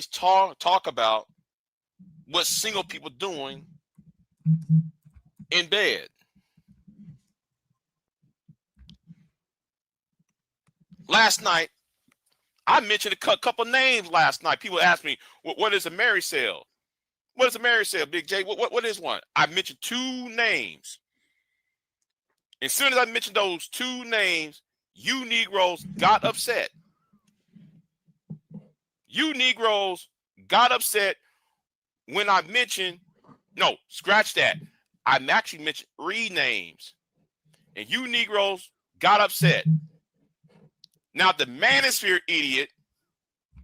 talk about what single people doing in bed. Last night, I mentioned a couple names last night. People asked me, what is a marriage sale? What is a marriage sale, Big J? What is one? I mentioned two names. As soon as I mentioned those two names, you Negroes got upset. You Negroes got upset when I mentioned, no, scratch that. I actually mentioned three names. And you Negroes got upset. Now, the Manosphere idiot,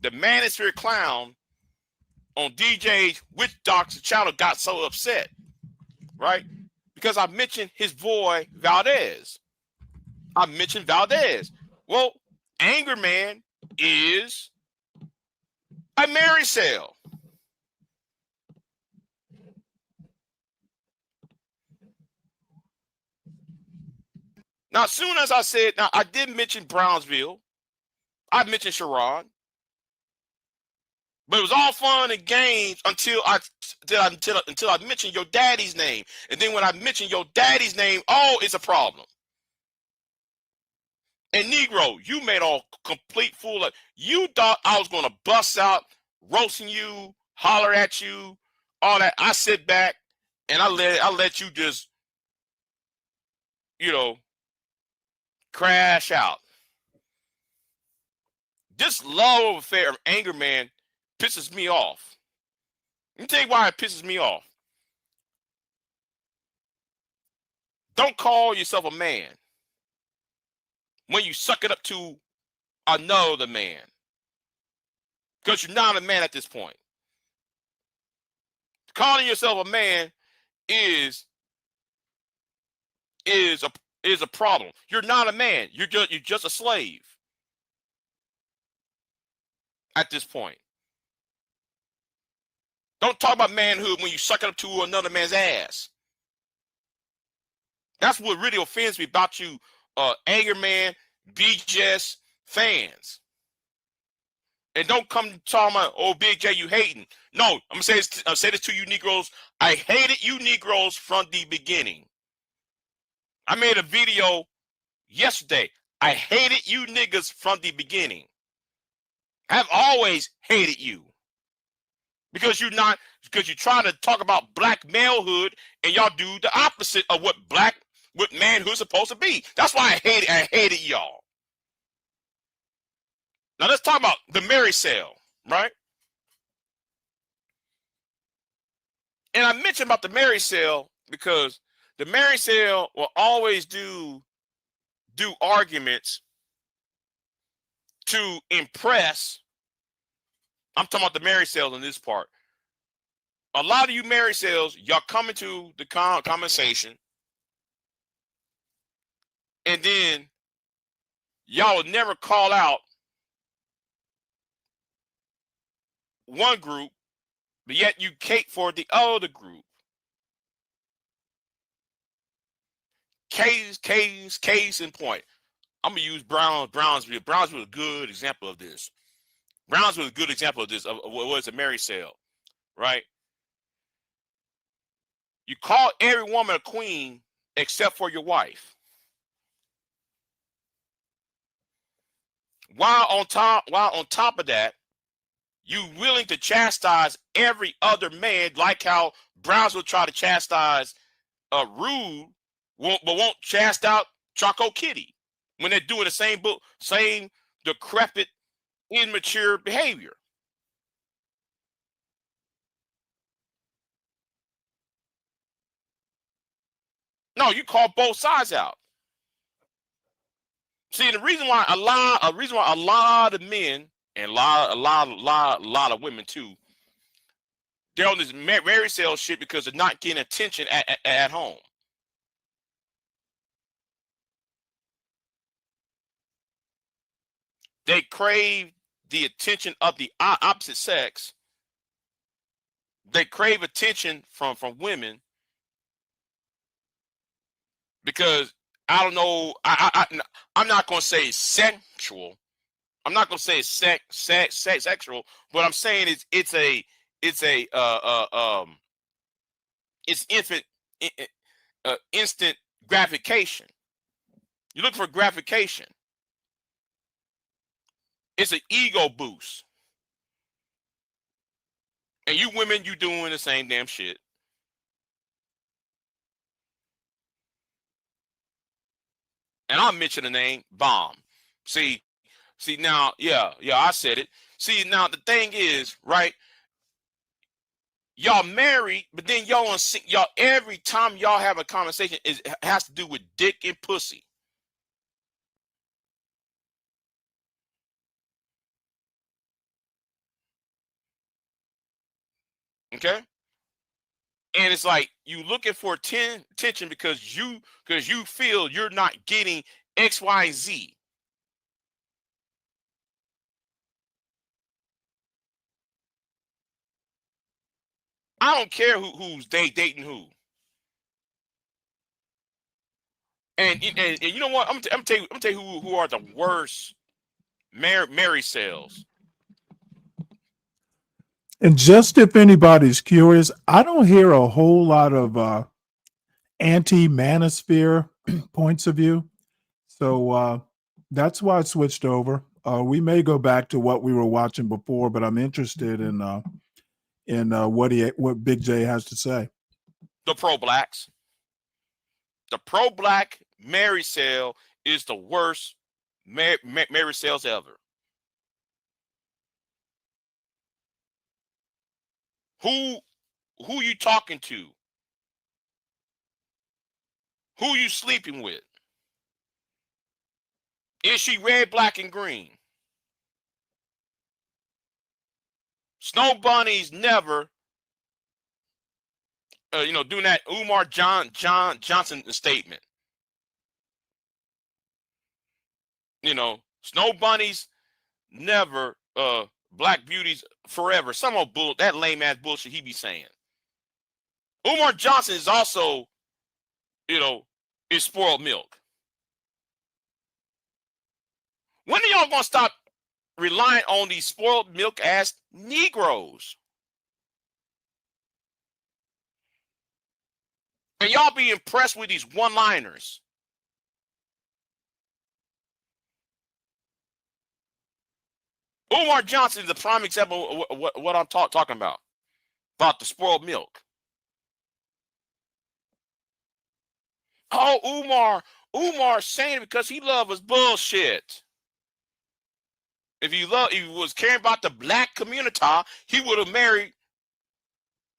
the Manosphere clown on DJ's Witch Doctor channel got so upset, right? Because I mentioned his boy Valdez. I mentioned Valdez. Well, Anger Man is a marriage sale. Now, as soon as I said, now I did mention Brownsville, I mentioned Sharon, but it was all fun and games until I mentioned your daddy's name, and then when I mentioned your daddy's name, oh, it's a problem. And Negro, you made a complete fool of you. Thought I was gonna bust out, roasting you, holler at you, all that. I sit back and I let you just, crash out. This love affair of Anger Man pisses me off. Let me tell you why it pisses me off. Don't call yourself a man when you suck it up to another man, because you're not a man at this point. Calling yourself a man is a problem. You're not a man. You're just a slave at this point. Don't talk about manhood when you suck it up to another man's ass. That's what really offends me about you, Anger Man, BJS fans. And don't come talking about, oh, Big J, you hating. No, I'm gonna say this to you Negroes. I hated you Negroes from the beginning. I made a video yesterday. I hated you niggas from the beginning. I've always hated you. Because you try to talk about black malehood and y'all do the opposite of what manhood's supposed to be. That's why I hated y'all. Now let's talk about the marriage sale, right? And I mentioned about the marriage sale because the marriage sale will always do arguments to impress. I'm talking about the marriage sales on this part. A lot of you marriage sales, y'all come into the conversation, and then y'all will never call out one group, but yet you cape for the other group. Case in point. I'm gonna use Brownsville. Brownsville is a good example of this. Brownsville is a good example of this, of what was a marriage sale, right? You call every woman a queen except for your wife. While on top of that, you willing to chastise every other man, like how Brownsville try to chastise Rude, but won't chastise Choco Kitty when they're doing the same decrepit, immature behavior. No, you call both sides out. See, the reason why a lot of men and a lot of women too, they're on this married sale shit because they're not getting attention at home. They crave the attention of the opposite sex. They crave attention from women because I don't know. I'm not going to say sexual. I'm not going to say sexual. What I'm saying is it's instant gratification. You look for gratification. It's an ego boost. And you women, you doing the same damn shit. And I'll mention the name Bomb. See now, yeah, I said it. See, now the thing is, right? Y'all married, but then y'all every time y'all have a conversation, it has to do with dick and pussy. Okay? And it's like you looking for attention because you feel you're not getting X, Y, and Z. I don't care who's dating who. And you know what? I'm gonna tell you who are the worst married sales. And just if anybody's curious, I don't hear a whole lot of anti-manosphere points of view. So that's why I switched over. We may go back to what we were watching before, but I'm interested in what Big J has to say. The pro-blacks. The pro-black married sale is the worst married sales ever. Who you talking to? Who you sleeping with? Is she red, black, and green? Snow Bunny's never, doing that Umar Johnson statement. Snow Bunny's never, black beauties forever. Some old that lame ass bullshit he be saying. Umar Johnson is also, is spoiled milk. When are y'all gonna stop relying on these spoiled milk ass Negroes? And y'all be impressed with these one-liners. Umar Johnson is the prime example of what I'm talking about the spoiled milk. Oh, Umar saying it because he loves us bullshit. If he was caring about the black community, he would have married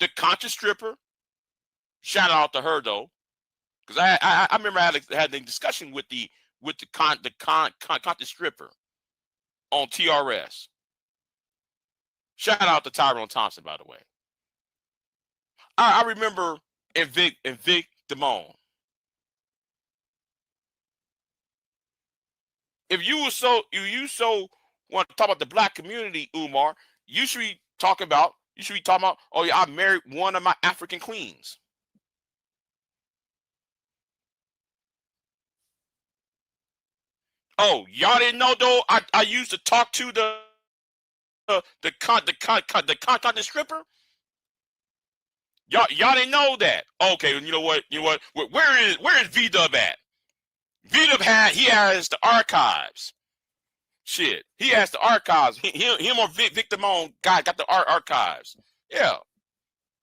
the conscious stripper. Shout out to her though, because I remember I had a discussion with the conscious stripper on TRS. Shout out to Tyrone Thompson, by the way. I remember in Vic Damone. If you so want to talk about the black community, Umar, you should be talking about, oh yeah, I married one of my African queens. Oh, y'all didn't know though? I used to talk to the content stripper. Y'all didn't know that. Okay, you know what? Where is V-Dub at? V-Dub he has the archives. Shit, he has the archives. Him or Vic Damone got the archives. Yeah,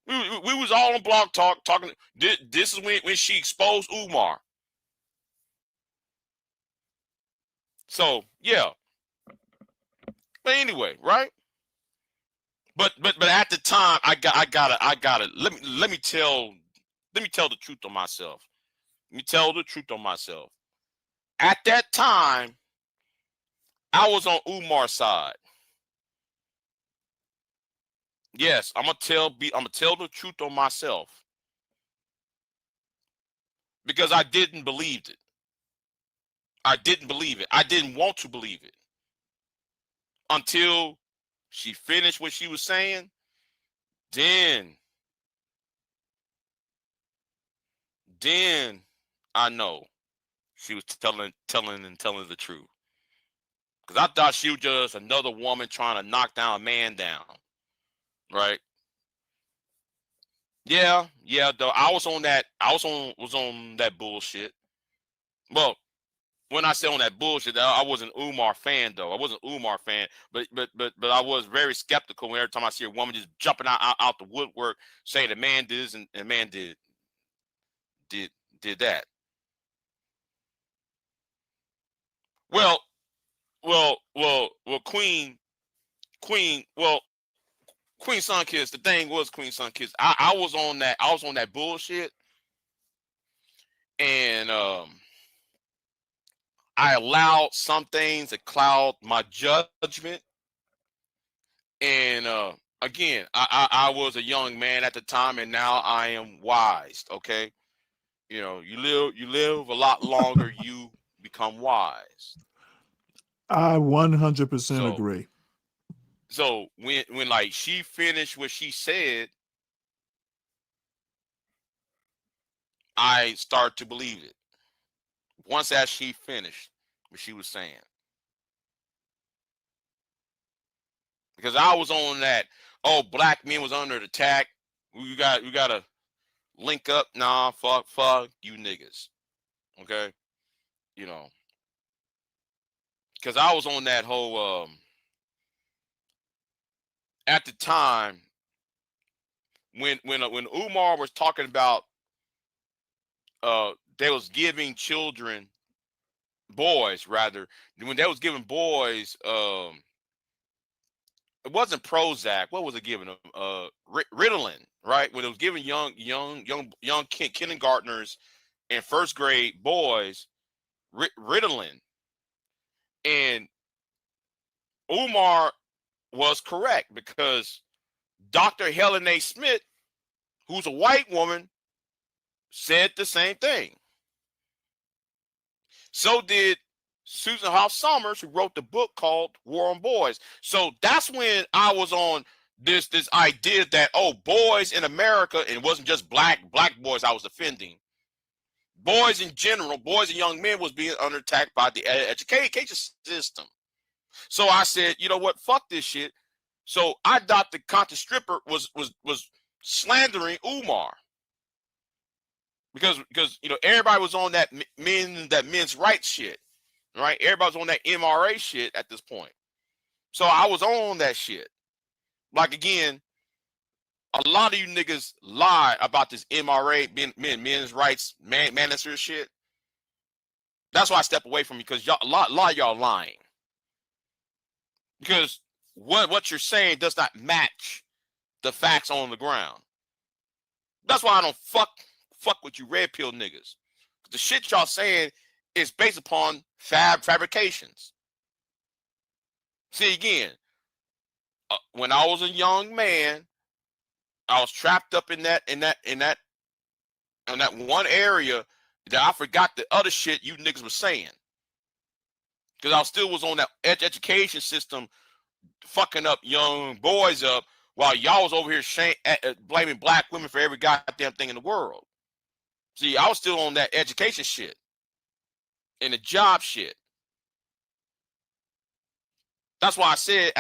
we was all on Blog Talk talking. This is when she exposed Umar. So yeah. But anyway, right? But at the time, I gotta let me tell the truth to myself. Let me tell the truth on myself. At that time, I was on Umar's side. Yes, I'm gonna tell the truth on myself. Because I didn't believe it. I didn't believe it. I didn't want to believe it. Until she finished what she was saying, then I know she was telling the truth. Because I thought she was just another woman trying to knock down a man down. Right? Yeah, though I was on that bullshit. Well, when I say on that bullshit, I wasn't Umar fan though. I wasn't Umar fan, but I was very skeptical every time I see a woman just jumping out the woodwork saying the man did this and the man did that. Well, Queen, Queen Sunkiss. The thing was, Queen Sunkiss. I was on that bullshit, and I allowed some things to cloud my judgment. And again, I was a young man at the time, and now I am wise. Okay, you know, you live a lot longer, you become wise. I 100% agree. So when like she finished what she said, I start to believe it. Once as she finished what she was saying. Because I was on that, oh, black men was under attack. We gotta link up. Nah, fuck you niggas. Okay? You know. Because I was on that whole at the time when Umar was talking about they was giving children, boys rather, when they was giving boys it wasn't Prozac. What was it giving them? Ritalin, right? When it was giving young kindergartners and first grade boys Ritalin, and Umar was correct because Dr. Helen A. Smith, who's a white woman, said the same thing. So did Susan Hoff Summers, who wrote the book called War on Boys. So that's when I was on this idea that, oh, boys in America, and it wasn't just black boys I was defending. Boys in general, boys and young men was being under attack by the education system. So I said, you know what, fuck this shit. So I thought the conscious stripper was slandering Umar. Because you know, everybody was on that men's rights shit. Right? Everybody's on that MRA shit at this point. So I was on that shit. Like, again, a lot of you niggas lie about this MRA, men's rights, manager shit. That's why I step away from you, because y'all, a lot of y'all lying. Because what you're saying does not match the facts on the ground. That's why I don't fuck with you red pill niggas. The shit y'all saying is based upon fabrications. See, again, when I was a young man, I was trapped up in that one area that I forgot the other shit you niggas was saying. Because I still was on that education system, fucking up young boys up, while y'all was over here blaming black women for every goddamn thing in the world. See, I was still on that education shit and the job shit. That's why I said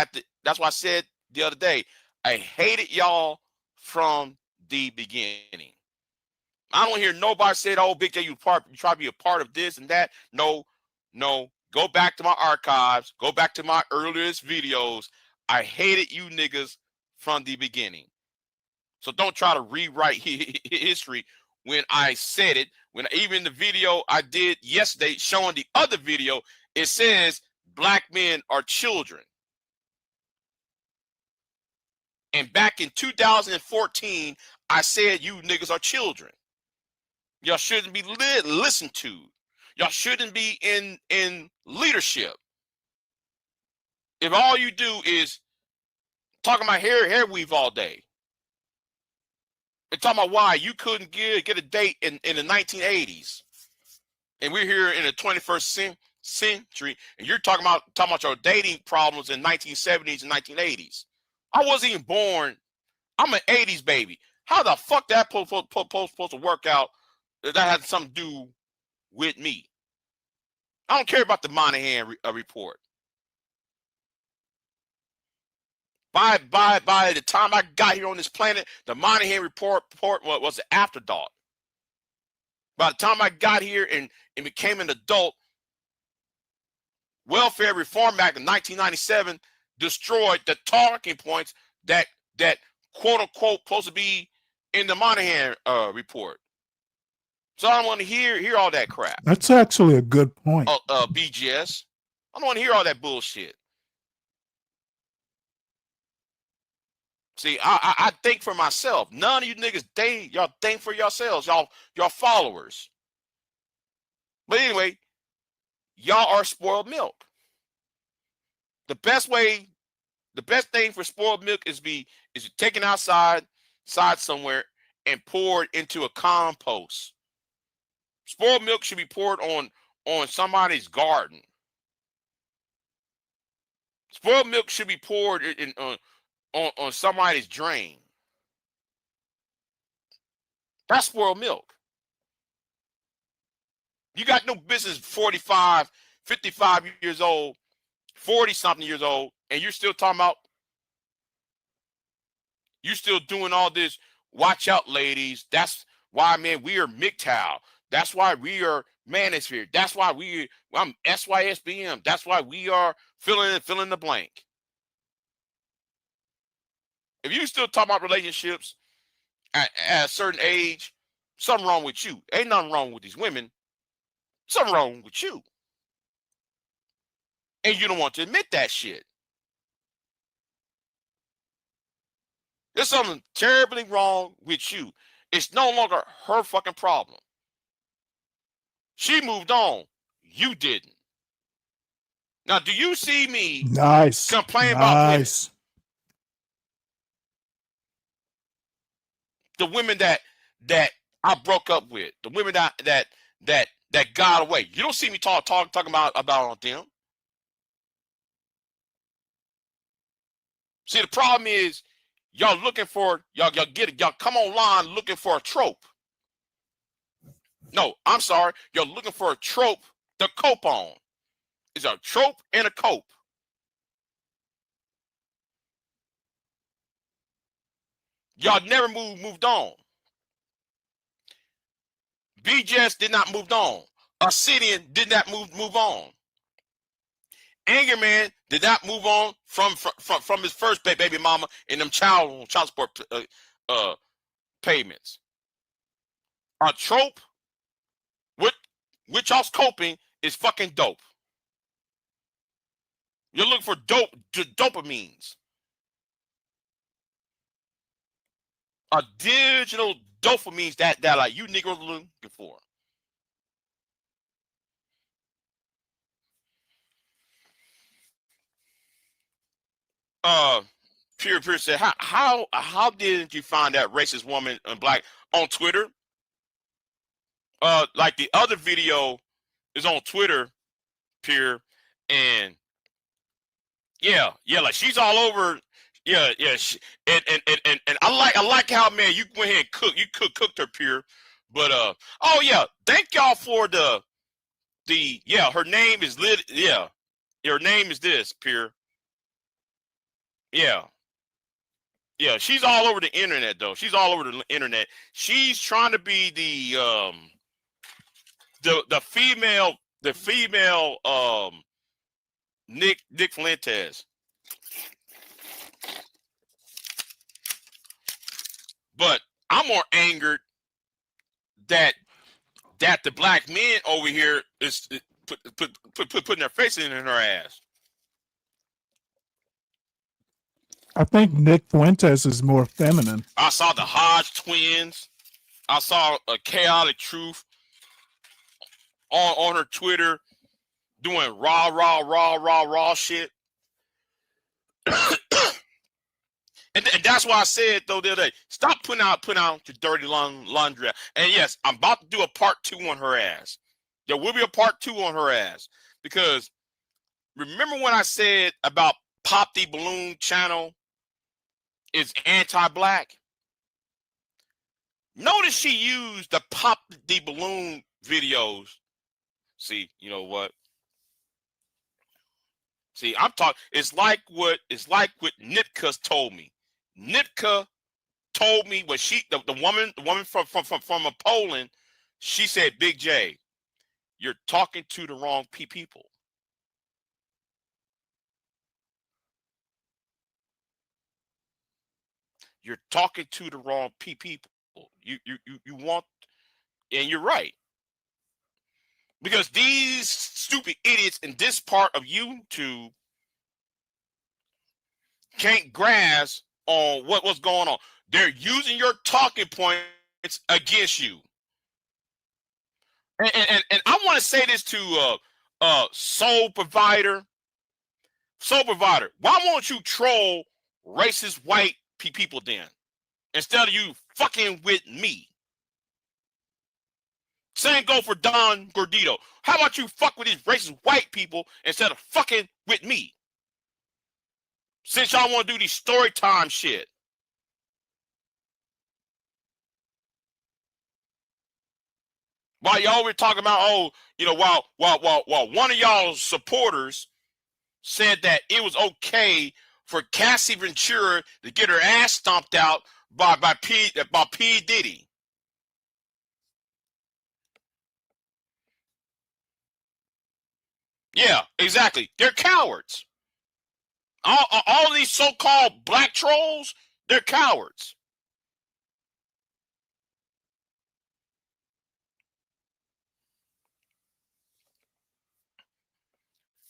the other day, I hated y'all from the beginning. I don't hear nobody say, oh, Big J, you try to be a part of this and that. No. Go back to my archives. Go back to my earliest videos. I hated you niggas from the beginning. So don't try to rewrite history when I said it. When even the video I did yesterday showing the other video, it says black men are children. And back in 2014, I said you niggas are children. Y'all shouldn't be listened to. Y'all shouldn't be in leadership. If all you do is talking about hair weave all day, and talking about why you couldn't get a date in the 1980s, and we're here in the 21st century, and you're talking about your dating problems in 1970s and 1980s. I wasn't even born. I'm an 80s baby. How the fuck that supposed to work out? That has something to do with me. I don't care about the Monahan report. By the time I got here on this planet, the Monahan report was an afterthought. By the time I got here and became an adult, Welfare Reform Act of 1997 destroyed the talking points that quote unquote supposed to be in the Monahan report. So I don't want to hear all that crap. That's actually a good point. BGS. I don't want to hear all that bullshit. See, I think for myself. None of you niggas y'all think for yourselves. Y'all followers. But anyway, y'all are spoiled milk. The best thing for spoiled milk is taken outside somewhere and poured into a compost. Spoiled milk should be poured on somebody's garden. Spoiled milk should be poured on somebody's drain. That's spoiled milk. You got no business 45, 55 years old, 40-something years old, and you're still talking about, you're still doing all this, watch out, ladies. That's why, man, we are MGTOW. That's why we are Manosphere. That's why I'm SYSBM. That's why we are fill in the blank. If you still talk about relationships at a certain age, something wrong with you. Ain't nothing wrong with these women. Something wrong with you. And you don't want to admit that shit. There's something terribly wrong with you. It's no longer her fucking problem. She moved on. You didn't. Now, do you see me complain about women? The women that I broke up with, the women that got away. You don't see me talking about them. See, the problem is y'all looking for y'all come online looking for a trope. No, I'm sorry. You're looking for a trope to cope on. It's a trope and a cope. Y'all never moved on. BJS did not move on. Obsidian did not move on. Anger Man did not move on from his first baby mama and them child support payments. A trope which y'all's coping is fucking dope. You're looking for dopamines. A digital dopamines that like you niggas are looking for. Pure said, how didn't you find that racist woman and black on Twitter? Like the other video is on Twitter, Pure, and yeah, like she's all over. Yeah, and I like how, man, you went ahead and cooked her, Pure. But oh yeah, thank y'all for the her name is lit. Yeah, her name is this, Pure. Yeah, she's all over the internet though. She's all over the internet. She's trying to be the female Nick Fuentes. But I'm more angered that the black men over here is putting their faces in her ass. I think Nick Fuentes is more feminine. I saw the Hodge twins. I saw a chaotic truth on her Twitter doing raw shit. And that's why I said though the other day, stop putting out your dirty laundry. And yes, I'm about to do a part 2 on her ass. There will be a part 2 on her ass, because remember when I said about Pop the Balloon channel is anti-black? Notice she used the Pop the Balloon videos. See, you know what? See, I'm talking. It's like what Nitka told me. Nitka told me what the woman from Poland. She said, "Big J, you're talking to the wrong people." You're talking to the wrong people. You want, and you're right. Because these stupid idiots in this part of YouTube can't grasp on what's going on. They're using your talking points against you. And I want to say this to Soul Provider. Soul Provider, why won't you troll racist white people then, instead of you fucking with me? Same go for Don Gordito. How about you fuck with these racist white people instead of fucking with me? Since y'all want to do these story time shit. While y'all were talking about, oh, you know, while one of y'all's supporters said that it was okay for Cassie Ventura to get her ass stomped out by P. Diddy. Yeah, exactly. They're cowards. All these so-called black trolls, they're cowards.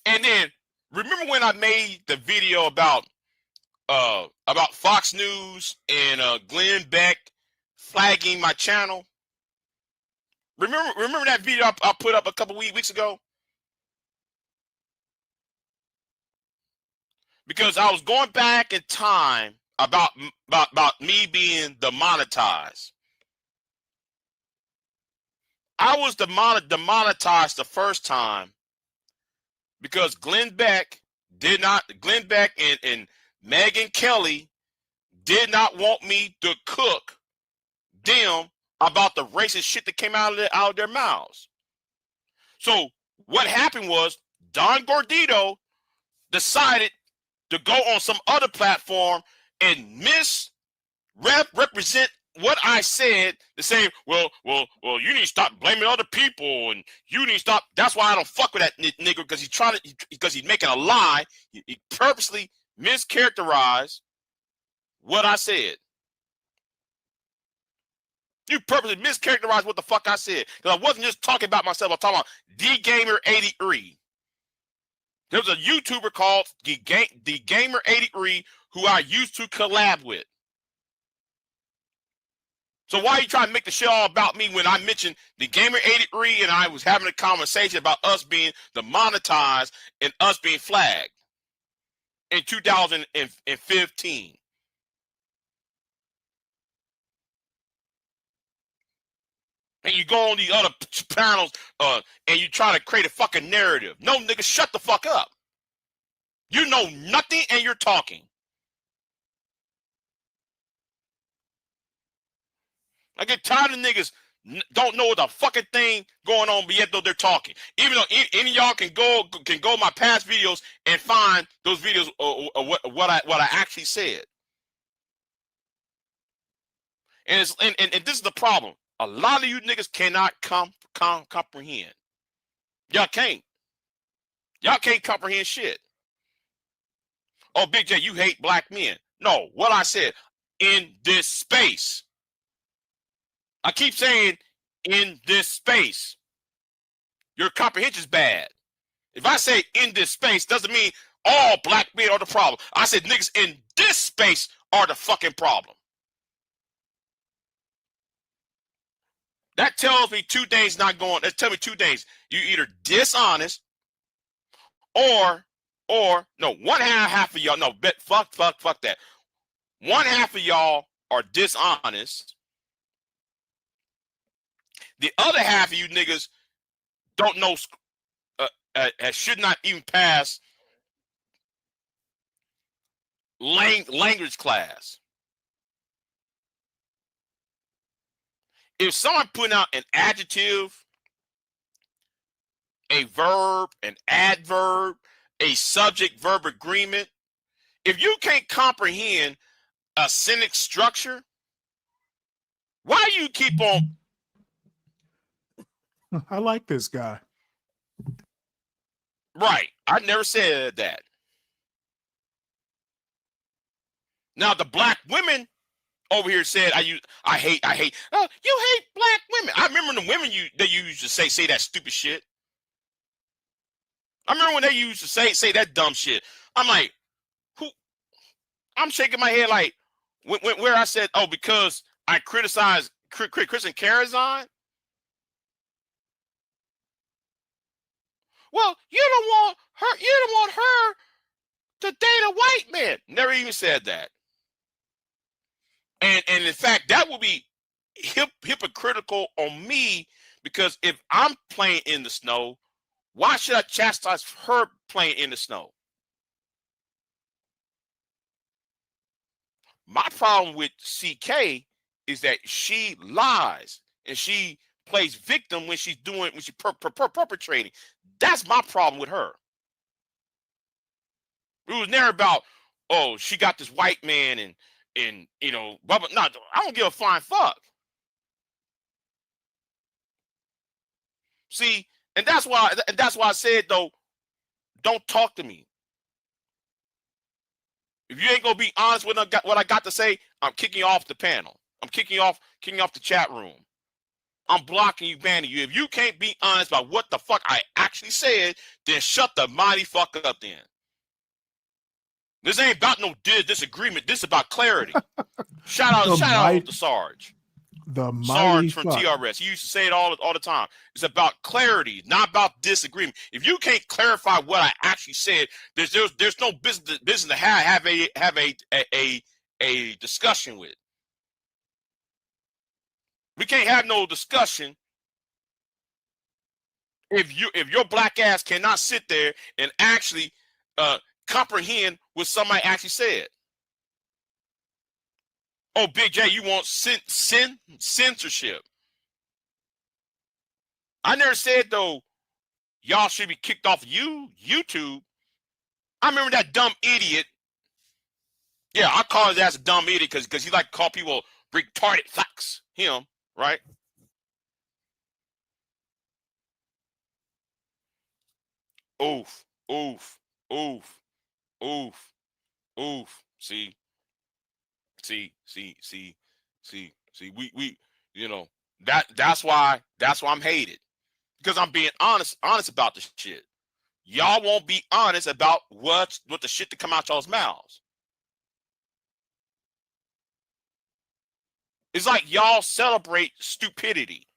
And then remember when I made the video about Fox News and Glenn Beck flagging my channel? Remember that video I put up a couple weeks ago? Because I was going back in time about me being demonetized. I was demonetized the first time because Glenn Beck and Megyn Kelly did not want me to cook them about the racist shit that came out of their mouths. So what happened was Don Gordito decided to go on some other platform and misrepresent what I said, to say, well, you need to stop blaming other people, and you need to stop. That's why I don't fuck with that nigger, because he's making a lie. He purposely mischaracterized what I said. You purposely mischaracterized what the fuck I said, because I wasn't just talking about myself. I'm talking about DGamer83. There was a YouTuber called DGamer83 who I used to collab with. So why are you trying to make the shit all about me when I mentioned DGamer83 and I was having a conversation about us being demonetized and us being flagged in 2015? And you go on these other panels and you try to create a fucking narrative. No, nigga, shut the fuck up. You know nothing and you're talking. I get tired of niggas don't know the fucking thing going on, but yet though they're talking. Even though any of y'all can go my past videos and find those videos what I actually said. And this is the problem. A lot of you niggas cannot comprehend. Y'all can't. Y'all can't comprehend shit. Oh, Big J, you hate black men. No, what I said, in this space. I keep saying in this space. Your comprehension's bad. If I say in this space, doesn't mean all black men are the problem. I said niggas in this space are the fucking problem. That tells me 2 things not going. That tells me 2 things. You either dishonest or no, half of y'all. No, fuck that. One half of y'all are dishonest. The other half of you niggas don't know, should not even pass language class. If someone putting out an adjective, a verb, an adverb, a subject-verb agreement, if you can't comprehend a sentence structure, why do you keep on? I like this guy. Right. I never said that. Now the black women over here said I hate. Oh, you hate black women. I remember the women that you used to say that stupid shit. I remember when they used to say that dumb shit. I'm like, who? I'm shaking my head like where I said, oh, because I criticized Kristen Karazan. Well, you don't want her to date a white man. Never even said that. And in fact, that would be hypocritical on me, because if I'm playing in the snow, why should I chastise her playing in the snow? My problem with CK is that she lies and she plays victim when she's perpetrating. That's my problem with her. It was never about, oh, she got this white man and you know, blah, blah. No, I don't give a flying fuck. See, and that's why I said, though, don't talk to me. If you ain't gonna be honest with what I got to say, I'm kicking you off the panel. I'm kicking off the chat room. I'm blocking you, banning you. If you can't be honest about what the fuck I actually said, then shut the mighty fuck up then. This ain't about no disagreement. This is about clarity. Shout out to Sarge. The mighty Sarge from TRS. He used to say it all the time. It's about clarity, not about disagreement. If you can't clarify what I actually said, there's no business to have a discussion with. We can't have no discussion if your black ass cannot sit there and actually comprehend what somebody actually said. Oh, Big J, you want censorship? I never said, though, y'all should be kicked off YouTube. I remember that dumb idiot. Yeah, I call his ass a dumb idiot because he like to call people retarded fucks. Him, right? Oof, oof, oof, oof, oof. See, we you know, that's why I'm hated, because I'm being honest about this shit. Y'all won't be honest about what the shit that come out y'all's mouths. It's like y'all celebrate stupidity.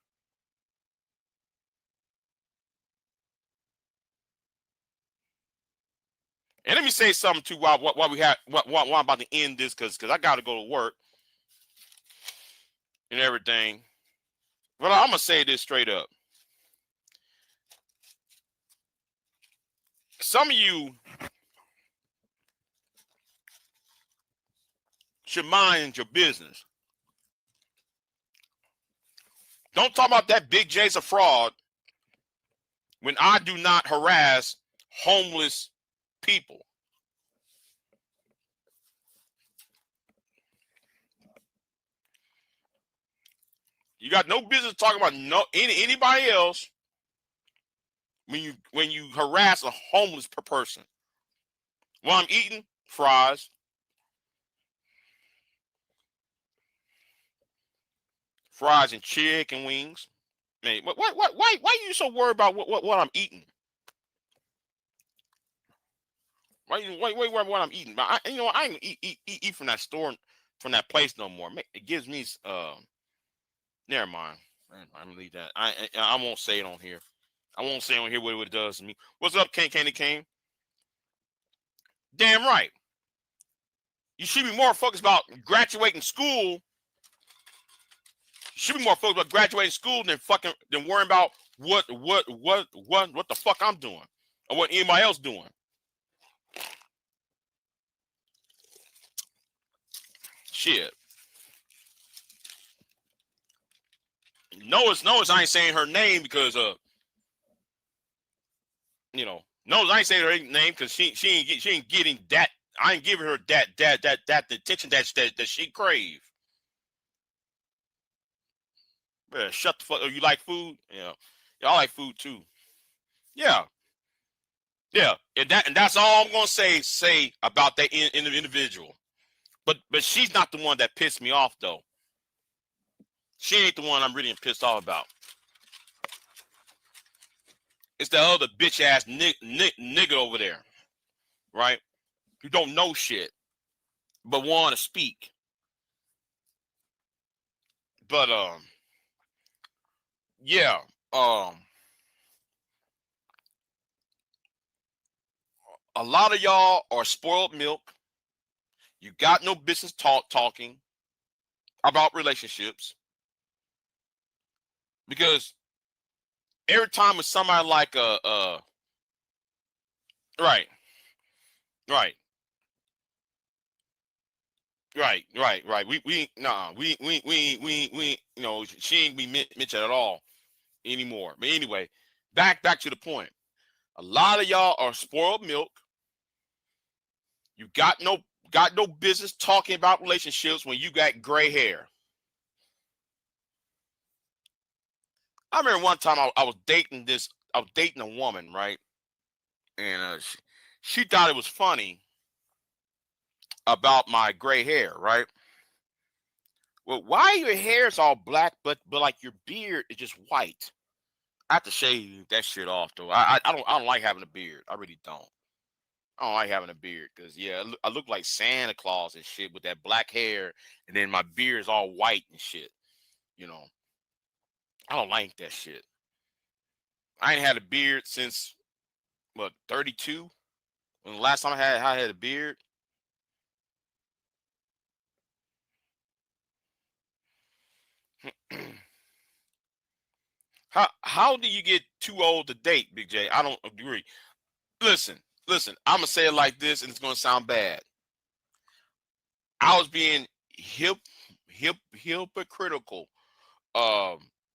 And let me say something too while I'm about to end this, because I got to go to work and everything. But I'm gonna say this straight up. Some of you should mind your business. Don't talk about that Big J's a fraud when I do not harass homeless people. You got no business talking about anybody else when you harass a homeless person. While I'm eating fries, and chicken wings. Man, why are you so worried about what I'm eating? Why worried about what I'm eating? I ain't eat from that store, from that place no more. It gives me never mind. I'm gonna leave that. I won't say it on here. I won't say on here what it does to me. What's up, Candy King? Damn right. You should be more focused about graduating school. You should be more focused about graduating school than worrying about what the fuck I'm doing or what anybody else doing. Shit. Notice I ain't saying her name because notice I ain't saying her name because she ain't getting that. I ain't giving her that attention that she crave. Yeah, shut the fuck. Oh, you like food? Yeah, I like food too. Yeah. And that's all I'm gonna say about that individual. But she's not the one that pissed me off though. She ain't the one I'm really pissed off about. It's the other bitch ass nigga over there, right? Who don't know shit, but want to speak. But yeah, a lot of y'all are spoiled milk. You got no business talking about relationships because every time with somebody like right. We she ain't be mentioned at all anymore. But anyway, back to the point. A lot of y'all are spoiled milk. You got no business talking about relationships when you got gray hair. I remember one time I was dating a woman, right? And she thought it was funny about my gray hair, right? Well, why your hair is all black, but like your beard is just white? I have to shave that shit off though. I don't like having a beard. I really don't. I don't like having a beard because I look like Santa Claus and shit with that black hair, and then my beard is all white and shit. I don't like that shit. I ain't had a beard since 32. When the last time I had a beard. How do you get too old to date, Big J? I don't agree. Listen. I'm gonna say it like this, and it's gonna sound bad. I was being hypocritical,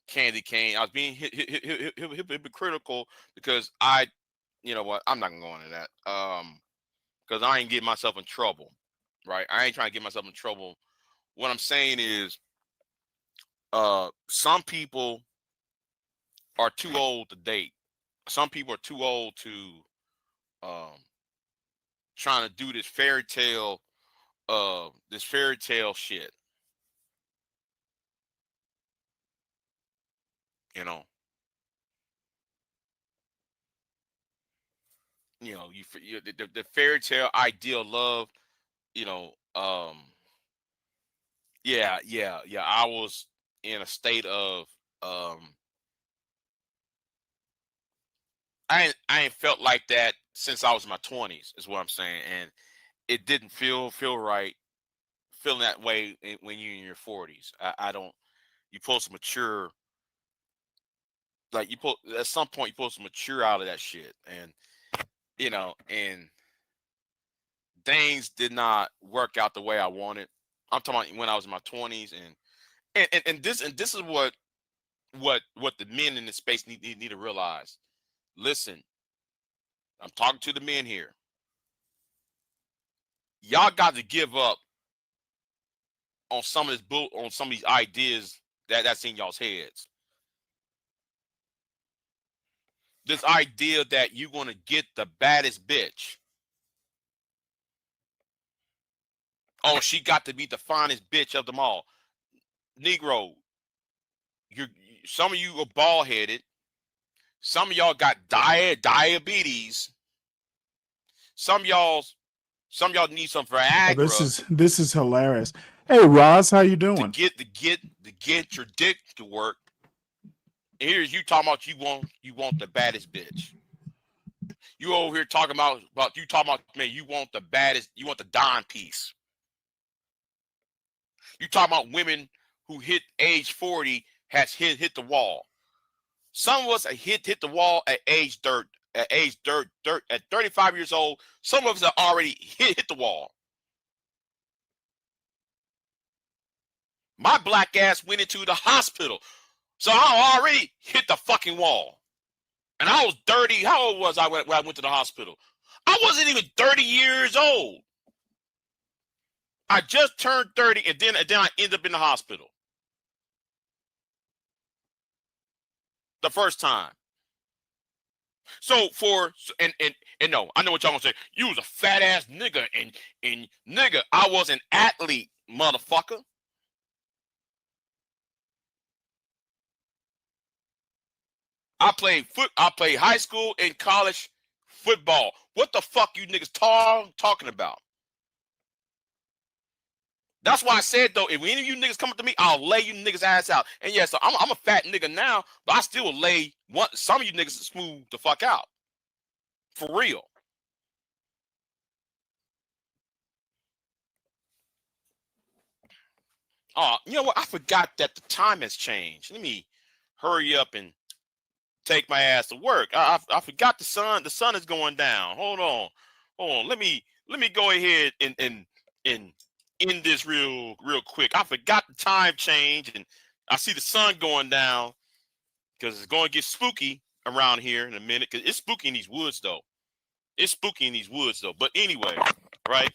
Candy Cane. I was being hypocritical because you know what? I'm not gonna go into that. Because I ain't getting myself in trouble, right? I ain't trying to get myself in trouble. What I'm saying is, some people are too old to date. Some people are too old to trying to do this fairy tale shit. The fairy tale ideal love, yeah. I was in a state of I ain't felt like that since I was in my 20s, is what I'm saying, and it didn't feel right feeling that way when you're in your 40s. I don't. You're supposed to mature. Like at some point you're supposed to mature out of that shit, and and things did not work out the way I wanted. I'm talking about when I was in my 20s, and this is what the men in this space need to realize. Listen, I'm talking to the men here. Y'all got to give up on some of these ideas that's in y'all's heads. This idea that you're gonna get the baddest bitch. Oh, she got to be the finest bitch of them all. Negro, some of you are bald headed. Some of y'all got diabetes. Some of y'all need some Viagra. Oh, this is hilarious. Hey Roz, how you doing? To get your dick to work. here's you talking about you want the baddest bitch. You over here talking about you talking about, man, you want the baddest, you want the dime piece. You talking about women who hit age 40 has hit the wall. Some of us hit the wall at age 35 years old. Some of us are already hit the wall. My black ass went into the hospital. So I already hit the fucking wall. And I was 30. How old was I when I went to the hospital? I wasn't even 30 years old. I just turned 30 and then I ended up in the hospital. The first time. So and no, I know what y'all gonna say. You was a fat ass nigga and nigga, I was an athlete, motherfucker. I played high school and college football. What the fuck you niggas talking about? That's why I said, though, if any of you niggas come up to me, I'll lay you niggas ass out. And yes, I'm a fat nigga now, but I still will lay some of you niggas smooth the fuck out. For real. You know what? I forgot that the time has changed. Let me hurry up and take my ass to work. I forgot the sun is going down. Hold on. Let me go ahead and end this real quick. I forgot the time change, and I see the sun going down because it's going to get spooky around here in a minute. Because it's spooky in these woods, though. But anyway, right?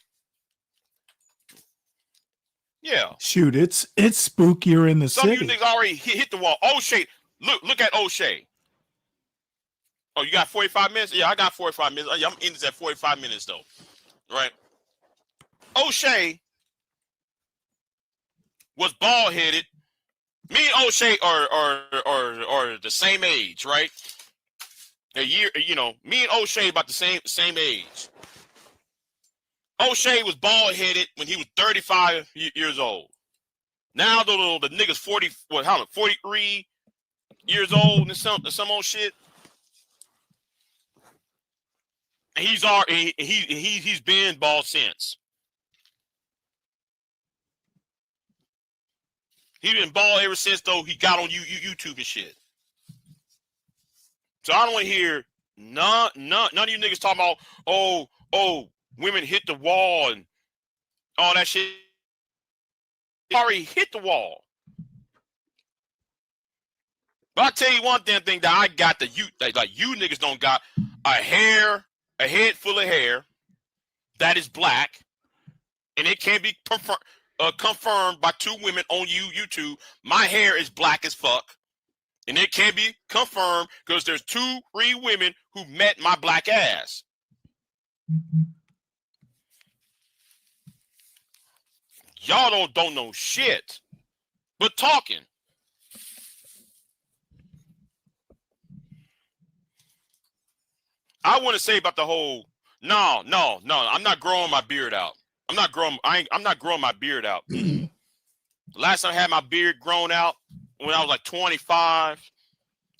Yeah. Shoot, it's spookier in the Some city. of you niggas already hit the wall. O'Shea, look at O'Shea. Oh, you got 45 minutes? Yeah, I got 45 minutes. I'm in this at 45 minutes though, right? O'Shea was bald headed. Me and O'Shea are the same age, right? A year, me and O'Shea about the same age. O'Shea was bald headed when he was 35 years old. Now the nigga's 43 years old and some old shit. And he's been bald since. He been bald ever since though he got on YouTube and shit. So I don't want to hear none of you niggas talking about women hit the wall and all that shit. Already hit the wall. But I'll tell you one damn thing that I got that you niggas don't got: a head full of hair that is black, and it can be confirmed by two women on YouTube. My hair is black as fuck, and it can be confirmed because there's 2-3 women who met my black ass. Y'all don't know shit, but talking. I want to say about the whole. No. I'm not growing my beard out. I'm not growing my beard out. Last time I had my beard grown out when I was like 25,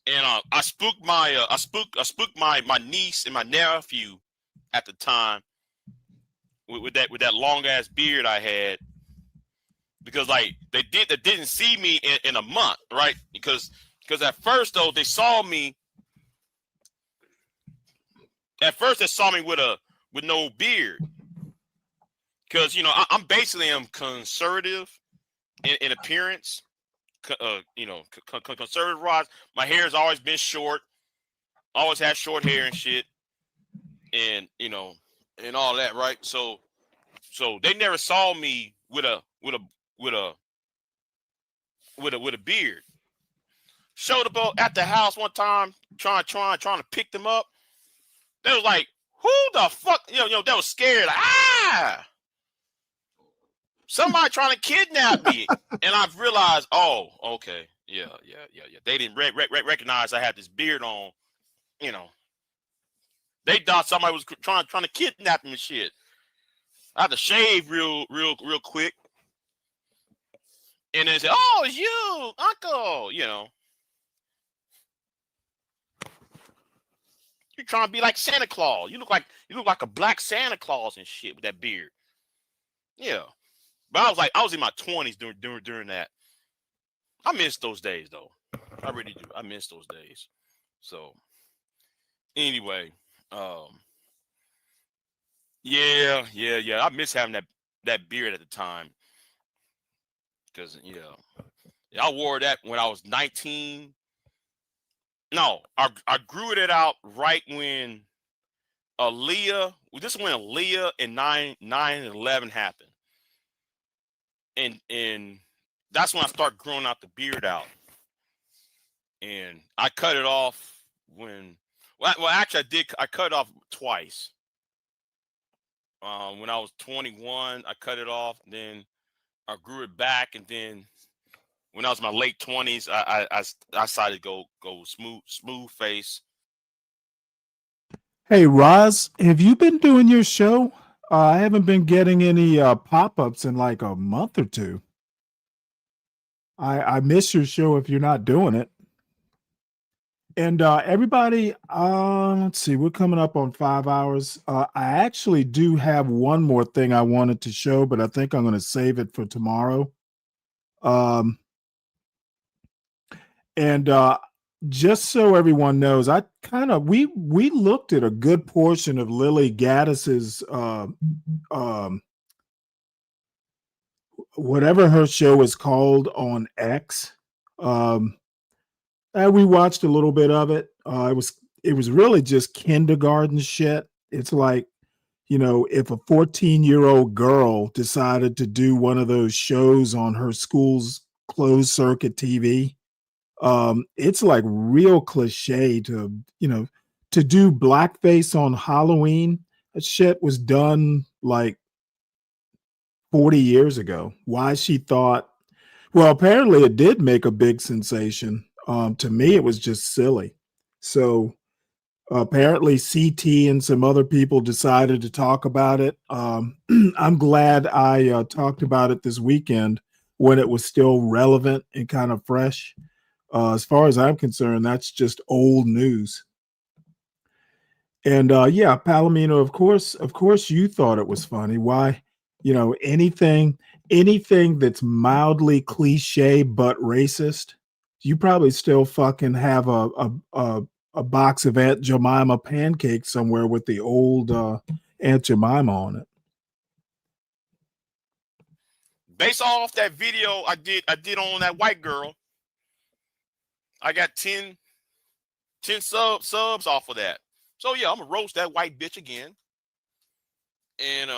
and I spooked my niece and my nephew at the time with that long ass beard I had. Because like they didn't see me in a month, right? Because at first though they saw me. At first they saw me with no beard. Because I'm basically conservative in appearance. Conservative wise. My hair has always been short. Always had short hair and shit. And and all that, right? So they never saw me with a beard. Showed up at the house one time trying to pick them up. They was like, who the fuck? They was scared. Like, somebody trying to kidnap me. And I've realized, oh, okay. Yeah. They didn't recognize I had this beard on. They thought somebody was trying to kidnap me and shit. I had to shave real quick. And then say, oh, it's you, uncle, You trying to be like Santa Claus. You look like a black Santa Claus and shit with that beard. Yeah. But I was in my 20s during that. I miss those days though. I really do. I miss those days. So anyway, yeah. I miss having that beard at the time. Cause I wore that when I was 19. No, I grew it out right when this is when Aaliyah and 9/11 happened. And that's when I started growing out the beard out. And I cut it off actually I cut it off twice. When I was 21, I cut it off, then I grew it back, and then when I was in my late 20s, I decided to go smooth face. Hey, Roz, have you been doing your show? I haven't been getting any pop-ups in like a month or two. I miss your show if you're not doing it. And everybody, let's see, we're coming up on 5 hours. I actually do have one more thing I wanted to show, but I think I'm going to save it for tomorrow. And just so everyone knows, we looked at a good portion of Lily Gaddis's whatever her show is called on X. And we watched a little bit of it. It was really just kindergarten shit. It's like, if a 14-year-old girl decided to do one of those shows on her school's closed circuit TV, it's like real cliche to do blackface on Halloween. That shit was done like 40 years ago. Why she thought, well, apparently it did make a big sensation. To me, it was just silly. So apparently CT and some other people decided to talk about it. I'm glad I talked about it this weekend when it was still relevant and kind of fresh. As far as I'm concerned, that's just old news. And yeah, Palomino, of course you thought it was funny. Why? Anything that's mildly cliche but racist, you probably still fucking have a box of Aunt Jemima pancakes somewhere with the old Aunt Jemima on it. Based off that video I did on that white girl, I got 10 subs off of that. So yeah, I'm gonna roast that white bitch again. And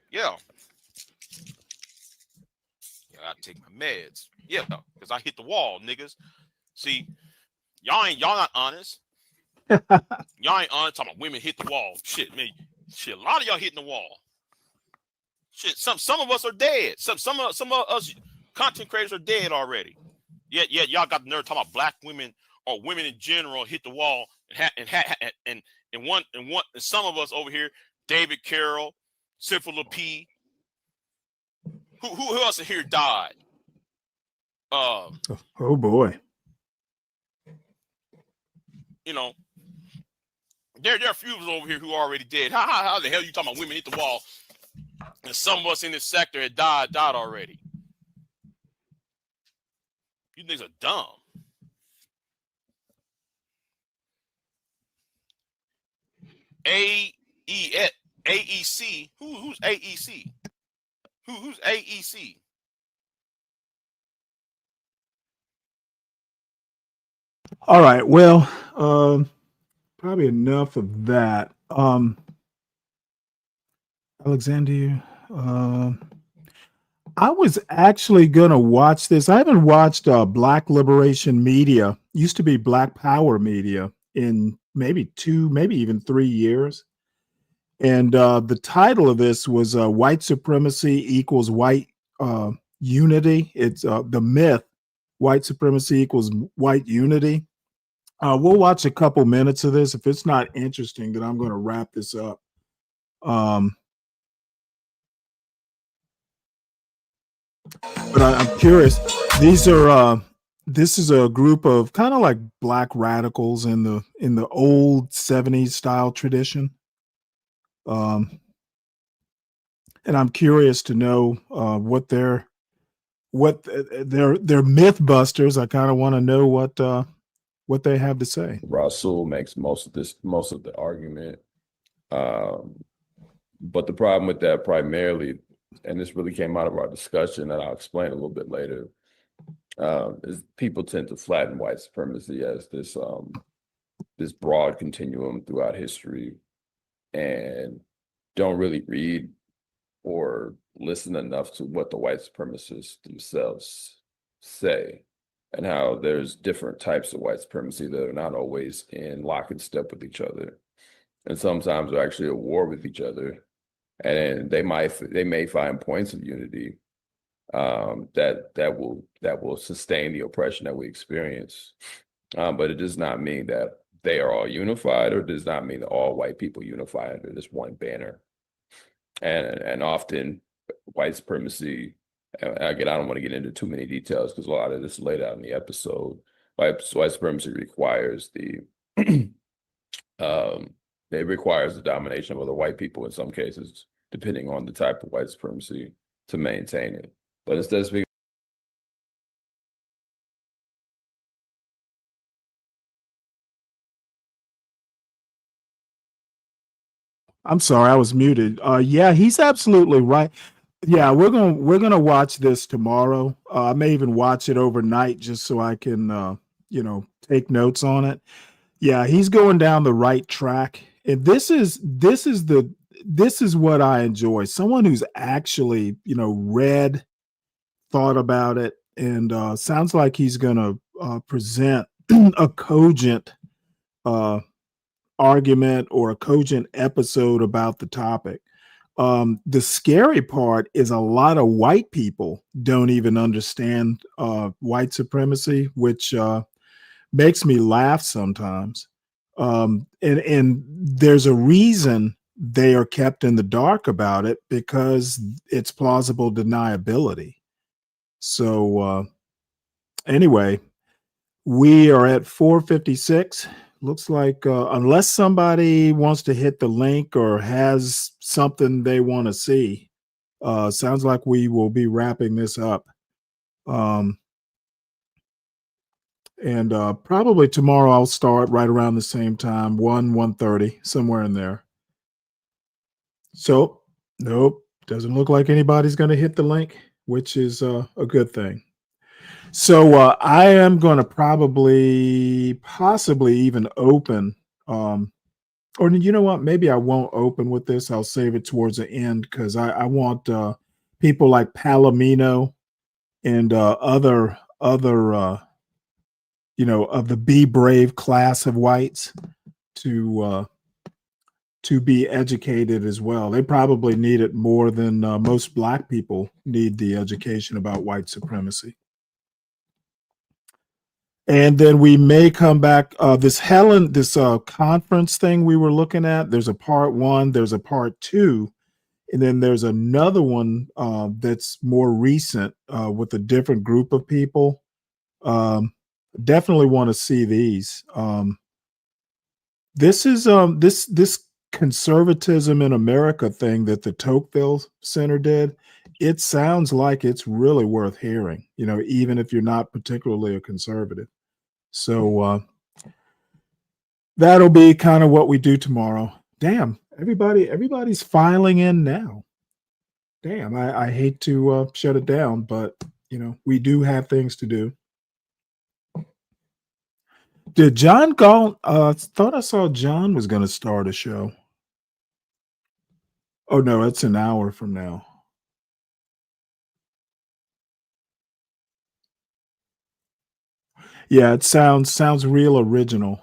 yeah. I gotta take my meds. Yeah, because I hit the wall, niggas. See, y'all not honest. Y'all ain't honest talking about women hit the wall. Shit, man. Shit, a lot of y'all hitting the wall. Shit, some of us are dead. Some of us content creators are dead already. Yet y'all got the nerve talking about black women or women in general hit the wall and some of us over here, David Carroll, Syphila P. Who else in here died? Oh boy. There are a few of us over here who are already dead. How the hell you talking about women hit the wall? And some of us in this sector had died already. You niggas are dumb. AEC. Who's AEC? Who's AEC? All right. Well, probably enough of that. Alexander, I was actually gonna watch this. I haven't watched Black Liberation Media. Used to be Black Power Media in maybe 2, maybe even 3 years. And the title of this was White Supremacy Equals White Unity. It's the myth, white supremacy equals white unity. We'll watch a couple minutes of this. If it's not interesting, then I'm going to wrap this up. But I'm curious. These are this is a group of kind of like black radicals in the old 70s style tradition. And I'm curious to know what they're myth busters. I kind of want to know what they have to say. Rasul makes most of the argument. But the problem with that primarily, and this really came out of our discussion, and I'll explain a little bit later, is people tend to flatten white supremacy as this broad continuum throughout history, and don't really read or listen enough to what the white supremacists themselves say, and how there's different types of white supremacy that are not always in lock and step with each other, and sometimes are actually at war with each other. And they may find points of unity that will sustain the oppression that we experience, but it does not mean that they are all unified, or does not mean that all white people unify under this one banner. And often white supremacy, and again, I don't want to get into too many details because a lot of this is laid out in the episode. White supremacy requires it requires the domination of other white people in some cases, depending on the type of white supremacy, to maintain it. But instead of speaking, I'm sorry, I was muted. Yeah, he's absolutely right. Yeah, we're gonna watch this tomorrow. I may even watch it overnight just so I can take notes on it. Yeah, he's going down the right track. And this is what I enjoy. Someone who's actually, read, thought about it, and sounds like he's gonna present a cogent argument or a cogent episode about the topic. The scary part is a lot of white people don't even understand white supremacy, which makes me laugh sometimes. And there's a reason they are kept in the dark about it, because it's plausible deniability. So anyway, we are at 4:56. Looks like unless somebody wants to hit the link or has something they want to see, sounds like we will be wrapping this up. And probably tomorrow I'll start right around the same time, 1:30, somewhere in there. So, nope, doesn't look like anybody's going to hit the link, which is a good thing. So I am going to possibly even open, or you know what? Maybe I won't open with this. I'll save it towards the end, because I want people like Palomino and other of the Be Brave class of whites to be educated as well. They probably need it more than most black people need the education about white supremacy. And then we may come back. This conference thing we were looking at, there's a part 1, there's a part 2, and then there's another one that's more recent with a different group of people. Definitely want to see these. This is this conservatism in America thing that the Tocqueville Center did. It sounds like it's really worth hearing, even if you're not particularly a conservative. So that'll be kind of what we do tomorrow. Damn, everybody's filing in now. Damn, I hate to shut it down, but we do have things to do. Did John Galt? Thought I saw John was going to start a show. Oh no, it's an hour from now. Yeah, it sounds real original.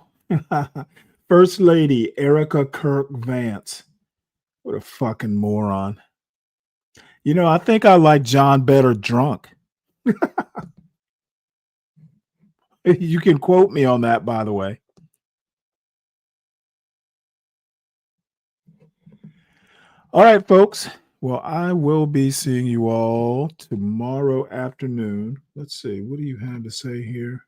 First Lady Erica Kirk Vance. What a fucking moron. I think I like John better drunk. You can quote me on that, by the way. All right, folks. Well, I will be seeing you all tomorrow afternoon. Let's see. What do you have to say here?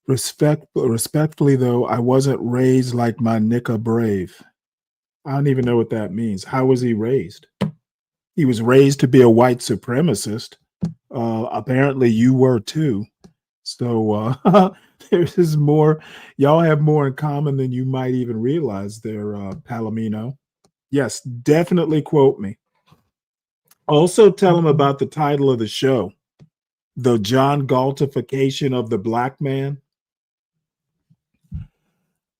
Respectfully, though, I wasn't raised like my Nika Brave. I don't even know what that means. How was he raised? He was raised to be a white supremacist. Apparently, you were too. So there's more. Y'all have more in common than you might even realize there, Palomino. Yes, definitely quote me. Also, tell him about the title of the show, The John Galtification of the Black Man.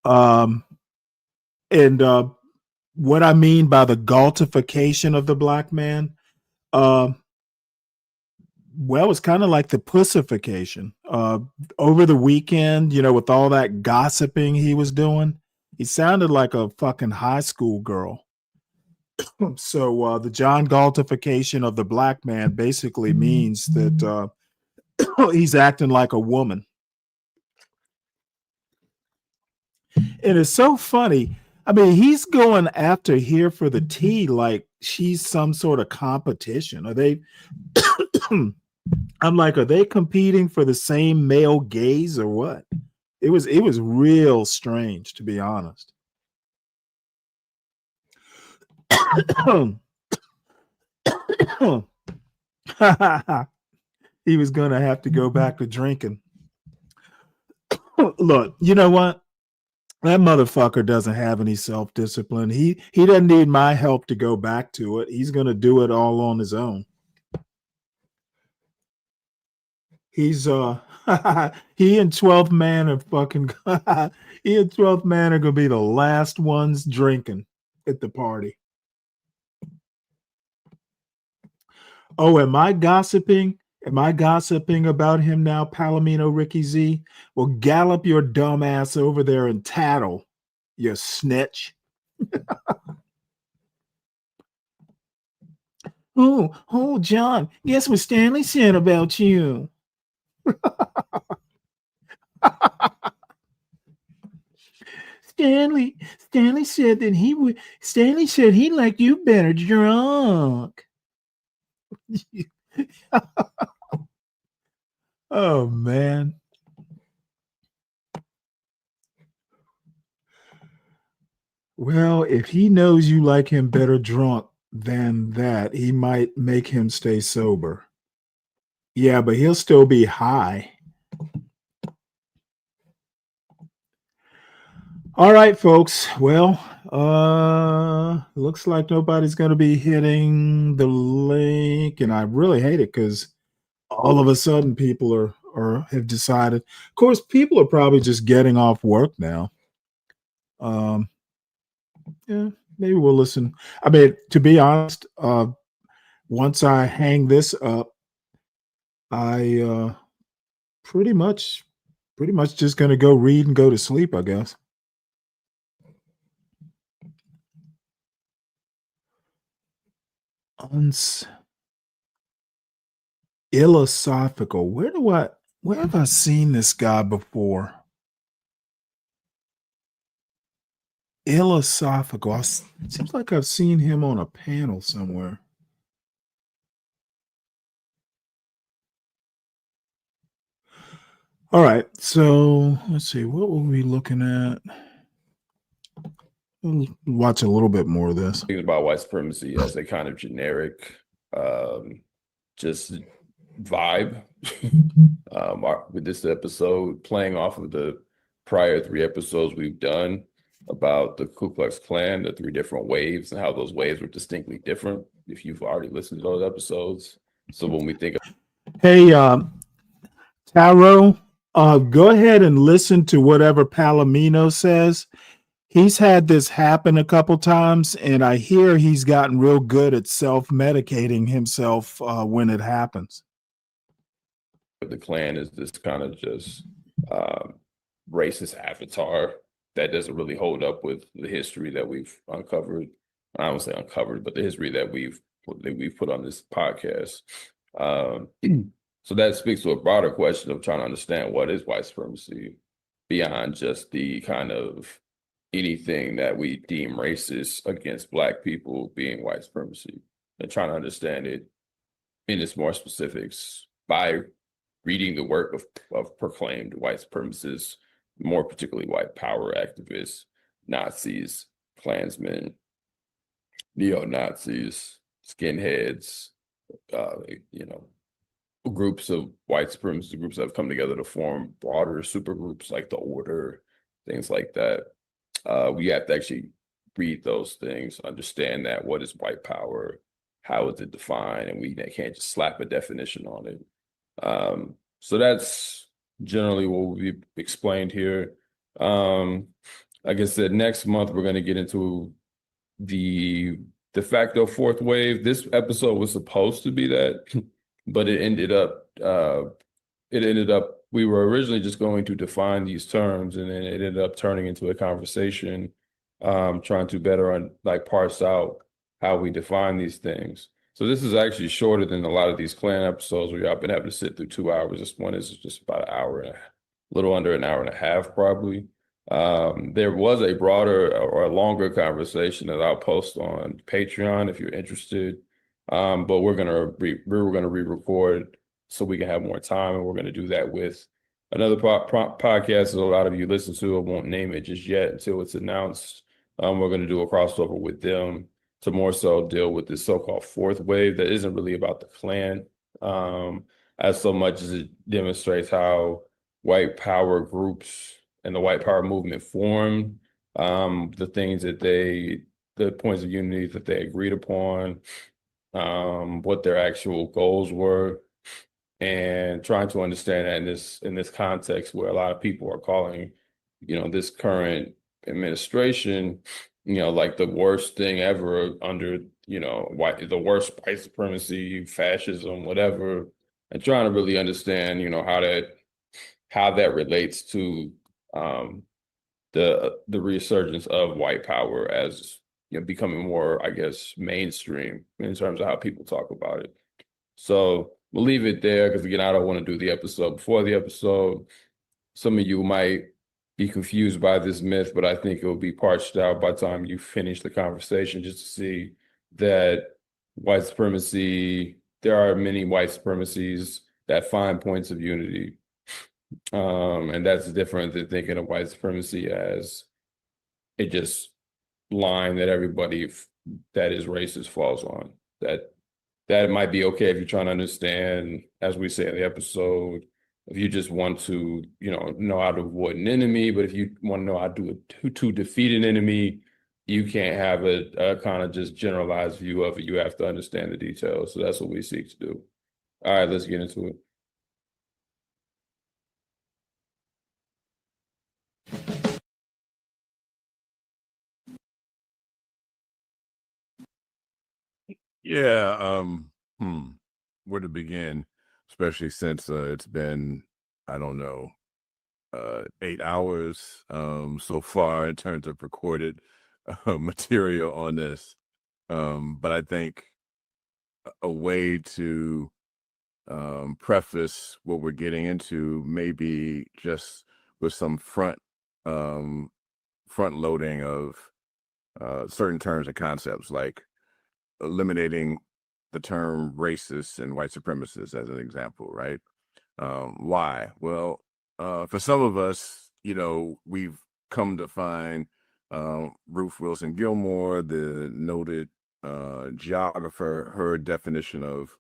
And what I mean by the Galtification of the Black Man, well, it's kind of like the pussification. Over the weekend, with all that gossiping he was doing, he sounded like a fucking high school girl. So the John Galtification of the Black Man basically means that he's acting like a woman. And it's so funny. I mean, he's going after Here for the Tea like she's some sort of competition. Are they? I'm like, are they competing for the same male gaze or what? It was real strange, to be honest. He was gonna have to go back to drinking. Look, you know what? That motherfucker doesn't have any self-discipline. He doesn't need my help to go back to it. He's gonna do it all on his own. He's he and 12th Man are fucking he and 12th Man are gonna be the last ones drinking at the party. Oh, am I gossiping? Am I gossiping about him now, Palomino Ricky Z? Well, gallop your dumb ass over there and tattle, you snitch. Oh, John, guess what Stanley said about you? Stanley said that Stanley said he liked you better drunk. Oh man. Well, if he knows you like him better drunk than that, he might make him stay sober. Yeah, but he'll still be high. All right, folks. Well, looks like nobody's going to be hitting the link, and I really hate it because all of a sudden people are have decided. Of course, people are probably just getting off work now. Yeah, maybe we'll listen. I mean, to be honest, once I hang this up, I pretty much just going to go read and go to sleep, I guess. Philosophical. Where have I seen this guy before? Philosophical. Seems like I've seen him on a panel somewhere. All right, so let's see. What were we looking at? We'll watch a little bit more of this. Thinking about white supremacy as a kind of generic, just vibe. With this episode, playing off of the prior 3 episodes we've done about the Ku Klux Klan, the 3 different waves and how those waves were distinctly different. If you've already listened to those episodes, so when we think of Hey, Taro, go ahead and listen to whatever Palomino says. He's had this happen a couple times, and I hear he's gotten real good at self-medicating himself when it happens. the Klan is this kind of just racist avatar that doesn't really hold up with the history that we've uncovered. I don't say uncovered, but the history that we've put on this podcast. So that speaks to a broader question of trying to understand what is white supremacy beyond just the kind of anything that we deem racist against Black people being white supremacy, and trying to understand it in its more specifics by reading the work of proclaimed white supremacists, more particularly white power activists, Nazis, Klansmen, neo-Nazis, skinheads, you know, groups of white supremacist groups that have come together to form broader supergroups like the Order, things like that. We have to actually read those things, understand that what is white power, how is it defined, and we can't just slap a definition on it. So that's generally what will be explained here. Like I said, next month we're going to get into the de facto fourth wave. This episode was supposed to be that, but it ended up we were originally just going to define these terms, and then it ended up turning into a conversation, trying to better parse out how we define these things. So this is actually shorter than a lot of these Klan episodes where y'all been having to sit through 2 hours. This one is just about an hour and a little under an hour and a half, probably. There was a broader or a longer conversation that I'll post on Patreon if you're interested. But we're gonna re-record so we can have more time, and we're gonna do that with another podcast that a lot of you listen to. I won't name it just yet until it's announced. We're gonna do a crossover with them to more so deal with this so-called fourth wave that isn't really about the Klan, as so much as it demonstrates how white power groups and the white power movement formed, the things that the points of unity that they agreed upon, what their actual goals were, and trying to understand that in this context where a lot of people are calling, this current administration, like the worst thing ever under, the worst white supremacy, fascism, whatever, and trying to really understand, how that relates to the resurgence of white power as becoming more, I guess, mainstream in terms of how people talk about it. So we'll leave it there because, again, I don't want to do the episode before the episode. Some of you might be confused by this myth, but I think it will be parched out by the time you finish the conversation, just to see that white supremacy, there are many white supremacies that find points of unity. And that's different than thinking of white supremacy as it just line that everybody that is racist falls on. That might be okay if you're trying to understand, as we say in the episode, if you just want to, know how to avoid an enemy. But if you want to know how to defeat an enemy, you can't have a kind of just generalized view of it. You have to understand the details. So that's what we seek to do. All right, let's get into it. Yeah, where to begin, especially since it's been, I don't know, 8 hours so far in terms of recorded material on this. But I think a way to preface what we're getting into maybe just with some front loading of certain terms and concepts, like eliminating the term racist and white supremacist as an example, right? Why? Well, for some of us, we've come to find Ruth Wilson Gilmore, the noted geographer, her definition of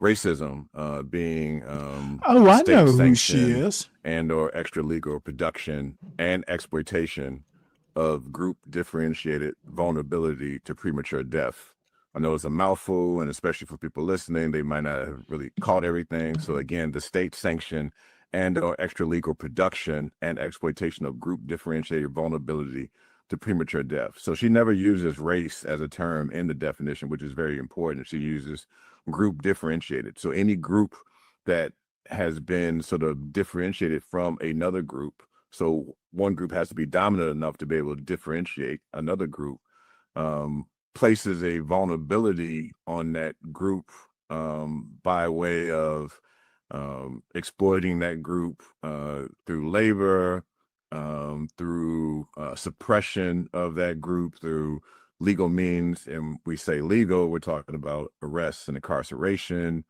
racism being I know who she is, and or extra legal production and exploitation of group differentiated vulnerability to premature death. I know it's a mouthful, and especially for people listening, they might not have really caught everything. So again, the state sanction and or extra legal production and exploitation of group differentiated vulnerability to premature death. So she never uses race as a term in the definition, which is very important. She uses group differentiated. So any group that has been sort of differentiated from another group, so one group has to be dominant enough to be able to differentiate another group, places a vulnerability on that group by way of exploiting that group through labor, through suppression of that group through legal means. And we say legal, we're talking about arrests and incarceration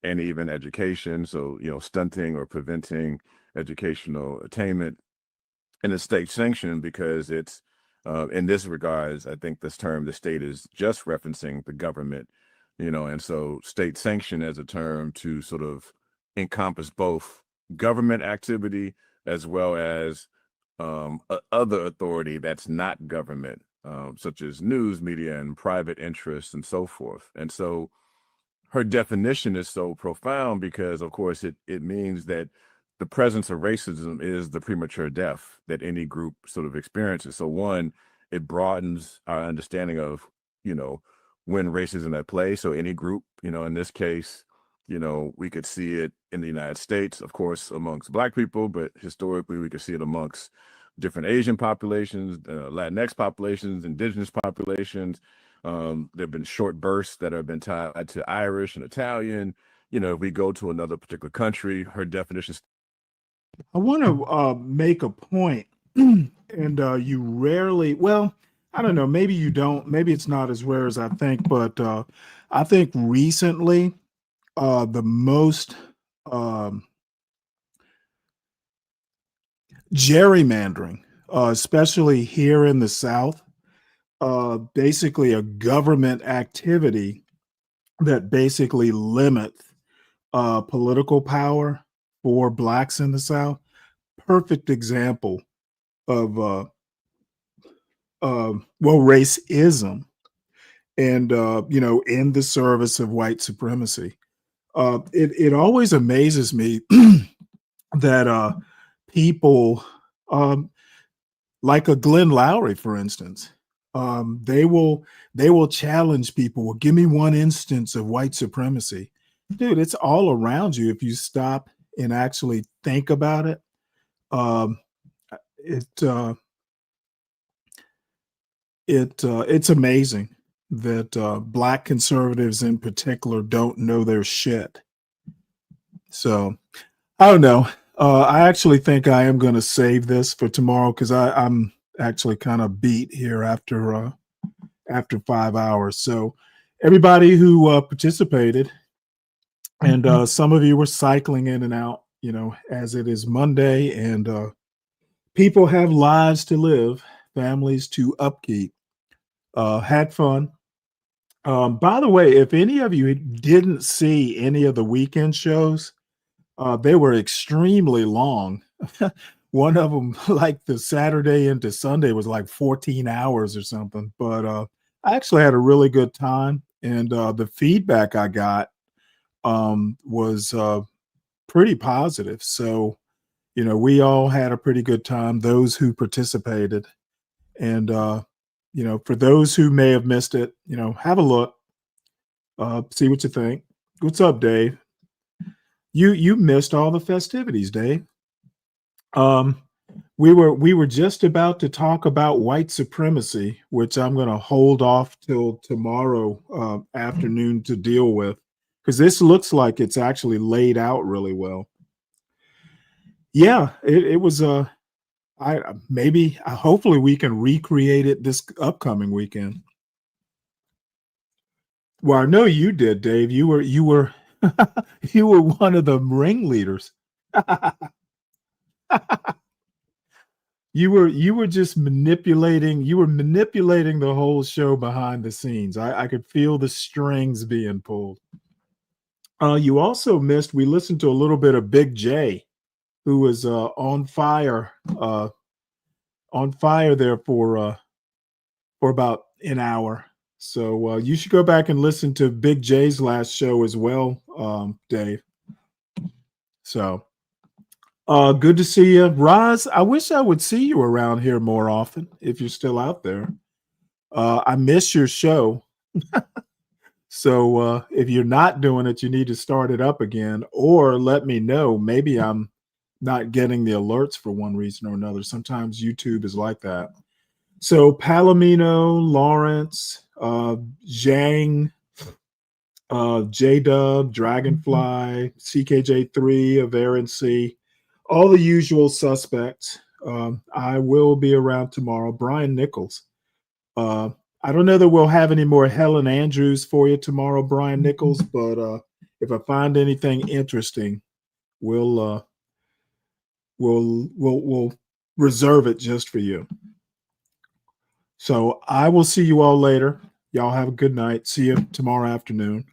and even education. So, stunting or preventing educational attainment. And it's state sanctioned because it's, in this regards, I think this term, the state is just referencing the government, and so state sanction as a term to sort of encompass both government activity as well as other authority that's not government, such as news media and private interests and so forth. And so her definition is so profound because, of course, it means that the presence of racism is the premature death that any group sort of experiences. So one, it broadens our understanding of, when racism at play. So any group, in this case, we could see it in the United States, of course, amongst Black people, but historically we could see it amongst different Asian populations, Latinx populations, indigenous populations. There have been short bursts that have been tied to Irish and Italian. If we go to another particular country, her definition. I want to make a point, and you rarely, well, I don't know, maybe you don't, maybe it's not as rare as I think, but I think recently the most gerrymandering, especially here in the South, basically a government activity that basically limits political power for Blacks in the South. Perfect example of racism and in the service of white supremacy. It always amazes me that people like a Glenn Lowry, for instance, they will challenge people. Well, give me one instance of white supremacy. Dude, it's all around you if you stop and actually think about it. It's amazing that Black conservatives in particular don't know their shit. So I don't know. I actually think I am going to save this for tomorrow because I'm actually kind of beat here after 5 hours. So everybody who participated, and some of you were cycling in and out, as it is Monday, and people have lives to live, families to upkeep. Had fun. By the way, if any of you didn't see any of the weekend shows, they were extremely long. One of them, like the Saturday into Sunday, was like 14 hours or something. But I actually had a really good time, and the feedback I got was pretty positive. So, we all had a pretty good time, those who participated. And, for those who may have missed it, have a look, see what you think. What's up, Dave? You missed all the festivities, Dave. We were just about to talk about white supremacy, which I'm going to hold off till tomorrow afternoon to deal with, because this looks like it's actually laid out really well. Yeah, it was hopefully we can recreate it this upcoming weekend. Well, I know you did, Dave. You were you were one of the ringleaders. You were just manipulating. You were manipulating the whole show behind the scenes. I could feel the strings being pulled. You also missed. We listened to a little bit of Big J, who was on fire there for about an hour. So you should go back and listen to Big J's last show as well, Dave. So good to see you. Roz, I wish I would see you around here more often if you're still out there. I miss your show. So if you're not doing it, you need to start it up again, or let me know. Maybe I'm not getting the alerts for one reason or another. Sometimes YouTube is like that. So Palomino, Lawrence, Zhang, J-Dub, Dragonfly, CKJ3, Avaren C, all the usual suspects. I will be around tomorrow. Brian Nichols. I don't know that we'll have any more Helen Andrews for you tomorrow, Brian Nichols, but if I find anything interesting, we'll reserve it just for you. So I will see you all later. Y'all have a good night. See you tomorrow afternoon.